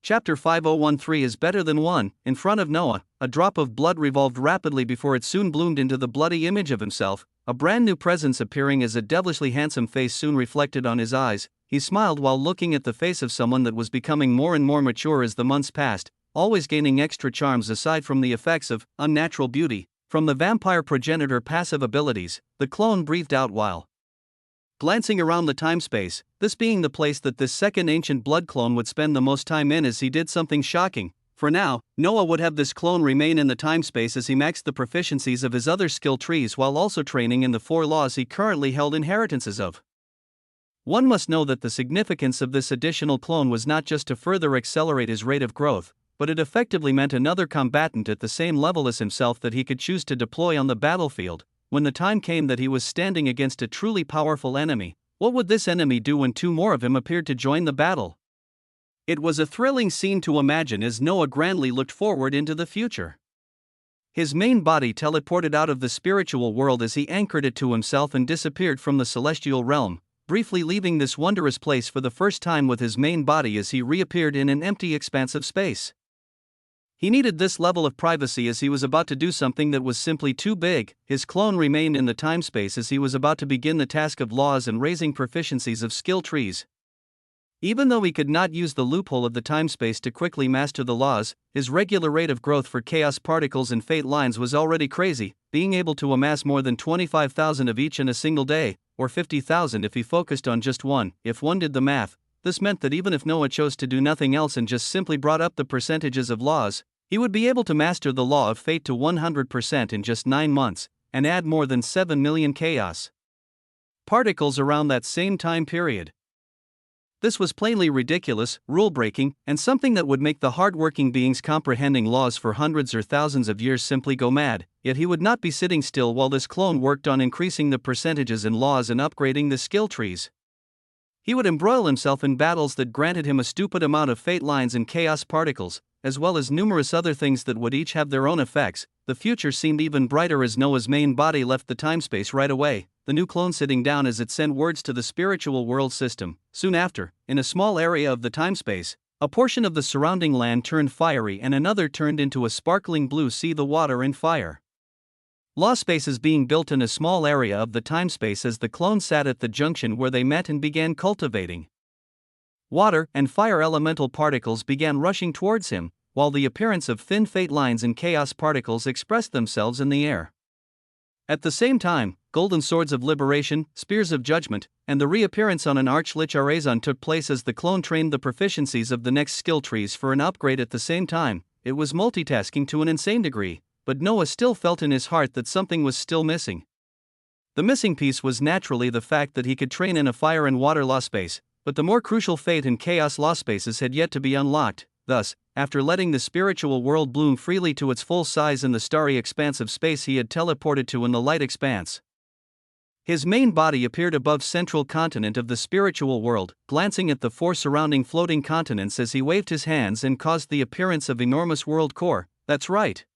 Chapter 5013 is better than one. In front of Noah, a drop of blood revolved rapidly before it soon bloomed into the bloody image of himself, a brand new presence appearing as a devilishly handsome face soon reflected on his eyes. He smiled while looking at the face of someone that was becoming more and more mature as the months passed, always gaining extra charms aside from the effects of unnatural beauty. From the vampire progenitor passive abilities, the clone breathed out while glancing around the time-space, this being the place that this second ancient blood clone would spend the most time in as he did something shocking. For now, Noah would have this clone remain in the time-space as he maxed the proficiencies of his other skill trees while also training in the 4 laws he currently held inheritances of. One must know that the significance of this additional clone was not just to further accelerate his rate of growth, but it effectively meant another combatant at the same level as himself that he could choose to deploy on the battlefield. When the time came that he was standing against a truly powerful enemy, what would this enemy do when 2 more of him appeared to join the battle? It was a thrilling scene to imagine as Noah grandly looked forward into the future. His main body teleported out of the spiritual world as he anchored it to himself and disappeared from the celestial realm, briefly leaving this wondrous place for the first time with his main body as he reappeared in an empty expanse of space. He needed this level of privacy as he was about to do something that was simply too big. His clone remained in the time-space as he was about to begin the task of laws and raising proficiencies of skill trees. Even though he could not use the loophole of the time-space to quickly master the laws, his regular rate of growth for chaos particles and fate lines was already crazy, being able to amass more than 25,000 of each in a single day, or 50,000 if he focused on just one. If one did the math, this meant that even if Noah chose to do nothing else and just simply brought up the percentages of laws, he would be able to master the law of fate to 100% in just 9 months, and add more than 7 million chaos particles around that same time period. This was plainly ridiculous, rule-breaking, and something that would make the hard-working beings comprehending laws for hundreds or thousands of years simply go mad, yet he would not be sitting still while this clone worked on increasing the percentages in laws and upgrading the skill trees. He would embroil himself in battles that granted him a stupid amount of fate lines and chaos particles, as well as numerous other things that would each have their own effects. The future seemed even brighter as Noah's main body left the time-space right away, the new clone sitting down as it sent words to the spiritual world system. Soon after, in a small area of the time-space, a portion of the surrounding land turned fiery and another turned into a sparkling blue sea, the water and fire. Law spaces being built in a small area of the time-space as the clone sat at the junction where they met and began cultivating. Water and fire elemental particles began rushing towards him, while the appearance of thin fate lines and chaos particles expressed themselves in the air. At the same time, golden swords of liberation, spears of judgment, and the reappearance on an arch-lich Arazon took place as the clone trained the proficiencies of the next skill trees for an upgrade at the same time. It was multitasking to an insane degree, but Noah still felt in his heart that something was still missing. The missing piece was naturally the fact that he could train in a fire and water law space, but the more crucial fate and chaos law spaces had yet to be unlocked. Thus, after letting the spiritual world bloom freely to its full size in the starry expanse of space he had teleported to in the light expanse, his main body appeared above central continent of the spiritual world, glancing at the 4 surrounding floating continents as he waved his hands and caused the appearance of enormous world core. That's right.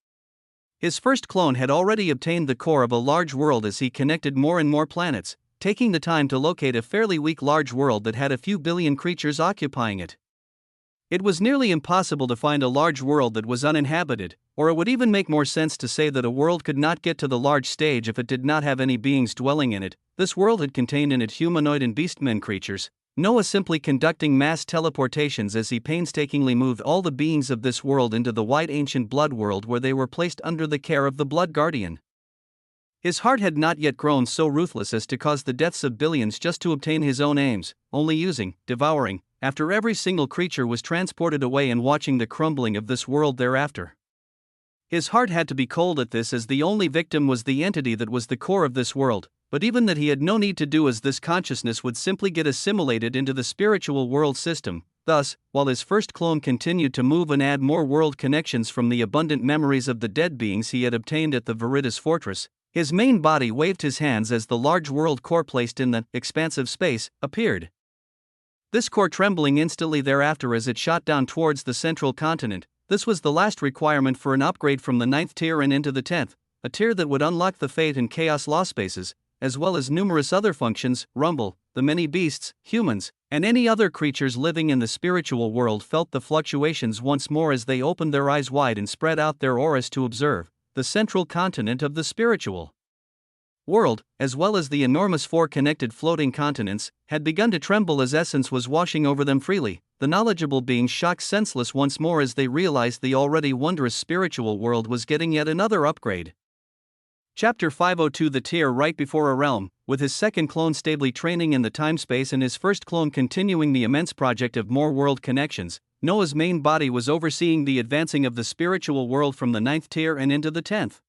His first clone had already obtained the core of a large world as he connected more and more planets, taking the time to locate a fairly weak large world that had a few billion creatures occupying it. It was nearly impossible to find a large world that was uninhabited, or it would even make more sense to say that a world could not get to the large stage if it did not have any beings dwelling in it. This world had contained in it humanoid and beastmen creatures, Noah simply conducting mass teleportations as he painstakingly moved all the beings of this world into the white ancient blood world where they were placed under the care of the blood guardian. His heart had not yet grown so ruthless as to cause the deaths of billions just to obtain his own aims, only using, devouring, after every single creature was transported away and watching the crumbling of this world thereafter. His heart had to be cold at this as the only victim was the entity that was the core of this world, but even that he had no need to do as this consciousness would simply get assimilated into the spiritual world system. Thus, while his first clone continued to move and add more world connections from the abundant memories of the dead beings he had obtained at the Veritas Fortress, his main body waved his hands as the large world core placed in the expansive space appeared. This core trembling instantly thereafter as it shot down towards the central continent. This was the last requirement for an upgrade from the 9th tier and into the 10th, a tier that would unlock the fate and chaos law spaces, as well as numerous other functions, rumble, the many beasts, humans, And any other creatures living in the spiritual world felt the fluctuations once more as they opened their eyes wide and spread out their auras to observe the central continent of the spiritual world, as well as the enormous four connected floating continents, had begun to tremble as essence was washing over them freely. The knowledgeable beings shocked senseless once more as they realized the already wondrous spiritual world was getting yet another upgrade. Chapter 502. The tier right before a realm, with his second clone stably training in the time-space and his first clone continuing the immense project of more world connections, Noah's main body was overseeing the advancing of the spiritual world from the 9th tier and into the 10th.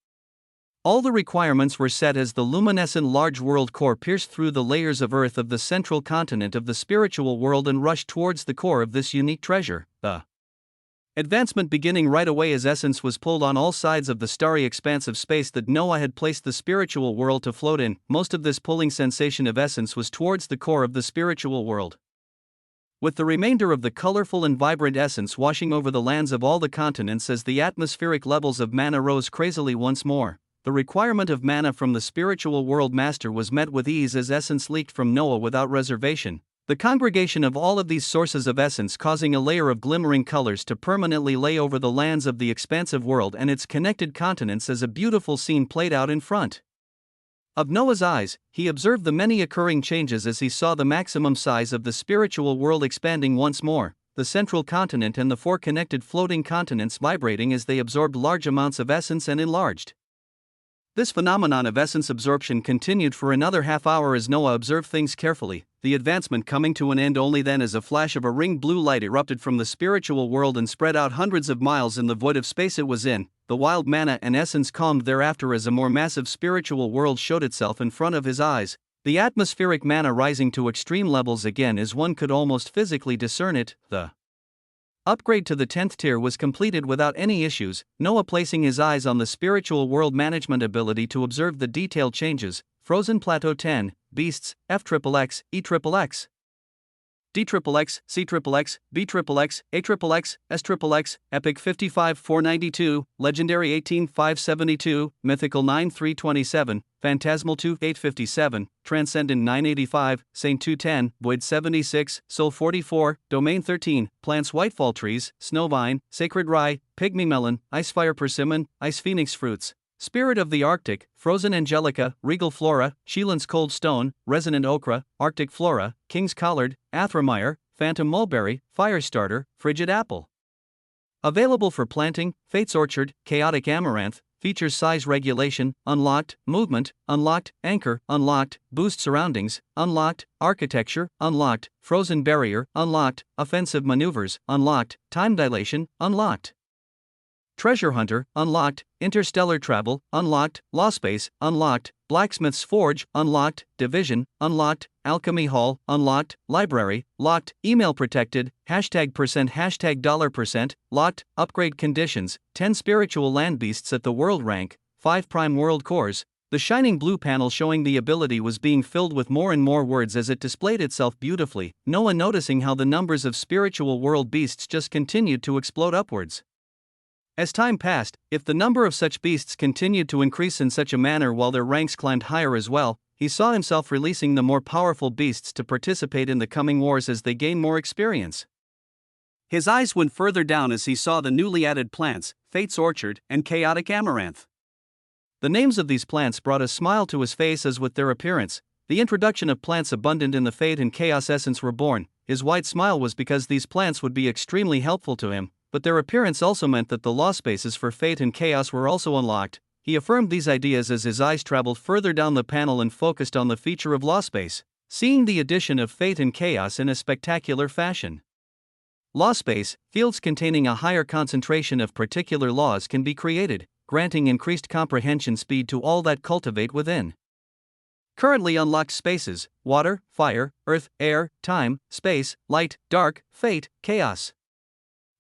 All the requirements were set as the luminescent large world core pierced through the layers of earth of the central continent of the spiritual world and rushed towards the core of this unique treasure. The advancement beginning right away as essence was pulled on all sides of the starry expanse of space that Noah had placed the spiritual world to float in. Most of this pulling sensation of essence was towards the core of the spiritual world, with the remainder of the colorful and vibrant essence washing over the lands of all the continents as the atmospheric levels of mana rose crazily once more. The requirement of mana from the spiritual world master was met with ease as essence leaked from Noah without reservation. The congregation of all of these sources of essence causing a layer of glimmering colors to permanently lay over the lands of the expansive world and its connected continents as a beautiful scene played out in front of Noah's eyes. He observed the many occurring changes as he saw the maximum size of the spiritual world expanding once more, the central continent and the four connected floating continents vibrating as they absorbed large amounts of essence and enlarged. This phenomenon of essence absorption continued for another half hour as Noah observed things carefully, the advancement coming to an end only then as a flash of a ringed blue light erupted from the spiritual world and spread out hundreds of miles in the void of space it was in. The wild mana and essence calmed thereafter as a more massive spiritual world showed itself in front of his eyes, the atmospheric mana rising to extreme levels again as one could almost physically discern it. The upgrade to the 10th tier was completed without any issues, Noah placing his eyes on the spiritual world management ability to observe the detailed changes. Frozen Plateau 10, Beasts, FXXX, EXXX, DXXX, CXXX, BXXX, AXXX, SXXX, Epic 55,492, Legendary 18,572, Mythical 9,327, Phantasmal 2,857, Transcendent 985, Saint 210, Void 76, Soul 44, Domain 13, Plants Whitefall Trees, Snowvine, Sacred Rye, Pygmy Melon, Icefire Persimmon, Ice Phoenix Fruits, Spirit of the Arctic, Frozen Angelica, Regal Flora, Sheelan's Cold Stone, Resonant Ochre, Arctic Flora, King's Collard, Athermire, Phantom Mulberry, Firestarter, Frigid Apple. Available for planting, Fate's Orchard, Chaotic Amaranth, features size regulation, unlocked, movement, unlocked, anchor, unlocked, boost surroundings, unlocked, architecture, unlocked, frozen barrier, unlocked, offensive maneuvers, unlocked, time dilation, unlocked. Treasure Hunter, unlocked, interstellar travel, unlocked, law space, unlocked, blacksmith's forge, unlocked, division, unlocked, alchemy hall, unlocked, library, locked, email protected, $%, locked, upgrade conditions, 10 spiritual land beasts at the world rank, 5 prime world cores. The shining blue panel showing the ability was being filled with more and more words as it displayed itself beautifully, Noah noticing how the numbers of spiritual world beasts just continued to explode upwards. As time passed, if the number of such beasts continued to increase in such a manner while their ranks climbed higher as well, he saw himself releasing the more powerful beasts to participate in the coming wars as they gain more experience. His eyes went further down as he saw the newly added plants, Fate's Orchard and Chaotic Amaranth. The names of these plants brought a smile to his face as with their appearance, the introduction of plants abundant in the Fate and Chaos essence were born. His wide smile was because these plants would be extremely helpful to him, but their appearance also meant that the law spaces for Fate and Chaos were also unlocked. He affirmed these ideas as his eyes traveled further down the panel and focused on the feature of law space, seeing the addition of Fate and Chaos in a spectacular fashion. Law space, fields containing a higher concentration of particular laws can be created, granting increased comprehension speed to all that cultivate within. Currently unlocked spaces: water, fire, earth, air, time, space, light, dark, fate, chaos.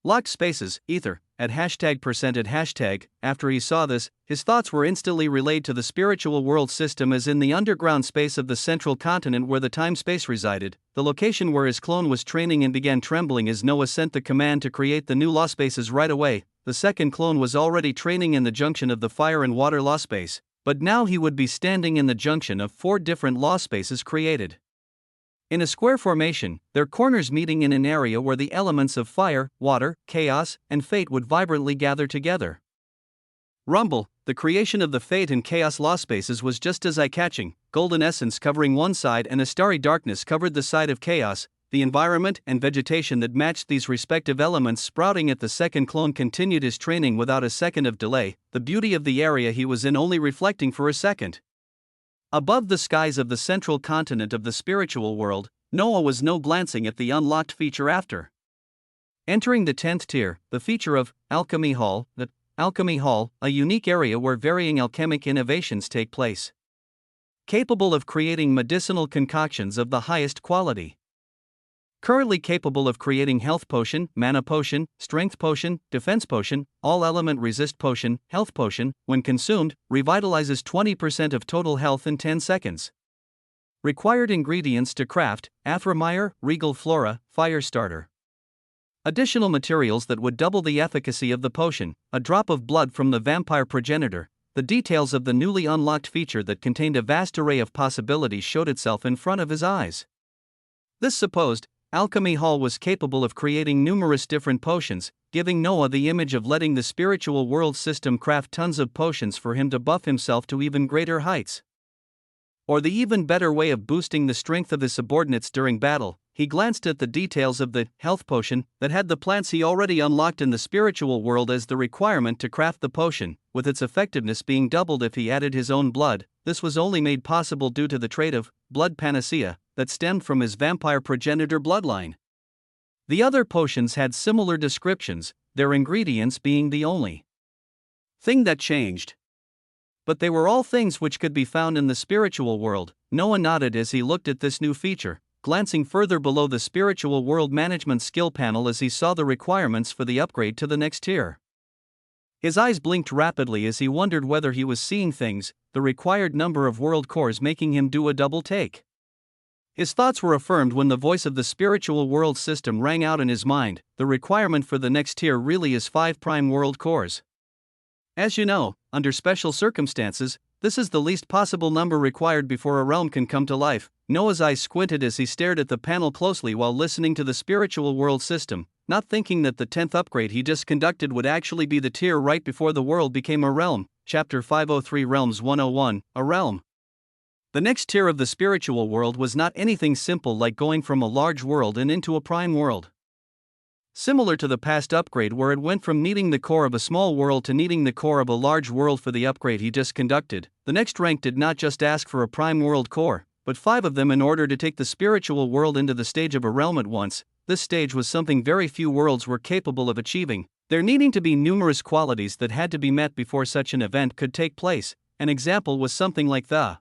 Locked spaces, ether, at #% . After he saw this, his thoughts were instantly relayed to the spiritual world system as in the underground space of the central continent where the time-space resided, the location where his clone was training, and began trembling as Noah sent the command to create the new law spaces right away. The second clone was already training in the junction of the fire and water law space, but now he would be standing in the junction of 4 different law spaces created. In a square formation, their corners meeting in an area where the elements of fire, water, chaos, and fate would vibrantly gather together. Rumble, the creation of the fate and chaos law spaces was just as eye-catching, golden essence covering one side and a starry darkness covered the side of chaos. The environment and vegetation that matched these respective elements sprouting at the second clone continued his training without a second of delay, the beauty of the area he was in only reflecting for a second. Above the skies of the central continent of the spiritual world, Noah was no glancing at the unlocked feature after entering the 10th tier, the feature of Alchemy Hall, a unique area where varying alchemic innovations take place. Capable of creating medicinal concoctions of the highest quality. Currently capable of creating health potion, mana potion, strength potion, defense potion, all-element resist potion, health potion, when consumed, revitalizes 20% of total health in 10 seconds. Required ingredients to craft, Aphramire, Regal Flora, Fire Starter. Additional materials that would double the efficacy of the potion, a drop of blood from the vampire progenitor. The details of the newly unlocked feature that contained a vast array of possibilities showed itself in front of his eyes. This supposed Alchemy Hall was capable of creating numerous different potions, giving Noah the image of letting the spiritual world system craft tons of potions for him to buff himself to even greater heights. Or the even better way of boosting the strength of his subordinates during battle. He glanced at the details of the health potion that had the plants he already unlocked in the spiritual world as the requirement to craft the potion, with its effectiveness being doubled if he added his own blood. This was only made possible due to the trait of blood panacea that stemmed from his vampire progenitor bloodline. The other potions had similar descriptions, their ingredients being the only thing that changed. But they were all things which could be found in the spiritual world. Noah nodded as he looked at this new feature, glancing further below the spiritual world management skill panel as he saw the requirements for the upgrade to the next tier. His eyes blinked rapidly as he wondered whether he was seeing things, the required number of world cores making him do a double take. His thoughts were affirmed when the voice of the spiritual world system rang out in his mind. The requirement for the next tier really is 5 prime world cores. As you know, under special circumstances, this is the least possible number required before a realm can come to life. Noah's eyes squinted as he stared at the panel closely while listening to the spiritual world system, not thinking that the 10th upgrade he just conducted would actually be the tier right before the world became a realm. Chapter 503 Realms 101, A Realm. The next tier of the spiritual world was not anything simple like going from a large world and into a prime world. Similar to the past upgrade where it went from needing the core of a small world to needing the core of a large world for the upgrade he just conducted, the next rank did not just ask for a prime world core, but 5 of them in order to take the spiritual world into the stage of a realm at once. This stage was something very few worlds were capable of achieving, there needing to be numerous qualities that had to be met before such an event could take place. An example was something like the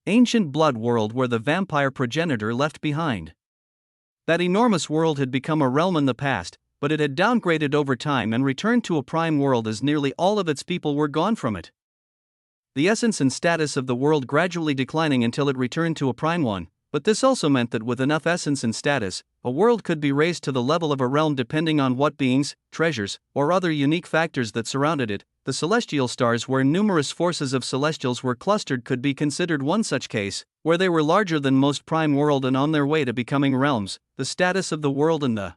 ancient blood world where the vampire progenitor left behind. That enormous world had become a realm in the past, but it had downgraded over time and returned to a prime world as nearly all of its people were gone from it. The essence and status of the world gradually declining until it returned to a prime one, but this also meant that with enough essence and status, a world could be raised to the level of a realm depending on what beings, treasures, or other unique factors that surrounded it. The celestial stars where numerous forces of celestials were clustered could be considered one such case, where they were larger than most prime world and on their way to becoming realms, the status of the world and the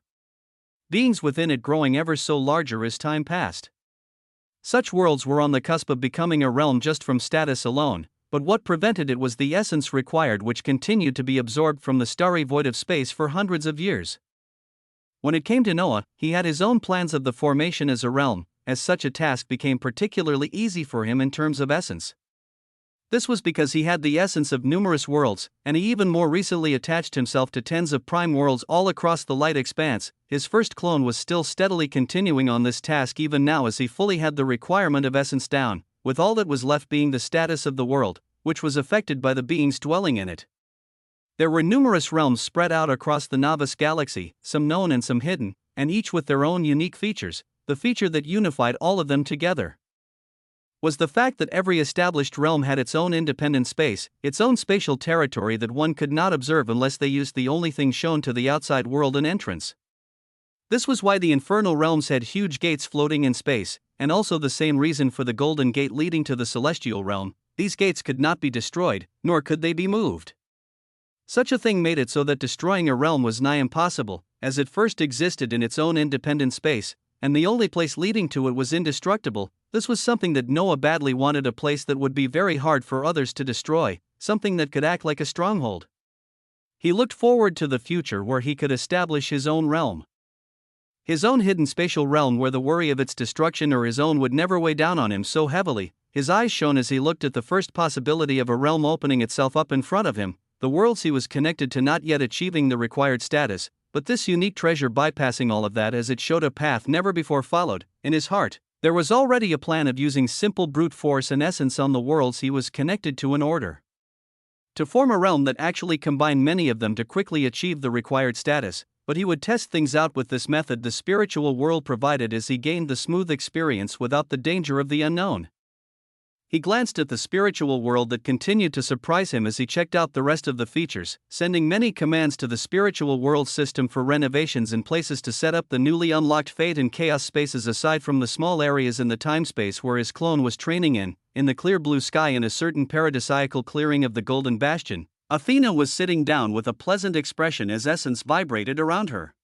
beings within it growing ever so larger as time passed. Such worlds were on the cusp of becoming a realm just from status alone, but what prevented it was the essence required which continued to be absorbed from the starry void of space for hundreds of years. When it came to Noah, he had his own plans of the formation as a realm, as such a task became particularly easy for him in terms of essence. This was because he had the essence of numerous worlds, and he even more recently attached himself to tens of prime worlds all across the light expanse. His first clone was still steadily continuing on this task even now as he fully had the requirement of essence down, with all that was left being the status of the world, which was affected by the beings dwelling in it. There were numerous realms spread out across the Novice galaxy, some known and some hidden, and each with their own unique features. The feature that unified all of them together was the fact that every established realm had its own independent space, its own spatial territory that one could not observe unless they used the only thing shown to the outside world an entrance. This was why the infernal realms had huge gates floating in space, and also the same reason for the golden gate leading to the celestial realm. These gates could not be destroyed, nor could they be moved. Such a thing made it so that destroying a realm was nigh impossible, as it first existed in its own independent space, and the only place leading to it was indestructible. This was something that Noah badly wanted, a place that would be very hard for others to destroy, something that could act like a stronghold. He looked forward to the future where he could establish his own realm. His own hidden spatial realm where the worry of its destruction or his own would never weigh down on him so heavily. His eyes shone as he looked at the first possibility of a realm opening itself up in front of him, the worlds he was connected to not yet achieving the required status, but this unique treasure bypassing all of that as it showed a path never before followed. In his heart, there was already a plan of using simple brute force and essence on the worlds he was connected to in order to form a realm that actually combined many of them to quickly achieve the required status. But he would test things out with this method the spiritual world provided as he gained the smooth experience without the danger of the unknown. He glanced at the spiritual world that continued to surprise him as he checked out the rest of the features, sending many commands to the spiritual world system for renovations and places to set up the newly unlocked fate and chaos spaces aside from the small areas in the time-space where his clone was training in the clear blue sky in a certain paradisiacal clearing of the Golden Bastion. Athena was sitting down with a pleasant expression as essence vibrated around her.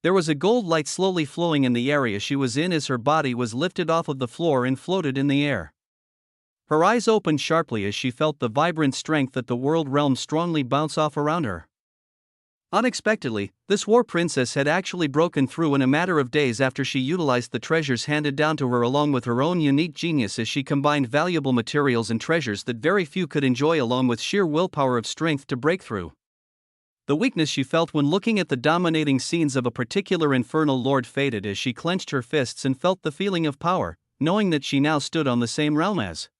There was a gold light slowly flowing in the area she was in as her body was lifted off of the floor and floated in the air. Her eyes opened sharply as she felt the vibrant strength that the world realm strongly bounce off around her. Unexpectedly, this war princess had actually broken through in a matter of days after she utilized the treasures handed down to her along with her own unique genius as she combined valuable materials and treasures that very few could enjoy along with sheer willpower of strength to break through. The weakness she felt when looking at the dominating scenes of a particular infernal lord faded as she clenched her fists and felt the feeling of power, knowing that she now stood on the same realm as.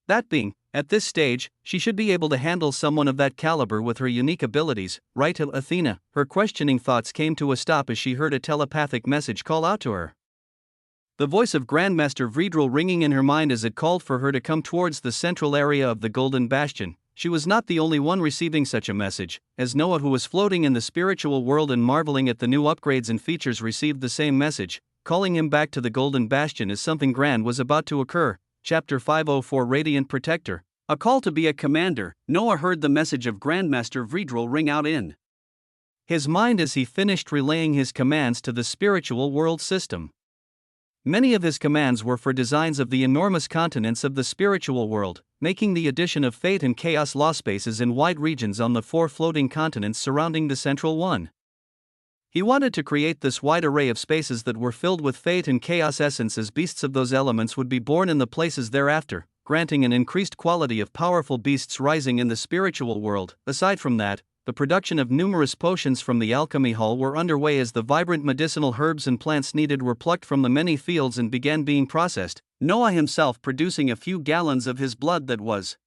That being, at this stage, she should be able to handle someone of that caliber with her unique abilities, right, Athena? Her questioning thoughts came to a stop as she heard a telepathic message call out to her. The voice of Grandmaster Vredril ringing in her mind as it called for her to come towards the central area of the Golden Bastion. She was not the only one receiving such a message, as Noah, who was floating in the spiritual world and marveling at the new upgrades and features, received the same message, calling him back to the Golden Bastion as something grand was about to occur. Chapter 504 Radiant Protector. A call to be a commander. Noah heard the message of Grandmaster Vredril ring out in his mind as he finished relaying his commands to the spiritual world system. Many of his commands were for designs of the enormous continents of the spiritual world, making the addition of fate and chaos law spaces in wide regions on the 4 floating continents surrounding the central one. He wanted to create this wide array of spaces that were filled with fate and chaos essence as beasts of those elements would be born in the places thereafter, granting an increased quality of powerful beasts rising in the spiritual world. Aside from that, the production of numerous potions from the alchemy hall were underway as the vibrant medicinal herbs and plants needed were plucked from the many fields and began being processed, Noah himself producing a few gallons of his blood that was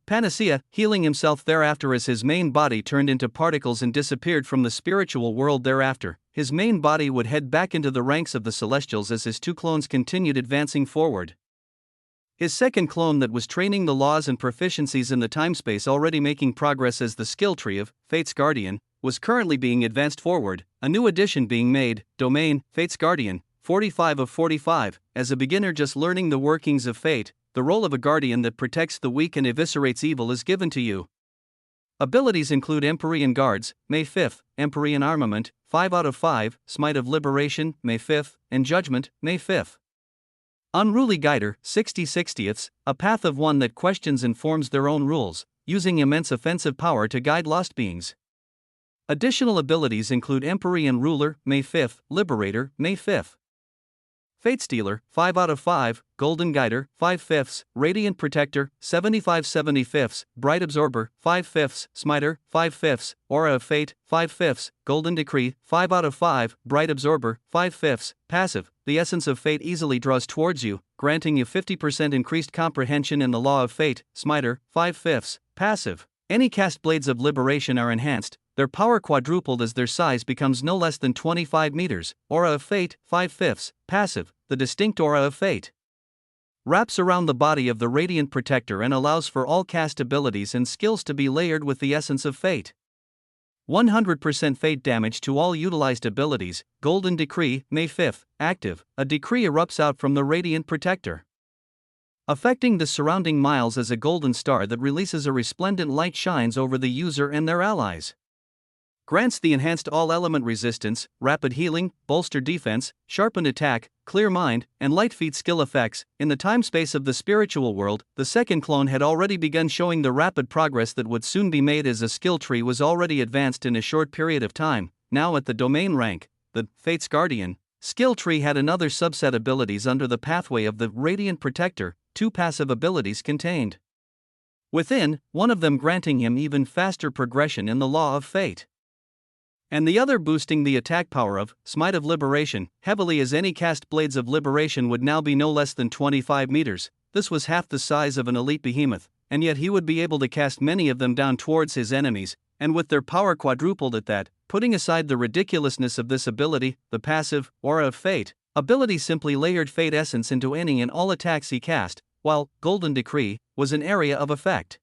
panacea, healing himself thereafter as his main body turned into particles and disappeared from the spiritual world thereafter. His main body would head back into the ranks of the Celestials as his 2 clones continued advancing forward. His second clone that was training the laws and proficiencies in the timespace already making progress as the skill tree of Fate's Guardian, was currently being advanced forward, a new addition being made, Domain, Fate's Guardian, 45 of 45, as a beginner just learning the workings of fate. The role of a guardian that protects the weak and eviscerates evil is given to you. Abilities include Empyrean Guards, May 5th, Empyrean Armament, 5 out of 5, Smite of Liberation, May 5th, and Judgment, May 5th. Unruly Guider, 60/60ths, a path of one that questions and forms their own rules, using immense offensive power to guide lost beings. Additional abilities include Empyrean Ruler, May 5th, Liberator, May 5th. Fate Stealer, 5 out of 5, Golden Guider, 5/5, Radiant Protector, 75/75, Bright Absorber, 5/5, Smiter, 5/5, Aura of Fate, 5/5, Golden Decree, 5 out of 5, Bright Absorber, 5/5, Passive. The essence of fate easily draws towards you, granting you 50% increased comprehension in the law of fate. Smiter, 5/5, Passive. Any cast blades of liberation are enhanced, their power quadrupled as their size becomes no less than 25 meters. Aura of Fate, 5/5, Passive. The distinct aura of fate wraps around the body of the Radiant Protector and allows for all cast abilities and skills to be layered with the essence of fate. 100% fate damage to all utilized abilities. Golden Decree, May 5th, active. A decree erupts out from the Radiant Protector. affecting the surrounding miles as a golden star that releases a resplendent light shines over the user and their allies. Grants the enhanced all-element resistance, rapid healing, bolstered defense, sharpened attack, clear mind, and light feat skill effects. In the time-space of the spiritual world, the second clone had already begun showing the rapid progress that would soon be made as a skill tree was already advanced in a short period of time. Now at the domain rank, the Fate's Guardian skill tree had another subset abilities under the pathway of the Radiant Protector, 2 passive abilities contained within, one of them granting him even faster progression in the Law of Fate, and the other boosting the attack power of Smite of Liberation, heavily as any cast Blades of Liberation would now be no less than 25 meters. This was half the size of an elite behemoth, and yet he would be able to cast many of them down towards his enemies, and with their power quadrupled at that. Putting aside the ridiculousness of this ability, the passive Aura of Fate ability simply layered Fate essence into any and all attacks he cast, while Golden Decree was an area of effect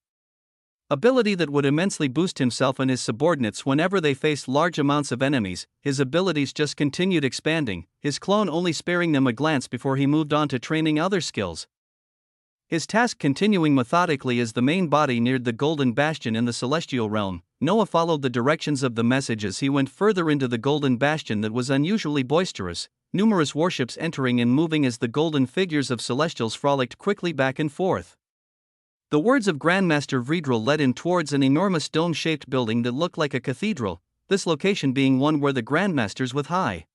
ability that would immensely boost himself and his subordinates whenever they faced large amounts of enemies. His abilities just continued expanding, his clone only sparing them a glance before he moved on to training other skills. His task continuing methodically as the main body neared the Golden Bastion in the Celestial Realm. Noah followed the directions of the message as he went further into the Golden Bastion that was unusually boisterous, numerous warships entering and moving as the golden figures of Celestials frolicked quickly back and forth. The words of Grandmaster Vredrel led him towards an enormous dome-shaped building that looked like a cathedral, this location being one where the Grandmasters with high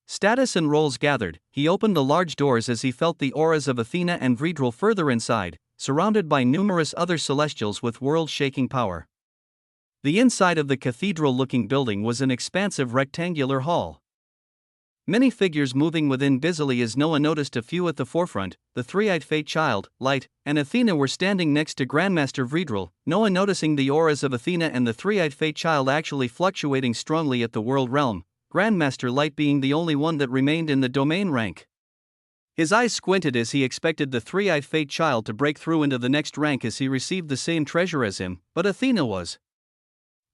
status and roles gathered. He opened the large doors as he felt the auras of Athena and Vredrel further inside, surrounded by numerous other Celestials with world-shaking power. The inside of the cathedral-looking building was an expansive rectangular hall. Many figures moving within busily as Noah noticed a few at the forefront. The three-eyed Fate Child, Light, and Athena were standing next to Grandmaster Vredrel. Noah noticing the auras of Athena and the three-eyed Fate Child actually fluctuating strongly at the world realm, Grandmaster Light being the only one that remained in the domain rank. His eyes squinted as he expected the three-eyed Fate Child to break through into the next rank as he received the same treasure as him, but Athena was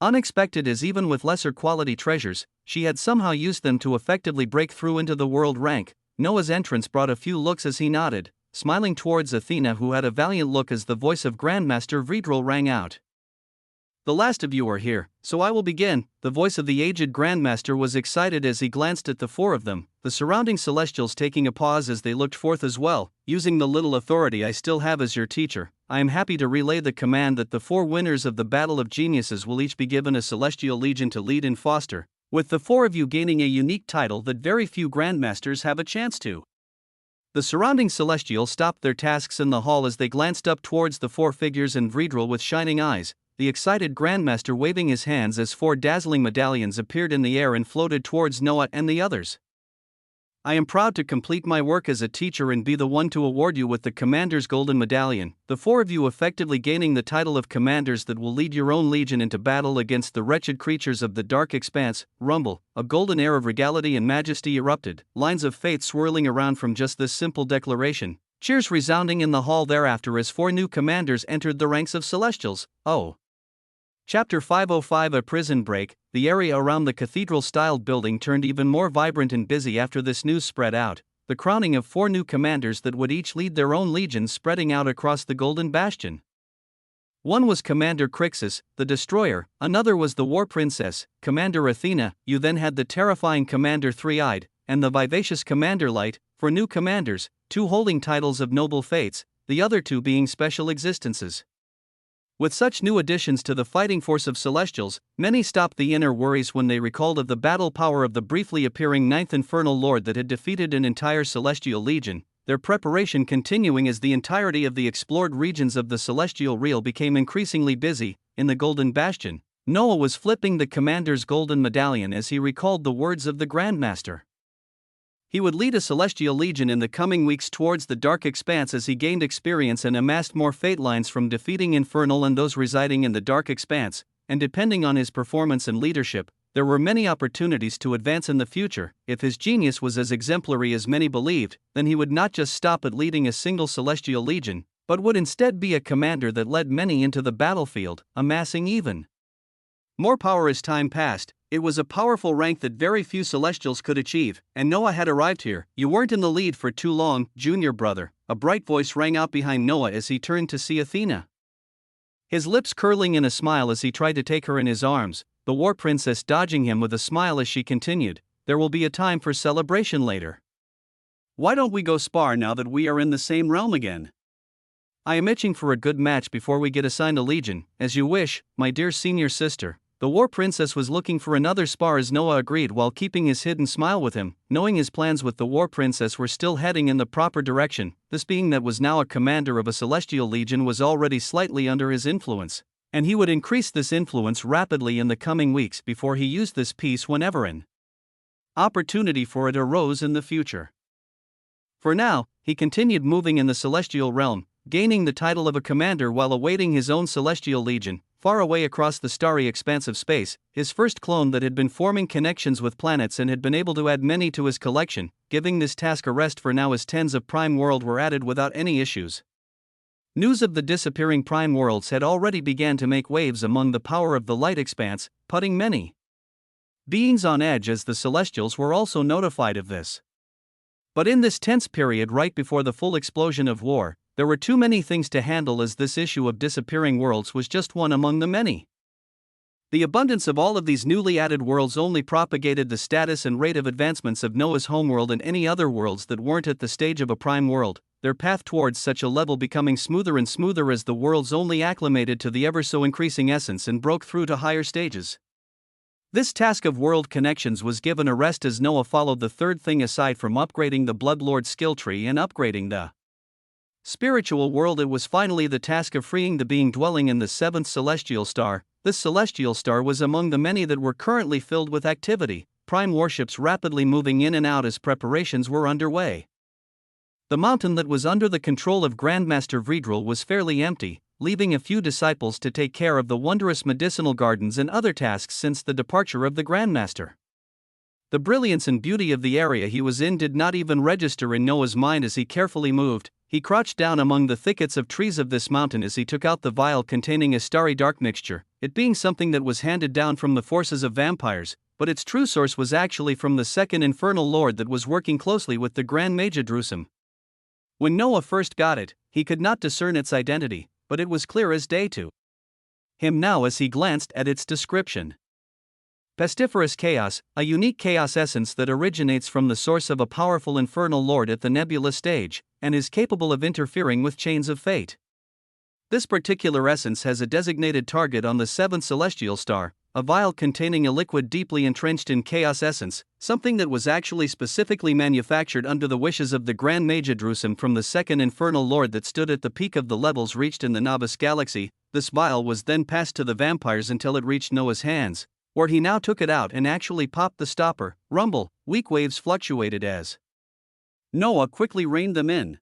unexpected as even with lesser quality treasures, she had somehow used them to effectively break through into the world rank. Noah's entrance brought a few looks as he nodded, smiling towards Athena, who had a valiant look as the voice of Grandmaster Vredrel rang out. "The last of you are here, so I will begin." The voice of the aged Grandmaster was excited as he glanced at the four of them, the surrounding Celestials taking a pause as they looked forth as well. "Using the little authority I still have as your teacher, I am happy to relay the command that the 4 winners of the Battle of Geniuses will each be given a Celestial Legion to lead and foster, with the 4 of you gaining a unique title that very few Grandmasters have a chance to." The surrounding Celestials stopped their tasks in the hall as they glanced up towards the 4 figures and Vredrel with shining eyes, the excited Grandmaster waving his hands as 4 dazzling medallions appeared in the air and floated towards Noah and the others. "I am proud to complete my work as a teacher and be the one to award you with the Commander's Golden Medallion, the 4 of you effectively gaining the title of Commanders that will lead your own legion into battle against the wretched creatures of the Dark Expanse." Rumble, a golden air of regality and majesty erupted, lines of fate swirling around from just this simple declaration, cheers resounding in the hall thereafter as 4 new commanders entered the ranks of Celestials. Chapter 505 A Prison Break. The area around the cathedral-styled building turned even more vibrant and busy after this news spread out, the crowning of 4 new commanders that would each lead their own legions spreading out across the Golden Bastion. One was Commander Crixus, the Destroyer, another was the War Princess, Commander Athena. You then had the terrifying Commander Three-Eyed, and the vivacious Commander Light. For new commanders, 2 holding titles of noble fates, the other 2 being special existences. With such new additions to the fighting force of Celestials, many stopped the inner worries when they recalled of the battle power of the briefly appearing 9th Infernal Lord that had defeated an entire Celestial Legion, their preparation continuing as the entirety of the explored regions of the Celestial Realm became increasingly busy. In the Golden Bastion, Noah was flipping the Commander's Golden Medallion as he recalled the words of the Grandmaster. He would lead a Celestial Legion in the coming weeks towards the Dark Expanse as he gained experience and amassed more fate lines from defeating Infernal and those residing in the Dark Expanse, and depending on his performance and leadership, there were many opportunities to advance in the future. If his genius was as exemplary as many believed, then he would not just stop at leading a single Celestial Legion, but would instead be a commander that led many into the battlefield, amassing even More power as time passed. It was a powerful rank that very few Celestials could achieve, and Noah had arrived here. You weren't in the lead for too long, junior brother, a bright voice rang out behind Noah as he turned to see Athena. His lips curling in a smile as he tried to take her in his arms, the war princess dodging him with a smile as she continued, "There will be a time for celebration later. Why don't we go spar now that we are in the same realm again? I am itching for a good match before we get assigned a legion." "As you wish, my dear senior sister." The war princess was looking for another spar as Noah agreed while keeping his hidden smile with him, knowing his plans with the war princess were still heading in the proper direction. This being that was now a commander of a celestial legion was already slightly under his influence, and he would increase this influence rapidly in the coming weeks before he used this piece whenever an opportunity for it arose in the future. For now, he continued moving in the celestial realm, gaining the title of a commander while awaiting his own celestial legion. Far away across the starry expanse of space, his first clone that had been forming connections with planets and had been able to add many to his collection, giving this task a rest for now as tens of prime worlds were added without any issues. News of the disappearing prime worlds had already began to make waves among the power of the light expanse, putting many beings on edge as the Celestials were also notified of this. But in this tense period right before the full explosion of war, there were too many things to handle as this issue of disappearing worlds was just one among the many. The abundance of all of these newly added worlds only propagated the status and rate of advancements of Noah's homeworld and any other worlds that weren't at the stage of a prime world, their path towards such a level becoming smoother and smoother as the worlds only acclimated to the ever so increasing essence and broke through to higher stages. This task of world connections was given a rest as Noah followed the third thing aside from upgrading the Bloodlord skill tree and upgrading the spiritual world. It was finally the task of freeing the being dwelling in the seventh celestial star. This celestial star was among the many that were currently filled with activity, prime warships rapidly moving in and out as preparations were underway. The mountain that was under the control of Grandmaster Vredril was fairly empty, leaving a few disciples to take care of the wondrous medicinal gardens and other tasks since the departure of the Grandmaster. The brilliance and beauty of the area he was in did not even register in Noah's mind as he carefully moved. He crouched down among the thickets of trees of this mountain as he took out the vial containing a starry dark mixture, it being something that was handed down from the forces of vampires, but its true source was actually from the second infernal lord that was working closely with the Grand Maga Drusum. When Noah first got it, he could not discern its identity, but it was clear as day to him now as he glanced at its description. Pestiferous chaos, a unique chaos essence that originates from the source of a powerful infernal lord at the nebula stage, and is capable of interfering with chains of fate. This particular essence has a designated target on the seventh celestial star, a vial containing a liquid deeply entrenched in chaos essence, something that was actually specifically manufactured under the wishes of the Grand Maga Drusum from the second infernal lord that stood at the peak of the levels reached in the Novice Galaxy. This vial was then passed to the vampires until it reached Noah's hands, where he now took it out and actually popped the stopper. Rumble, weak waves fluctuated as Noah quickly reined them in.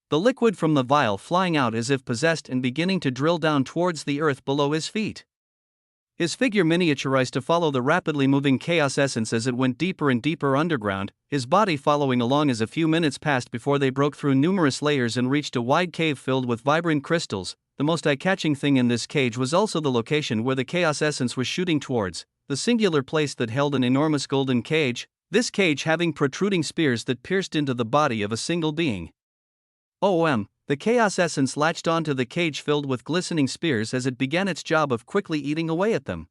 The liquid from the vial flying out as if possessed and beginning to drill down towards the earth below his feet. His figure miniaturized to follow the rapidly moving chaos essence as it went deeper and deeper underground, his body following along as a few minutes passed before they broke through numerous layers and reached a wide cave filled with vibrant crystals. The most eye-catching thing in this cage was also the location where the chaos essence was shooting towards, the singular place that held an enormous golden cage, this cage having protruding spears that pierced into the body of a single being. The chaos essence latched onto the cage filled with glistening spears as it began its job of quickly eating away at them.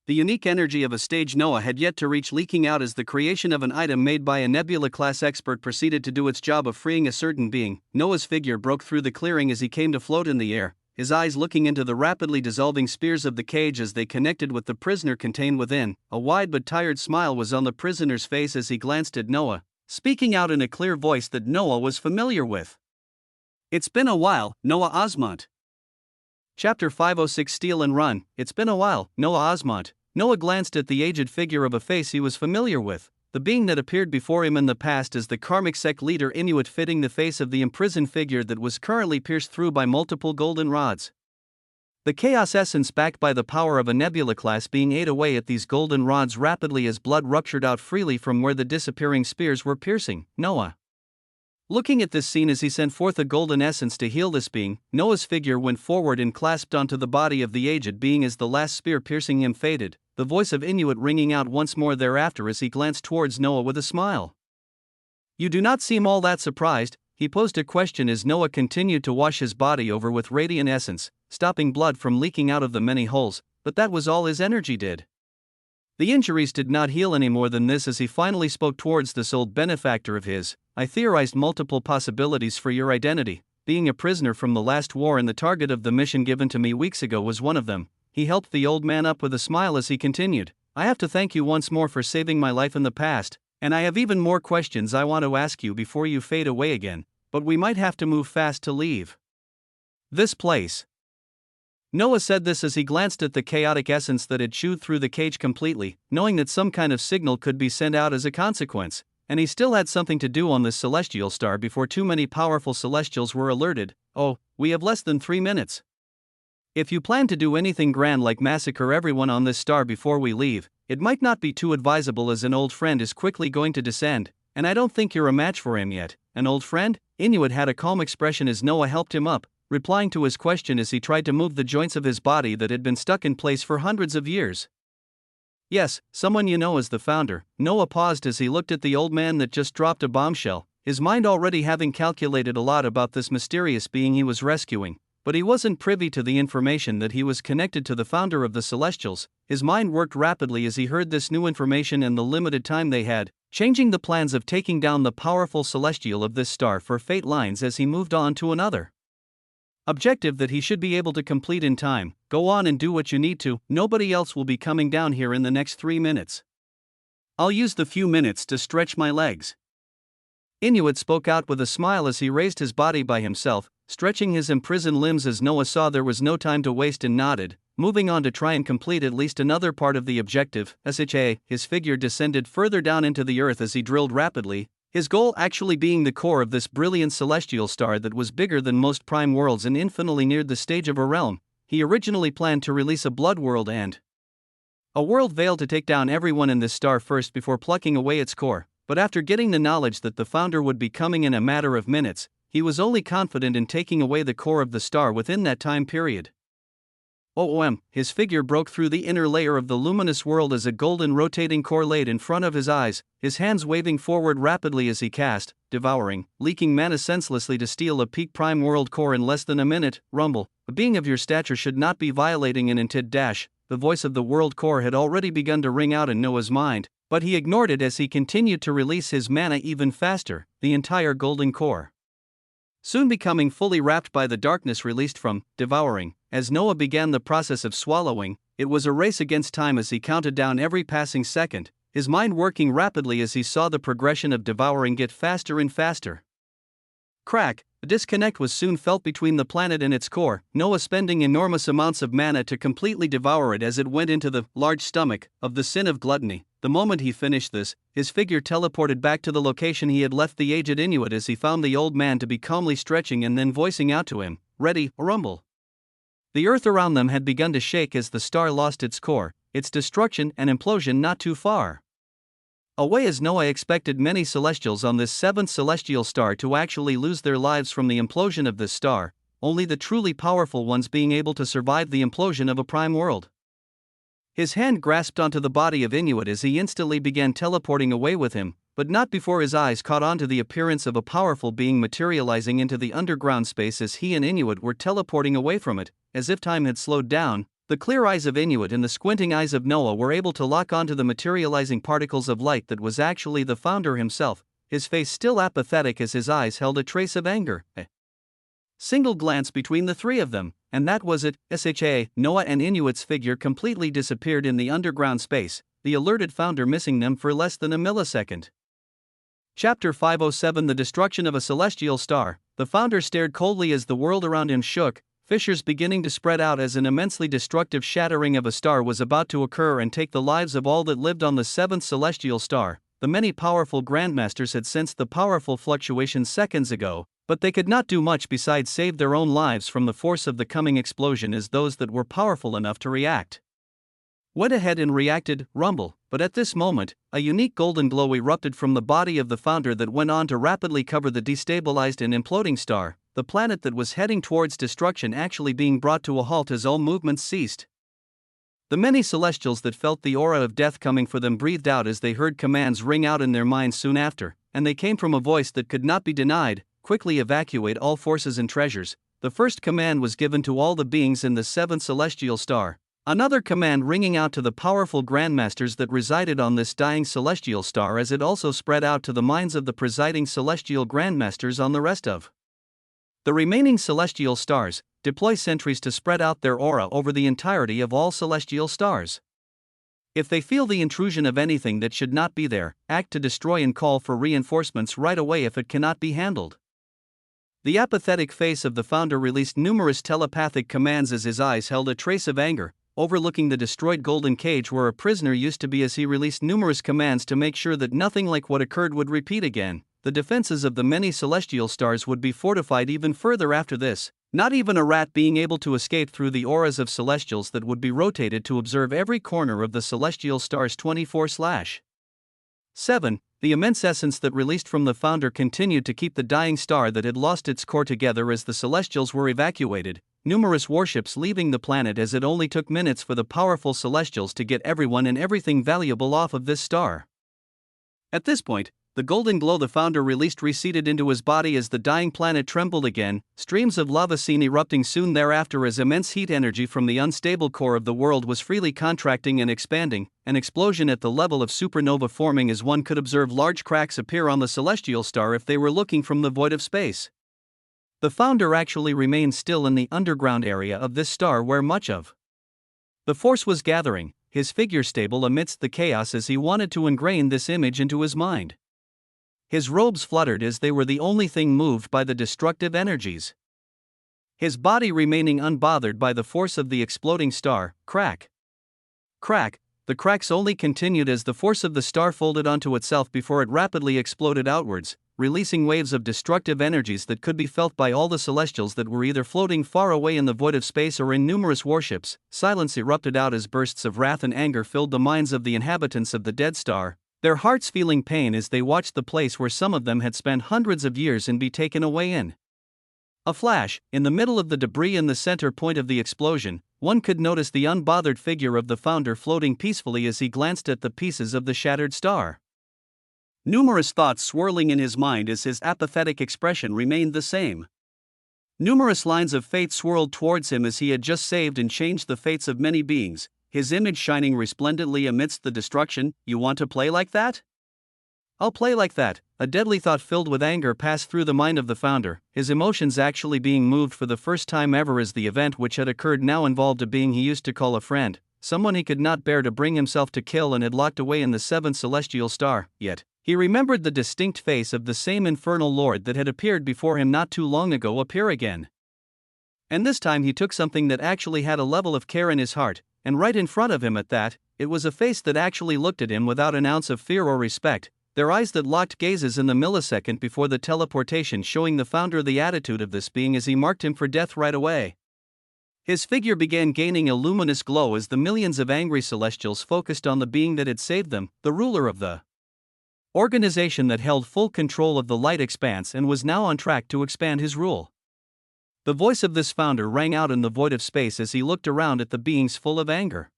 The unique energy of a stage Noah had yet to reach leaking out as the creation of an item made by a Nebula-class expert proceeded to do its job of freeing a certain being. Noah's figure broke through the clearing as he came to float in the air, his eyes looking into the rapidly dissolving spears of the cage as they connected with the prisoner contained within. A wide but tired smile was on the prisoner's face as he glanced at Noah, speaking out in a clear voice that Noah was familiar with. "It's been a while, Noah Osmont." Chapter 506 Steal and Run. It's been a while, Noah Osmont. Noah glanced at the aged figure of a face he was familiar with, the being that appeared before him in the past as the karmic sect leader Inuit fitting the face of the imprisoned figure that was currently pierced through by multiple golden rods. The chaos essence backed by the power of a nebula class being ate away at these golden rods rapidly as blood ruptured out freely from where the disappearing spears were piercing. Noah Looking at this scene as he sent forth a golden essence to heal this being, Noah's figure went forward and clasped onto the body of the aged being as the last spear piercing him faded, the voice of Inuit ringing out once more thereafter as he glanced towards Noah with a smile. "You do not seem all that surprised," he posed a question as Noah continued to wash his body over with radiant essence, stopping blood from leaking out of the many holes, but that was all his energy did. The injuries did not heal any more than this as he finally spoke towards this old benefactor of his. "I theorized multiple possibilities for your identity. Being a prisoner from the last war and the target of the mission given to me weeks ago was one of them." He helped the old man up with a smile as he continued. "I have to thank you once more for saving my life in the past, and I have even more questions I want to ask you before you fade away again, but we might have to move fast to leave this place." Noah said this as he glanced at the chaotic essence that had chewed through the cage completely, knowing that some kind of signal could be sent out as a consequence, and he still had something to do on this celestial star before too many powerful celestials were alerted. "Oh, we have less than 3 minutes. If you plan to do anything grand like massacre everyone on this star before we leave, it might not be too advisable as an old friend is quickly going to descend, and I don't think you're a match for him yet." "An old friend?" Inuit had a calm expression as Noah helped him up, replying to his question as he tried to move the joints of his body that had been stuck in place for hundreds of years. "Yes, someone you know as the founder." Noah paused as he looked at the old man that just dropped a bombshell, his mind already having calculated a lot about this mysterious being he was rescuing, but he wasn't privy to the information that he was connected to the founder of the Celestials. His mind worked rapidly as he heard this new information and the limited time they had, changing the plans of taking down the powerful celestial of this star for fate lines as he moved on to another objective that he should be able to complete in time. "Go on and do what you need to. Nobody else will be coming down here in the next 3 minutes. I'll use the few minutes to stretch my legs." Inuit spoke out with a smile as he raised his body by himself, stretching his imprisoned limbs as Noah saw there was no time to waste and nodded, moving on to try and complete at least another part of the objective. His figure descended further down into the earth as he drilled rapidly, his goal actually being the core of this brilliant celestial star that was bigger than most prime worlds and infinitely neared the stage of a realm. He originally planned to release a blood world and a world veil to take down everyone in this star first before plucking away its core, but after getting the knowledge that the founder would be coming in a matter of minutes, he was only confident in taking away the core of the star within that time period. His figure broke through the inner layer of the luminous world as a golden rotating core laid in front of his eyes, his hands waving forward rapidly as he cast, devouring, leaking mana senselessly to steal a peak prime world core in less than a minute. "Rumble, a being of your stature should not be violating an intid dash." The voice of the world core had already begun to ring out in Noah's mind, but he ignored it as he continued to release his mana even faster, the entire golden core soon becoming fully wrapped by the darkness released from devouring. As Noah began the process of swallowing, it was a race against time as he counted down every passing second, his mind working rapidly as he saw the progression of devouring get faster and faster. Crack! A disconnect was soon felt between the planet and its core, Noah spending enormous amounts of mana to completely devour it as it went into the large stomach of the sin of gluttony. The moment he finished this, his figure teleported back to the location he had left the aged Inuit as he found the old man to be calmly stretching and then voicing out to him, "Ready, rumble." The earth around them had begun to shake as the star lost its core, its destruction and implosion not too far away as Noah expected many celestials on this seventh celestial star to actually lose their lives from the implosion of this star, only the truly powerful ones being able to survive the implosion of a prime world. His hand grasped onto the body of Inuit as he instantly began teleporting away with him, but not before his eyes caught onto the appearance of a powerful being materializing into the underground space as he and Inuit were teleporting away from it. As if time had slowed down, the clear eyes of Inuit and the squinting eyes of Noah were able to lock onto the materializing particles of light that was actually the founder himself, his face still apathetic as his eyes held a trace of anger. A single glance between the three of them, and that was it. Noah and Inuit's figure completely disappeared in the underground space, the alerted founder missing them for less than a millisecond. Chapter 507 The Destruction of a Celestial Star. The founder stared coldly as the world around him shook, fissures beginning to spread out as an immensely destructive shattering of a star was about to occur and take the lives of all that lived on the seventh celestial star. The many powerful grandmasters had sensed the powerful fluctuations seconds ago, but they could not do much besides save their own lives from the force of the coming explosion as those that were powerful enough to react went ahead and reacted, rumble, but at this moment, a unique golden glow erupted from the body of the founder that went on to rapidly cover the destabilized and imploding star, the planet that was heading towards destruction actually being brought to a halt as all movements ceased. The many celestials that felt the aura of death coming for them breathed out as they heard commands ring out in their minds soon after, and they came from a voice that could not be denied: quickly evacuate all forces and treasures. The first command was given to all the beings in the seventh celestial star. Another command ringing out to the powerful grandmasters that resided on this dying celestial star, as it also spread out to the minds of the presiding celestial grandmasters on the rest of the remaining celestial stars. Deploy sentries to spread out their aura over the entirety of all celestial stars. If they feel the intrusion of anything that should not be there, act to destroy and call for reinforcements right away if it cannot be handled. The apathetic face of the founder released numerous telepathic commands as his eyes held a trace of anger, overlooking the destroyed golden cage where a prisoner used to be, as he released numerous commands to make sure that nothing like what occurred would repeat again. The defenses of the many celestial stars would be fortified even further after this, not even a rat being able to escape through the auras of celestials that would be rotated to observe every corner of the celestial stars 24/7. The immense essence that released from the founder continued to keep the dying star that had lost its core together as the celestials were evacuated, numerous warships leaving the planet, as it only took minutes for the powerful celestials to get everyone and everything valuable off of this star. At this point, the golden glow the founder released receded into his body as the dying planet trembled again, streams of lava seen erupting soon thereafter as immense heat energy from the unstable core of the world was freely contracting and expanding, an explosion at the level of supernova forming as one could observe large cracks appear on the celestial star if they were looking from the void of space. The founder actually remained still in the underground area of this star where much of the force was gathering, his figure stable amidst the chaos as he wanted to ingrain this image into his mind. His robes fluttered as they were the only thing moved by the destructive energies. His body remaining unbothered by the force of the exploding star. Crack. Crack. The cracks only continued as the force of the star folded onto itself before it rapidly exploded outwards, releasing waves of destructive energies that could be felt by all the celestials that were either floating far away in the void of space or in numerous warships. Silence erupted out as bursts of wrath and anger filled the minds of the inhabitants of the dead star, their hearts feeling pain as they watched the place where some of them had spent hundreds of years and be taken away in a flash. In the middle of the debris in the center point of the explosion, one could notice the unbothered figure of the founder floating peacefully as he glanced at the pieces of the shattered star. Numerous thoughts swirling in his mind as his apathetic expression remained the same. Numerous lines of fate swirled towards him as he had just saved and changed the fates of many beings, his image shining resplendently amidst the destruction. You want to play like that? I'll play like that. A deadly thought filled with anger passed through the mind of the founder, his emotions actually being moved for the first time ever as the event which had occurred now involved a being he used to call a friend, someone he could not bear to bring himself to kill and had locked away in the seventh celestial star. Yet he remembered the distinct face of the same infernal lord that had appeared before him not too long ago appear again. And this time he took something that actually had a level of care in his heart, and right in front of him at that, it was a face that actually looked at him without an ounce of fear or respect, their eyes that locked gazes in the millisecond before the teleportation, showing the founder the attitude of this being as he marked him for death right away. His figure began gaining a luminous glow as the millions of angry celestials focused on the being that had saved them, the ruler of the organization that held full control of the light expanse and was now on track to expand his rule. The voice of this founder rang out in the void of space as he looked around at the beings full of anger.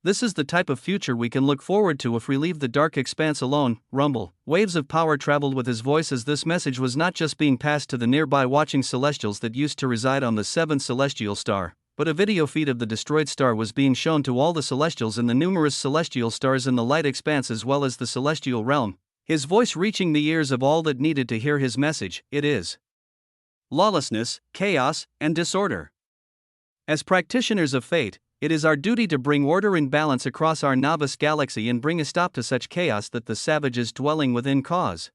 This is the type of future we can look forward to if we leave the dark expanse alone. Rumble. Waves of power traveled with his voice as this message was not just being passed to the nearby watching celestials that used to reside on the seventh celestial star, but a video feed of the destroyed star was being shown to all the celestials in the numerous celestial stars in the light expanse as well as the celestial realm, his voice reaching the ears of all that needed to hear his message. It is lawlessness, chaos, and disorder. As practitioners of fate, it is our duty to bring order and balance across our novice galaxy and bring a stop to such chaos that the savages dwelling within cause.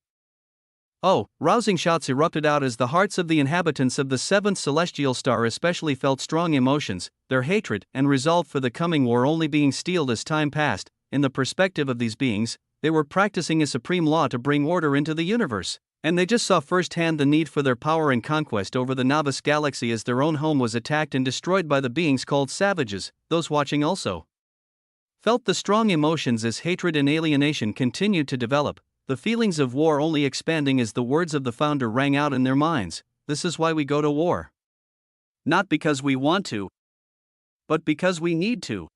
Oh, rousing shouts erupted out as the hearts of the inhabitants of the seventh celestial star especially felt strong emotions, their hatred and resolve for the coming war only being steeled as time passed. In the perspective of these beings, they were practicing a supreme law to bring order into the universe, and they just saw firsthand the need for their power and conquest over the novice galaxy as their own home was attacked and destroyed by the beings called savages. Those watching also felt the strong emotions as hatred and alienation continued to develop, the feelings of war only expanding as the words of the founder rang out in their minds. This is why we go to war. Not because we want to, but because we need to.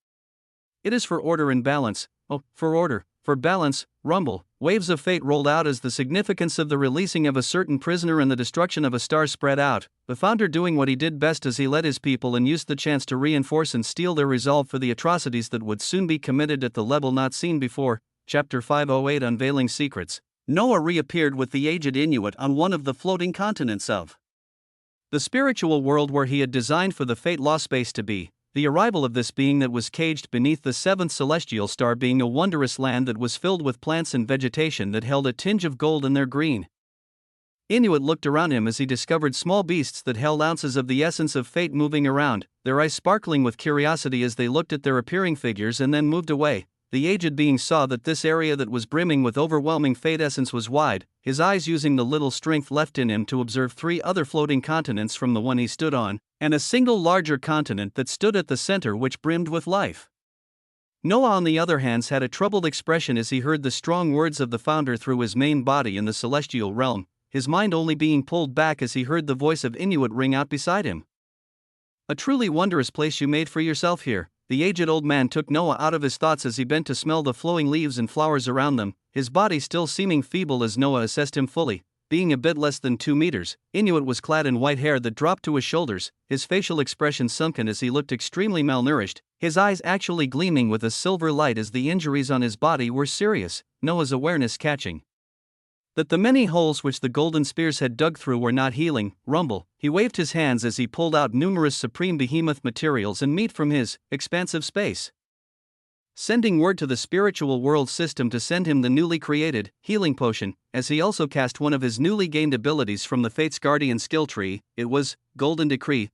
It is for order and balance. Oh, for order, for balance. Rumble. Waves of fate rolled out as the significance of the releasing of a certain prisoner and the destruction of a star spread out, the founder doing what he did best as he led his people and used the chance to reinforce and steel their resolve for the atrocities that would soon be committed at the level not seen before. Chapter 508 Unveiling Secrets. Noah reappeared with the aged Inuit on one of the floating continents of the spiritual world where he had designed for the fate-lost space to be, the arrival of this being that was caged beneath the seventh celestial star being a wondrous land that was filled with plants and vegetation that held a tinge of gold in their green. Inuit looked around him as he discovered small beasts that held ounces of the essence of fate moving around, their eyes sparkling with curiosity as they looked at their appearing figures and then moved away. The aged being saw that this area that was brimming with overwhelming fate essence was wide, his eyes using the little strength left in him to observe 3 other floating continents from the one he stood on, and a single larger continent that stood at the center which brimmed with life. Noah on the other hand had a troubled expression as he heard the strong words of the founder through his main body in the celestial realm, his mind only being pulled back as he heard the voice of Inuit ring out beside him. A truly wondrous place you made for yourself here. The aged old man took Noah out of his thoughts as he bent to smell the flowing leaves and flowers around them, his body still seeming feeble as Noah assessed him fully. Being a bit less than 2 meters, Inuit was clad in white hair that dropped to his shoulders, his facial expression sunken as he looked extremely malnourished, his eyes actually gleaming with a silver light as the injuries on his body were serious, Noah's awareness catching that the many holes which the golden spears had dug through were not healing. Rumble. He waved his hands as he pulled out numerous supreme behemoth materials and meat from his expansive space, sending word to the spiritual world system to send him the newly created healing potion, as he also cast one of his newly gained abilities from the Fate's Guardian skill tree. It was Golden Decree,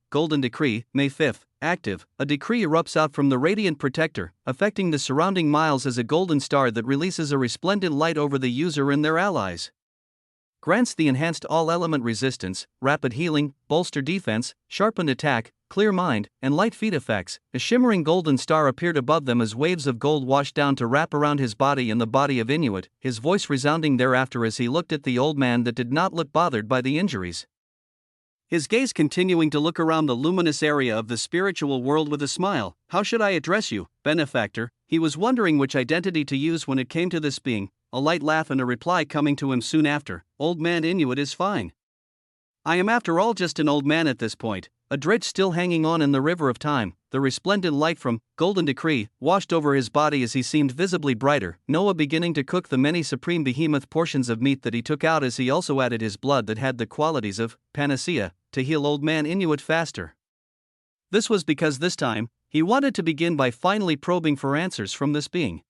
May 5th, active. A decree erupts out from the radiant protector, affecting the surrounding miles as a golden star that releases a resplendent light over the user and their allies. Grants the enhanced all-element resistance, rapid healing, bolster defense, sharpened attack, clear mind, and light feet effects. A shimmering golden star appeared above them as waves of gold washed down to wrap around his body and the body of Inuit, his voice resounding thereafter as he looked at the old man that did not look bothered by the injuries, his gaze continuing to look around the luminous area of the spiritual world with a smile. How should I address you, benefactor? He was wondering which identity to use when it came to this being, a light laugh and a reply coming to him soon after. Old man Inuit is fine. I am after all just an old man at this point, a dredge still hanging on in the river of time. The resplendent light from Golden Decree washed over his body as he seemed visibly brighter. Noah beginning to cook the many supreme behemoth portions of meat that he took out as he also added his blood that had the qualities of panacea to heal old man Inuit faster. This was because this time, he wanted to begin by finally probing for answers from this being.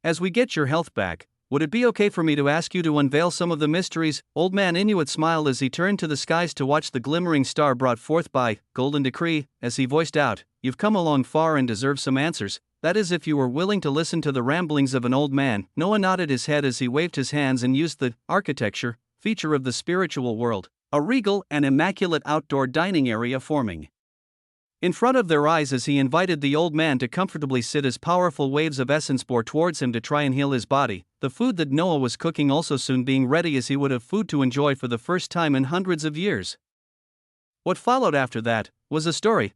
As we get your health back, would it be okay for me to ask you to unveil some of the mysteries? Old man Inuit smiled as he turned to the skies to watch the glimmering star brought forth by Golden Decree, as he voiced out, "You've come along far and deserve some answers, that is if you were willing to listen to the ramblings of an old man." Noah nodded his head as he waved his hands and used the architecture feature of the spiritual world, a regal and immaculate outdoor dining area forming in front of their eyes as he invited the old man to comfortably sit as powerful waves of essence bore towards him to try and heal his body. The food that Noah was cooking also soon being ready as he would have food to enjoy for the first time in hundreds of years. What followed after that was a story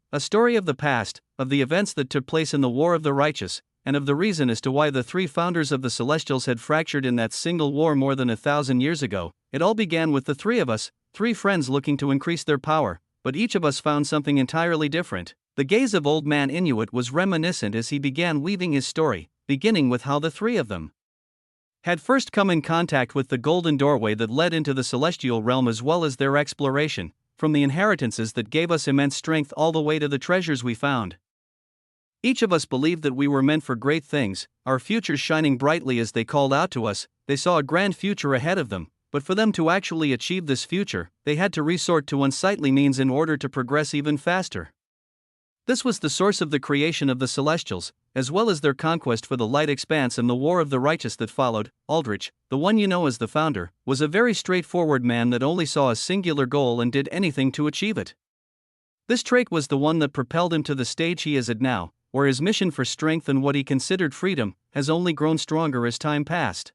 of the past, of the events that took place in the War of the Righteous, and of the reason as to why the 3 founders of the Celestials had fractured in that single war more than 1,000 years ago. It all began with the 3 of us, 3 friends looking to increase their power, but each of us found something entirely different. The gaze of old man Inuit was reminiscent as he began weaving his story, beginning with how the 3 of them had first come in contact with the golden doorway that led into the celestial realm, as well as their exploration, from the inheritances that gave us immense strength all the way to the treasures we found. Each of us believed that we were meant for great things, our futures shining brightly as they called out to us. They saw a grand future ahead of them, but for them to actually achieve this future, they had to resort to unsightly means in order to progress even faster. This was the source of the creation of the Celestials, as well as their conquest for the light expanse and the War of the Righteous that followed. Aldrich, the one you know as the founder, was a very straightforward man that only saw a singular goal and did anything to achieve it. This trait was the one that propelled him to the stage he is at now, where his mission for strength and what he considered freedom has only grown stronger as time passed.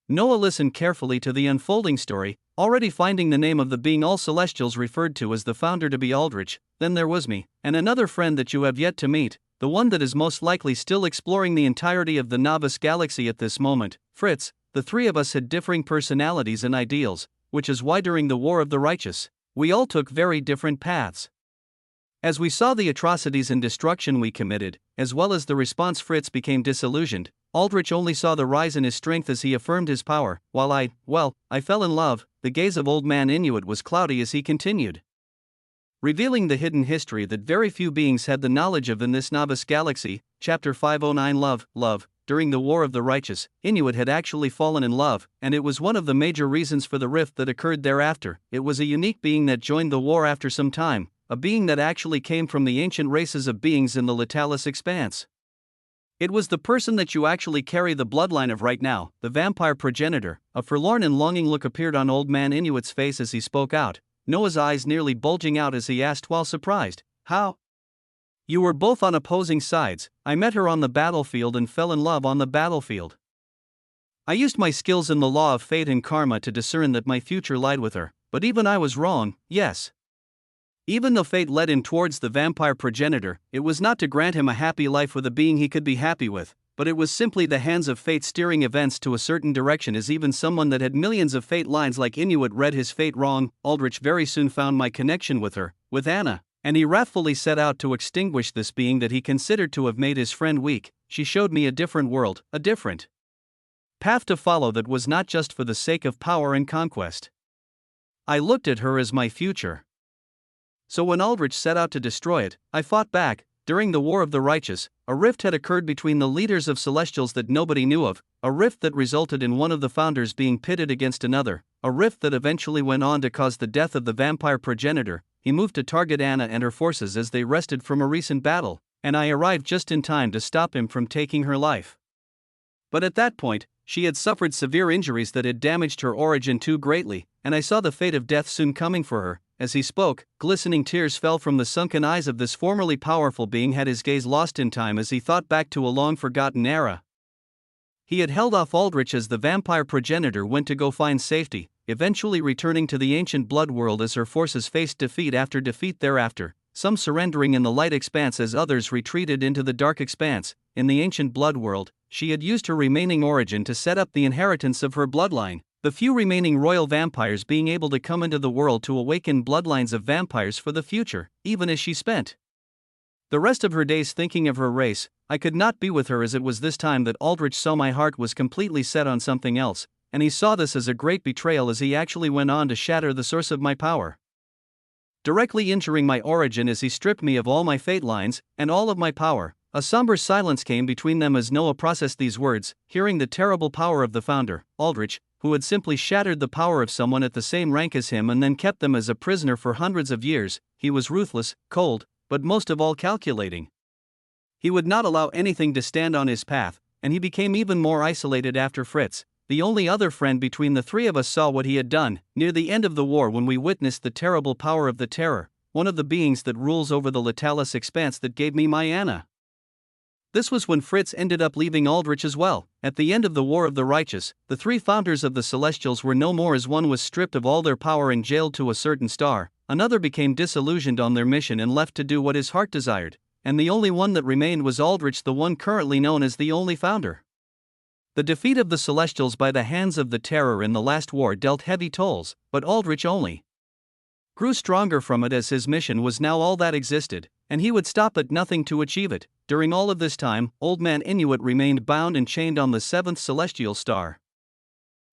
Noah listened carefully to the unfolding story, already finding the name of the being all celestials referred to as the founder to be Aldrich. Then there was me, and another friend that you have yet to meet, the one that is most likely still exploring the entirety of the novice galaxy at this moment, Fritz. The three of us had differing personalities and ideals, which is why during the War of the Righteous, we all took very different paths. As we saw the atrocities and destruction we committed, as well as the response, Fritz became disillusioned. Aldrich only saw the rise in his strength as he affirmed his power, while I fell in love. The gaze of Old Man Inuit was cloudy as he continued, revealing the hidden history that very few beings had the knowledge of in this novice galaxy. Chapter 509 Love. During the War of the Righteous, Inuit had actually fallen in love, and it was one of the major reasons for the rift that occurred thereafter. It was a unique being that joined the war after some time, a being that actually came from the ancient races of beings in the Latalis expanse. It was the person that you actually carry the bloodline of right now, the vampire progenitor. A forlorn and longing look appeared on Old Man Inuit's face as he spoke out, Noah's eyes nearly bulging out as he asked while surprised, "How? You were both on opposing sides. I met her on the battlefield and fell in love on the battlefield. I used my skills in the law of fate and karma to discern that my future lied with her, but even I was wrong, yes. Even though fate led him towards the vampire progenitor, it was not to grant him a happy life with a being he could be happy with, but it was simply the hands of fate steering events to a certain direction, as even someone that had millions of fate lines like Inuit read his fate wrong. Aldrich very soon found my connection with her, with Anna, and he wrathfully set out to extinguish this being that he considered to have made his friend weak. She showed me a different world, a different path to follow that was not just for the sake of power and conquest. I looked at her as my future. So when Aldrich set out to destroy it, I fought back. During the War of the Righteous, a rift had occurred between the leaders of Celestials that nobody knew of, a rift that resulted in one of the founders being pitted against another, a rift that eventually went on to cause the death of the vampire progenitor. He moved to target Anna and her forces as they rested from a recent battle, and I arrived just in time to stop him from taking her life. But at that point, she had suffered severe injuries that had damaged her origin too greatly, and I saw the fate of death soon coming for her. As he spoke, glistening tears fell from the sunken eyes of this formerly powerful being, had his gaze lost in time as he thought back to a long-forgotten era. He had held off Aldrich as the vampire progenitor went to go find safety, eventually returning to the ancient blood world as her forces faced defeat after defeat thereafter, some surrendering in the light expanse as others retreated into the dark expanse. In the ancient blood world, she had used her remaining origin to set up the inheritance of her bloodline, the few remaining royal vampires being able to come into the world to awaken bloodlines of vampires for the future, even as she spent the rest of her days thinking of her race. I could not be with her, as it was this time that Aldrich saw my heart was completely set on something else, and he saw this as a great betrayal as he actually went on to shatter the source of my power, directly injuring my origin as he stripped me of all my fate lines and all of my power. A somber silence came between them as Noah processed these words, hearing the terrible power of the founder, Aldrich, who had simply shattered the power of someone at the same rank as him and then kept them as a prisoner for hundreds of years. He was ruthless, cold, but most of all calculating. He would not allow anything to stand on his path, and he became even more isolated after Fritz, the only other friend between the three of us, saw what he had done. Near the end of the war, when we witnessed the terrible power of the Terror, one of the beings that rules over the Latalis expanse that gave me my Anna. This was when Fritz ended up leaving Aldrich as well. At the end of the War of the Righteous, the three founders of the Celestials were no more, as one was stripped of all their power and jailed to a certain star, another became disillusioned on their mission and left to do what his heart desired, and the only one that remained was Aldrich, the one currently known as the only founder. The defeat of the Celestials by the hands of the Terror in the last war dealt heavy tolls, but Aldrich only grew stronger from it, as his mission was now all that existed, and he would stop at nothing to achieve it. During all of this time, Old Man Inuit remained bound and chained on the 7th celestial star,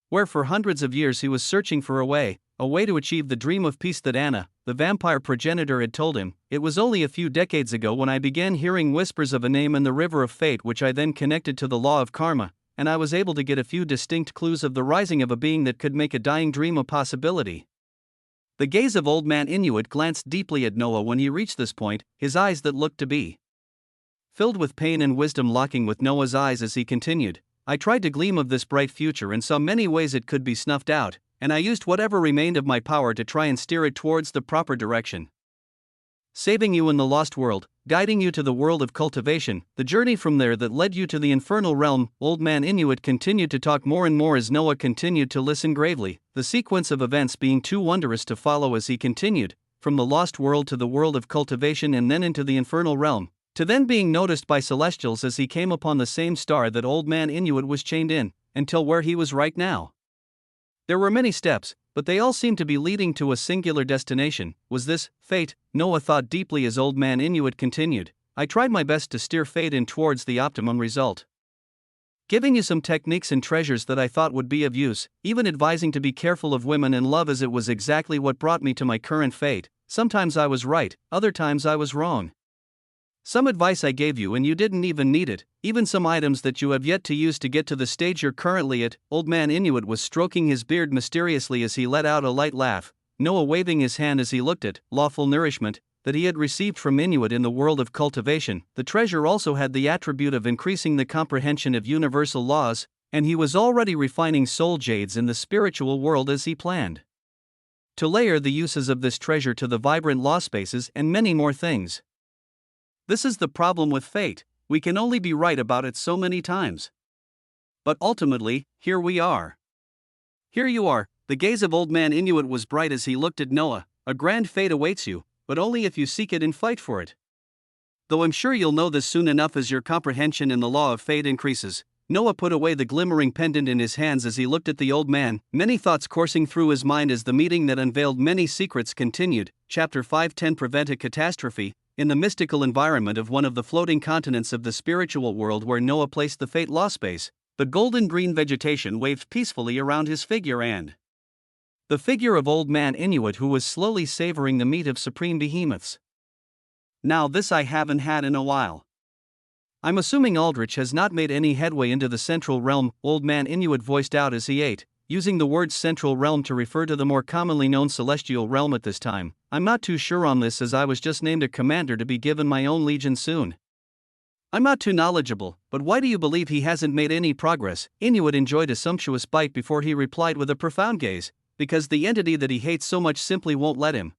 where for hundreds of years he was searching for a way to achieve the dream of peace that Anna, the vampire progenitor, had told him. It was only a few decades ago when I began hearing whispers of a name in the river of fate, which I then connected to the law of karma, and I was able to get a few distinct clues of the rising of a being that could make a dying dream a possibility. The gaze of Old Man Inuit glanced deeply at Noah when he reached this point, his eyes that looked to be filled with pain and wisdom locking with Noah's eyes as he continued. I tried to gleam of this bright future and saw many ways it could be snuffed out, and I used whatever remained of my power to try and steer it towards the proper direction. Saving you in the lost world, guiding you to the world of cultivation, the journey from there that led you to the infernal realm. Old Man Inuit continued to talk more and more as Noah continued to listen gravely, the sequence of events being too wondrous to follow as he continued, from the lost world to the world of cultivation and then into the infernal realm, to then being noticed by celestials as he came upon the same star that Old Man Inuit was chained in, until where he was right now. There were many steps, but they all seemed to be leading to a singular destination. Was this fate? Noah thought deeply as Old Man Inuit continued. I tried my best to steer fate in towards the optimum result, giving you some techniques and treasures that I thought would be of use, even advising to be careful of women and love, as it was exactly what brought me to my current fate. Sometimes I was right, other times I was wrong. Some advice I gave you and you didn't even need it, even some items that you have yet to use to get to the stage you're currently at. Old Man Inuit was stroking his beard mysteriously as he let out a light laugh, Noah waving his hand as he looked at lawful nourishment that he had received from Inuit in the world of cultivation. The treasure also had the attribute of increasing the comprehension of universal laws, and he was already refining soul jades in the spiritual world as he planned to layer the uses of this treasure to the vibrant law spaces and many more things. This is the problem with fate, we can only be right about it so many times. But ultimately, here we are. Here you are. The gaze of Old Man Inuit was bright as he looked at Noah. A grand fate awaits you, but only if you seek it and fight for it. Though I'm sure you'll know this soon enough as your comprehension in the law of fate increases. Noah put away the glimmering pendant in his hands as he looked at the old man, many thoughts coursing through his mind as the meeting that unveiled many secrets continued. Chapter 5:10 Prevent a catastrophe. In the mystical environment of one of the floating continents of the spiritual world where Noah placed the fate law space, the golden green vegetation waved peacefully around his figure and the figure of Old Man Inuit, who was slowly savoring the meat of supreme behemoths. Now this I haven't had in a while. I'm assuming Aldrich has not made any headway into the central realm, Old Man Inuit voiced out as he ate, using the word central realm to refer to the more commonly known celestial realm at this time. I'm not too sure on this as I was just named a commander to be given my own legion soon. I'm not too knowledgeable, but why do you believe he hasn't made any progress? Inuit enjoyed a sumptuous bite before he replied with a profound gaze, because the entity that he hates so much simply won't let him.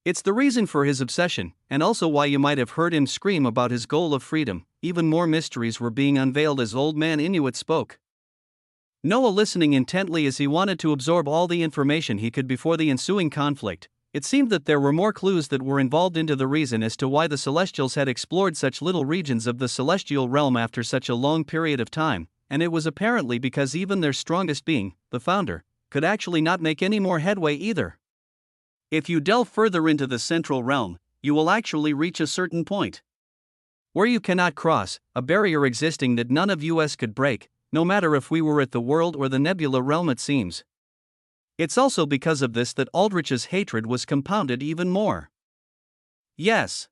It's the reason for his obsession, and also why you might have heard him scream about his goal of freedom. Even more mysteries were being unveiled as Old Man Inuit spoke, Noah listening intently as he wanted to absorb all the information he could before the ensuing conflict. It seemed that there were more clues that were involved into the reason as to why the Celestials had explored such little regions of the celestial realm after such a long period of time, and it was apparently because even their strongest being, the founder, could actually not make any more headway either. If you delve further into the central realm, you will actually reach a certain point where you cannot cross, a barrier existing that none of us could break, no matter if we were at the world or the nebula realm, it seems. It's also because of this that Aldrich's hatred was compounded even more. Yes.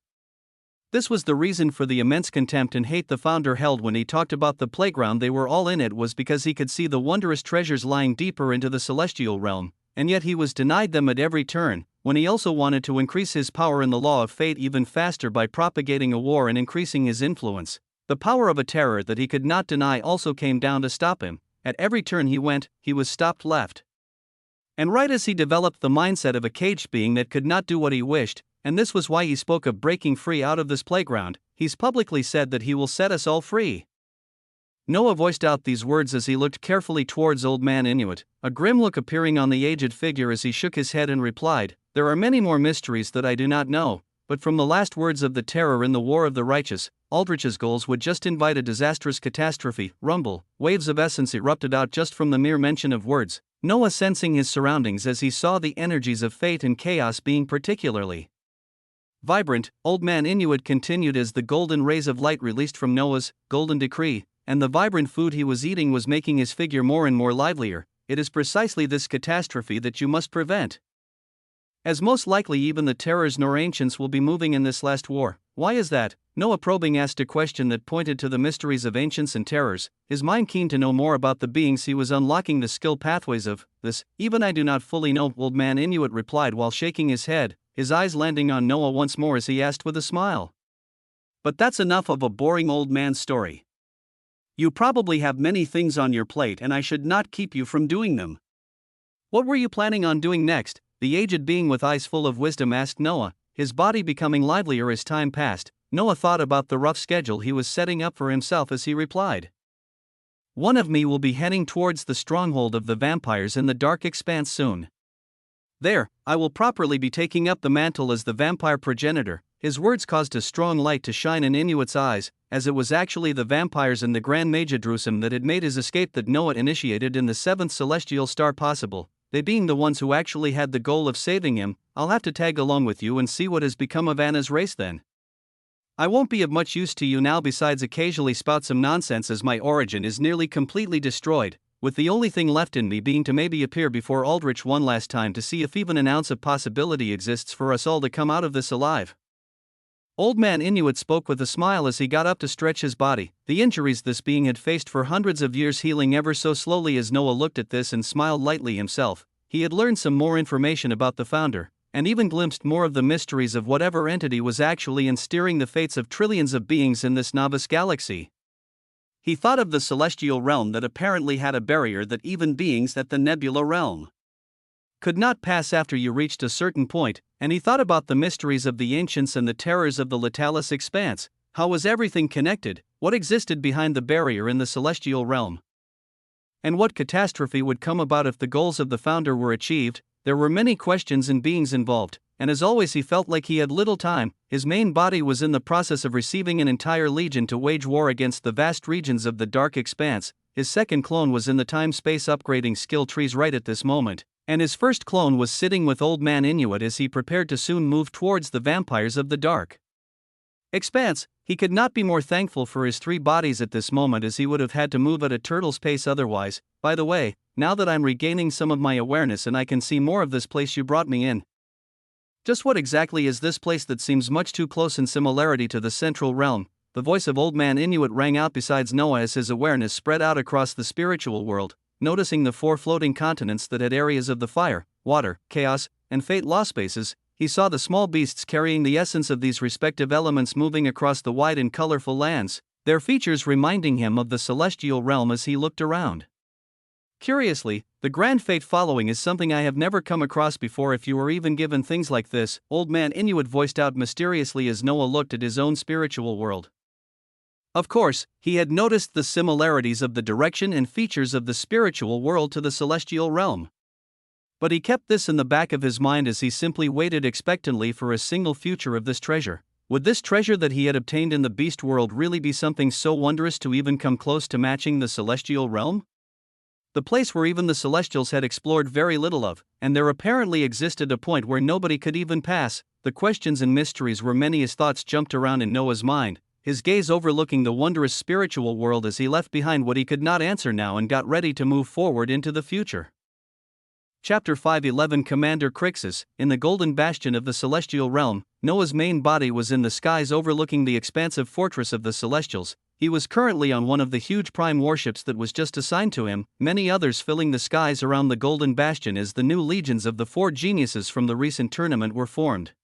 This was the reason for the immense contempt and hate the founder held when he talked about the playground they were all in. It was because he could see the wondrous treasures lying deeper into the celestial realm, and yet he was denied them at every turn, when he also wanted to increase his power in the law of fate even faster by propagating a war and increasing his influence. The power of a terror that he could not deny also came down to stop him. At every turn he went, he was stopped left and right as he developed the mindset of a caged being that could not do what he wished, and this was why he spoke of breaking free out of this playground. He's publicly said that he will set us all free. Noah voiced out these words as he looked carefully towards Old Man Inuit, a grim look appearing on the aged figure as he shook his head and replied, "There are many more mysteries that I do not know, but from the last words of the terror in the War of the Righteous, Aldrich's goals would just invite a disastrous catastrophe." Rumble, waves of essence erupted out just from the mere mention of words, Noah sensing his surroundings as he saw the energies of fate and chaos being particularly vibrant. Old Man Inuit continued as the golden rays of light released from Noah's golden decree, and the vibrant food he was eating was making his figure more and more livelier. It is precisely this catastrophe that you must prevent, as most likely even the terrors nor ancients will be moving in this last war. Why is that? Noah probing asked a question that pointed to the mysteries of ancients and terrors, his mind keen to know more about the beings he was unlocking the skill pathways of. This, even I do not fully know, Old Man Inuit replied while shaking his head, his eyes landing on Noah once more as he asked with a smile. But that's enough of a boring old man story. You probably have many things on your plate and I should not keep you from doing them. What were you planning on doing next? The aged being with eyes full of wisdom asked Noah, his body becoming livelier as time passed. Noah thought about the rough schedule he was setting up for himself as he replied. One of me will be heading towards the stronghold of the vampires in the dark expanse soon. There, I will properly be taking up the mantle as the vampire progenitor. His words caused a strong light to shine in Inuit's eyes, as it was actually the vampires in the Grand Majadrusum that had made his escape that Noah initiated in the seventh celestial star possible, they being the ones who actually had the goal of saving him. I'll have to tag along with you and see what has become of Anna's race then. I won't be of much use to you now besides occasionally spout some nonsense as my origin is nearly completely destroyed, with the only thing left in me being to maybe appear before Aldrich one last time to see if even an ounce of possibility exists for us all to come out of this alive. Old Man Inuit spoke with a smile as he got up to stretch his body, the injuries this being had faced for hundreds of years healing ever so slowly. As Noah looked at this and smiled lightly himself, he had learned some more information about the founder, and even glimpsed more of the mysteries of whatever entity was actually steering the fates of trillions of beings in this novice galaxy. He thought of the celestial realm that apparently had a barrier that even beings at the nebula realm could not pass after you reached a certain point, and he thought about the mysteries of the ancients and the terrors of the Latalis expanse. How was everything connected? What existed behind the barrier in the celestial realm? And what catastrophe would come about if the goals of the founder were achieved? There were many questions and beings involved, and as always he felt like he had little time. His main body was in the process of receiving an entire legion to wage war against the vast regions of the dark expanse. His second clone was in the time-space upgrading skill trees right at this moment, and his first clone was sitting with Old Man Inuit as he prepared to soon move towards the vampires of the dark expanse. He could not be more thankful for his three bodies at this moment, as he would have had to move at a turtle's pace otherwise. By the way, now that I'm regaining some of my awareness and I can see more of this place you brought me in, just what exactly is this place that seems much too close in similarity to the central realm? The voice of Old Man Inuit rang out besides Noah as his awareness spread out across the spiritual world, noticing the four floating continents that had areas of the fire, water, chaos, and fate law spaces. He saw the small beasts carrying the essence of these respective elements moving across the wide and colorful lands, their features reminding him of the celestial realm as he looked around. Curiously, the grand fate following is something I have never come across before. If you were even given things like this, Old Man Inuit voiced out mysteriously as Noah looked at his own spiritual world. Of course, he had noticed the similarities of the direction and features of the spiritual world to the celestial realm. But he kept this in the back of his mind as he simply waited expectantly for a single future of this treasure. Would this treasure that he had obtained in the beast world really be something so wondrous to even come close to matching the celestial realm? The place where even the celestials had explored very little of, and there apparently existed a point where nobody could even pass. The questions and mysteries were many as thoughts jumped around in Noah's mind, his gaze overlooking the wondrous spiritual world as he left behind what he could not answer now and got ready to move forward into the future. Chapter 5:11 Commander Crixus. In the golden bastion of the celestial realm, Noah's main body was in the skies overlooking the expansive fortress of the celestials. He was currently on one of the huge prime warships that was just assigned to him, many others filling the skies around the golden bastion as the new legions of the four geniuses from the recent tournament were formed.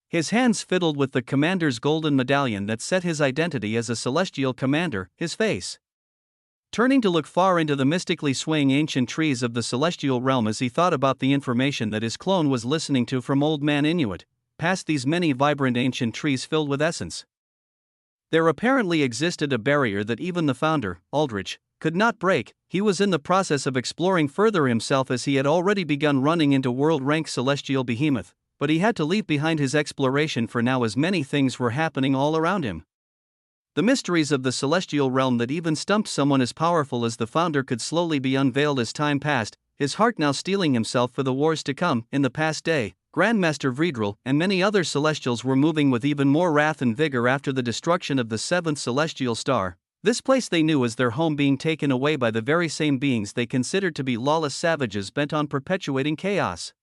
His hands fiddled with the commander's golden medallion that set his identity as a celestial commander, his face turning to look far into the mystically swaying ancient trees of the celestial realm as he thought about the information that his clone was listening to from Old Man Inuit, past these many vibrant ancient trees filled with essence. There apparently existed a barrier that even the founder, Aldrich, could not break. He was in the process of exploring further himself as he had already begun running into world-rank celestial behemoth, but he had to leave behind his exploration for now as many things were happening all around him. The mysteries of the celestial realm that even stumped someone as powerful as the founder could slowly be unveiled as time passed, his heart now steeling himself for the wars to come. In the past day, Grandmaster Vredril and many other celestials were moving with even more wrath and vigor after the destruction of the seventh celestial star, this place they knew as their home being taken away by the very same beings they considered to be lawless savages bent on perpetuating chaos.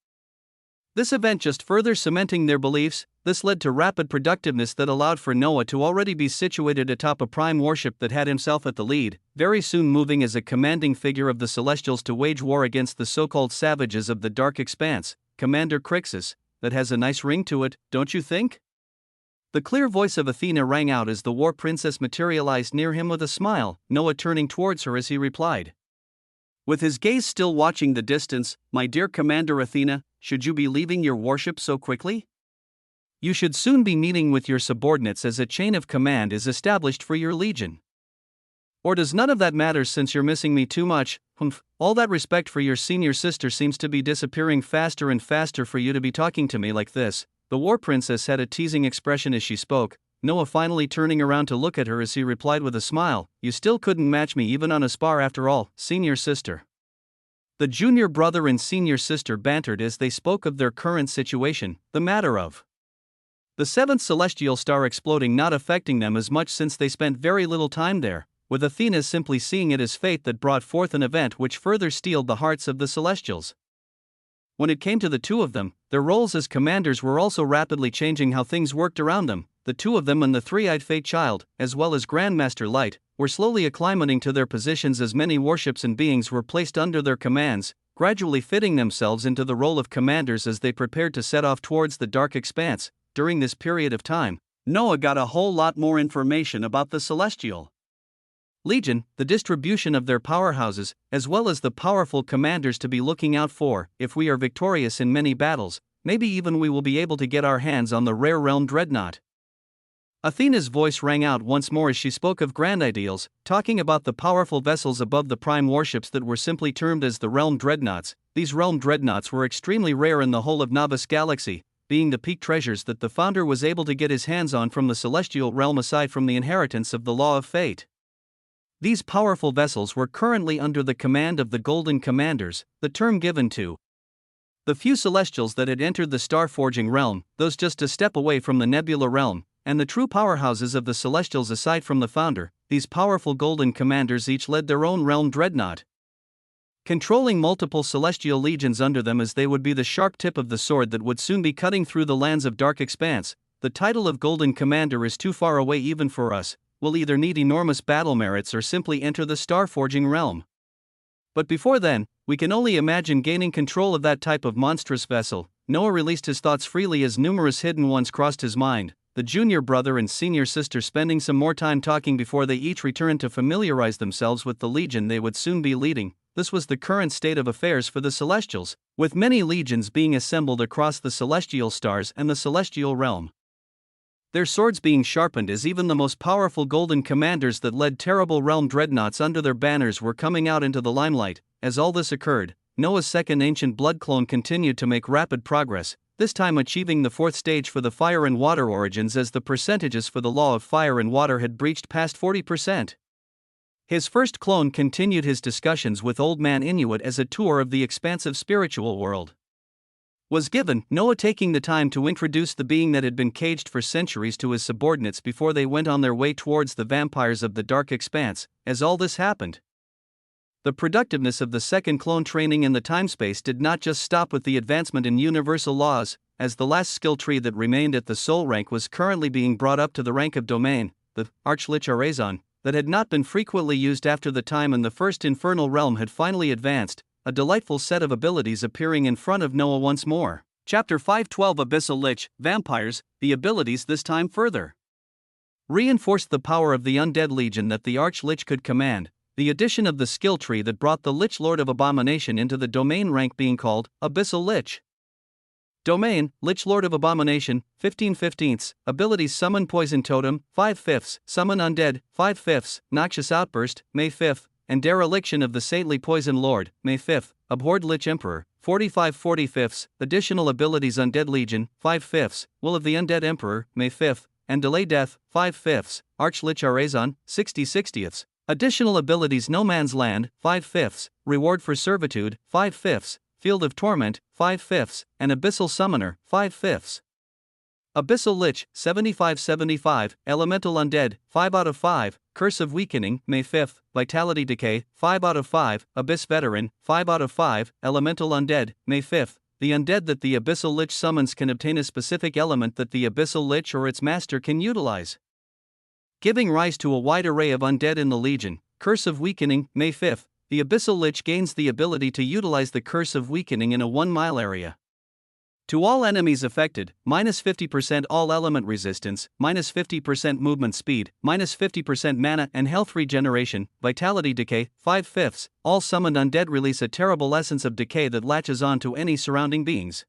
This event just further cementing their beliefs. This led to rapid productiveness that allowed for Noah to already be situated atop a prime warship that had himself at the lead, very soon moving as a commanding figure of the Celestials to wage war against the so-called savages of the dark expanse. Commander Crixus, that has a nice ring to it, don't you think? The clear voice of Athena rang out as the war princess materialized near him with a smile, Noah turning towards her as he replied. With his gaze still watching the distance, my dear Commander Athena, should you be leaving your warship so quickly? You should soon be meeting with your subordinates as a chain of command is established for your legion. Or does none of that matter since you're missing me too much? Humph, all that respect for your senior sister seems to be disappearing faster and faster for you to be talking to me like this. The war princess had a teasing expression as she spoke, Noah finally turning around to look at her as he replied with a smile, you still couldn't match me even on a spar after all, senior sister. The junior brother and senior sister bantered as they spoke of their current situation, the matter of the seventh celestial star exploding not affecting them as much since they spent very little time there, with Athena simply seeing it as fate that brought forth an event which further steeled the hearts of the celestials. When it came to the two of them, their roles as commanders were also rapidly changing how things worked around them. The two of them and the three-eyed Fate Child, as well as Grandmaster Light, were slowly acclimating to their positions as many warships and beings were placed under their commands, gradually fitting themselves into the role of commanders as they prepared to set off towards the dark expanse. During this period of time, Noah got a whole lot more information about the Celestial Legion, the distribution of their powerhouses, as well as the powerful commanders to be looking out for. If we are victorious in many battles, maybe even we will be able to get our hands on the rare realm dreadnought. Athena's voice rang out once more as she spoke of grand ideals, talking about the powerful vessels above the prime warships that were simply termed as the realm dreadnoughts. These realm dreadnoughts were extremely rare in the whole of Navas Galaxy, being the peak treasures that the founder was able to get his hands on from the celestial realm aside from the inheritance of the law of fate. These powerful vessels were currently under the command of the Golden Commanders, the term given to the few celestials that had entered the star-forging realm, those just a step away from the nebula realm, and the true powerhouses of the celestials aside from the founder. These powerful Golden Commanders each led their own realm dreadnought, controlling multiple celestial legions under them as they would be the sharp tip of the sword that would soon be cutting through the lands of dark expanse. The title of Golden Commander is too far away even for us. We'll either need enormous battle merits or simply enter the star-forging realm. But before then, we can only imagine gaining control of that type of monstrous vessel. Noah released his thoughts freely as numerous hidden ones crossed his mind, the junior brother and senior sister spending some more time talking before they each returned to familiarize themselves with the legion they would soon be leading. This was the current state of affairs for the Celestials, with many legions being assembled across the celestial stars and the celestial realm, their swords being sharpened as even the most powerful Golden Commanders that led terrible realm dreadnoughts under their banners were coming out into the limelight. As all this occurred, Noah's second ancient blood clone continued to make rapid progress, this time achieving the fourth stage for the fire and water origins as the percentages for the law of fire and water had breached past 40%. His first clone continued his discussions with Old Man Inuit as a tour of the expansive spiritual world was given, Noah taking the time to introduce the being that had been caged for centuries to his subordinates before they went on their way towards the vampires of the dark expanse. As all this happened, the productiveness of the second clone training in the time-space did not just stop with the advancement in universal laws, as the last skill tree that remained at the soul rank was currently being brought up to the rank of domain, the Archlich Arazon, that had not been frequently used after the time and the first infernal realm had finally advanced. A delightful set of abilities appearing in front of Noah once more. Chapter 512 Abyssal Lich, Vampires. The abilities this time further reinforced the power of the undead legion that the Arch-Lich could command, the addition of the skill tree that brought the Lich Lord of Abomination into the domain rank being called Abyssal Lich. Domain, Lich Lord of Abomination, 15/15, abilities Summon Poison Totem, 5/5, Summon Undead, 5/5, Noxious Outburst, May 5th, and Dereliction of the Saintly Poison Lord, May 5th, Abhorred Lich Emperor, 45/45, additional abilities Undead Legion, 5/5, Will of the Undead Emperor, May 5th, and Delay Death, 5/5, Arch-Lich Arazon, 60/60, additional abilities No Man's Land, 5/5, Reward for Servitude, 5/5, Field of Torment, 5/5, and Abyssal Summoner, 5/5. Abyssal Lich, 75/75, Elemental Undead, 5/5, Curse of Weakening, May 5th, Vitality Decay, 5/5, Abyss Veteran, 5/5, Elemental Undead, May 5th. The undead that the Abyssal Lich summons can obtain a specific element that the Abyssal Lich or its master can utilize, giving rise to a wide array of undead in the Legion. Curse of Weakening, May 5th. The Abyssal Lich gains the ability to utilize the Curse of Weakening in a 1-mile area. To all enemies affected, -50% all element resistance, -50% movement speed, -50% mana and health regeneration, vitality decay, 5/5. All summoned undead release a terrible essence of decay that latches on to any surrounding beings,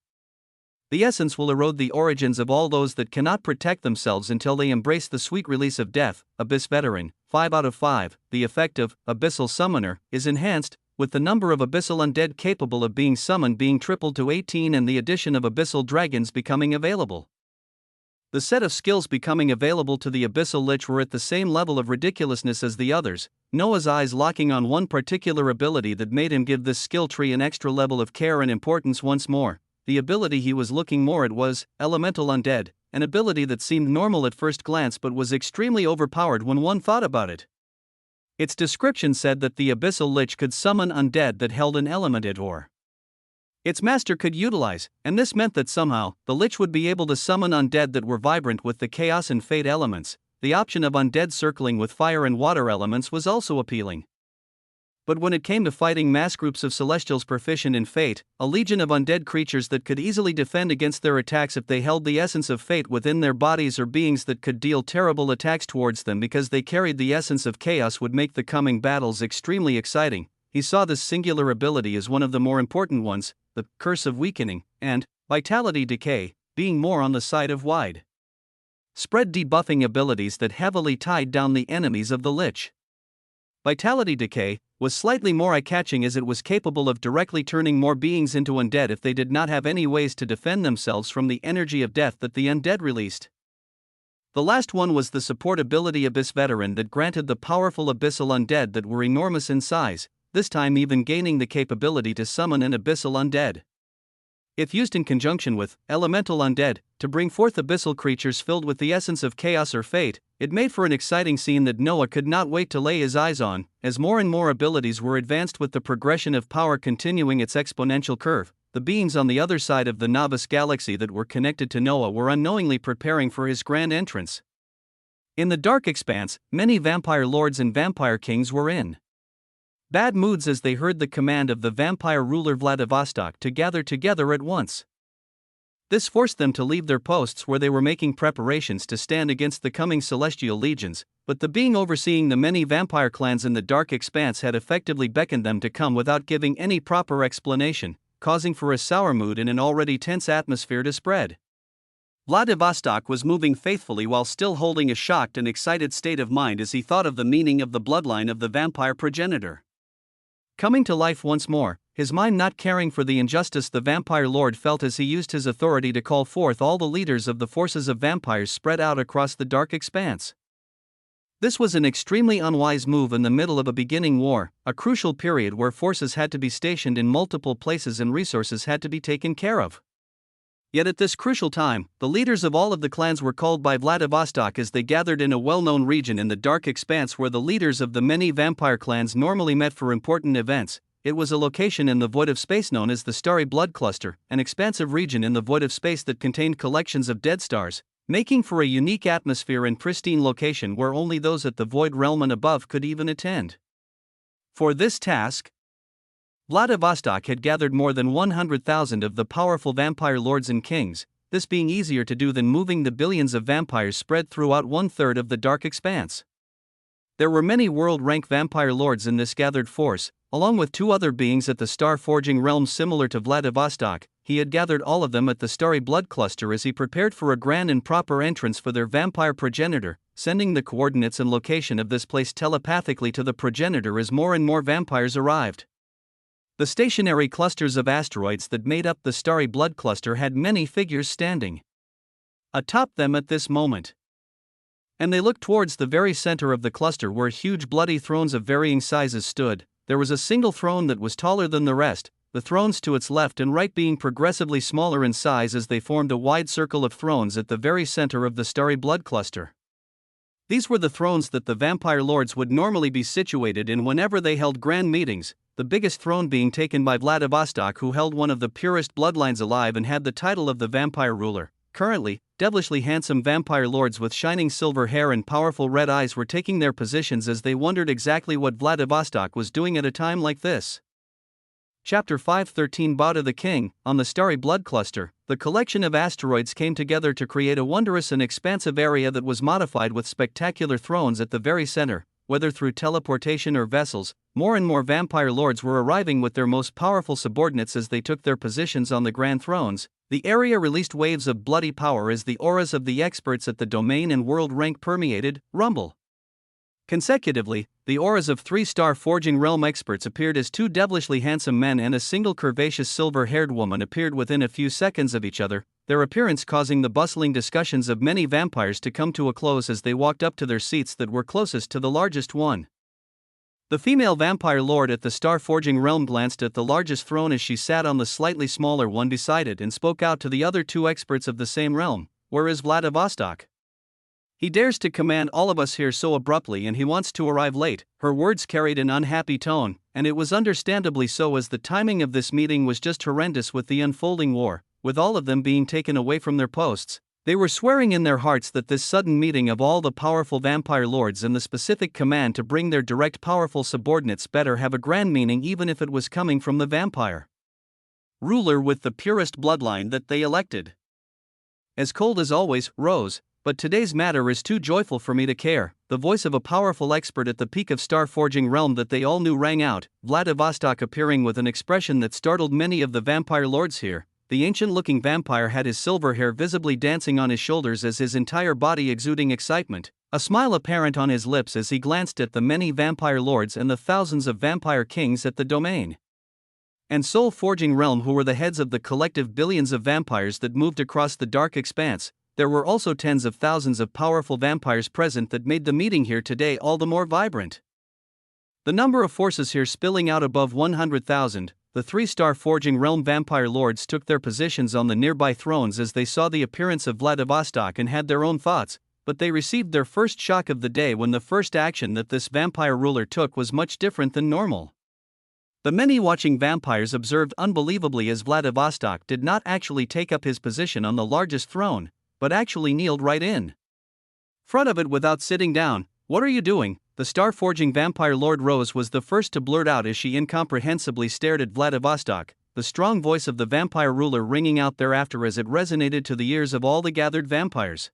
The essence will erode the origins of all those that cannot protect themselves until they embrace the sweet release of death. Abyss Veteran, 5 out of 5. The effect of Abyssal Summoner is enhanced, with the number of Abyssal Undead capable of being summoned being tripled to 18 and the addition of Abyssal Dragons becoming available. The set of skills becoming available to the Abyssal Lich were at the same level of ridiculousness as the others, Noah's eyes locking on one particular ability that made him give this skill tree an extra level of care and importance once more. The ability he was looking more at was Elemental Undead, an ability that seemed normal at first glance but was extremely overpowered when one thought about it. Its description said that the Abyssal Lich could summon undead that held an element it or its master could utilize, and this meant that somehow, the Lich would be able to summon undead that were vibrant with the chaos and fate elements. The option of undead circling with fire and water elements was also appealing. But when it came to fighting mass groups of celestials proficient in fate, a legion of undead creatures that could easily defend against their attacks if they held the essence of fate within their bodies, or beings that could deal terrible attacks towards them because they carried the essence of chaos, would make the coming battles extremely exciting. He saw this singular ability as one of the more important ones, the Curse of Weakening, and Vitality Decay, being more on the side of wide spread debuffing abilities that heavily tied down the enemies of the Lich. Vitality Decay was slightly more eye-catching as it was capable of directly turning more beings into undead if they did not have any ways to defend themselves from the energy of death that the undead released. The last one was the support ability Abyss Veteran that granted the powerful abyssal undead that were enormous in size, this time even gaining the capability to summon an abyssal undead. If used in conjunction with Elemental Undead, to bring forth abyssal creatures filled with the essence of chaos or fate, it made for an exciting scene that Noah could not wait to lay his eyes on, as more and more abilities were advanced with the progression of power continuing its exponential curve. The beings on the other side of the Novice Galaxy that were connected to Noah were unknowingly preparing for his grand entrance. In the dark expanse, many vampire lords and vampire kings were in bad moods as they heard the command of the vampire ruler Vladivostok to gather together at once. This forced them to leave their posts where they were making preparations to stand against the coming celestial legions, but the being overseeing the many vampire clans in the dark expanse had effectively beckoned them to come without giving any proper explanation, causing for a sour mood in an already tense atmosphere to spread. Vladivostok was moving faithfully while still holding a shocked and excited state of mind as he thought of the meaning of the bloodline of the vampire progenitor coming to life once more, his mind not caring for the injustice the vampire lord felt as he used his authority to call forth all the leaders of the forces of vampires spread out across the dark expanse. This was an extremely unwise move in the middle of a beginning war, a crucial period where forces had to be stationed in multiple places and resources had to be taken care of. Yet at this crucial time, the leaders of all of the clans were called by Vladivostok as they gathered in a well-known region in the dark expanse where the leaders of the many vampire clans normally met for important events. It was a location in the void of space known as the Starry Blood Cluster, an expansive region in the void of space that contained collections of dead stars, making for a unique atmosphere and pristine location where only those at the void realm and above could even attend. For this task, Vladivostok had gathered more than 100,000 of the powerful vampire lords and kings, this being easier to do than moving the billions of vampires spread throughout 1/3 of the dark expanse. There were many world-rank vampire lords in this gathered force, along with 2 other beings at the star-forging realm similar to Vladivostok. He had gathered all of them at the Starry Blood Cluster as he prepared for a grand and proper entrance for their vampire progenitor, sending the coordinates and location of this place telepathically to the progenitor as more and more vampires arrived. The stationary clusters of asteroids that made up the Starry Blood Cluster had many figures standing atop them at this moment. And they looked towards the very center of the cluster where huge bloody thrones of varying sizes stood. There was a single throne that was taller than the rest, the thrones to its left and right being progressively smaller in size as they formed a wide circle of thrones at the very center of the Starry Blood Cluster. These were the thrones that the vampire lords would normally be situated in whenever they held grand meetings, the biggest throne being taken by Vladivostok, who held one of the purest bloodlines alive and had the title of the vampire ruler. Currently, devilishly handsome vampire lords with shining silver hair and powerful red eyes were taking their positions as they wondered exactly what Vladivostok was doing at a time like this. Chapter 513 Bow to the King. On the Starry Blood Cluster, the collection of asteroids came together to create a wondrous and expansive area that was modified with spectacular thrones at the very center. Whether through teleportation or vessels, more and more vampire lords were arriving with their most powerful subordinates as they took their positions on the grand thrones. The area released waves of bloody power as the auras of the experts at the domain and world rank permeated, rumble. Consecutively, the auras of 3-star Forging Realm experts appeared as two devilishly handsome men and a single curvaceous silver-haired woman appeared within a few seconds of each other, their appearance causing the bustling discussions of many vampires to come to a close as they walked up to their seats that were closest to the largest one. The female vampire lord at the Star Forging Realm glanced at the largest throne as she sat on the slightly smaller one beside it and spoke out to the other two experts of the same realm. "Where is Vladivostok? He dares to command all of us here so abruptly, and he wants to arrive late." Her words carried an unhappy tone, and it was understandably so as the timing of this meeting was just horrendous with the unfolding war, with all of them being taken away from their posts. They were swearing in their hearts that this sudden meeting of all the powerful vampire lords and the specific command to bring their direct powerful subordinates better have a grand meaning even if it was coming from the vampire ruler with the purest bloodline that they elected. As cold as always, Rose, "But today's matter is too joyful for me to care." The voice of a powerful expert at the peak of Star Forging Realm that they all knew rang out, Vladivostok appearing with an expression that startled many of the vampire lords here. The ancient-looking vampire had his silver hair visibly dancing on his shoulders as his entire body exuding excitement, a smile apparent on his lips as he glanced at the many vampire lords and the thousands of vampire kings at the domain and Soul Forging Realm who were the heads of the collective billions of vampires that moved across the dark expanse. There were also tens of thousands of powerful vampires present that made the meeting here today all the more vibrant. The number of forces here spilling out above 100,000, the 3-star Forging Realm vampire lords took their positions on the nearby thrones as they saw the appearance of Vladivostok and had their own thoughts, but they received their first shock of the day when the first action that this vampire ruler took was much different than normal. The many watching vampires observed unbelievably as Vladivostok did not actually take up his position on the largest throne, but actually kneeled right in front of it without sitting down. "What are you doing?" The Star Forging vampire Lord Rose was the first to blurt out as she incomprehensibly stared at Vladivostok, the strong voice of the vampire ruler ringing out thereafter as it resonated to the ears of all the gathered vampires.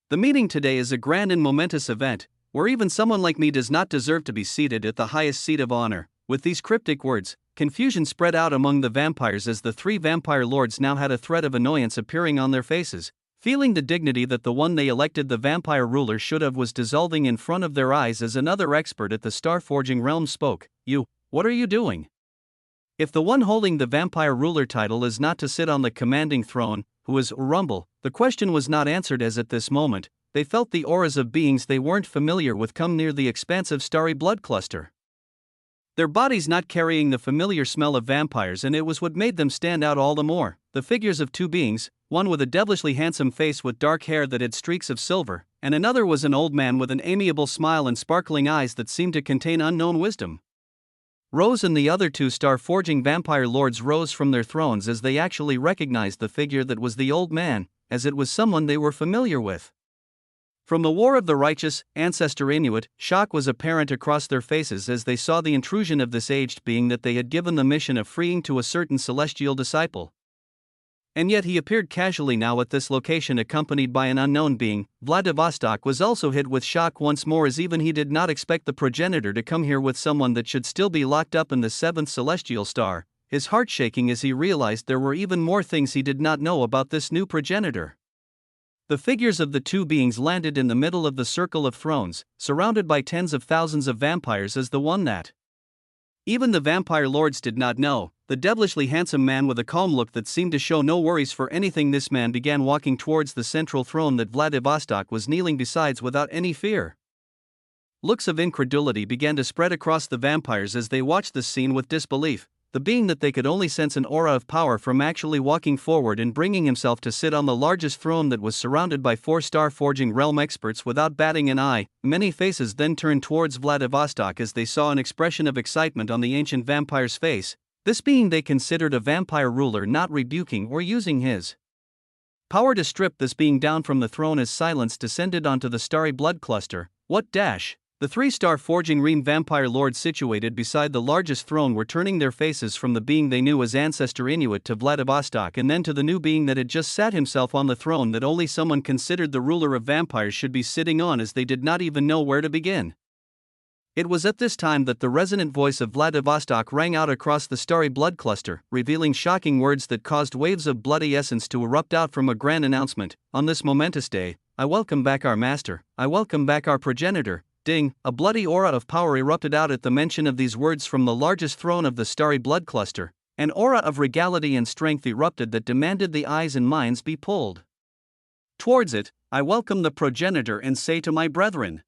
"The meeting today is a grand and momentous event, where even someone like me does not deserve to be seated at the highest seat of honor." With these cryptic words, confusion spread out among the vampires as the three vampire lords now had a threat of annoyance appearing on their faces. Feeling the dignity that the one they elected the vampire ruler should have was dissolving in front of their eyes as another expert at the Star Forging Realm spoke. What are you doing? If the one holding the vampire ruler title is not to sit on the commanding throne, who is Rumble?" The question was not answered as at this moment, they felt the auras of beings they weren't familiar with come near the expansive starry blood cluster. Their bodies not carrying the familiar smell of vampires, and it was what made them stand out all the more. The figures of two beings, one with a devilishly handsome face with dark hair that had streaks of silver, and another was an old man with an amiable smile and sparkling eyes that seemed to contain unknown wisdom. Rose and the other 2-star Forging vampire lords rose from their thrones as they actually recognized the figure that was the old man, as it was someone they were familiar with. From the War of the Righteous, Ancestor Inuit, shock was apparent across their faces as they saw the intrusion of this aged being that they had given the mission of freeing to a certain celestial disciple. And yet he appeared casually now at this location accompanied by an unknown being. Vladivostok was also hit with shock once more as even he did not expect the progenitor to come here with someone that should still be locked up in the 7th celestial star, his heart shaking as he realized there were even more things he did not know about this new progenitor. The figures of the two beings landed in the middle of the circle of thrones, surrounded by tens of thousands of vampires as the one that even the vampire lords did not know. The devilishly handsome man with a calm look that seemed to show no worries for anything. This man began walking towards the central throne that Vladivostok was kneeling beside without any fear. Looks of incredulity began to spread across the vampires as they watched this scene with disbelief. The being that they could only sense an aura of power from actually walking forward and bringing himself to sit on the largest throne that was surrounded by 4-star Forging Realm experts without batting an eye. Many faces then turned towards Vladivostok as they saw an expression of excitement on the ancient vampire's face, this being they considered a vampire ruler not rebuking or using his power to strip this being down from the throne as silence descended onto the starry blood cluster. What dash? The 3-star Forging Realm vampire lords situated beside the largest throne were turning their faces from the being they knew as Ancestor Inuit to Vladivostok and then to the new being that had just sat himself on the throne that only someone considered the ruler of vampires should be sitting on, as they did not even know where to begin. It was at this time that the resonant voice of Vladivostok rang out across the starry blood cluster, revealing shocking words that caused waves of bloody essence to erupt out from a grand announcement. On this momentous day, I welcome back our master, I welcome back our progenitor. Ding! A bloody aura of power erupted out at the mention of these words from the largest throne of the starry blood cluster. An aura of regality and strength erupted that demanded the eyes and minds be pulled towards it. I welcome the progenitor and say to my brethren,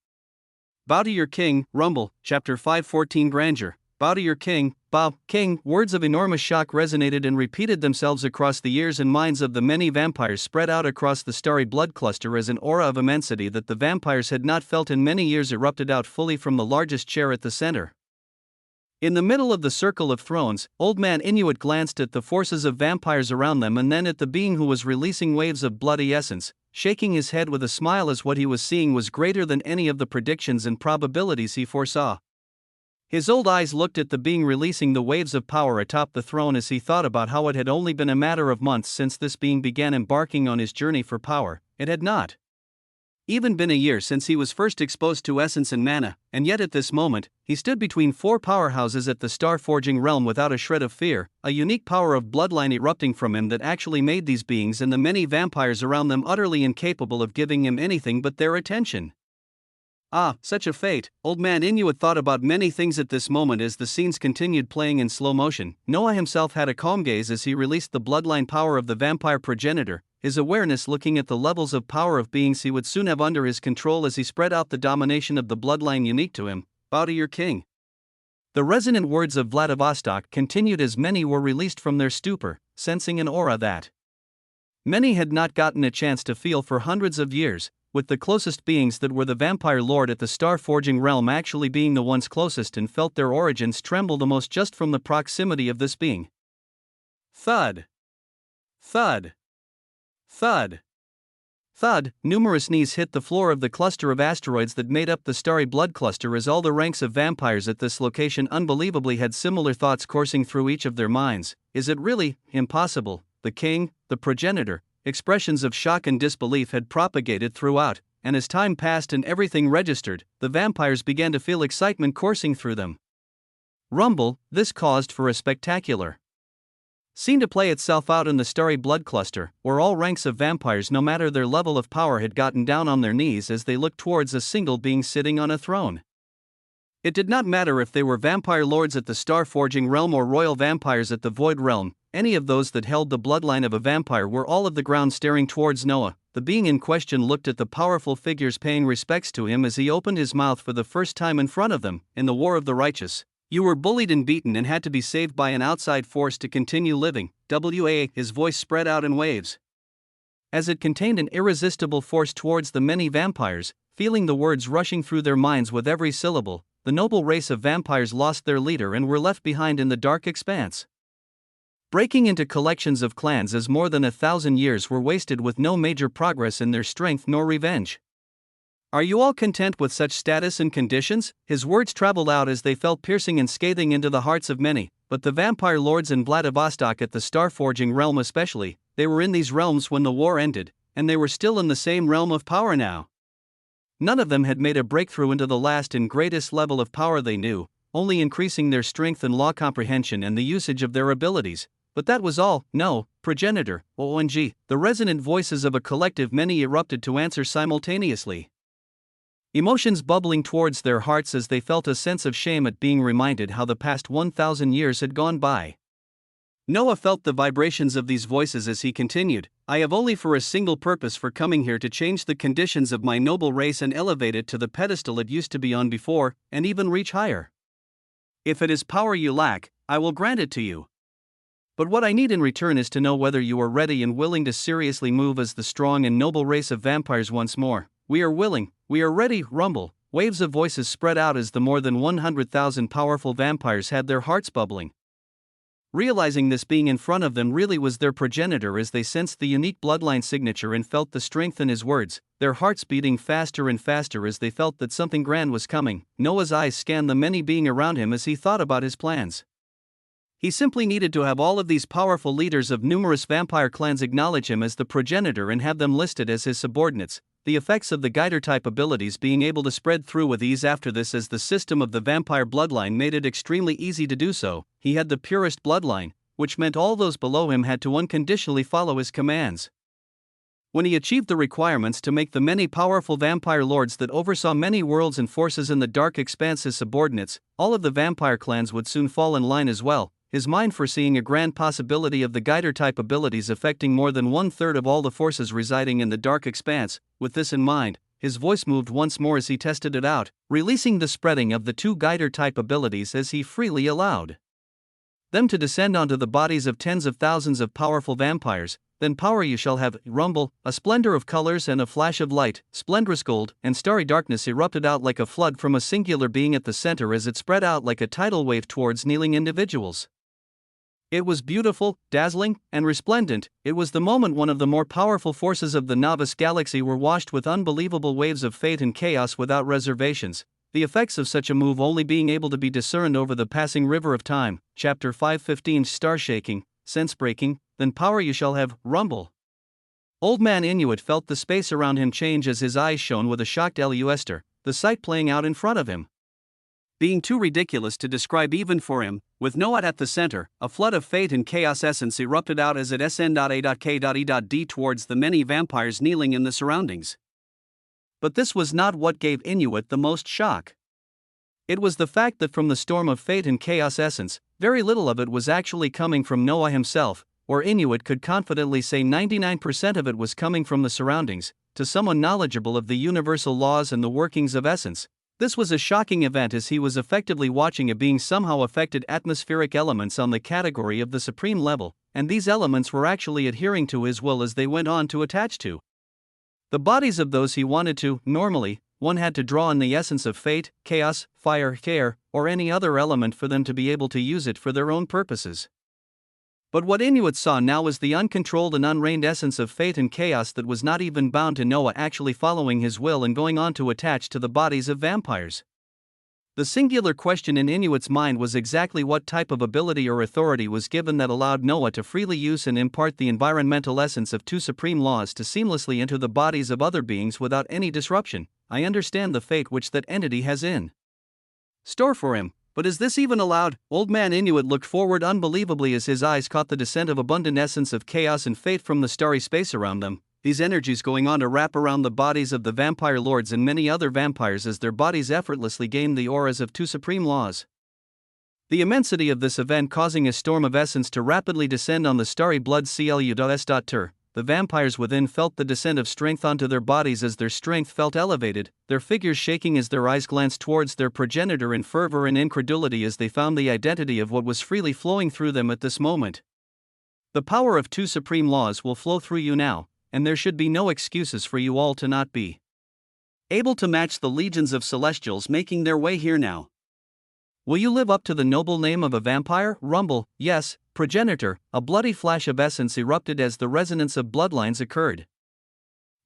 bow to your king. Rumble, chapter 5:14. Grandeur. Bow to your king, bow, king. Words of enormous shock resonated and repeated themselves across the ears and minds of the many vampires spread out across the starry blood cluster as an aura of immensity that the vampires had not felt in many years erupted out fully from the largest chair at the center. In the middle of the circle of thrones, Old Man Inuit glanced at the forces of vampires around them and then at the being who was releasing waves of bloody essence, shaking his head with a smile as what he was seeing was greater than any of the predictions and probabilities he foresaw. His old eyes looked at the being releasing the waves of power atop the throne as he thought about how it had only been a matter of months since this being began embarking on his journey for power. It had not even been a year since he was first exposed to essence and mana, and yet at this moment, he stood between four powerhouses at the star-forging realm without a shred of fear, a unique power of bloodline erupting from him that actually made these beings and the many vampires around them utterly incapable of giving him anything but their attention. Ah, such a fate. Old Man Inuit thought about many things at this moment as the scenes continued playing in slow motion. Noah himself had a calm gaze as he released the bloodline power of the vampire progenitor, his awareness looking at the levels of power of beings he would soon have under his control as he spread out the domination of the bloodline unique to him. Bow to your king. The resonant words of Vladivostok continued as many were released from their stupor, sensing an aura that many had not gotten a chance to feel for hundreds of years, with the closest beings that were the vampire lord at the star-forging realm actually being the ones closest and felt their origins tremble the most just from the proximity of this being. Thud. Thud. Thud. Thud. Numerous knees hit the floor of the cluster of asteroids that made up the starry blood cluster as all the ranks of vampires at this location unbelievably had similar thoughts coursing through each of their minds. Is it really impossible? The king, the progenitor. Expressions of shock and disbelief had propagated throughout, and as time passed and everything registered, the vampires began to feel excitement coursing through them. Rumble. This caused for a spectacular scene to play itself out in the starry blood cluster, where all ranks of vampires no matter their level of power had gotten down on their knees as they looked towards a single being sitting on a throne. It did not matter if they were vampire lords at the star-forging realm or royal vampires at the void realm, any of those that held the bloodline of a vampire were all of the ground staring towards Noah. The being in question looked at the powerful figures paying respects to him as he opened his mouth for the first time in front of them. In the War of the Righteous, you were bullied and beaten and had to be saved by an outside force to continue living. His voice spread out in waves as it contained an irresistible force towards the many vampires, feeling the words rushing through their minds with every syllable. The noble race of vampires lost their leader and were left behind in the dark expanse, breaking into collections of clans as more than 1,000 years were wasted with no major progress in their strength nor revenge. Are you all content with such status and conditions? His words traveled out as they felt piercing and scathing into the hearts of many, but the vampire lords in Vladivostok at the star-forging realm especially, they were in these realms when the war ended, and they were still in the same realm of power now. None of them had made a breakthrough into the last and greatest level of power they knew, only increasing their strength and law comprehension and the usage of their abilities. But that was all. No, progenitor, ONG, the resonant voices of a collective many erupted to answer simultaneously. Emotions bubbling towards their hearts as they felt a sense of shame at being reminded how the past 1,000 years had gone by. Noah felt the vibrations of these voices as he continued, I have only for a single purpose for coming here to change the conditions of my noble race and elevate it to the pedestal it used to be on before, and even reach higher. If it is power you lack, I will grant it to you. But what I need in return is to know whether you are ready and willing to seriously move as the strong and noble race of vampires once more. We are willing, we are ready. Rumble. Waves of voices spread out as the more than 100,000 powerful vampires had their hearts bubbling, realizing this being in front of them really was their progenitor as they sensed the unique bloodline signature and felt the strength in his words, their hearts beating faster and faster as they felt that something grand was coming. Noah's eyes scanned the many being around him as he thought about his plans. He simply needed to have all of these powerful leaders of numerous vampire clans acknowledge him as the progenitor and have them listed as his subordinates. the effects of the Geyser-type abilities being able to spread through with ease after this, as the system of the vampire bloodline made it extremely easy to do so. He had the purest bloodline, which meant all those below him had to unconditionally follow his commands. When he achieved the requirements to make the many powerful vampire lords that oversaw many worlds and forces in the dark expanse his subordinates, all of the vampire clans would soon fall in line as well, his mind foreseeing a grand possibility of the Geyser-type abilities affecting more than 1/3 of all the forces residing in the dark expanse. With this in mind, his voice moved once more as he tested it out, releasing the spreading of the two Geyser-type abilities as he freely allowed them to descend onto the bodies of tens of thousands of powerful vampires. Then power you shall have, rumble, a splendor of colors and a flash of light, splendrous gold and starry darkness erupted out like a flood from a singular being at the center as it spread out like a tidal wave towards kneeling individuals. It was beautiful, dazzling, and resplendent. It was the moment one of the more powerful forces of the novice galaxy were washed with unbelievable waves of fate and chaos without reservations, the effects of such a move only being able to be discerned over the passing river of time. Chapter 5:15 Star shaking, sense breaking, then power you shall have, rumble. Old Man Inuit felt the space around him change as his eyes shone with a shocked luster, the sight playing out in front of him being too ridiculous to describe even for him. With Noat at the center, a flood of fate and chaos essence erupted out as it sn.a.k.e.d towards the many vampires kneeling in the surroundings. But this was not what gave Inuit the most shock. It was the fact that from the storm of fate and chaos essence, very little of it was actually coming from Noah himself, or Inuit could confidently say 99% of it was coming from the surroundings. To someone knowledgeable of the universal laws and the workings of essence, this was a shocking event, as he was effectively watching a being somehow affected atmospheric elements on the category of the supreme level, and these elements were actually adhering to his will as they went on to attach to the bodies of those he wanted to. Normally, one had to draw on the essence of fate, chaos, fire, care, or any other element for them to be able to use it for their own purposes. But what Inuit saw now was the uncontrolled and unreined essence of fate and chaos that was not even bound to Noah actually following his will and going on to attach to the bodies of vampires. The singular question in Inuit's mind was exactly what type of ability or authority was given that allowed Noah to freely use and impart the environmental essence of two supreme laws to seamlessly enter the bodies of other beings without any disruption. I understand the fate which that entity has in store for him. But is this even allowed? Old Man Inuit looked forward unbelievably as his eyes caught the descent of abundant essence of chaos and fate from the starry space around them, these energies going on to wrap around the bodies of the vampire lords and many other vampires as their bodies effortlessly gained the auras of two supreme laws. The immensity of this event causing a storm of essence to rapidly descend on the starry blood CLU.S.Ter. The vampires within felt the descent of strength onto their bodies as their strength felt elevated, their figures shaking as their eyes glanced towards their progenitor in fervor and incredulity as they found the identity of what was freely flowing through them at this moment. The power of two supreme laws will flow through you now, and there should be no excuses for you all to not be able to match the legions of celestials making their way here now. Will you live up to the noble name of a vampire? Rumble, yes, progenitor. A bloody flash of essence erupted as the resonance of bloodlines occurred.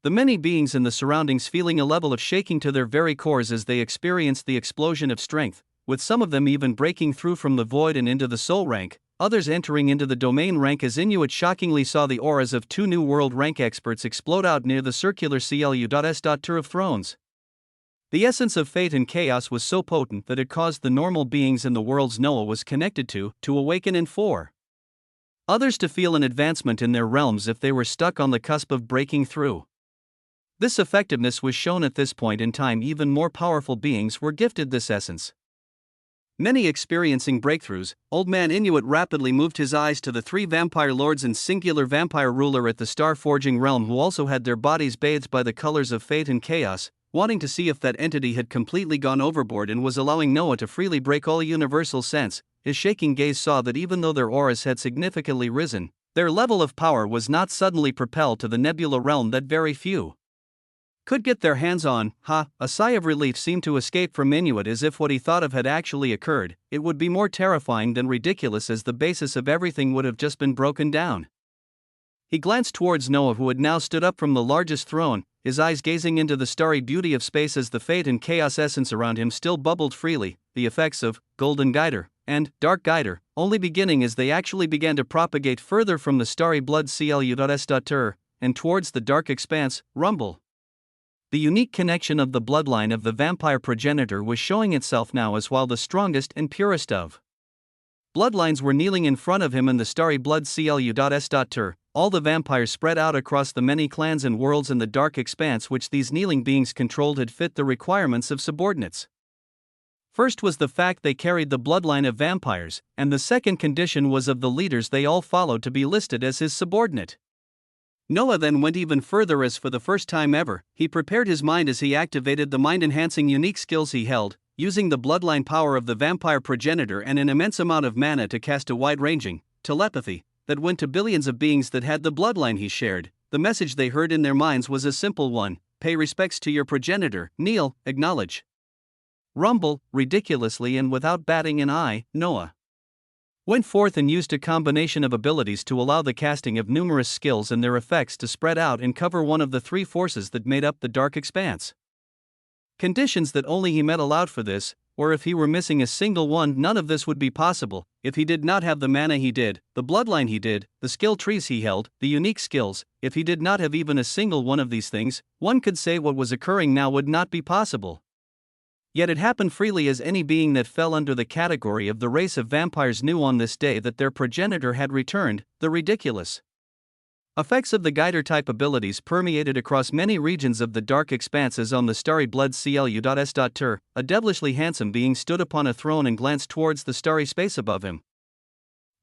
The many beings in the surroundings feeling a level of shaking to their very cores as they experienced the explosion of strength, with some of them even breaking through from the void and into the soul rank, others entering into the domain rank as Inuit shockingly saw the auras of two new world rank experts explode out near the circular CLU.S.Ter of thrones. The essence of fate and chaos was so potent that it caused the normal beings in the worlds Noah was connected to awaken, and for others to feel an advancement in their realms if they were stuck on the cusp of breaking through. This effectiveness was shown at this point in time. Even more powerful beings were gifted this essence. Many experiencing breakthroughs, Old Man Inuit rapidly moved his eyes to the three vampire lords and singular vampire ruler at the star-forging realm who also had their bodies bathed by the colors of fate and chaos, wanting to see if that entity had completely gone overboard and was allowing Noah to freely break all universal sense. His shaking gaze saw that even though their auras had significantly risen, their level of power was not suddenly propelled to the nebula realm that very few could get their hands on. A sigh of relief seemed to escape from Inuit as if what he thought of had actually occurred. It would be more terrifying than ridiculous as the basis of everything would have just been broken down. He glanced towards Noah, who had now stood up from the largest throne, his eyes gazing into the starry beauty of space as the fate and chaos essence around him still bubbled freely, the effects of Golden Geyser and Dark Geyser only beginning as they actually began to propagate further from the starry blood CLU.S.Ter and towards the dark expanse. Rumble. The unique connection of the bloodline of the vampire progenitor was showing itself now as while the strongest and purest of bloodlines were kneeling in front of him in the starry blood clu.s.ter, all the vampires spread out across the many clans and worlds in the dark expanse which these kneeling beings controlled had fit the requirements of subordinates. First was the fact they carried the bloodline of vampires, and the second condition was of the leaders they all followed to be listed as his subordinate. Noah then went even further as for the first time ever, he prepared his mind as he activated the mind-enhancing unique skills he held, using the bloodline power of the vampire progenitor and an immense amount of mana to cast a wide-ranging telepathy that went to billions of beings that had the bloodline he shared. The message they heard in their minds was a simple one: pay respects to your progenitor, kneel, acknowledge. Rumble, ridiculously and without batting an eye, Noah went forth and used a combination of abilities to allow the casting of numerous skills and their effects to spread out and cover one of the three forces that made up the dark expanse. Conditions that only he met allowed for this, or if he were missing a single one, none of this would be possible. If he did not have the mana he did, the bloodline he did, the skill trees he held, the unique skills, if he did not have even a single one of these things, one could say what was occurring now would not be possible. Yet it happened freely, as any being that fell under the category of the race of vampires knew on this day that their progenitor had returned. The ridiculous effects of the guider-type abilities permeated across many regions of the dark expanses on the starry blood clu.s.ter. A devilishly handsome being stood upon a throne and glanced towards the starry space above him.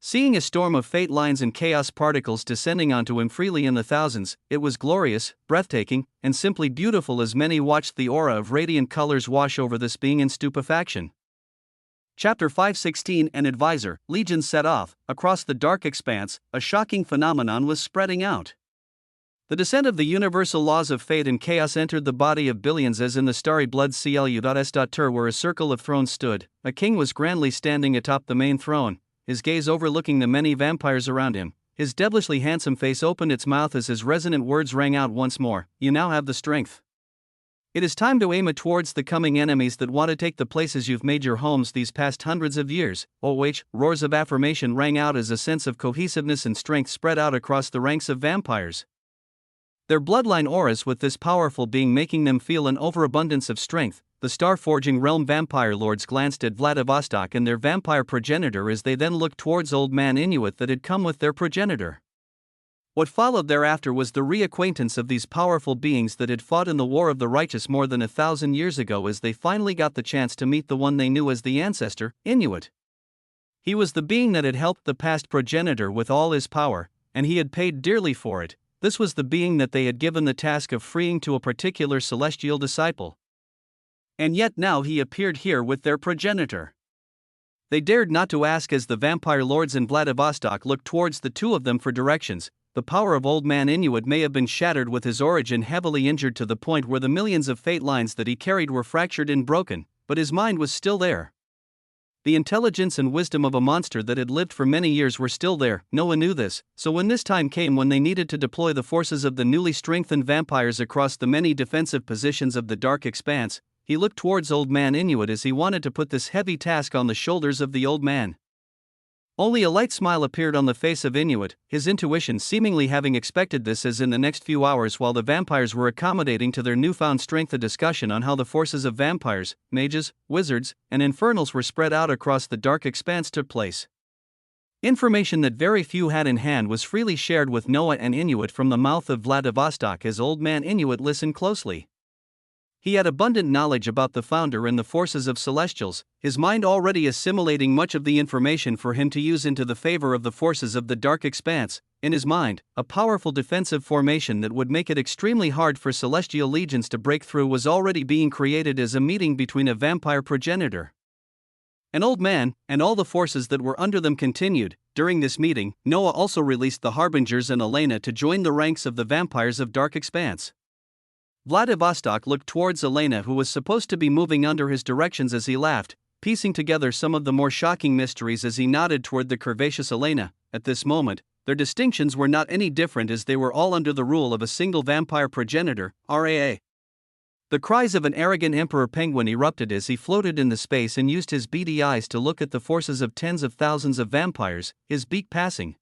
Seeing a storm of fate lines and chaos particles descending onto him freely in the thousands, it was glorious, breathtaking, and simply beautiful as many watched the aura of radiant colors wash over this being in stupefaction. Chapter 5:16 An advisor, legions set off. Across the dark expanse, a shocking phenomenon was spreading out. The descent of the universal laws of fate and chaos entered the body of billions as in the starry blood clu.s.ter, where a circle of thrones stood. A king was grandly standing atop the main throne, his gaze overlooking the many vampires around him. His devilishly handsome face opened its mouth as his resonant words rang out once more: "You now have the strength. It is time to aim it towards the coming enemies that want to take the places you've made your homes these past hundreds of years." OH, roars of affirmation rang out as a sense of cohesiveness and strength spread out across the ranks of vampires. Their bloodline auras with this powerful being making them feel an overabundance of strength. The star-forging realm vampire lords glanced at Vladivostok and their vampire progenitor as they then looked towards Old Man Inuit that had come with their progenitor. What followed thereafter was the reacquaintance of these powerful beings that had fought in the War of the Righteous more than 1,000 years ago, as they finally got the chance to meet the one they knew as the ancestor, Inuit. He was the being that had helped the past progenitor with all his power, and he had paid dearly for it. This was the being that they had given the task of freeing to a particular celestial disciple. And yet now he appeared here with their progenitor. They dared not to ask as the vampire lords in Vladivostok looked towards the two of them for directions. The power of Old Man Inuit may have been shattered with his origin heavily injured to the point where the millions of fate lines that he carried were fractured and broken, but his mind was still there. The intelligence and wisdom of a monster that had lived for many years were still there. Noah knew this, so when this time came when they needed to deploy the forces of the newly strengthened vampires across the many defensive positions of the dark expanse, he looked towards Old Man Inuit as he wanted to put this heavy task on the shoulders of the old man. Only a light smile appeared on the face of Inuit, his intuition seemingly having expected this, as in the next few hours while the vampires were accommodating to their newfound strength a discussion on how the forces of vampires, mages, wizards, and infernals were spread out across the dark expanse took place. Information that very few had in hand was freely shared with Noah and Inuit from the mouth of Vladivostok as Old Man Inuit listened closely. He had abundant knowledge about the founder and the forces of Celestials, his mind already assimilating much of the information for him to use into the favor of the forces of the dark expanse. In his mind, a powerful defensive formation that would make it extremely hard for celestial legions to break through was already being created as a meeting between a vampire progenitor, an old man, and all the forces that were under them continued. During this meeting, Noah also released the Harbingers and Elena to join the ranks of the vampires of Dark Expanse. Vladivostok looked towards Elena, who was supposed to be moving under his directions, as he laughed, piecing together some of the more shocking mysteries as he nodded toward the curvaceous Elena. At this moment, their distinctions were not any different, as they were all under the rule of a single vampire progenitor, RAA. The cries of an arrogant emperor penguin erupted as he floated in the space and used his beady eyes to look at the forces of tens of thousands of vampires, his beak passing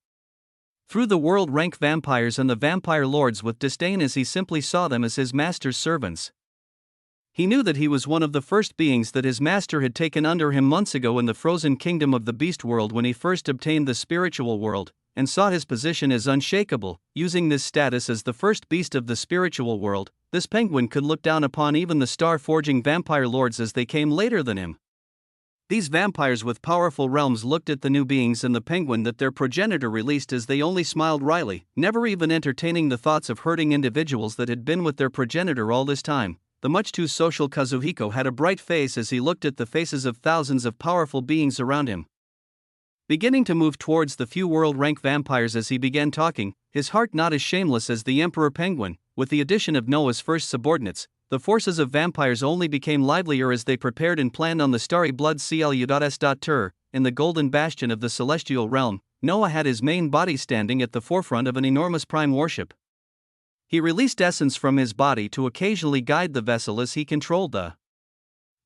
through the world rank vampires and the vampire lords with disdain as he simply saw them as his master's servants. He knew that he was one of the first beings that his master had taken under him months ago in the frozen kingdom of the beast world when he first obtained the spiritual world, and saw his position as unshakable. Using this status as the first beast of the spiritual world, this penguin could look down upon even the star-forging vampire lords as they came later than him. These vampires with powerful realms looked at the new beings and the penguin that their progenitor released as they only smiled wryly, never even entertaining the thoughts of hurting individuals that had been with their progenitor all this time. The much too social Kazuhiko had a bright face as he looked at the faces of thousands of powerful beings around him. Beginning to move towards the few world rank vampires as he began talking, his heart not as shameless as the Emperor Penguin. With the addition of Noah's first subordinates, the forces of vampires only became livelier as they prepared and planned on the starry blood CLU.S.Tur. In the golden bastion of the celestial realm, Noah had his main body standing at the forefront of an enormous prime warship. He released essence from his body to occasionally guide the vessel as he controlled the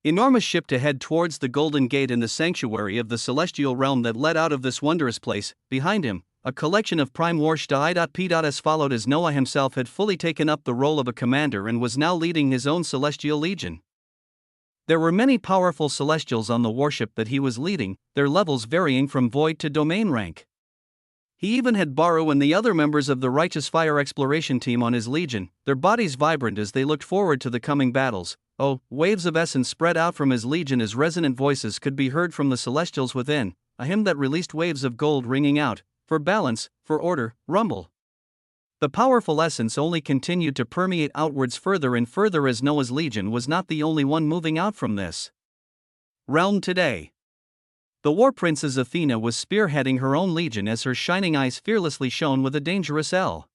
enormous ship to head towards the golden gate in the sanctuary of the celestial realm that led out of this wondrous place. Behind him, a collection of prime warship.I.P.S followed as Noah himself had fully taken up the role of a commander and was now leading his own celestial legion. There were many powerful celestials on the warship that he was leading, their levels varying from void to domain rank. He even had Baru and the other members of the Righteous Fire exploration team on his legion, their bodies vibrant as they looked forward to the coming battles. Oh, waves of essence spread out from his legion as resonant voices could be heard from the celestials within, a hymn that released waves of gold ringing out, for balance, for order, rumble. The powerful essence only continued to permeate outwards further and further as Noah's legion was not the only one moving out from this realm today. The war princess Athena was spearheading her own legion as her shining eyes fearlessly shone with a dangerous L.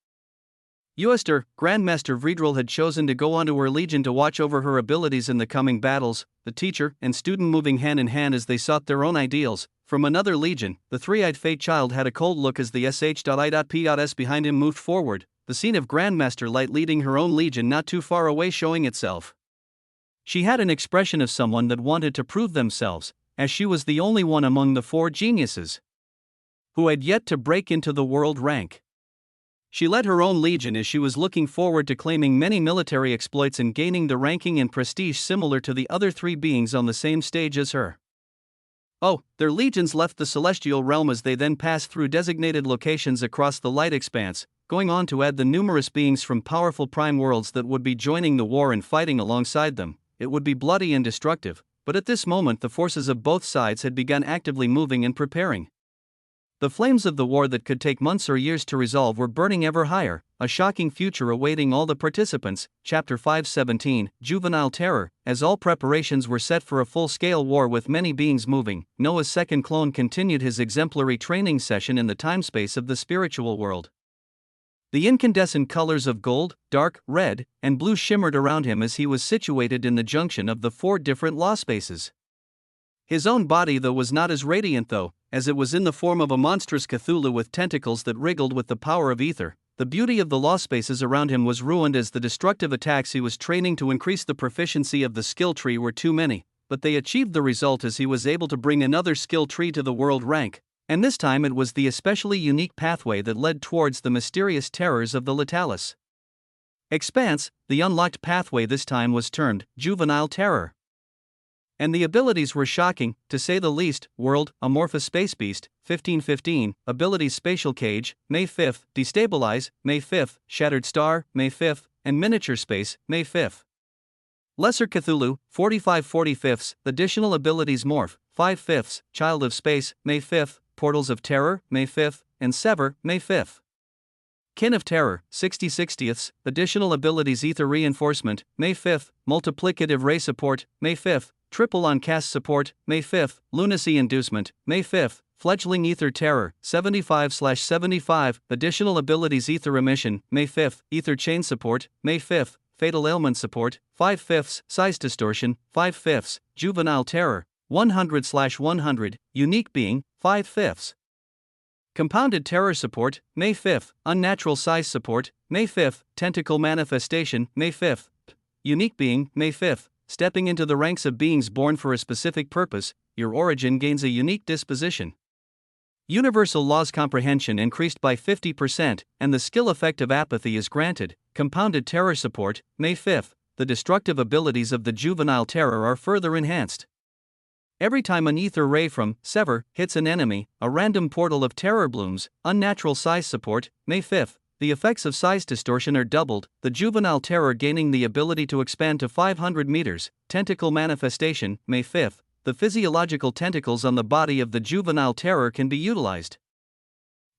Uester, Grandmaster Vredril had chosen to go onto her legion to watch over her abilities in the coming battles, the teacher and student moving hand in hand as they sought their own ideals. From another legion, the three-eyed fate child had a cold look as the sh.I.P.S behind him moved forward, the scene of Grandmaster Light leading her own legion not too far away showing itself. She had an expression of someone that wanted to prove themselves, as she was the only one among the four geniuses who had yet to break into the world rank. She led her own legion as she was looking forward to claiming many military exploits and gaining the ranking and prestige similar to the other three beings on the same stage as her. Oh, their legions left the celestial realm as they then passed through designated locations across the light expanse, going on to add the numerous beings from powerful prime worlds that would be joining the war and fighting alongside them. It would be bloody and destructive, but at this moment the forces of both sides had begun actively moving and preparing. The flames of the war that could take months or years to resolve were burning ever higher, a shocking future awaiting all the participants. Chapter 5:17, Juvenile Terror. As all preparations were set for a full-scale war with many beings moving, Noah's second clone continued his exemplary training session in the time-space of the spiritual world. The incandescent colors of gold, dark, red, and blue shimmered around him as he was situated in the junction of the four different law spaces. His own body though was not as radiant though, as it was in the form of a monstrous Cthulhu with tentacles that wriggled with the power of ether. The beauty of the law spaces around him was ruined as the destructive attacks he was training to increase the proficiency of the skill tree were too many, but they achieved the result as he was able to bring another skill tree to the world rank, and this time it was the especially unique pathway that led towards the mysterious terrors of the Litalis Expanse. The unlocked pathway this time was termed Juvenile Terror. And the abilities were shocking, to say the least. World, Amorphous Space Beast, 1515, Abilities Spatial Cage, May 5th, Destabilize, May 5th, Shattered Star, May 5th, and Miniature Space, May 5th. Lesser Cthulhu, 45/45, Additional Abilities Morph, 5/5, Child of Space, May 5th, Portals of Terror, May 5th, and Sever, May 5th. Kin of Terror, 60/60, Additional Abilities Ether Reinforcement, May 5th, Multiplicative Ray Support, May 5th, Triple on Cast Support, May 5th, Lunacy Inducement, May 5th, Fledgling Ether Terror, 75/75, Additional Abilities Ether Emission, May 5th, Ether Chain Support, May 5th, Fatal Ailment Support, 5/5, Size Distortion, 5/5, Juvenile Terror, 100/100, Unique Being, 5/5. Compounded Terror Support, May 5th, Unnatural Size Support, May 5th, Tentacle Manifestation, May 5th, Unique Being, May 5th. Stepping into the ranks of beings born for a specific purpose, your origin gains a unique disposition. Universal Laws Comprehension increased by 50%, and the skill effect of apathy is granted. Compounded Terror Support, May 5th, the destructive abilities of the juvenile terror are further enhanced. Every time an ether ray from Sever hits an enemy, a random portal of terror blooms. Unnatural size support. May 5th. The effects of size distortion are doubled, the juvenile terror gaining the ability to expand to 500 meters. Tentacle manifestation. May 5th. The physiological tentacles on the body of the juvenile terror can be utilized.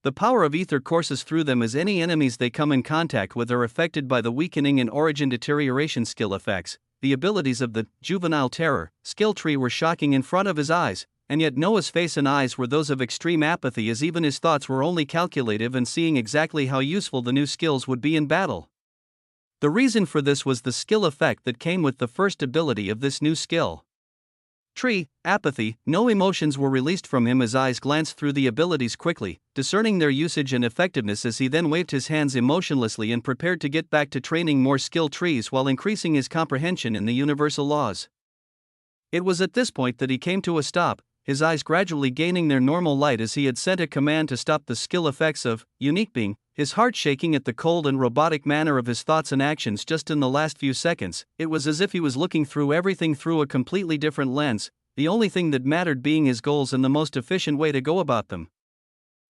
The power of ether courses through them as any enemies they come in contact with are affected by the weakening and origin deterioration skill effects. The abilities of the juvenile terror skill tree were shocking in front of his eyes, and yet Noah's face and eyes were those of extreme apathy, as even his thoughts were only calculative and seeing exactly how useful the new skills would be in battle. The reason for this was the skill effect that came with the first ability of this new skill tree, apathy. No emotions were released from him. His eyes glanced through the abilities quickly, discerning their usage and effectiveness as he then waved his hands emotionlessly and prepared to get back to training more skill trees while increasing his comprehension in the universal laws. It was at this point that he came to a stop, his eyes gradually gaining their normal light as he had sent a command to stop the skill effects of unique being, his heart shaking at the cold and robotic manner of his thoughts and actions just in the last few seconds. It was as if he was looking through everything through a completely different lens, the only thing that mattered being his goals and the most efficient way to go about them.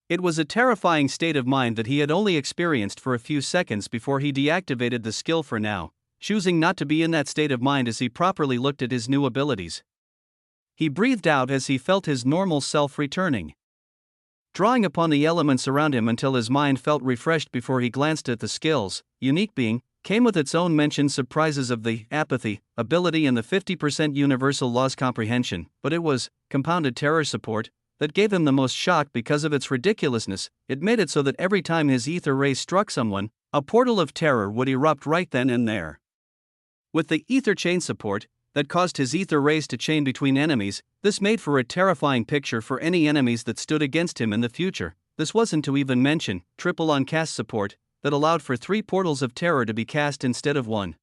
It was a terrifying state of mind that he had only experienced for a few seconds before he deactivated the skill for now, choosing not to be in that state of mind as he properly looked at his new abilities. He breathed out as he felt his normal self returning, drawing upon the elements around him until his mind felt refreshed before he glanced at the skills. Unique being came with its own mentioned surprises of the apathy ability and the 50% universal laws comprehension, but it was compounded terror support that gave him the most shock because of its ridiculousness. It made it so that every time his ether ray struck someone, a portal of terror would erupt right then and there. With the ether chain support that caused his ether rays to chain between enemies, this made for a terrifying picture for any enemies that stood against him in the future. This wasn't to even mention triple on cast support that allowed for 3 portals of terror to be cast instead of 1.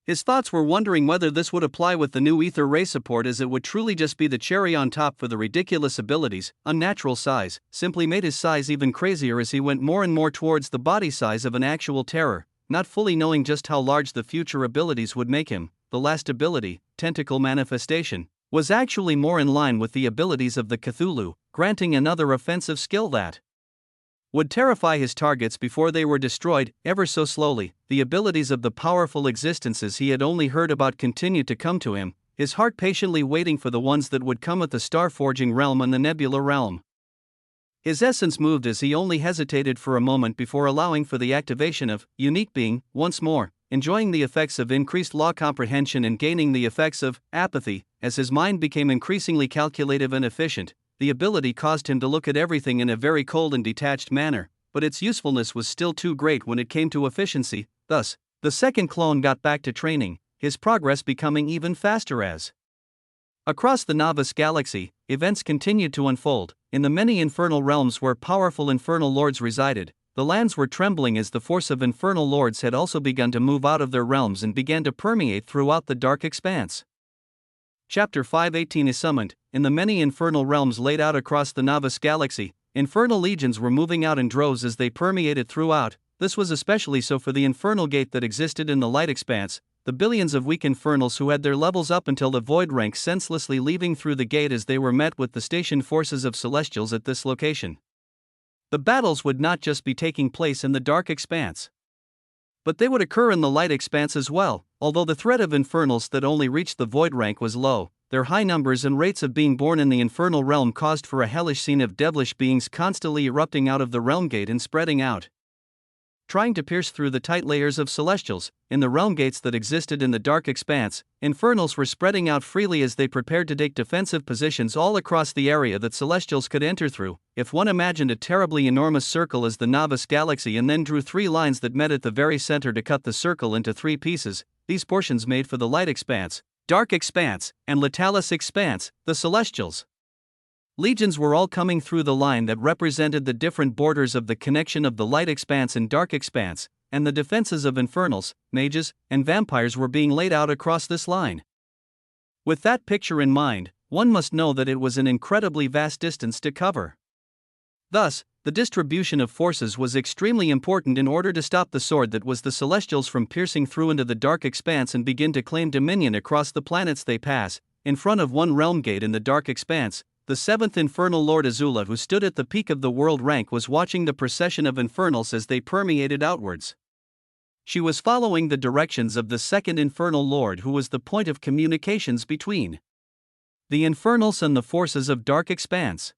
His thoughts were wondering whether this would apply with the new ether ray support, as it would truly just be the cherry on top for the ridiculous abilities. Unnatural size simply made his size even crazier as he went more and more towards the body size of an actual terror, not fully knowing just how large the future abilities would make him. The last ability, tentacle manifestation, was actually more in line with the abilities of the Cthulhu, granting another offensive skill that would terrify his targets before they were destroyed, ever so slowly. The abilities of the powerful existences he had only heard about continued to come to him, his heart patiently waiting for the ones that would come at the star-forging realm and the nebula realm. His essence moved as he only hesitated for a moment before allowing for the activation of unique being once more, enjoying the effects of increased law comprehension and gaining the effects of apathy. As his mind became increasingly calculative and efficient, the ability caused him to look at everything in a very cold and detached manner, but its usefulness was still too great when it came to efficiency. Thus, the second clone got back to training, his progress becoming even faster as across the novice galaxy, events continued to unfold. In the many infernal realms where powerful infernal lords resided, the lands were trembling as the force of infernal lords had also begun to move out of their realms and began to permeate throughout the dark expanse. Chapter 518 is summoned. In the many infernal realms laid out across the novice galaxy, infernal legions were moving out in droves as they permeated throughout. This was especially so for the infernal gate that existed in the light expanse, the billions of weak infernals who had their levels up until the void rank senselessly leaving through the gate as they were met with the stationed forces of celestials at this location. The battles would not just be taking place in the dark expanse, but they would occur in the light expanse as well. Although the threat of infernals that only reached the void rank was low, their high numbers and rates of being born in the infernal realm caused for a hellish scene of devilish beings constantly erupting out of the realm gate and spreading out, trying to pierce through the tight layers of celestials. In the realm gates that existed in the dark expanse, infernals were spreading out freely as they prepared to take defensive positions all across the area that celestials could enter through. If one imagined a terribly enormous circle as the novice galaxy and then drew 3 lines that met at the very center to cut the circle into 3 pieces, these portions made for the light expanse, dark expanse, and Latalis expanse, the celestials. Legions were all coming through the line that represented the different borders of the connection of the light expanse and dark expanse, and the defenses of infernals, mages, and vampires were being laid out across this line. With that picture in mind, one must know that it was an incredibly vast distance to cover. Thus, the distribution of forces was extremely important in order to stop the sword that was the Celestials from piercing through into the dark expanse and begin to claim dominion across the planets they pass. In front of one realm gate in the dark expanse, the seventh Infernal Lord Azula, who stood at the peak of the world rank, was watching the procession of Infernals as they permeated outwards. She was following the directions of the second Infernal Lord, who was the point of communications between the Infernals and the forces of dark expanse.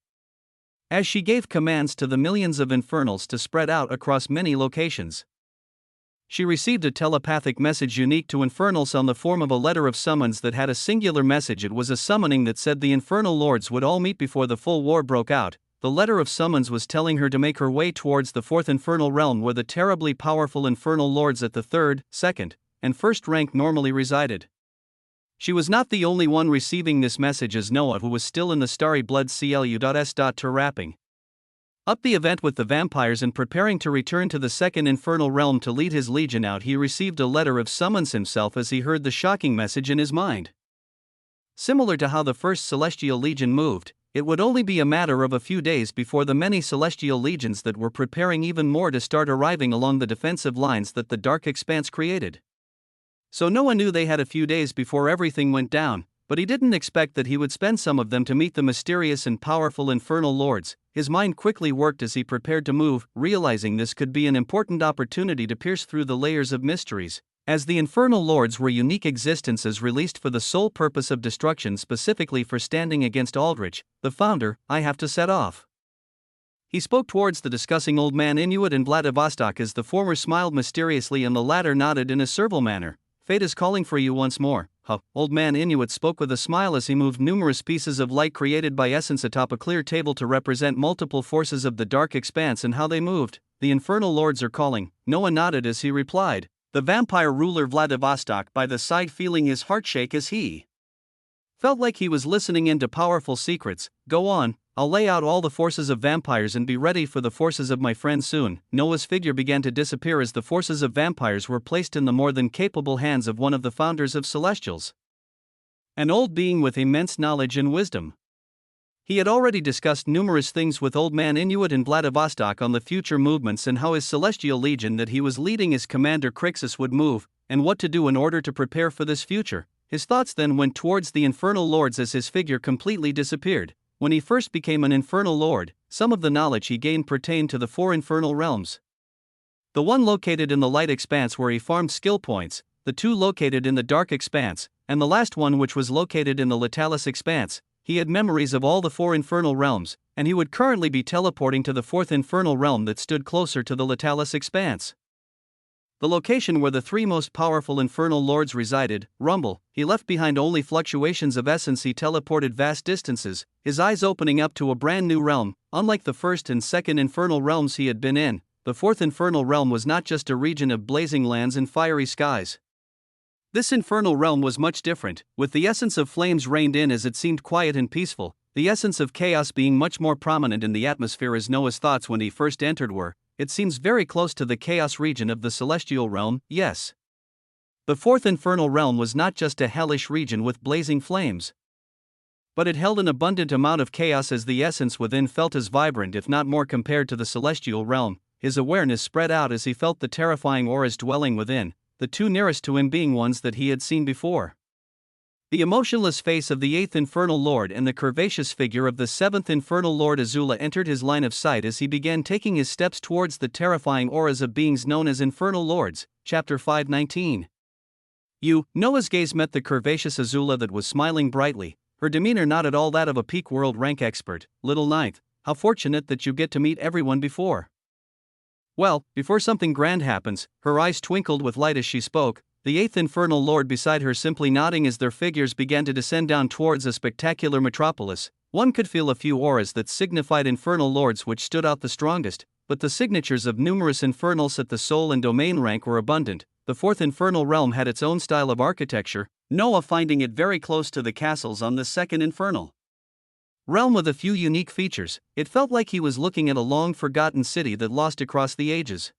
As she gave commands to the millions of Infernals to spread out across many locations, she received a telepathic message unique to Infernals on the form of a letter of summons that had a singular message. It was a summoning that said the Infernal Lords would all meet before the full war broke out. The letter of summons was telling her to make her way towards the fourth Infernal realm, where the terribly powerful Infernal Lords at the third, second, and first rank normally resided. She was not the only one receiving this message, as Noah, who was still in the starry blood CLU.S. wrapping up the event with the vampires and preparing to return to the second Infernal realm to lead his legion out, he received a letter of summons himself as he heard the shocking message in his mind. Similar to how the first Celestial Legion moved, it would only be a matter of a few days before the many Celestial Legions that were preparing even more to start arriving along the defensive lines that the Dark Expanse created. So Noah knew they had a few days before everything went down, but he didn't expect that he would spend some of them to meet the mysterious and powerful Infernal Lords. His mind quickly worked as he prepared to move, realizing this could be an important opportunity to pierce through the layers of mysteries, as the Infernal Lords were unique existences released for the sole purpose of destruction, specifically for standing against Aldrich, the founder. I have to set off. He spoke towards the discussing Old Man Inuit and Vladivostok as the former smiled mysteriously and the latter nodded in a servile manner. Fate is calling for you once more. Huh. Old Man Inuit spoke with a smile as he moved numerous pieces of light created by essence atop a clear table to represent multiple forces of the dark expanse and how they moved. The Infernal Lords are calling. Noah nodded as he replied. The vampire ruler Vladivostok by the side, feeling his heart shake as he felt like he was listening into powerful secrets. Go on, I'll lay out all the forces of vampires and be ready for the forces of my friend soon. Noah's figure began to disappear as the forces of vampires were placed in the more than capable hands of one of the founders of Celestials, an old being with immense knowledge and wisdom. He had already discussed numerous things with Old Man Inuit and Vladivostok on the future movements and how his Celestial Legion that he was leading as Commander Crixus would move, and what to do in order to prepare for this future. His thoughts then went towards the Infernal Lords as his figure completely disappeared. When he first became an Infernal Lord, some of the knowledge he gained pertained to the four Infernal realms. The one located in the Light Expanse where he farmed skill points, the two located in the Dark Expanse, and the last one which was located in the Latalis Expanse. He had memories of all the four Infernal realms, and he would currently be teleporting to the fourth Infernal realm that stood closer to the Latalis Expanse, the location where the three most powerful Infernal Lords resided. Rumble. He left behind only fluctuations of essence. He teleported vast distances, his eyes opening up to a brand new realm. Unlike the first and second Infernal realms he had been in, the fourth Infernal realm was not just a region of blazing lands and fiery skies. This Infernal realm was much different, with the essence of flames reined in as it seemed quiet and peaceful, the essence of chaos being much more prominent in the atmosphere. As Noah's thoughts when he first entered were, it seems very close to the chaos region of the Celestial realm. Yes. The fourth Infernal realm was not just a hellish region with blazing flames, but it held an abundant amount of chaos as the essence within felt as vibrant if not more compared to the Celestial realm. His awareness spread out as he felt the terrifying auras dwelling within, the two nearest to him being ones that he had seen before. The emotionless face of the eighth Infernal Lord and the curvaceous figure of the seventh Infernal Lord Azula entered his line of sight as he began taking his steps towards the terrifying auras of beings known as Infernal Lords. Chapter 5:19. Noah's gaze met the curvaceous Azula that was smiling brightly, her demeanor not at all that of a peak world rank expert. Little ninth, how fortunate that you get to meet everyone before. Well, before something grand happens. Her eyes twinkled with light as she spoke, the eighth Infernal Lord beside her simply nodding as their figures began to descend down towards a spectacular metropolis. One could feel a few auras that signified Infernal Lords which stood out the strongest, but the signatures of numerous Infernals at the soul and domain rank were abundant. The fourth Infernal realm had its own style of architecture, Noah finding it very close to the castles on the second Infernal realm with a few unique features. It felt like he was looking at a long-forgotten city that lost across the ages.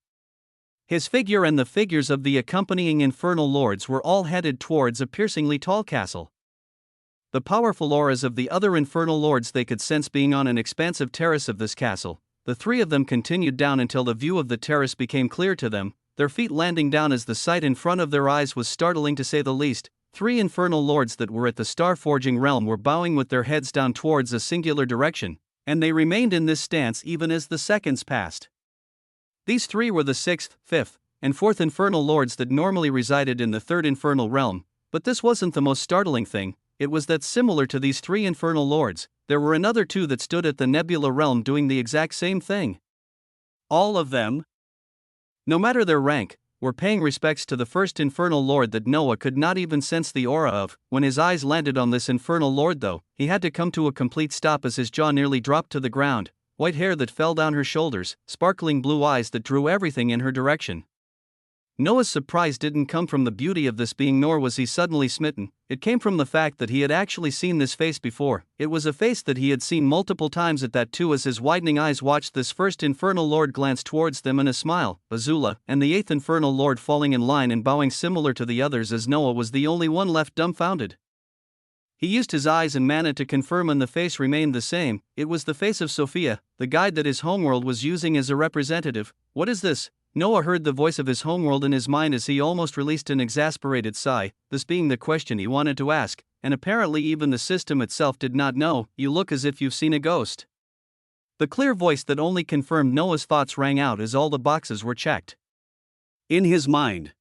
His figure and the figures of the accompanying Infernal Lords were all headed towards a piercingly tall castle. The powerful auras of the other Infernal Lords they could sense being on an expansive terrace of this castle, the three of them continued down until the view of the terrace became clear to them, their feet landing down as the sight in front of their eyes was startling to say the least. Three infernal lords that were at the star-forging realm were bowing with their heads down towards a singular direction, and they remained in this stance even as the seconds passed. These three were the sixth, fifth, and fourth infernal lords that normally resided in the third infernal realm, but this wasn't the most startling thing. It was that similar to these three infernal lords, there were another two that stood at the nebula realm doing the exact same thing. All of them, no matter their rank, were paying respects to the first infernal lord that Noah could not even sense the aura of. When his eyes landed on this infernal lord though, he had to come to a complete stop as his jaw nearly dropped to the ground, white hair that fell down her shoulders, sparkling blue eyes that drew everything in her direction. Noah's surprise didn't come from the beauty of this being, nor was he suddenly smitten. It came from the fact that he had actually seen this face before. It was a face that he had seen multiple times at that too, as his widening eyes watched this first infernal lord glance towards them in a smile. Azula, and the eighth infernal lord falling in line and bowing similar to the others, as Noah was the only one left dumbfounded. He used his eyes and mana to confirm, and the face remained the same. It was the face of Sophia, the guide that his homeworld was using as a representative. What is this? Noah heard the voice of his homeworld in his mind as he almost released an exasperated sigh, this being the question he wanted to ask, and apparently even the system itself did not know. You look as if you've seen a ghost. The clear voice that only confirmed Noah's thoughts rang out as all the boxes were checked. In his mind,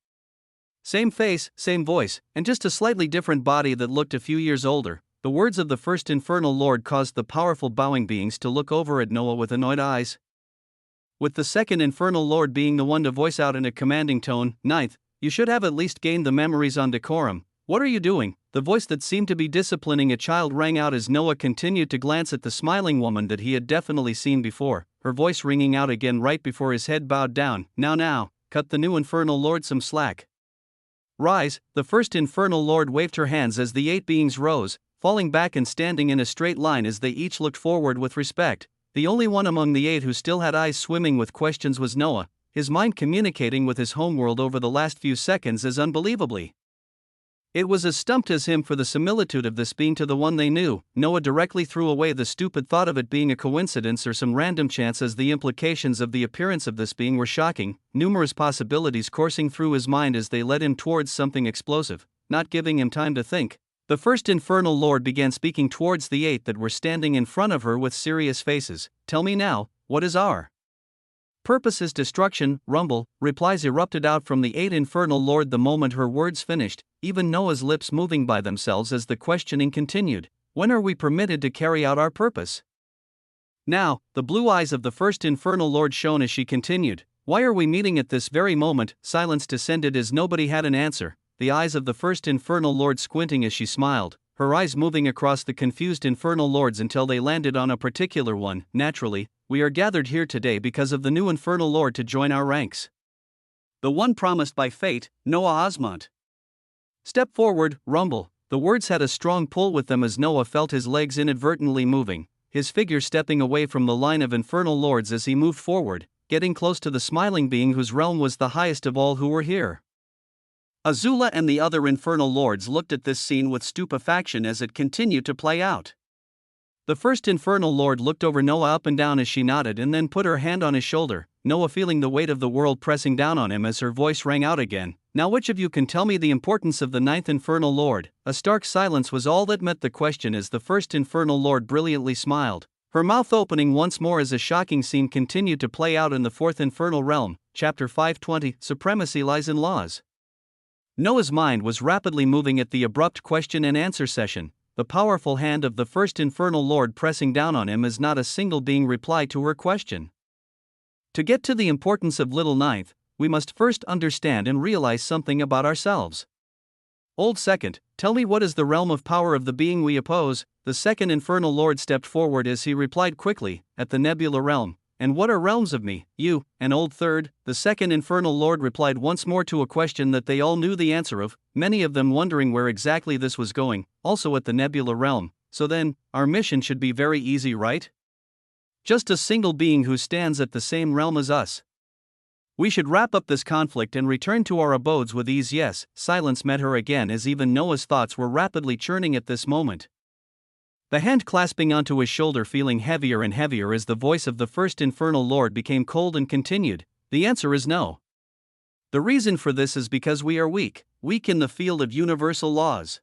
same face, same voice, and just a slightly different body that looked a few years older. The words of the first infernal lord caused the powerful bowing beings to look over at Noah with annoyed eyes, with the second infernal lord being the one to voice out in a commanding tone, "Ninth, you should have at least gained the memories on decorum. What are you doing?" The voice that seemed to be disciplining a child rang out as Noah continued to glance at the smiling woman that he had definitely seen before, her voice ringing out again right before his head bowed down. Now, cut the new infernal lord some slack. Rise. The first infernal lord waved her hands as the eight beings rose, falling back and standing in a straight line as they each looked forward with respect. The only one among the eight who still had eyes swimming with questions was Noah, his mind communicating with his homeworld over the last few seconds as unbelievably. It was as stumped as him for the similitude of this being to the one they knew. Noah directly threw away the stupid thought of it being a coincidence or some random chance, as the implications of the appearance of this being were shocking, numerous possibilities coursing through his mind as they led him towards something explosive. Not giving him time to think, the first infernal lord began speaking towards the eight that were standing in front of her with serious faces. Tell me now, what is our purpose? Is destruction. Rumble, replies erupted out from the eight infernal lord the moment her words finished, even Noah's lips moving by themselves as the questioning continued. When are we permitted to carry out our purpose? Now, the blue eyes of the first infernal lord shone as she continued. Why are we meeting at this very moment? Silence descended as nobody had an answer, the eyes of the first infernal lord squinting as she smiled, her eyes moving across the confused infernal lords until they landed on a particular one. Naturally, we are gathered here today because of the new infernal lord to join our ranks. The one promised by fate, Noah Osmont. Step forward. Rumble. The words had a strong pull with them as Noah felt his legs inadvertently moving, his figure stepping away from the line of infernal lords as he moved forward, getting close to the smiling being whose realm was the highest of all who were here. Azula and the other infernal lords looked at this scene with stupefaction as it continued to play out. The first infernal lord looked over Noah up and down as she nodded and then put her hand on his shoulder, Noah feeling the weight of the world pressing down on him as her voice rang out again. Now which of you can tell me the importance of the ninth infernal lord? A stark silence was all that met the question as the first infernal lord brilliantly smiled, her mouth opening once more as a shocking scene continued to play out in the fourth infernal realm. Chapter 520, Supremacy Lies in Laws. Noah's mind was rapidly moving at the abrupt question and answer session, the powerful hand of the first infernal lord pressing down on him as not a single being replied to her question. To get to the importance of little ninth, we must first understand and realize something about ourselves. Old second, tell me, what is the realm of power of the being we oppose? The second infernal lord stepped forward as he replied quickly, at the nebula realm. And what are realms of me, you, and old third? The second infernal lord replied once more to a question that they all knew the answer of, many of them wondering where exactly this was going, also at the nebula realm. So then, our mission should be very easy, right? Just a single being who stands at the same realm as us. We should wrap up this conflict and return to our abodes with ease. Yes, silence met her again as even Noah's thoughts were rapidly churning at this moment. The hand clasping onto his shoulder feeling heavier and heavier as the voice of the first infernal lord became cold and continued, "The answer is no. The reason for this is because we are weak in the field of universal laws.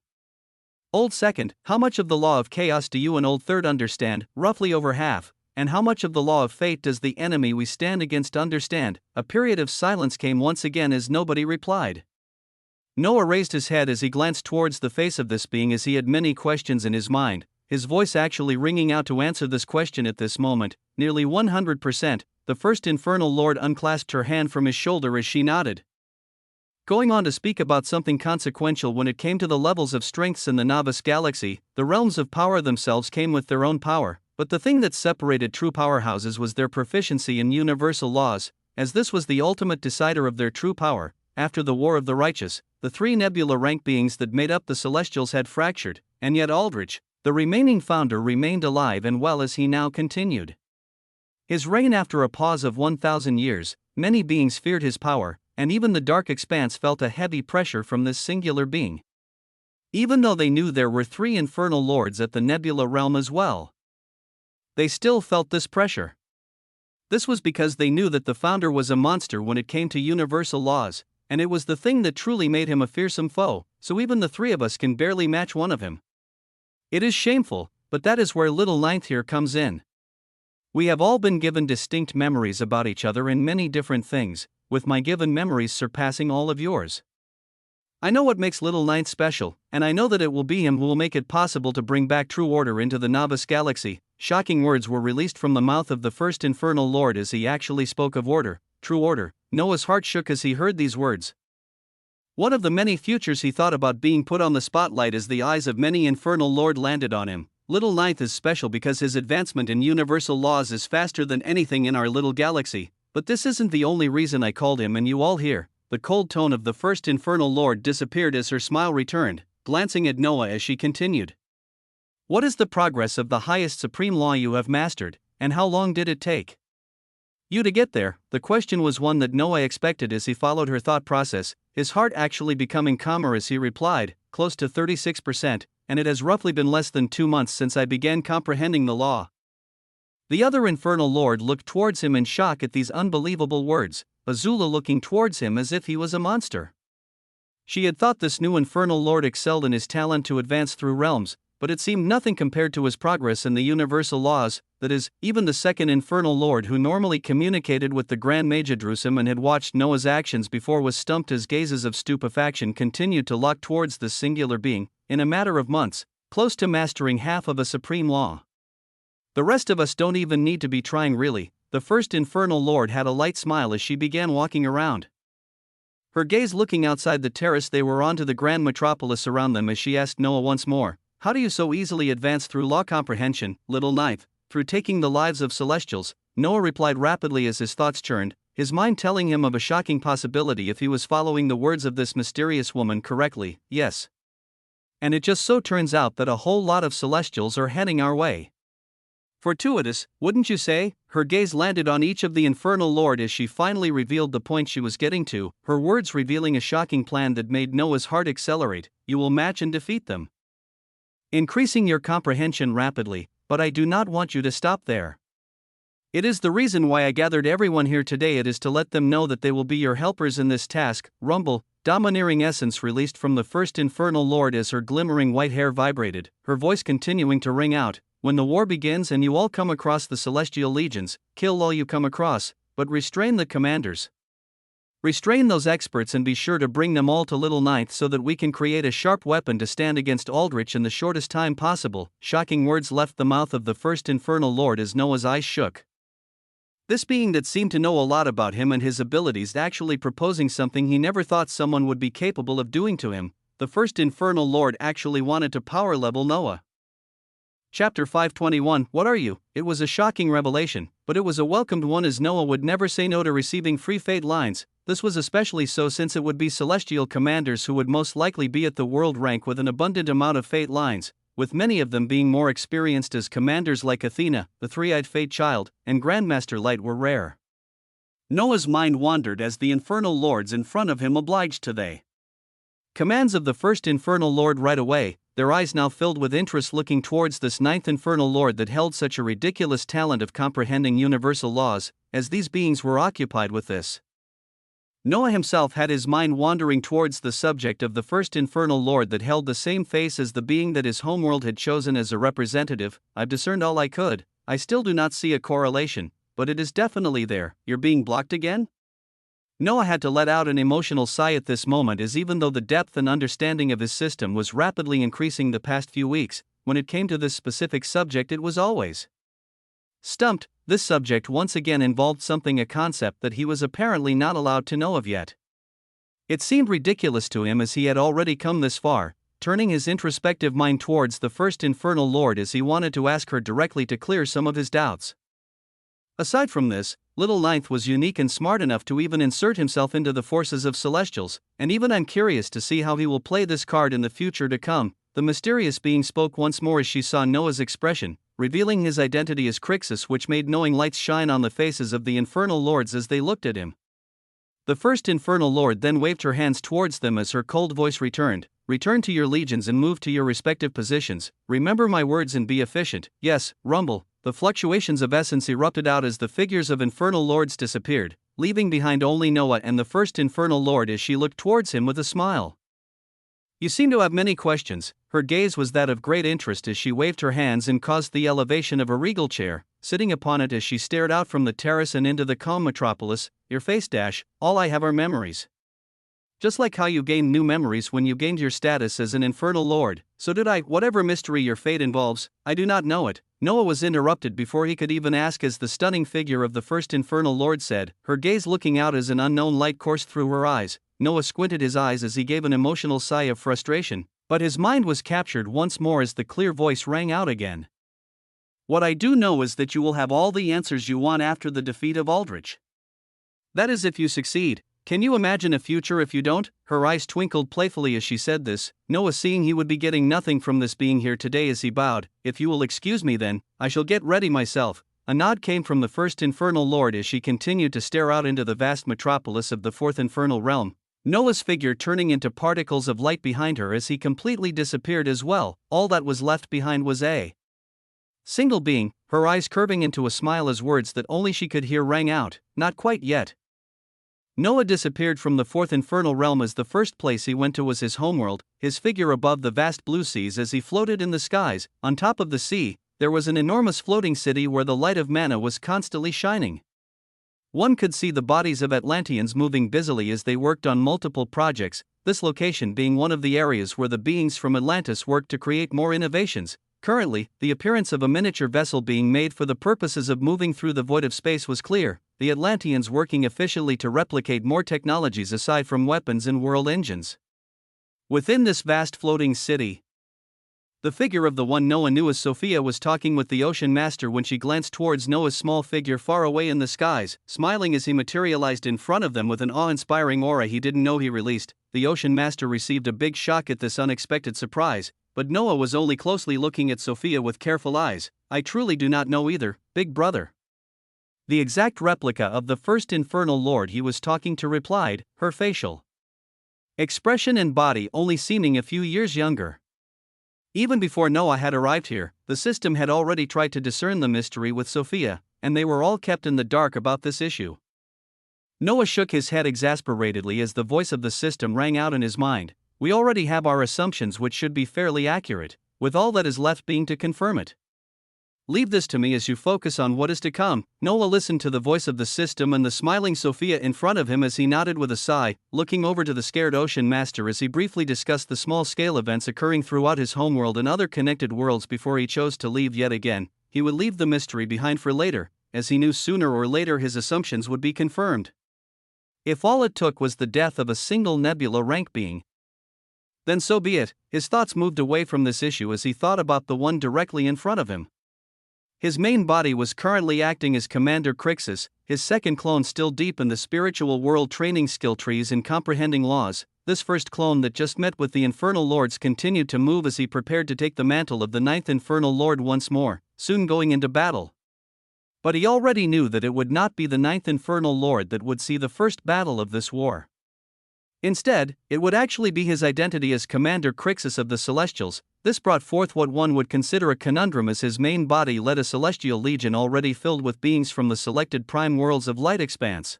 Old second, how much of the law of chaos do you and old third understand? Roughly over half. And how much of the law of fate does the enemy we stand against understand?" A period of silence came once again as nobody replied. Noah raised his head as he glanced towards the face of this being, as he had many questions in his mind, his voice actually ringing out to answer this question at this moment, nearly 100%. The first infernal lord unclasped her hand from his shoulder as she nodded. Going on to speak about something consequential when it came to the levels of strengths in the novice galaxy, the realms of power themselves came with their own power, but the thing that separated true powerhouses was their proficiency in universal laws, as this was the ultimate decider of their true power. After the War of the Righteous, the three nebula rank beings that made up the Celestials had fractured, and yet Aldrich, the remaining founder, remained alive and well as he now continued his reign after a pause of 1,000 years. Many beings feared his power, and even the dark expanse felt a heavy pressure from this singular being. Even though they knew there were three infernal lords at the nebula realm as well, they still felt this pressure. This was because they knew that the founder was a monster when it came to universal laws, and it was the thing that truly made him a fearsome foe, so even the three of us can barely match one of him. It is shameful, but that is where little Ninth here comes in. We have all been given distinct memories about each other in many different things, with my given memories surpassing all of yours. I know what makes little Ninth special, and I know that it will be him who will make it possible to bring back true order into the novice galaxy. Shocking words were released from the mouth of the first infernal lord as he actually spoke of order, true order. Noah's heart shook as he heard these words. One of the many futures he thought about being put on the spotlight as the eyes of many infernal lord landed on him. Little Ninth is special because his advancement in universal laws is faster than anything in our little galaxy, but this isn't the only reason I called him, and you all hear. The cold tone of the first infernal lord disappeared as her smile returned, glancing at Noah as she continued. What is the progress of the highest supreme law you have mastered, and how long did it take you to get there? The question was one that Noah expected as he followed her thought process, his heart actually becoming calmer as he replied, close to 36%, and it has roughly been less than 2 months since I began comprehending the law. The other infernal lord looked towards him in shock at these unbelievable words, Azula looking towards him as if he was a monster. She had thought this new infernal lord excelled in his talent to advance through realms, but it seemed nothing compared to his progress in the universal laws. That is, even the second infernal lord, who normally communicated with the Grand Magidrusum and had watched Noah's actions before, was stumped as gazes of stupefaction continued to lock towards this singular being, in a matter of months, close to mastering half of a supreme law. The rest of us don't even need to be trying, really. The first infernal lord had a light smile as she began walking around, her gaze looking outside the terrace they were on to the grand metropolis around them as she asked Noah once more, "How do you so easily advance through law comprehension, little Ninth?" "Through taking the lives of Celestials," Noah replied rapidly as his thoughts churned, his mind telling him of a shocking possibility if he was following the words of this mysterious woman correctly. "Yes. And it just so turns out that a whole lot of Celestials are heading our way." Fortuitous, wouldn't you say? Her gaze landed on each of the infernal lord as she finally revealed the point she was getting to, her words revealing a shocking plan that made Noah's heart accelerate. "You will match and defeat them, increasing your comprehension rapidly, but I do not want you to stop there. It is the reason why I gathered everyone here today. It is to let them know that they will be your helpers in this task." Rumble, domineering essence released from the first infernal lord as her glimmering white hair vibrated, her voice continuing to ring out. "When the war begins and you all come across the celestial legions, kill all you come across, but restrain the commanders. Restrain those experts and be sure to bring them all to Little Ninth so that we can create a sharp weapon to stand against Aldrich in the shortest time possible." Shocking words left the mouth of the first infernal lord as Noah's eyes shook. This being that seemed to know a lot about him and his abilities actually proposing something he never thought someone would be capable of doing to him. The first infernal lord actually wanted to power level Noah. Chapter 521. What are you? It was a shocking revelation, but it was a welcomed one, as Noah would never say no to receiving free fate lines. This was especially so since it would be celestial commanders who would most likely be at the world rank with an abundant amount of fate lines, with many of them being more experienced, as commanders like Athena, the three-eyed fate child, and Grandmaster Light were rare. Noah's mind wandered as the infernal lords in front of him obliged to the commands of the first infernal lord right away. their eyes now filled with interest looking towards this ninth infernal lord that held such a ridiculous talent of comprehending universal laws, as these beings were occupied with this. Noah himself had his mind wandering towards the subject of the first infernal lord that held the same face as the being that his homeworld had chosen as a representative. I've discerned all I could. I still do not see a correlation, but it is definitely there. You're being blocked again? Noah had to let out an emotional sigh at this moment, as even though the depth and understanding of his system was rapidly increasing the past few weeks, when it came to this specific subject it was always stumped. This subject once again involved a concept that he was apparently not allowed to know of yet. It seemed ridiculous to him as he had already come this far, turning his introspective mind towards the first infernal lord as he wanted to ask her directly to clear some of his doubts. Aside from this, little Ninth was unique and smart enough to even insert himself into the forces of Celestials, and even I'm curious to see how he will play this card in the future to come. The mysterious being spoke once more as she saw Noah's expression, revealing his identity as Crixus, which made knowing lights shine on the faces of the infernal lords as they looked at him. The first infernal lord then waved her hands towards them as her cold voice returned. Return to your legions and move to your respective positions. Remember my words and be efficient. Yes, rumble. The fluctuations of essence erupted out as the figures of infernal lords disappeared, leaving behind only Noah and the first infernal lord as she looked towards him with a smile. You seem to have many questions. Her gaze was that of great interest as she waved her hands and caused the elevation of a regal chair, sitting upon it as she stared out from the terrace and into the calm metropolis. Your face dash, all I have are memories. Just like how you gained new memories when you gained your status as an infernal lord, so did I. Whatever mystery your fate involves, I do not know it. Noah was interrupted before he could even ask as the stunning figure of the first infernal lord said, her gaze looking out as an unknown light coursed through her eyes. Noah squinted his eyes as he gave an emotional sigh of frustration, but his mind was captured once more as the clear voice rang out again. What I do know is that you will have all the answers you want after the defeat of Aldrich. That is if you succeed. Can you imagine a future if you don't? Her eyes twinkled playfully as she said this, Noah seeing he would be getting nothing from this being here today as he bowed. If you will excuse me then, I shall get ready myself. A nod came from the first infernal lord as she continued to stare out into the vast metropolis of the fourth infernal realm, Noah's figure turning into particles of light behind her as he completely disappeared as well. All that was left behind was a single being, her eyes curving into a smile as words that only she could hear rang out, not quite yet. Noah disappeared from the fourth infernal realm as the first place he went to was his homeworld, his figure above the vast blue seas as he floated in the skies. On top of the sea, there was an enormous floating city where the light of mana was constantly shining. One could see the bodies of Atlanteans moving busily as they worked on multiple projects, this location being one of the areas where the beings from Atlantis worked to create more innovations. Currently, the appearance of a miniature vessel being made for the purposes of moving through the void of space was clear, the Atlanteans working efficiently to replicate more technologies aside from weapons and world engines. Within this vast floating city, the figure of the one Noah knew as Sophia was talking with the Ocean Master when she glanced towards Noah's small figure far away in the skies, smiling as he materialized in front of them with an awe-inspiring aura he didn't know he released. The Ocean Master received a big shock at this unexpected surprise, but Noah was only closely looking at Sophia with careful eyes. I truly do not know either, big brother. The exact replica of the first infernal lord he was talking to replied, her facial expression and body only seeming a few years younger. Even before Noah had arrived here, the system had already tried to discern the mystery with Sophia, and they were all kept in the dark about this issue. Noah shook his head exasperatedly as the voice of the system rang out in his mind. We already have our assumptions which should be fairly accurate, with all that is left being to confirm it. Leave this to me as you focus on what is to come. Noah listened to the voice of the system and the smiling Sophia in front of him as he nodded with a sigh, looking over to the scared Ocean Master as he briefly discussed the small-scale events occurring throughout his homeworld and other connected worlds before he chose to leave yet again. He would leave the mystery behind for later, as he knew sooner or later his assumptions would be confirmed. If all it took was the death of a single nebula rank being, then so be it. His thoughts moved away from this issue as he thought about the one directly in front of him. His main body was currently acting as Commander Crixus, his second clone still deep in the spiritual world training skill trees and comprehending laws. This first clone that just met with the Infernal Lords continued to move as he prepared to take the mantle of the ninth Infernal Lord once more, soon going into battle. But he already knew that it would not be the ninth Infernal Lord that would see the first battle of this war. Instead, it would actually be his identity as Commander Crixus of the Celestials, this brought forth what one would consider a conundrum, as his main body led a celestial legion already filled with beings from the selected prime worlds of light expanse.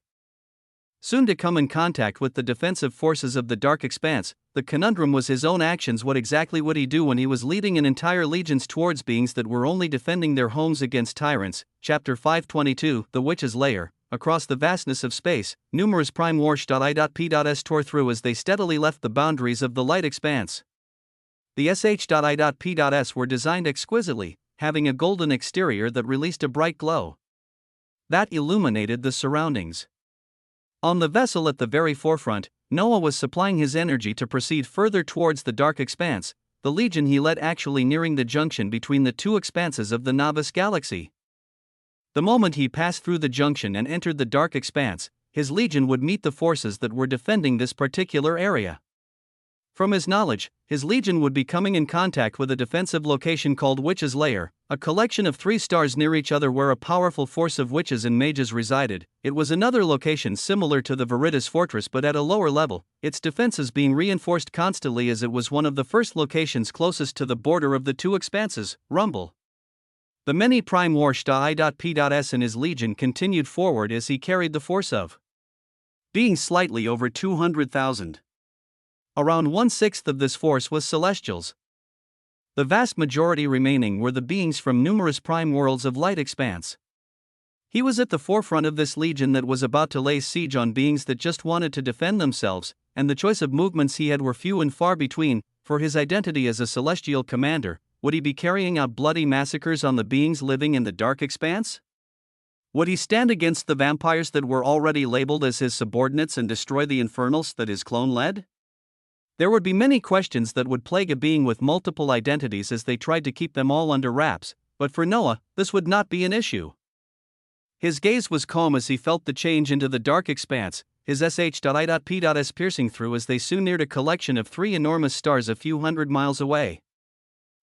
Soon to come in contact with the defensive forces of the dark expanse, the conundrum was his own actions. What exactly would he do when he was leading an entire legions towards beings that were only defending their homes against tyrants? Chapter 522, The Witch's Lair. Across the vastness of space, numerous prime warsh.I.P.S tore through as they steadily left the boundaries of the light expanse. The sh.I.P.S were designed exquisitely, having a golden exterior that released a bright glow that illuminated the surroundings. On the vessel at the very forefront, Noah was supplying his energy to proceed further towards the dark expanse, the legion he led actually nearing the junction between the two expanses of the novice galaxy. The moment he passed through the junction and entered the dark expanse, his legion would meet the forces that were defending this particular area. From his knowledge, his legion would be coming in contact with a defensive location called Witch's Lair, a collection of 3 stars near each other where a powerful force of witches and mages resided. It was another location similar to the Veritas Fortress but at a lower level, its defenses being reinforced constantly as it was one of the first locations closest to the border of the two expanses. Rumble. The many prime warsh.I.P.S and his legion continued forward as he carried the force of being slightly over 200,000. Around 1/6 of this force was celestials. The vast majority remaining were the beings from numerous prime worlds of light expanse. He was at the forefront of this legion that was about to lay siege on beings that just wanted to defend themselves, and the choice of movements he had were few and far between. For his identity as a celestial commander, would he be carrying out bloody massacres on the beings living in the dark expanse? Would he stand against the vampires that were already labeled as his subordinates and destroy the infernals that his clone led? There would be many questions that would plague a being with multiple identities as they tried to keep them all under wraps, but for Noah, this would not be an issue. His gaze was calm as he felt the change into the dark expanse, his sh.I.P.S piercing through as they soon neared a collection of 3 enormous stars a few hundred miles away.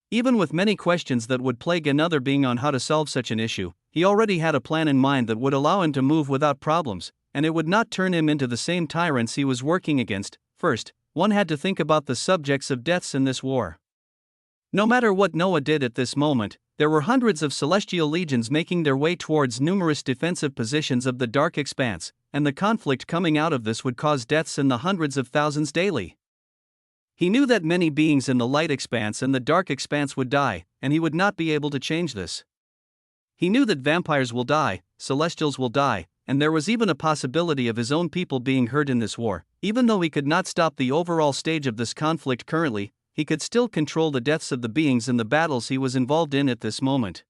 Even with many questions that would plague another being on how to solve such an issue, he already had a plan in mind that would allow him to move without problems, and it would not turn him into the same tyrants he was working against. First, one had to think about the subjects of deaths in this war. No matter what Noah did at this moment, there were hundreds of celestial legions making their way towards numerous defensive positions of the dark expanse, and the conflict coming out of this would cause deaths in the hundreds of thousands daily. He knew that many beings in the light expanse and the dark expanse would die, and he would not be able to change this. He knew that vampires will die, celestials will die, and there was even a possibility of his own people being hurt in this war. Even though he could not stop the overall stage of this conflict currently, he could still control the deaths of the beings in the battles he was involved in at this moment.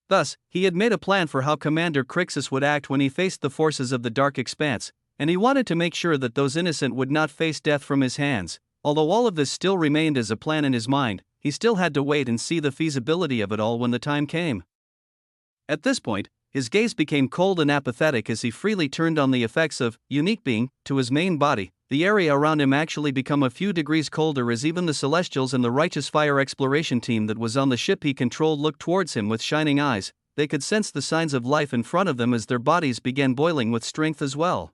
Thus, he had made a plan for how Commander Crixus would act when he faced the forces of the dark expanse, and he wanted to make sure that those innocent would not face death from his hands. Although all of this still remained as a plan in his mind, he still had to wait and see the feasibility of it all when the time came. At this point, his gaze became cold and apathetic as he freely turned on the effects of unique being to his main body. The area around him actually became a few degrees colder as even the Celestials and the Righteous Fire exploration team that was on the ship he controlled looked towards him with shining eyes. They could sense the signs of life in front of them as their bodies began boiling with strength as well.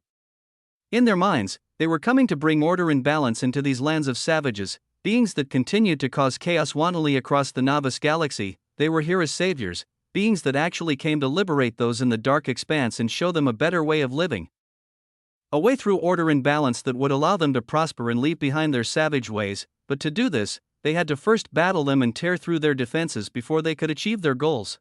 In their minds, they were coming to bring order and balance into these lands of savages, beings that continued to cause chaos wantonly across the novice galaxy. They were here as saviors, beings that actually came to liberate those in the dark expanse and show them a better way of living. A way through order and balance that would allow them to prosper and leave behind their savage ways, but to do this, they had to first battle them and tear through their defenses before they could achieve their goals.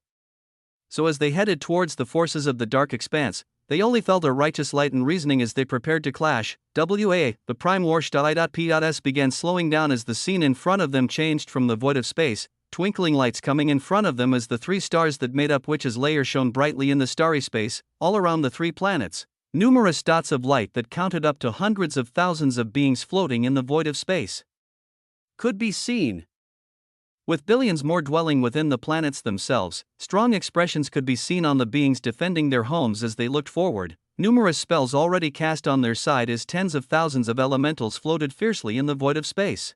So as they headed towards the forces of the dark expanse, they only felt a righteous light and reasoning as they prepared to clash. The prime warsh.I.P.S began slowing down as the scene in front of them changed from the void of space, twinkling lights coming in front of them as the 3 stars that made up Witch's Lair shone brightly in the starry space, all around the 3 planets. Numerous dots of light that counted up to hundreds of thousands of beings floating in the void of space could be seen. With billions more dwelling within the planets themselves, strong expressions could be seen on the beings defending their homes as they looked forward. Numerous spells already cast on their side as tens of thousands of elementals floated fiercely in the void of space.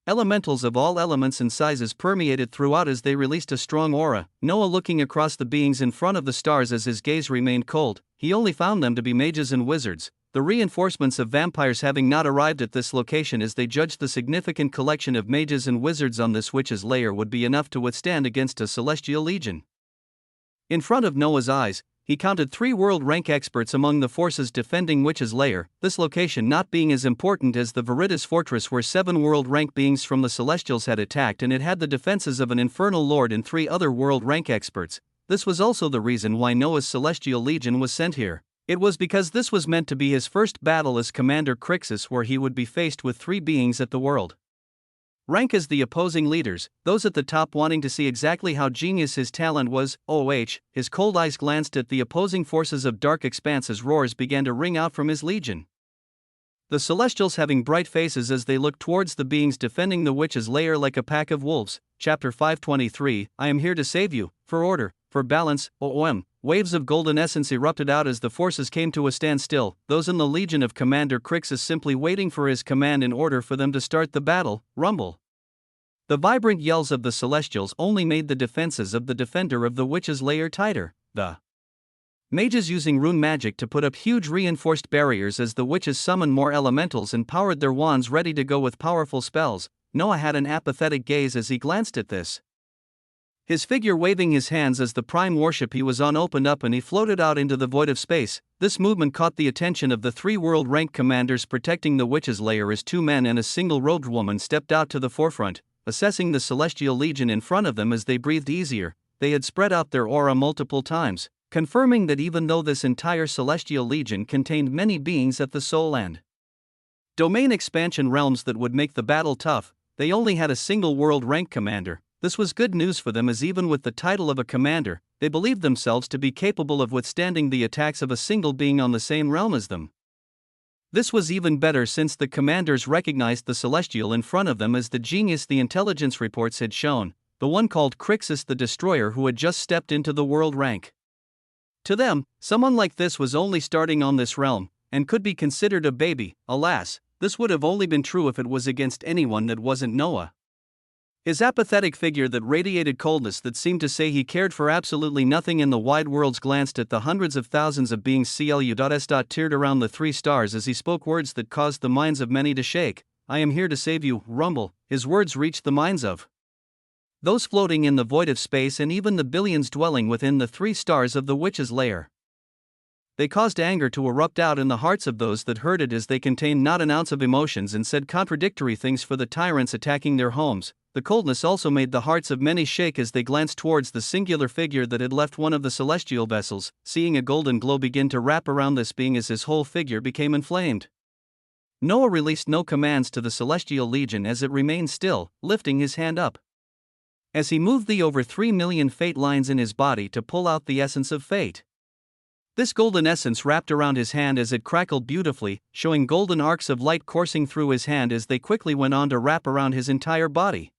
Elementals of all elements and sizes permeated throughout as they released a strong aura. Noah looking across the beings in front of the stars as his gaze remained cold, he only found them to be mages and wizards. the reinforcements of vampires having not arrived at this location as they judged the significant collection of mages and wizards on this witch's lair would be enough to withstand against a celestial legion. In front of Noah's eyes, he counted 3 world rank experts among the forces defending Witch's Lair, this location not being as important as the Veritas Fortress where 7 world rank beings from the Celestials had attacked, and it had the defenses of an infernal lord and 3 other world rank experts. This was also the reason why Noah's Celestial Legion was sent here. It was because this was meant to be his first battle as Commander Crixus, where he would be faced with 3 beings at the world rank as the opposing leaders, those at the top wanting to see exactly how genius his talent was. His cold eyes glanced at the opposing forces of Dark Expanse as roars began to ring out from his legion. The Celestials having bright faces as they looked towards the beings defending the Witch's Lair like a pack of wolves. Chapter 523, I am here to save you, for order, for balance, Waves of golden essence erupted out as the forces came to a standstill, those in the legion of Commander Crixus simply waiting for his command in order for them to start the battle. Rumble. The vibrant yells of the Celestials only made the defenses of the defender of the Witch's Lair tighter. The mages using rune magic to put up huge reinforced barriers as the witches summoned more elementals and powered their wands ready to go with powerful spells. Noah had an apathetic gaze as he glanced at this. His figure waving his hands as the prime warship he was on opened up and he floated out into the void of space. This movement caught the attention of the 3 world rank commanders protecting the Witch's Lair as 2 men and a single robed woman stepped out to the forefront, assessing the Celestial Legion in front of them as they breathed easier. They had spread out their aura multiple times, confirming that even though this entire Celestial Legion contained many beings at the soul and domain expansion realms that would make the battle tough, they only had a single world rank commander. This was good news for them, as even with the title of a commander, they believed themselves to be capable of withstanding the attacks of a single being on the same realm as them. This was even better since the commanders recognized the Celestial in front of them as the genius the intelligence reports had shown, the one called Crixus the Destroyer who had just stepped into the world rank. To them, someone like this was only starting on this realm, and could be considered a baby. Alas, this would have only been true if it was against anyone that wasn't Noah. His apathetic figure that radiated coldness that seemed to say he cared for absolutely nothing in the wide worlds glanced at the hundreds of thousands of beings teared around the 3 stars as he spoke words that caused the minds of many to shake. I am here to save you, rumble. His words reached the minds of those floating in the void of space and even the billions dwelling within the 3 stars of the Witch's Lair. They caused anger to erupt out in the hearts of those that heard it, as they contained not an ounce of emotions and said contradictory things for the tyrants attacking their homes. The coldness also made the hearts of many shake as they glanced towards the singular figure that had left one of the celestial vessels, seeing a golden glow begin to wrap around this being as his whole figure became inflamed. Noah released no commands to the Celestial Legion as it remained still, lifting his hand up. As he moved the over 3 million fate lines in his body to pull out the essence of fate. This golden essence wrapped around his hand as it crackled beautifully, showing golden arcs of light coursing through his hand as they quickly went on to wrap around his entire body.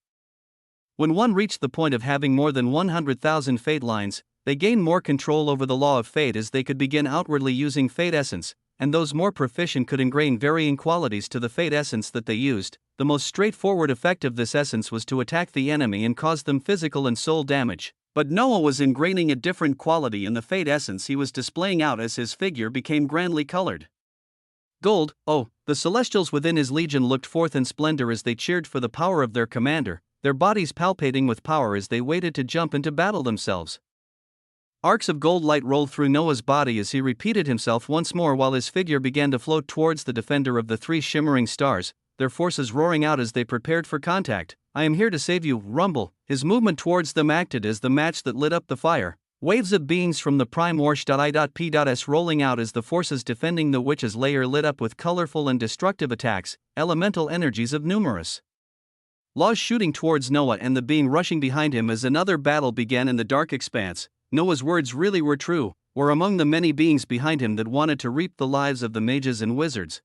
When one reached the point of having more than 100,000 fate lines, they gained more control over the law of fate as they could begin outwardly using fate essence, and those more proficient could ingrain varying qualities to the fate essence that they used. The most straightforward effect of this essence was to attack the enemy and cause them physical and soul damage. But Noah was ingraining a different quality in the fate essence he was displaying out as his figure became grandly colored gold. The Celestials within his legion looked forth in splendor as they cheered for the power of their commander, their bodies palpitating with power as they waited to jump into battle themselves. Arcs of gold light rolled through Noah's body as he repeated himself once more while his figure began to float towards the defender of the 3 shimmering stars, their forces roaring out as they prepared for contact. I am here to save you, rumble. His movement towards them acted as the match that lit up the fire. Waves of beings from the prime warsh.i.p.s rolling out as the forces defending the Witch's Lair lit up with colorful and destructive attacks, elemental energies of numerous laws shooting towards Noah and the being rushing behind him as another battle began in the dark expanse. Noah's words really were true, were among the many beings behind him that wanted to reap the lives of the mages and wizards.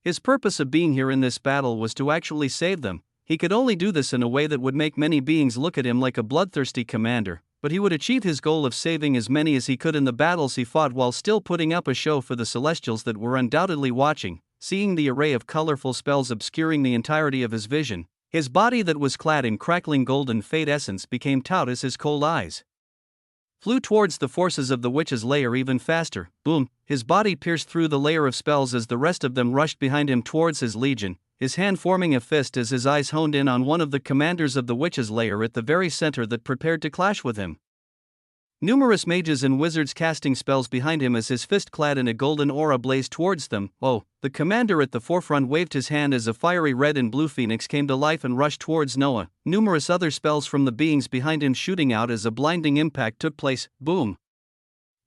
His purpose of being here in this battle was to actually save them. He could only do this in a way that would make many beings look at him like a bloodthirsty commander, but he would achieve his goal of saving as many as he could in the battles he fought while still putting up a show for the Celestials that were undoubtedly watching. Seeing the array of colorful spells obscuring the entirety of his vision, his body that was clad in crackling golden fate essence became taut as his cold eyes flew towards the forces of the witch's lair even faster. Boom, his body pierced through the layer of spells as the rest of them rushed behind him towards his legion, his hand forming a fist as his eyes honed in on one of the commanders of the witch's lair at the very center that prepared to clash with him. Numerous mages and wizards casting spells behind him as his fist clad in a golden aura blazed towards them. Oh, the commander at the forefront waved his hand as a fiery red and blue phoenix came to life and rushed towards Noah, numerous other spells from the beings behind him shooting out as a blinding impact took place. Boom!